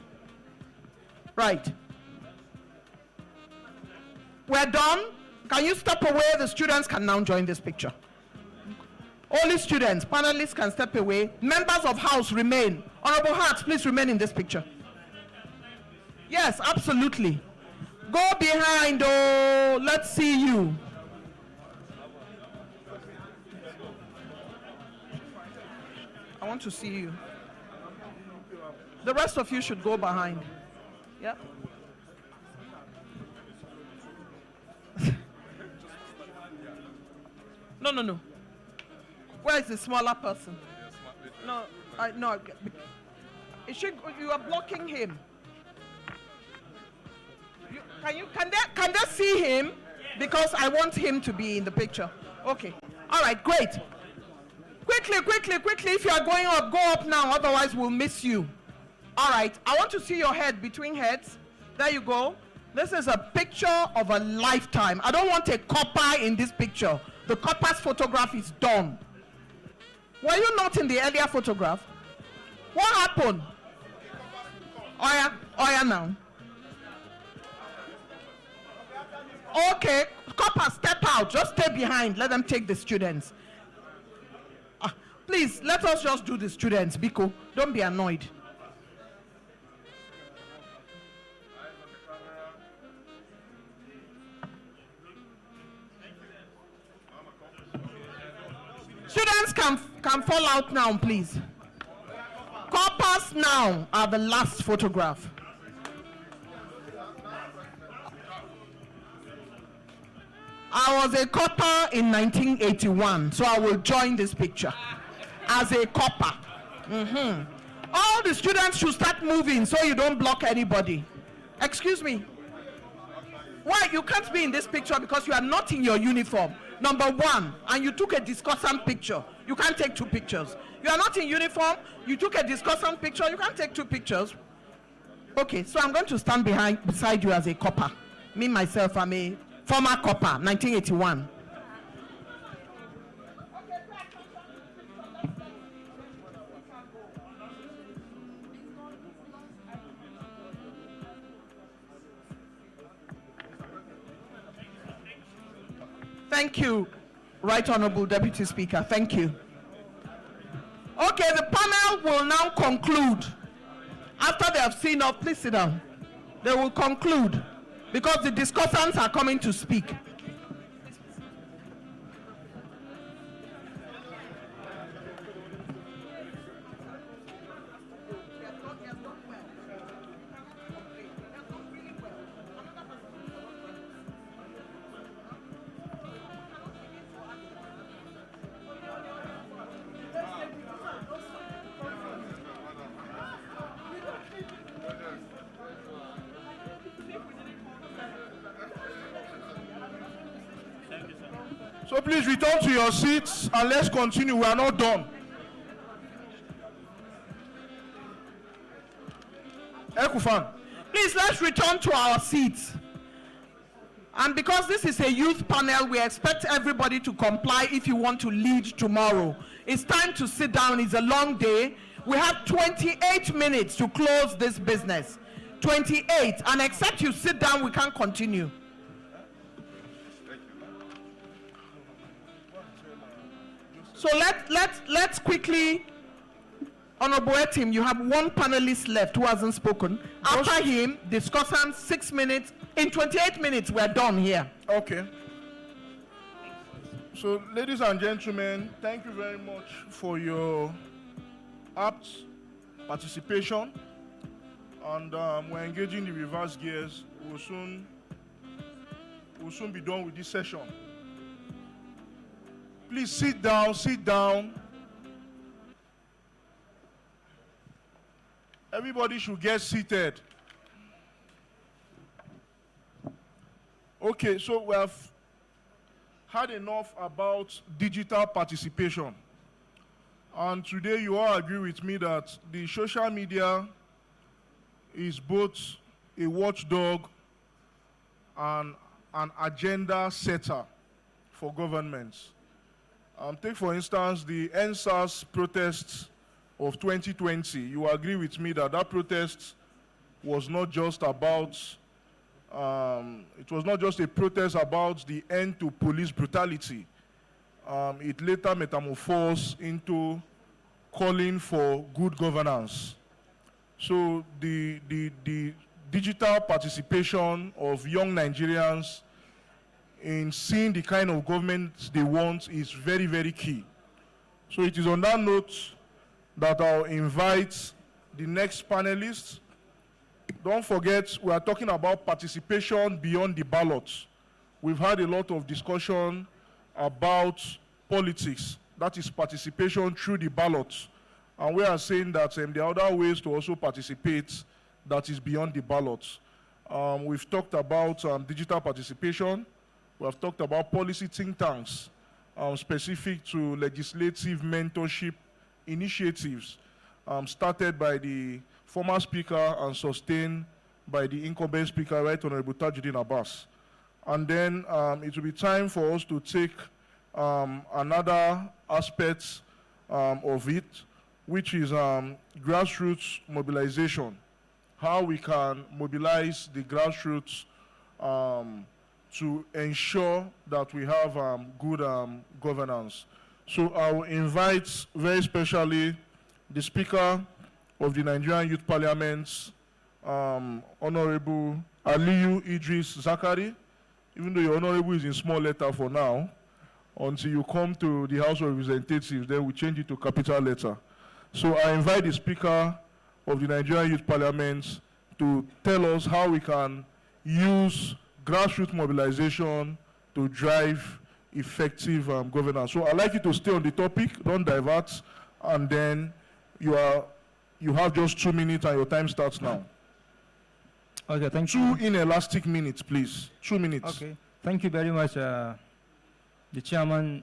A: Right. We're done. Can you step away? The students can now join this picture. Only students. Panelists can step away. Members of House remain. Honorable Hart, please remain in this picture. Yes, absolutely. Go behind. Oh, let's see you. I want to see you. The rest of you should go behind. Yep. No. Where is the smaller person? No. You are blocking him. Can they see him? Because I want him to be in the picture. Okay. All right, great. Quickly, if you are going up, go up now, otherwise we'll miss you. All right, I want to see your head between heads. There you go. This is a picture of a lifetime. I don't want a copper in this picture. The copper's photograph is done. Were you not in the earlier photograph? What happened? Oya now. Okay, copper, step out. Just stay behind. Let them take the students. Please, let us just do the students, Biko. Don't be annoyed. Students can fall out now, please. Coppers now are the last photograph. I was a copper in 1981, so I will join this picture as a copper. All the students should start moving so you don't block anybody. Excuse me. Why? You can't be in this picture because you are not in your uniform. Number one, and you took a discussant picture. You can't take two pictures. You are not in uniform. You took a discussant picture. You can't take two pictures. Okay, so I'm going to stand beside you as a copper. Me, myself, I'm a former copper, 1981. Thank you, Right Honorable Deputy Speaker. Thank you. Okay, the panel will now conclude. After they have seen us, please sit down. They will conclude because the discussants are coming to speak.
R: So please return to your seats and let's continue. We are not done. Ekufan.
A: Please, let's return to our seats. And because this is a youth panel, we expect everybody to comply if you want to lead tomorrow. It's time to sit down. It's a long day. We have 28 minutes to close this business. 28. And except you sit down, we can't continue. So let's quickly, Honorable Etim, you have one panelist left who hasn't spoken. After him, discussant 6 minutes. In 28 minutes, we're done here.
R: Okay. So, ladies and gentlemen, thank you very much for your apt participation. And we're engaging the reverse gears. We'll soon be done with this session. Please sit down, sit down. Everybody should get seated. Okay, so we have had enough about digital participation. And today you all agree with me that the social media is both a watchdog and an agenda setter for governments. Take, for instance, the NSAS protests of 2020. You agree with me that that protest was not just about, it was not just a protest about the end to police brutality. It later metamorphosed into calling for good governance. So the digital participation of young Nigerians in seeing the kind of government they want is very, very key. So it is on that note that I'll invite the next panelists. Don't forget, we are talking about participation beyond the ballot. We've had a lot of discussion about politics. That is participation through the ballot. And we are saying that there are other ways to also participate that is beyond the ballot. We've talked about digital participation. We have talked about policy think tanks specific to legislative mentorship initiatives started by the former speaker and sustained by the incumbent speaker, Right Honorable Tajuddin Abbas. And then it will be time for us to take another aspect of it, which is grassroots mobilization. How we can mobilize the grassroots to ensure that we have good governance. So I will invite very specially the Speaker of the Nigerian Youth Parliament, Honorable Aliyu Idris Zakari, even though your Honorable is in small letter for now, until you come to the House of Representatives, then we change it to capital letter. So I invite the Speaker of the Nigerian Youth Parliament to tell us how we can use grassroots mobilization to drive effective governance. So I'd like you to stay on the topic, don't divert, and then you are You have just 2 minutes and your time starts now.
F: Okay, thank you.
R: 2 inelastic minutes, please. 2 minutes.
F: Okay, thank you very much, the Chairman,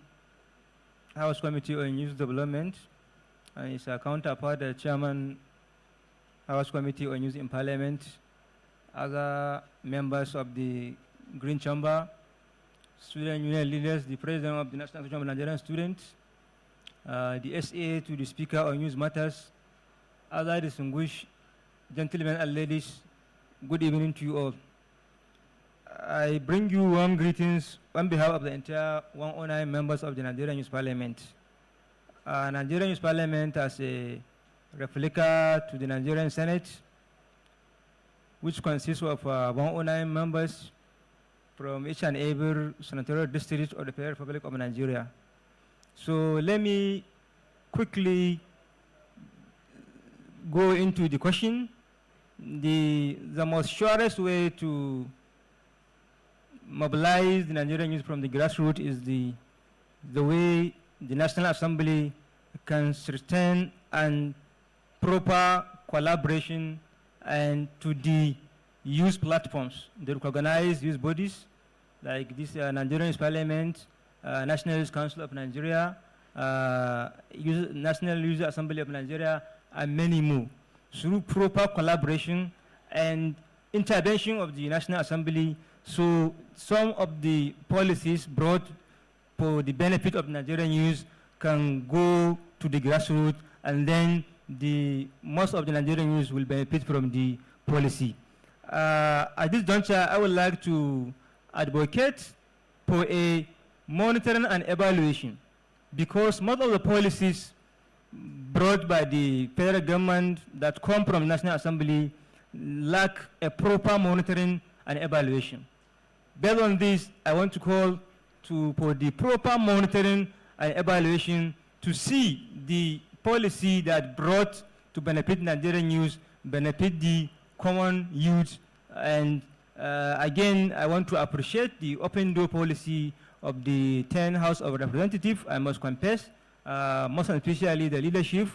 F: House Committee on Youth Development, and his counterpart, the Chairman, House Committee on Youth in Parliament, other members of the Green Chamber, student union leaders, the President of the National Association of Nigerian Students, the SA to the Speaker on Youth Matters, other distinguished gentlemen and ladies, good evening to you all. I bring you warm greetings on behalf of the entire 109 members of the Nigerian Youth Parliament. Nigerian Youth Parliament as a replica to the Nigerian Senate, which consists of 109 members from each and every senatorial district of the Federal Republic of Nigeria. So let me quickly go into the question. The most surest way to mobilize the Nigerian youth from the grassroots is the way the National Assembly can sustain and proper collaboration and to the youth platforms, the recognized youth bodies like this Nigerian Youth Parliament, National Youth Council of Nigeria, National Youth Assembly of Nigeria, and many more. Through proper collaboration and intervention of the National Assembly, so some of the policies brought for the benefit of Nigerian youth can go to the grassroots, and then most of the Nigerian youth will benefit from the policy. At this juncture, I would like to advocate for a monitoring and evaluation, because most of the policies brought by the federal government that come from National Assembly lack a proper monitoring and evaluation. Based on this, I want to call for the proper monitoring and evaluation to see the policy that brought to benefit Nigerian youth, benefit the common youth. And again, I want to appreciate the open door policy of the 10 House of Representatives, I must confess, most especially the leadership,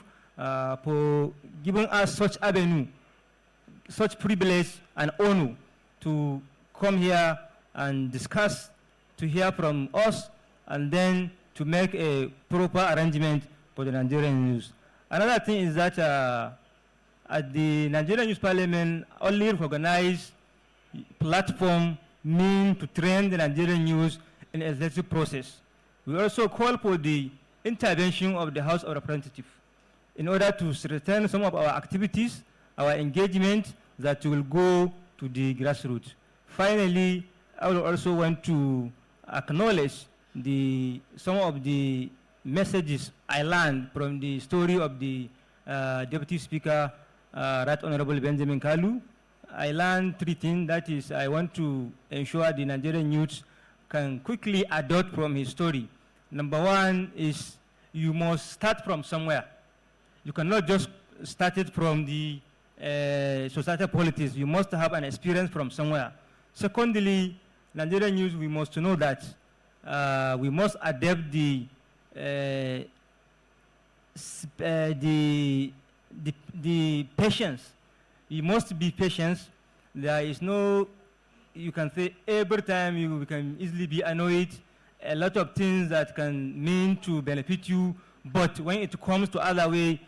F: for giving us such avenue, such privilege and honor to come here and discuss, to hear from us, and then to make a proper arrangement for the Nigerian youth. Another thing is that at the Nigerian Youth Parliament, only recognized platform mean to train the Nigerian youth in the executive process. We also call for the intervention of the House of Representatives in order to strengthen some of our activities, our engagement that will go to the grassroots. Finally, I would also want to acknowledge some of the messages I learned from the story of the Deputy Speaker, Right Honorable Benjamin Kalu. I learned 3 things. That is, I want to ensure the Nigerian youth can quickly adopt from his story. Number 1 is you must start from somewhere. You cannot just start it from the societal politics. You must have an experience from somewhere. Secondly, Nigerian youth, we must know that we must adapt the patience. You must be patient. There is no, you can say every time you can easily be annoyed, a lot of things that can mean to benefit you, but when it comes to other way,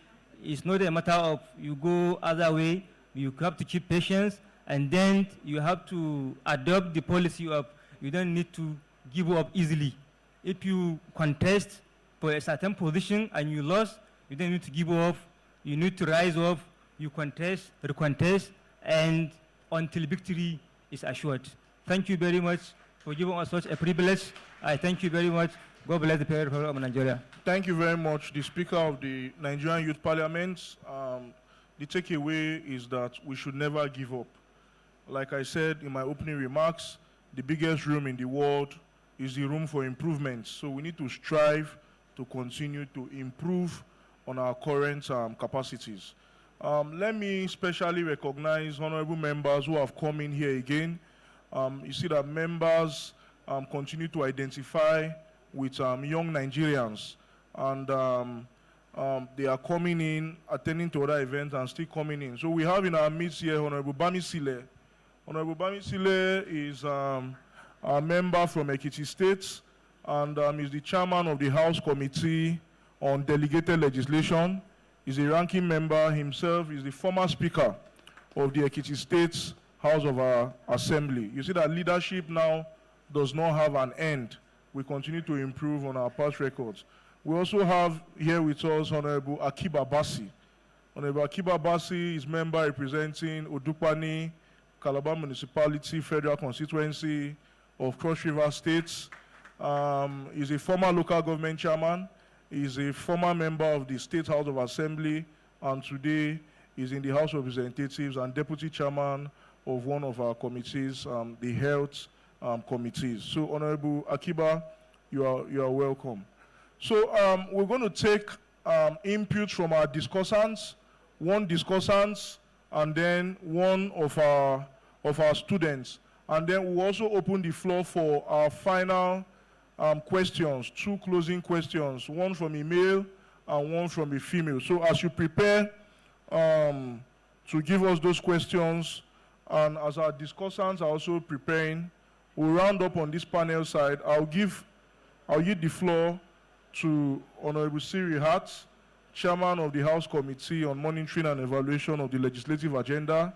F: it's not a matter of you go other way, you have to keep patience, and then you have to adopt the policy of you don't need to give up easily. If you contest for a certain position and you lost, you don't need to give up, you need to rise up, you contest, recontest, and until victory is assured. Thank you very much for giving us such a privilege. I thank you very much. God bless the Federal Republic of Nigeria.
R: Thank you very much, the Speaker of the Nigerian Youth Parliament. The takeaway is that we should never give up. Like I said in my opening remarks, the biggest room in the world is the room for improvement. So we need to strive to continue to improve on our current capacities. Let me especially recognize honorable members who have come in here again. You see that members continue to identify with young Nigerians. And they are coming in, attending to other events, and still coming in. So we have in our midst here Honorable Bami Sile. Honorable Bami Sile is a member from Ekiti State, and is the chairman of the House Committee on Delegated Legislation. He's a ranking member himself. He's the former speaker of the Ekiti State House of Assembly. You see that leadership now does not have an end. We continue to improve on our past records. We also have here with us Honorable Akiba Bassi. Honorable Akiba Bassi is member representing Odupani, Calabar Municipality, Federal Constituency of Cross River States. He's a former local government chairman. He's a former member of the State House of Assembly, and today is in the House of Representatives and deputy chairman of one of our committees, the Health Committees. So, Honorable Akiba, you are welcome. So, we're going to take input from our discussants, one discussant, and then one of our students. And then we'll also open the floor for our final questions, 2 closing questions, one from a male and one from a female. So as you prepare to give us those questions, and as our discussants are also preparing, we'll round up on this panel side. I'll give the floor to Honorable Siri Hart, Chairman of the House Committee on Monitoring and Evaluation of the Legislative Agenda,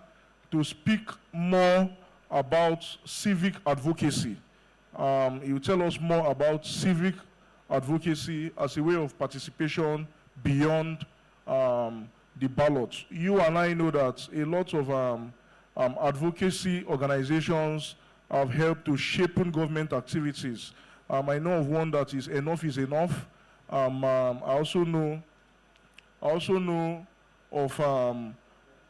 R: to speak more about civic advocacy. He will tell us more about civic advocacy as a way of participation beyond the ballot. You and I know that a lot of advocacy organizations have helped to shape government activities. I know of one that is Enough is Enough. I also know of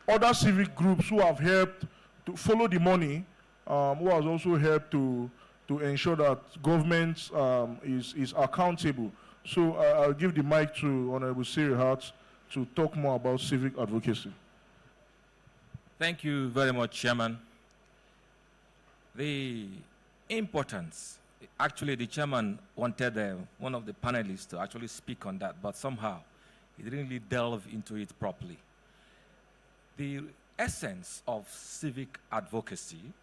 R: other civic groups who have helped to follow the money, who has also helped to ensure that government is accountable. So I'll give the mic to Honorable Siri Hart to talk more about civic advocacy.
T: Thank you very much, Chairman. The importance, actually the Chairman wanted one of the panelists to actually speak on that, but somehow he didn't really delve into it properly. The essence of civic advocacy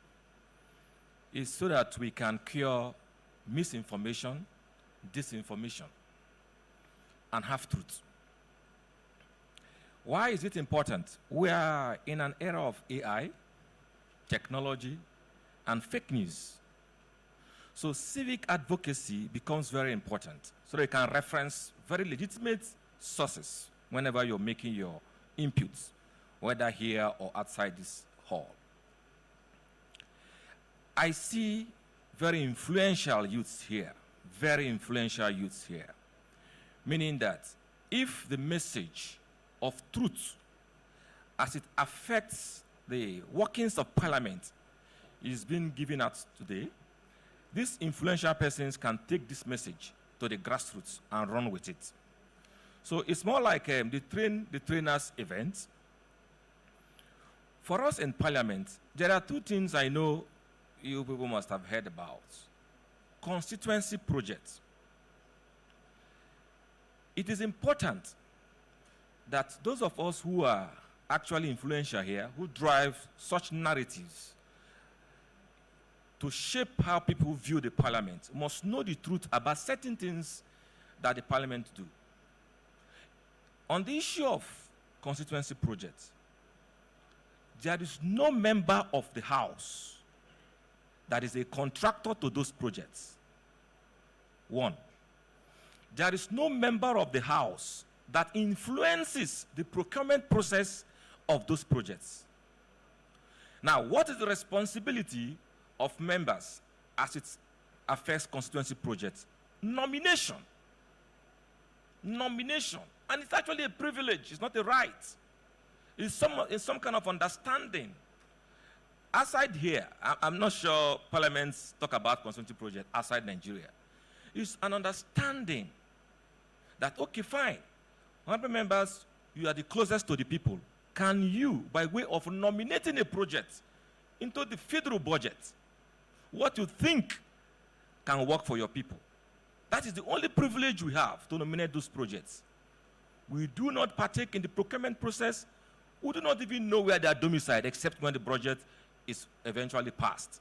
T: is so that we can cure misinformation, disinformation, and half-truth. Why is it important? We are in an era of AI, technology, and fake news. So civic advocacy becomes very important, so that you can reference very legitimate sources whenever you're making your inputs, whether here or outside this hall. I see very influential youths here, meaning that if the message of truth as it affects the workings of parliament is being given out today, these influential persons can take this message to the grassroots and run with it. So it's more like the trainers event. For us in parliament, there are 2 things I know you people must have heard about. Constituency projects. It is important that those of us who are actually influential here, who drive such narratives to shape how people view the parliament, must know the truth about certain things that the parliament do. On the issue of constituency projects, there is no member of the House that is a contractor to those projects. 1. There is no member of the House that influences the procurement process of those projects. Now, what is the responsibility of members as it affects constituency projects? Nomination. Nomination. And it's actually a privilege, it's not a right. It's some kind of understanding. Aside here, I'm not sure parliaments talk about constituency projects outside Nigeria. It's an understanding that, okay, fine, honorable members, you are the closest to the people. Can you, by way of nominating a project into the federal budget, what you think can work for your people? That is the only privilege we have, to nominate those projects. We do not partake in the procurement process. We do not even know where they are domiciled except when the budget is eventually passed.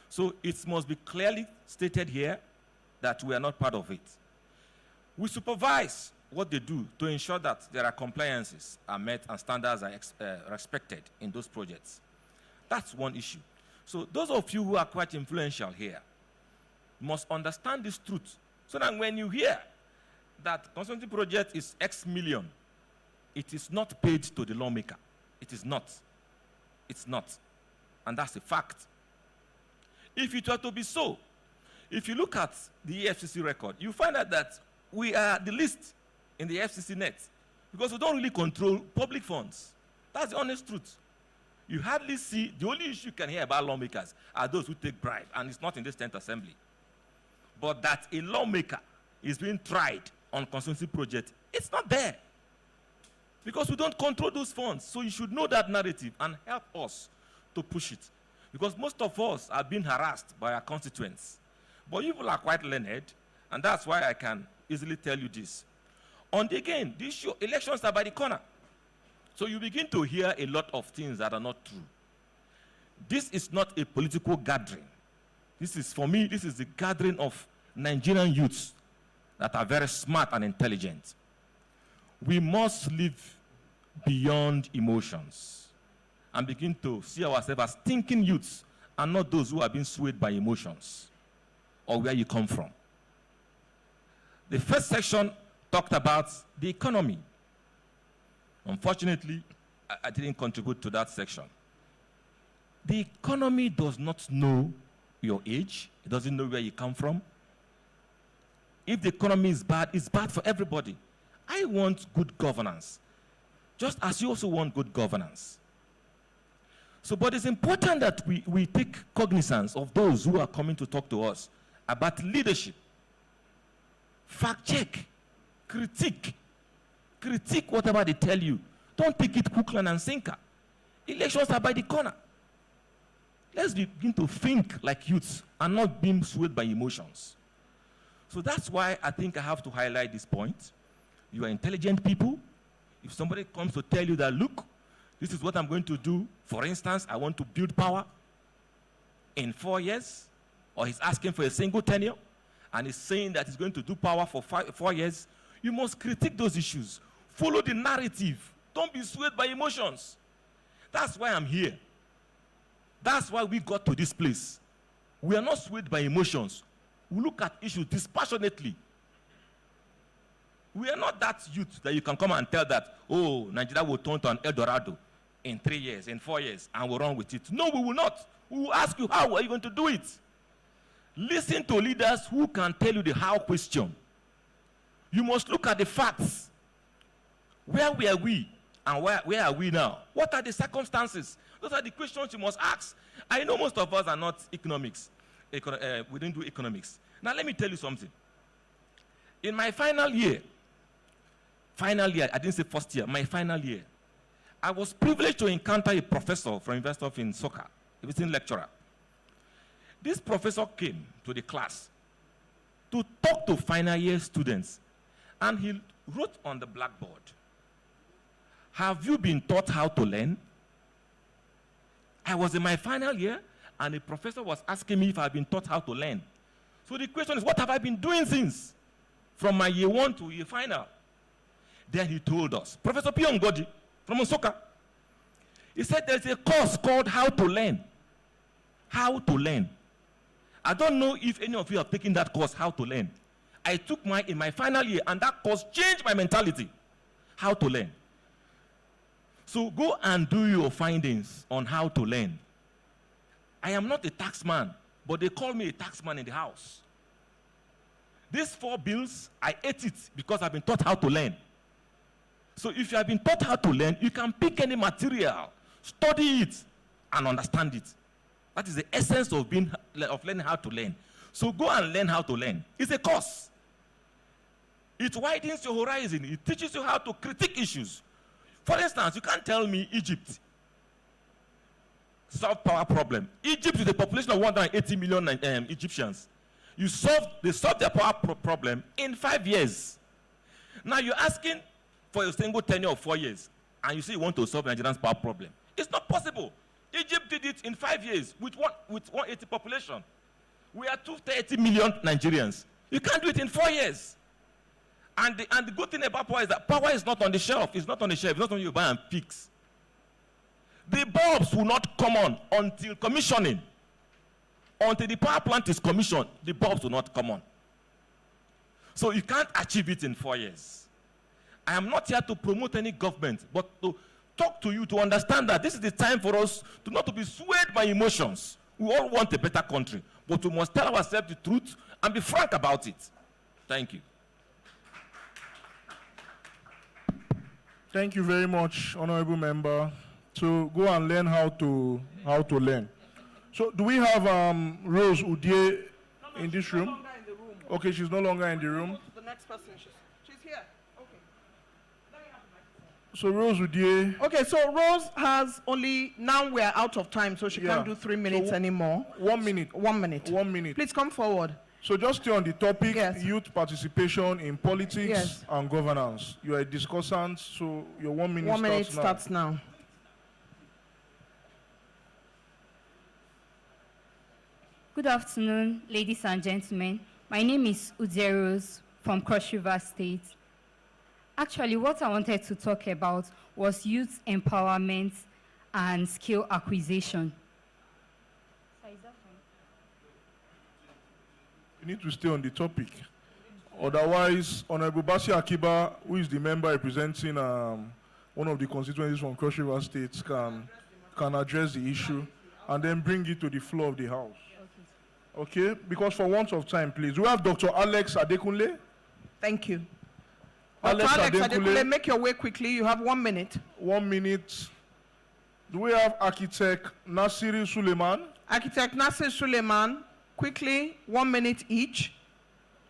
T: So it must be clearly stated here that we are not part of it. We supervise what they do to ensure that there are compliances are met and standards are respected in those projects. That's one issue. So those of you who are quite influential here must understand this truth, so that when you hear that consulting project is X million, it is not paid to the lawmaker. It is not. It's not. And that's a fact. If it were to be so, if you look at the EFCC record, you find out that we are the least in the FCC net because we don't really control public funds. That's the honest truth. You hardly see, the only issue you can hear about lawmakers are those who take bribe, and it's not in this 10th assembly. But that a lawmaker is being tried on constituency project, it's not there. Because we don't control those funds. So you should know that narrative and help us to push it. Because most of us are being harassed by our constituents. But you people are quite learned, and that's why I can easily tell you this. Again, the issue, elections are by the corner. So you begin to hear a lot of things that are not true. This is not a political gathering. This is, for me, this is the gathering of Nigerian youths that are very smart and intelligent. We must live beyond emotions and begin to see ourselves as thinking youths and not those who are being swayed by emotions or where you come from. The first section talked about the economy. Unfortunately, I didn't contribute to that section. The economy does not know your age. It doesn't know where you come from. If the economy is bad, it's bad for everybody. I want good governance, just as you also want good governance. So, but it's important that we take cognizance of those who are coming to talk to us about leadership. Fact check, critique whatever they tell you. Don't take it hook, line, and sinker. Elections are by the corner. Let's begin to think like youths and not being swayed by emotions. So that's why I think I have to highlight this point. You are intelligent people. If somebody comes to tell you that, look, this is what I'm going to do. For instance, I want to build power in 4 years, or he's asking for a single tenure, and he's saying that he's going to do power for 4 years, you must critique those issues. Follow the narrative. Don't be swayed by emotions. That's why I'm here. That's why we got to this place. We are not swayed by emotions. We look at issues dispassionately. We are not that youth that you can come and tell that, oh, Nigeria will turn to an El Dorado in 3 years, in 4 years, and we'll run with it. No, we will not. We will ask you, how are you going to do it? Listen to leaders who can tell you the how question. You must look at the facts. Where were we and where are we now? What are the circumstances? Those are the questions you must ask. I know most of us are not economics. We didn't do economics. Now let me tell you something. In my final year, I didn't say first year, my final year, I was privileged to encounter a professor from University of Nsukka, a visiting lecturer. This professor came to the class to talk to final year students, and he wrote on the blackboard, have you been taught how to learn? I was in my final year, and the professor was asking me if I've been taught how to learn. So the question is, what have I been doing since? From my year 1 to year final. Then he told us, Professor Piongodi from Nsukka, he said there's a course called How to Learn. How to Learn. I don't know if any of you have taken that course, How to Learn. I took mine in my final year, and that course changed my mentality. How to Learn. So go and do your findings on how to learn. I am not a taxman, but they call me a taxman in the house. These 4 bills, I ate it because I've been taught how to learn. So if you have been taught how to learn, you can pick any material, study it, and understand it. That is the essence of learning how to learn. So go and learn how to learn. It's a course. It widens your horizon. It teaches you how to critique issues. For instance, you can't tell me Egypt solved power problem. Egypt with a population of 180 million Egyptians. They solved their power problem in 5 years. Now you're asking for a single tenure of 4 years, and you say you want to solve Nigeria's power problem. It's not possible. Egypt did it in 5 years with 180 population. We are 230 million Nigerians. You can't do it in 4 years. And the good thing about power is that power is not on the shelf. It's not on the shelf. It's not something you buy and fix. The bulbs will not come on until commissioning. Until the power plant is commissioned, the bulbs will not come on. So you can't achieve it in 4 years. I am not here to promote any government, but to talk to you to understand that this is the time for us to not to be swayed by emotions. We all want a better country, but we must tell ourselves the truth and be frank about it. Thank you.
R: Thank you very much, Honorable Member. So go and learn how to learn. So do we have Rose Udie in this room?
A: No longer in the room.
R: Okay, she's no longer in the room.
A: The next person, she's here. Okay.
R: So Rose Udie.
A: Okay, so Rose has only, now we're out of time, so she can't do 3 minutes anymore.
R: 1 minute.
A: 1 minute.
R: 1 minute.
A: Please come forward.
R: So just stay on the topic,
A: Yes.
R: youth participation in politics
A: Yes.
R: and governance. You are a discussant, so your 1 minute
A: 1 minute
R: starts now.
A: starts now.
D: Good afternoon, ladies and gentlemen. My name is Uderos from Cross River State. Actually, what I wanted to talk about was youth empowerment and skill acquisition.
R: You need to stay on the topic. Otherwise, Honorable Basi Akiba, who is the member representing one of the constituencies from Cross River State, can address the issue and then bring it to the floor of the House. Okay? Because for want of time, please. We have Dr. Alex Adekunle.
A: Thank you. Dr. Alex Adekunle, make your way quickly. You have 1 minute.
R: 1 minute. Do we have Architect Nasiri Suleiman?
A: Architect Nasir Suleiman, quickly, 1 minute each.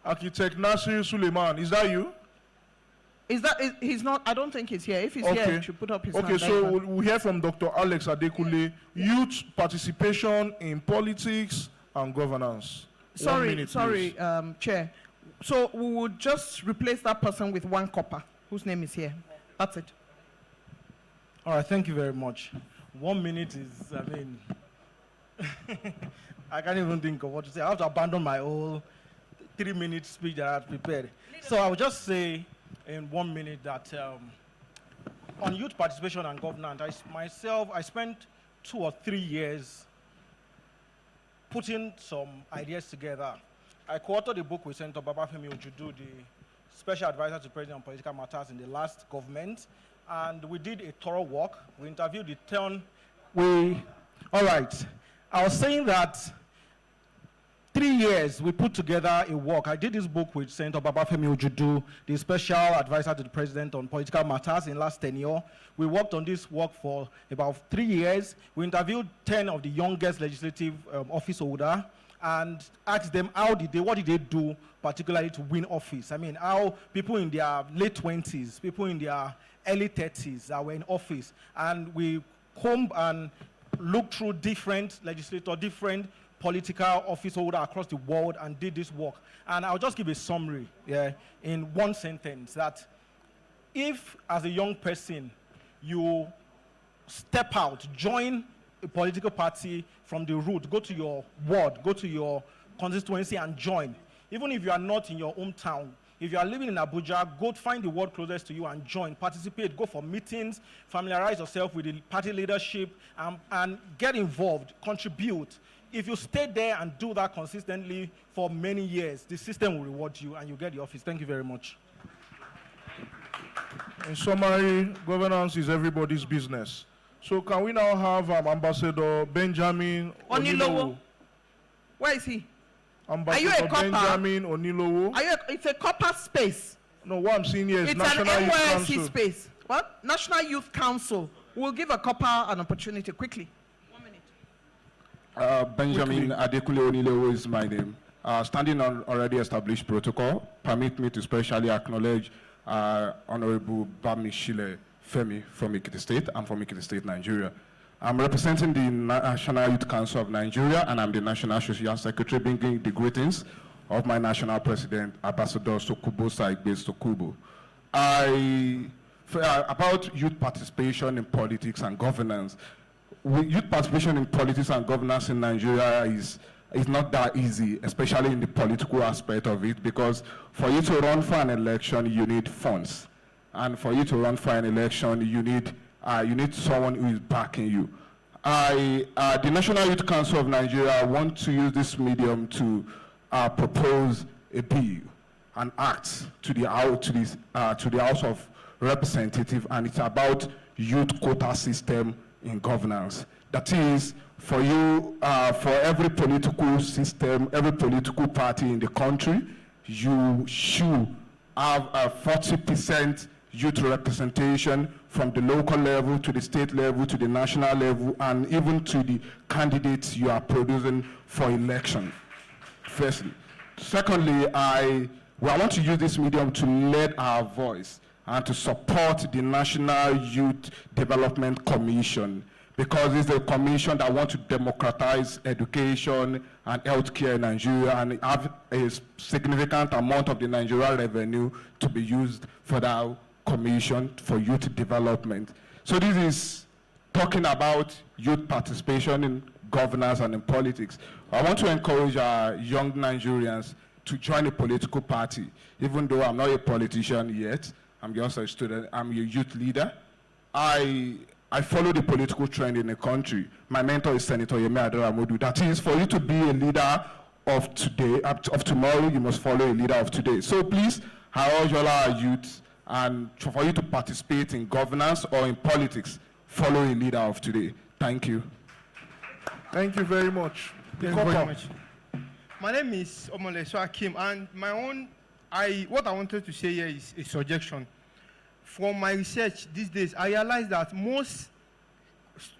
R: Architect Nasir Suleiman, is that you?
A: He's not, I don't think he's here. If he's here, he should put up his hand.
R: Okay, so we'll hear from Dr. Alex Adekunle, youth participation in politics and governance. 1 minute,
A: Sorry,
R: please.
A: Chair. So we would just replace that person with one copper whose name is here. That's it.
L: All right, thank you very much. 1 minute is, I can't even think of what to say. I have to abandon my whole 3 minute speech that I had prepared. So I will just say in 1 minute that on youth participation and governance, I spent 2 or 3 years putting some ideas together. I co-authored a book with Senator Babafemi Ojudu, the Special Advisor to the President on Political Matters in the last government, and we did a thorough work. We interviewed the 10. All right. I was saying that 3 years we put together a work. I did this book with Senator Babafemi Ojudu, the Special Advisor to the President on Political Matters in last tenure. We worked on this work for about 3 years. We interviewed 10 of the youngest legislative office holders and asked them what did they do particularly to win office. I mean, how people in their late 20s, people in their early 30s that were in office. And we combed and looked through different legislators, different political office holders across the world and did this work. And I'll just give a summary in one sentence that if, as a young person, you step out, join a political party from the root, go to your ward, go to your constituency and join. Even if you are not in your hometown, if you are living in Abuja, go find the ward closest to you and join, participate, go for meetings, familiarize yourself with the party leadership and get involved, contribute. If you stay there and do that consistently for many years, the system will reward you and you get the office. Thank you very much.
R: In summary, governance is everybody's business. So can we now have Ambassador Benjamin Onilowo?
A: Where is he?
R: Ambassador
A: Are you a copper?
R: Benjamin Onilowo.
A: It's a copper space.
R: No, what I'm seeing here is
A: It's
R: National
A: an
R: Youth
A: NYSC
R: Council.
A: space. What? National Youth Council. We'll give a copper an opportunity quickly.
M: Benjamin Adekunle Onilewo is my name. Standing on already established protocol, permit me to specially acknowledge Honorable Bamishile Femi from Ekiti State. I'm from Ekiti State, Nigeria. I'm representing the National Youth Council of Nigeria, and I'm the National Social Secretary, bringing the greetings of my national president, Ambassador Sokubo Saigbe Sokubo. about youth participation in politics and governance. Youth participation in politics and governance in Nigeria is not that easy, especially in the political aspect of it, because for you to run for an election, you need funds. And for you to run for an election, you need someone who is backing you. The National Youth Council of Nigeria want to use this medium to propose a bill, an act to the House of Representatives, and it's about youth quota system in governance. That is, for every political system, every political party in the country, you should have a 40% youth representation from the local level to the state level to the national level, and even to the candidates you are producing for election, firstly. Secondly, I want to use this medium to lead our voice and to support the National Youth Development Commission, because it's a commission that wants to democratize education and healthcare in Nigeria and have a significant amount of the Nigerian revenue to be used for that commission for youth development. So this is talking about youth participation in governance and in politics. I want to encourage our young Nigerians to join a political party, even though I'm not a politician yet. I'm just a student. I'm a youth leader. I follow the political trend in the country. My mentor is Senator Yemi Adaramodu. That is, for you to be a leader of today, of tomorrow, you must follow a leader of today. So please, I urge all our youth, and for you to participate in governance or in politics, follow a leader of today. Thank you.
R: Thank you very much.
E: Thank you very much. My name is Omoleswa Akim, and what I wanted to say here is a suggestion. From my research these days, I realized that most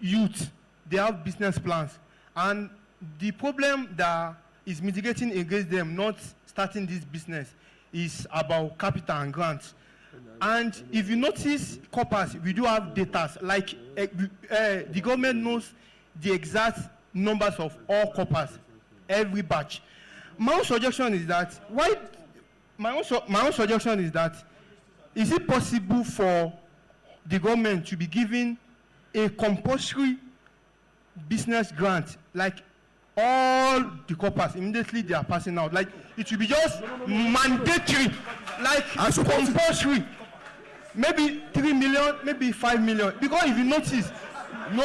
E: youth, they have business plans, and the problem that is mitigating against them not starting this business is about capital and grants. And if you notice corpus, we do have data, like the government knows the exact numbers of all corpus, every batch. My own suggestion is that is it possible for the government to be giving a compulsory business grant, like all the corpus immediately they are passing out, like it will be just mandatory, like compulsory, maybe 3 million, maybe 5 million, because if you notice.
S: No,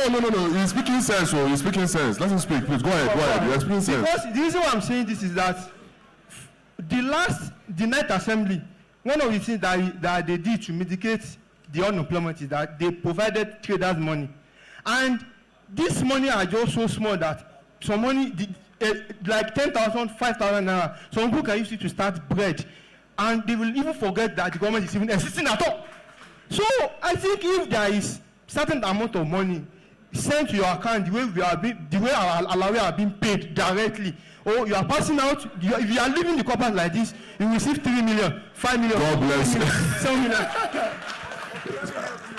S: he's speaking sense, he's speaking sense. Let him speak, please, go ahead, you're speaking sense.
E: Because the reason why I'm saying this is that the night assembly, one of the things that they did to mitigate the unemployment is that they provided traders money. And this money are just so small that some money, like 10,000, 5,000 naira, some people can use it to start bread. And they will even forget that the government is even existing at all. So I think if there is certain amount of money sent to your account, the way our allowance are being paid directly, or you are passing out, if you are leaving the corpus like this, you receive 3 million, 5 million,
S: God bless you.
E: 7 million.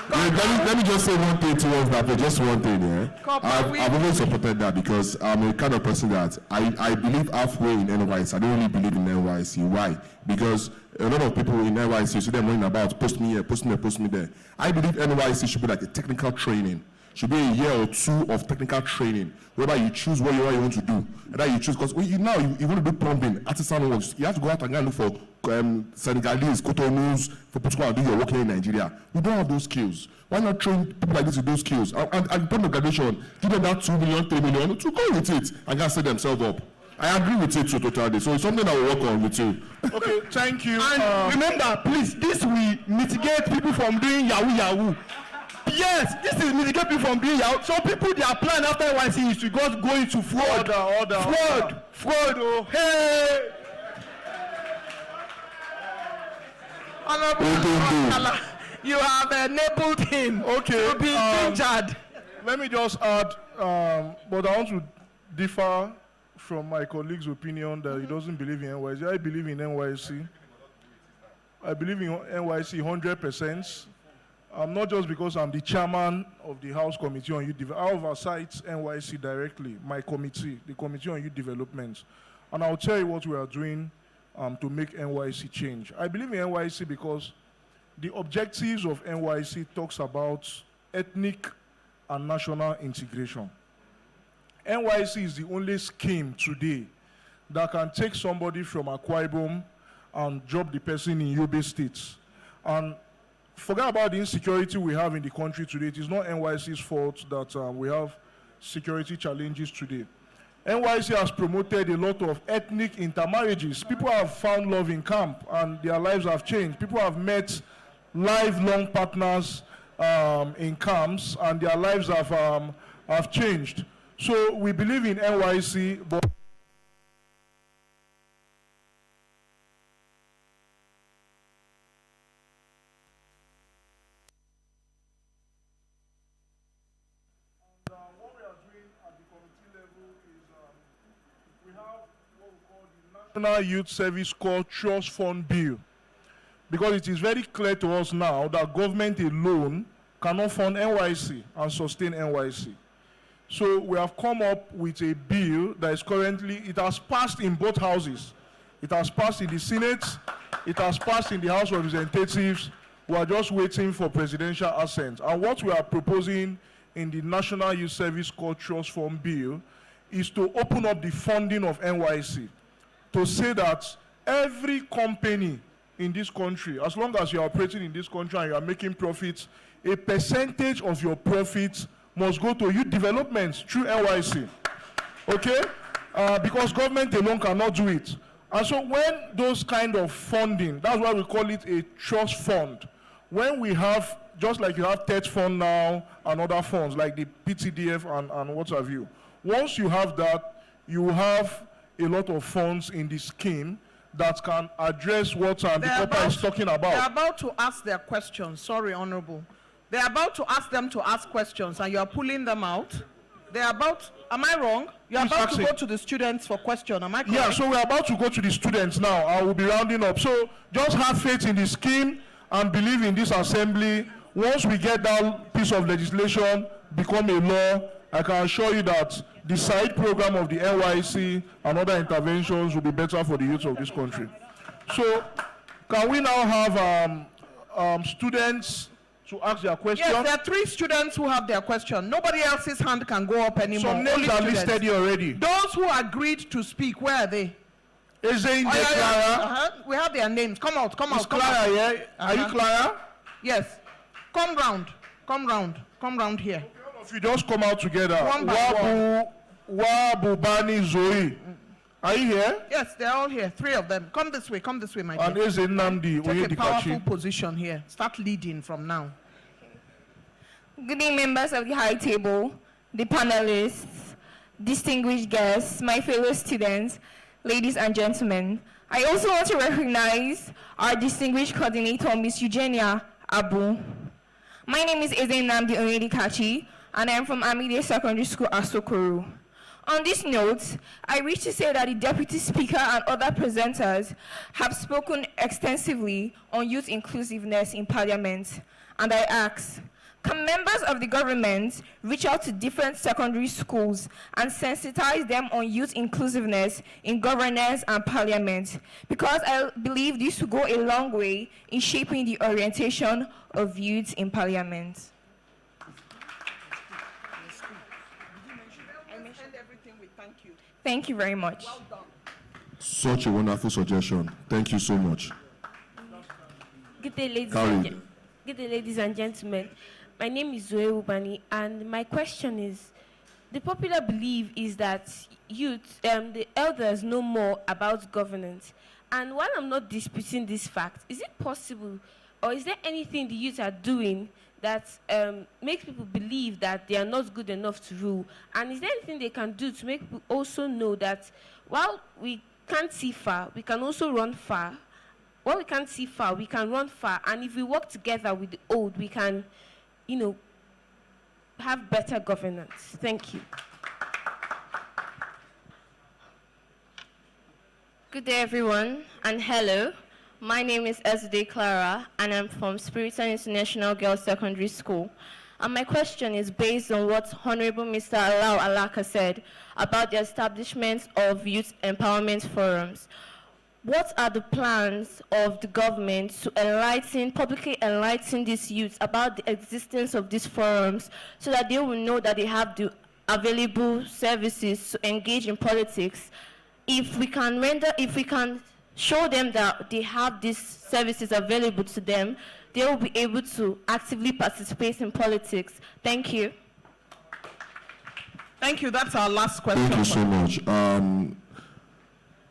S: Let me just say one thing towards that, just one thing. I've always supported that because I'm a kind of person that I believe halfway in NYC. I don't really believe in NYC. Why? Because a lot of people in NYC, you see them worrying about post me here, post me there, post me there. I believe NYC should be like a technical training. Should be a year or two of technical training, whereby you choose what you want to do. And that you choose, because you want to do plumbing, artisan works, you have to go out and go and look for Senegalese, Cotonous, for people to do your work here in Nigeria. We don't have those skills. Why not train people like this with those skills? And at the point of graduation, give them that 2 million, 3 million, to go with it and just set themselves up. I agree with it totally. So it's something I will work on with you.
E: Okay, thank you. And remember, please, this will mitigate people from doing Yahoo. Yes, this is mitigate people from doing Yahoo. Some people, their plan after NYC is to go into fraud. Fraud, oh, hey. You have enabled him to be injured.
R: Let me just add, but I want to differ from my colleague's opinion that he doesn't believe in NYC. I believe in NYC. I believe in NYC 100%. Not just because I'm the chairman of the House Committee on Youth Development. I oversight NYC directly, my committee, the Committee on Youth Development. And I'll tell you what we are doing to make NYC change. I believe in NYC because the objectives of NYC talks about ethnic and national integration. NYC is the only scheme today that can take somebody from Akwa Ibom and drop the person in Yobe State. And forget about the insecurity we have in the country today. It is not NYC's fault that we have security challenges today. NYC has promoted a lot of ethnic intermarriages. People have found love in camp and their lives have changed. People have met lifelong partners in camps and their lives have changed. So we believe in NYC, but National Youth Service Corps Trust Fund Bill, because it is very clear to us now that government alone cannot fund NYC and sustain NYC. So we have come up with a bill that is currently, it has passed in both houses. It has passed in the Senate, it has passed in the House of Representatives. We are just waiting for presidential assent. And what we are proposing in the National Youth Service Corps Trust Fund Bill is to open up the funding of NYC, to say that every company in this country, as long as you are operating in this country and you are making profits, a percentage of your profits must go to youth development through NYC. Okay? Because government alone cannot do it. And so when those kind of funding, that's why we call it a trust fund. When we have, just like you have TET fund now and other funds like the PTDF and what have you, once you have that, you have a lot of funds in the scheme that can address what the COPA is talking about.
A: They're about to ask their questions. Sorry, Honorable. They're about to ask them to ask questions, and you're pulling them out. They're about, am I wrong? You're about to go to the students for question, am I correct?
R: Yeah, so we're about to go to the students now. I will be rounding up. So just have faith in the scheme and believe in this assembly. Once we get that piece of legislation, become a law, I can assure you that the side program of the NYC and other interventions will be better for the youth of this country. So can we now have students to ask their question?
A: Yes, there are 3 students who have their question. Nobody else's hand can go up anymore.
R: Some names are listed here already.
A: Those who agreed to speak, where are they?
R: Is it in there, Clara?
A: We have their names. Come out, come out.
R: Is Clara here? Are you Clara?
A: Yes. Come round. Come round. Come round here.
R: If you just come out together.
A: One by
R: Wabu, Bani, Zoe. Are you here?
A: Yes, they're all here. 3 of them. Come this way, my dear.
R: And is it Namdi?
A: Take a powerful position here. Start leading from now.
D: Good evening, members of the high table, the panelists, distinguished guests, my fellow students, ladies and gentlemen. I also want to recognize our distinguished coordinator, Ms. Eugenia Abu. My name is Ezen Namdi Onyedikachi, and I am from Amide Secondary School, Asokoro. On this note, I wish to say that the Deputy Speaker and other presenters have spoken extensively on youth inclusiveness in Parliament, and I ask, can members of the government reach out to different secondary schools and sensitize them on youth inclusiveness in governance and Parliament? Because I believe this will go a long way in shaping the orientation of youth in Parliament. Thank you very much.
A: Well done.
S: Such a wonderful suggestion. Thank you so much.
G: Good day, ladies and gentlemen. My name is Zoe Ubani, and my question is, the popular belief is that youth, the elders know more about governance. And while I'm not disputing this fact, is it possible, or is there anything the youth are doing that makes people believe that they are not good enough to rule? And is there anything they can do to make people also know that while we can't see far, we can also run far? While we can't see far, we can run far. And if we work together with the old, we can, have better governance. Thank you.
H: Good day, everyone, and hello. My name is Ezde Clara, and I'm from Spiritan International Girls Secondary School. And my question is based on what Honorable Mr. Alao Alaka said about the establishment of youth empowerment forums. what are the plans of the government to publicly enlighten these youths about the existence of these forums so that they will know that they have the available services to engage in politics? If we can show them that they have these services available to them, they will be able to actively participate in politics. Thank you.
A: Thank you. That's our last question.
S: Thank you so much.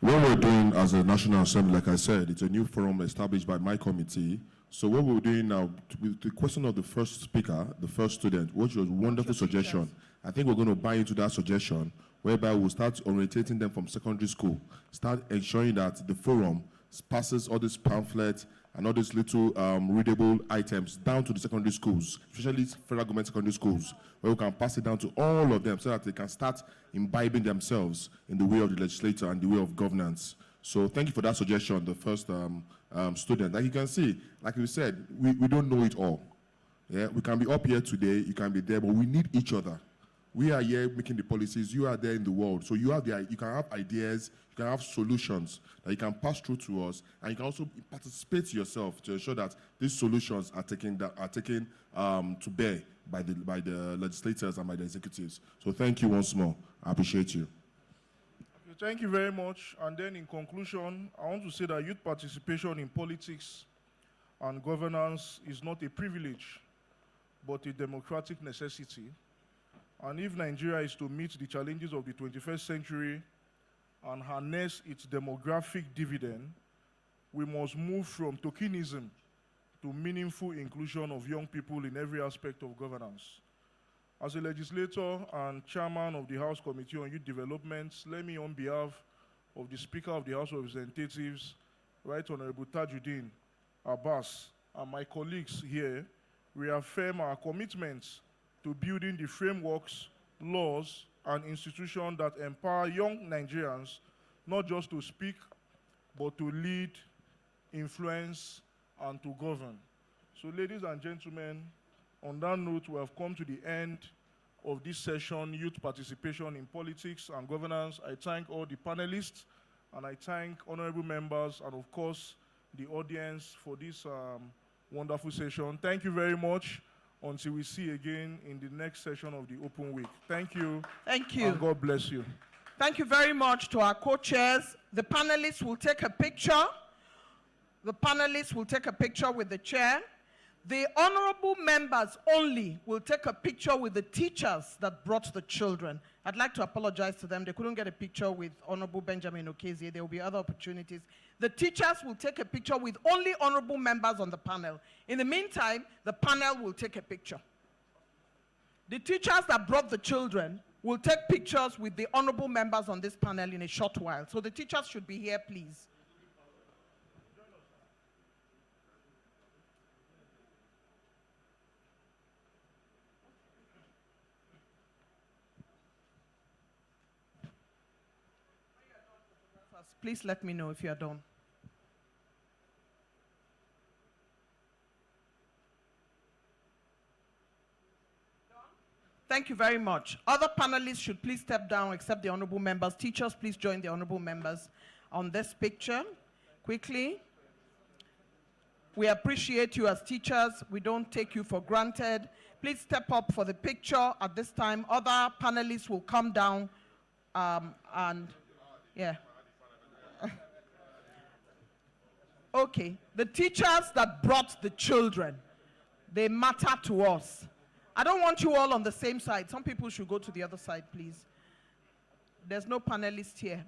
S: What we're doing as a National Assembly, like I said, it's a new forum established by my committee. So what we're doing now, with the question of the first speaker, the first student, which was a wonderful suggestion, I think we're going to buy into that suggestion, whereby we'll start orientating them from secondary school, start ensuring that the forum passes all these pamphlets and all these little readable items down to the secondary schools, especially federal government secondary schools, where we can pass it down to all of them so that they can start imbibing themselves in the way of the legislature and the way of governance. So thank you for that suggestion, the first student. Like you can see, like we said, we don't know it all. Yeah, we can be up here today, you can be there, but we need each other. We are here making the policies, you are there in the world. So you can have ideas, you can have solutions that you can pass through to us, and you can also participate yourself to ensure that these solutions are taken to bear by the legislators and by the executives. So thank you once more. I appreciate you.
R: Thank you very much. And then in conclusion, I want to say that youth participation in politics and governance is not a privilege, but a democratic necessity. And if Nigeria is to meet the challenges of the 21st century and harness its demographic dividend, we must move from tokenism to meaningful inclusion of young people in every aspect of governance. As a legislator and chairman of the House Committee on Youth Development, let me, on behalf of the Speaker of the House of Representatives, Right Honorable Tajuddin Abbas, and my colleagues here, reaffirm our commitments to building the frameworks, laws, and institutions that empower young Nigerians not just to speak, but to lead, influence, and to govern. So, ladies and gentlemen, on that note, we have come to the end of this session, Youth Participation in Politics and Governance. I thank all the panelists, and I thank honorable members, and of course, the audience for this wonderful session. Thank you very much. Until we see again in the next session of the Open Week. Thank you.
A: Thank you.
R: And God bless you.
A: Thank you very much to our co-chairs. The panelists will take a picture. The panelists will take a picture with the chair. The honorable members only will take a picture with the teachers that brought the children. I'd like to apologize to them. They couldn't get a picture with Honorable Benjamin Okezie. There will be other opportunities. The teachers will take a picture with only honorable members on the panel. In the meantime, the panel will take a picture. The teachers that brought the children will take pictures with the honorable members on this panel in a short while. So the teachers should be here, please. Please let me know if you are done. Thank you very much. Other panelists should please step down except the honorable members. Teachers, please join the honorable members on this picture quickly. We appreciate you as teachers. We don't take you for granted. Please step up for the picture at this time. Other panelists will come down and yeah. Okay, the teachers that brought the children, they matter to us. I don't want you all on the same side. Some people should go to the other side, please. There's no panelists here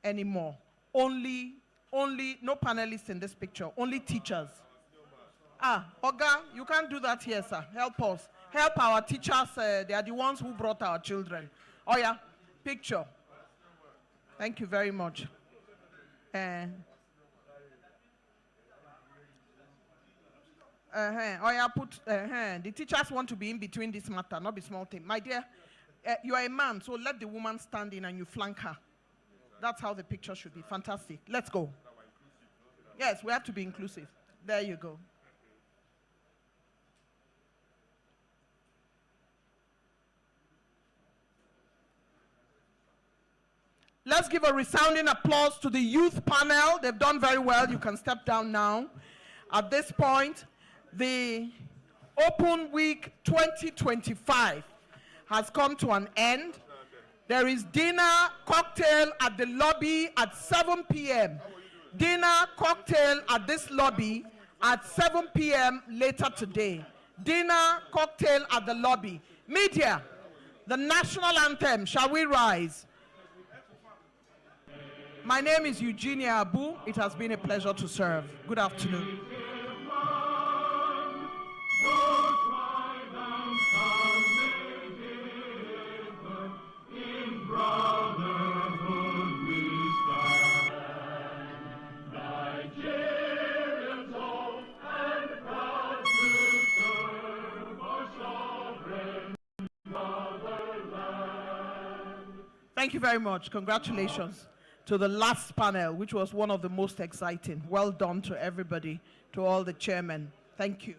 A: anymore. Only no panelists in this picture, only teachers. Oga, you can't do that here, sir. Help us. Help our teachers. They are the ones who brought our children. Oh yeah, picture. Thank you very much. The teachers want to be in between this matter, not be small thing. My dear, you are a man, so let the woman stand in and you flank her. That's how the picture should be. Fantastic. Let's go. Yes, we have to be inclusive. There you go. Let's give a resounding applause to the youth panel. They've done very well. You can step down now. At this point, the Open Week 2025 has come to an end. There is dinner, cocktail at the lobby at 7 p.m. Dinner, cocktail at this lobby at 7 p.m. later today. Dinner, cocktail at the lobby. Media, the national anthem, shall we rise? My name is Eugenia Abu. It has been a pleasure to serve. Good afternoon. Thank you very much. Congratulations to the last panel, which was one of the most exciting. Well done to everybody, to all the chairmen. Thank you.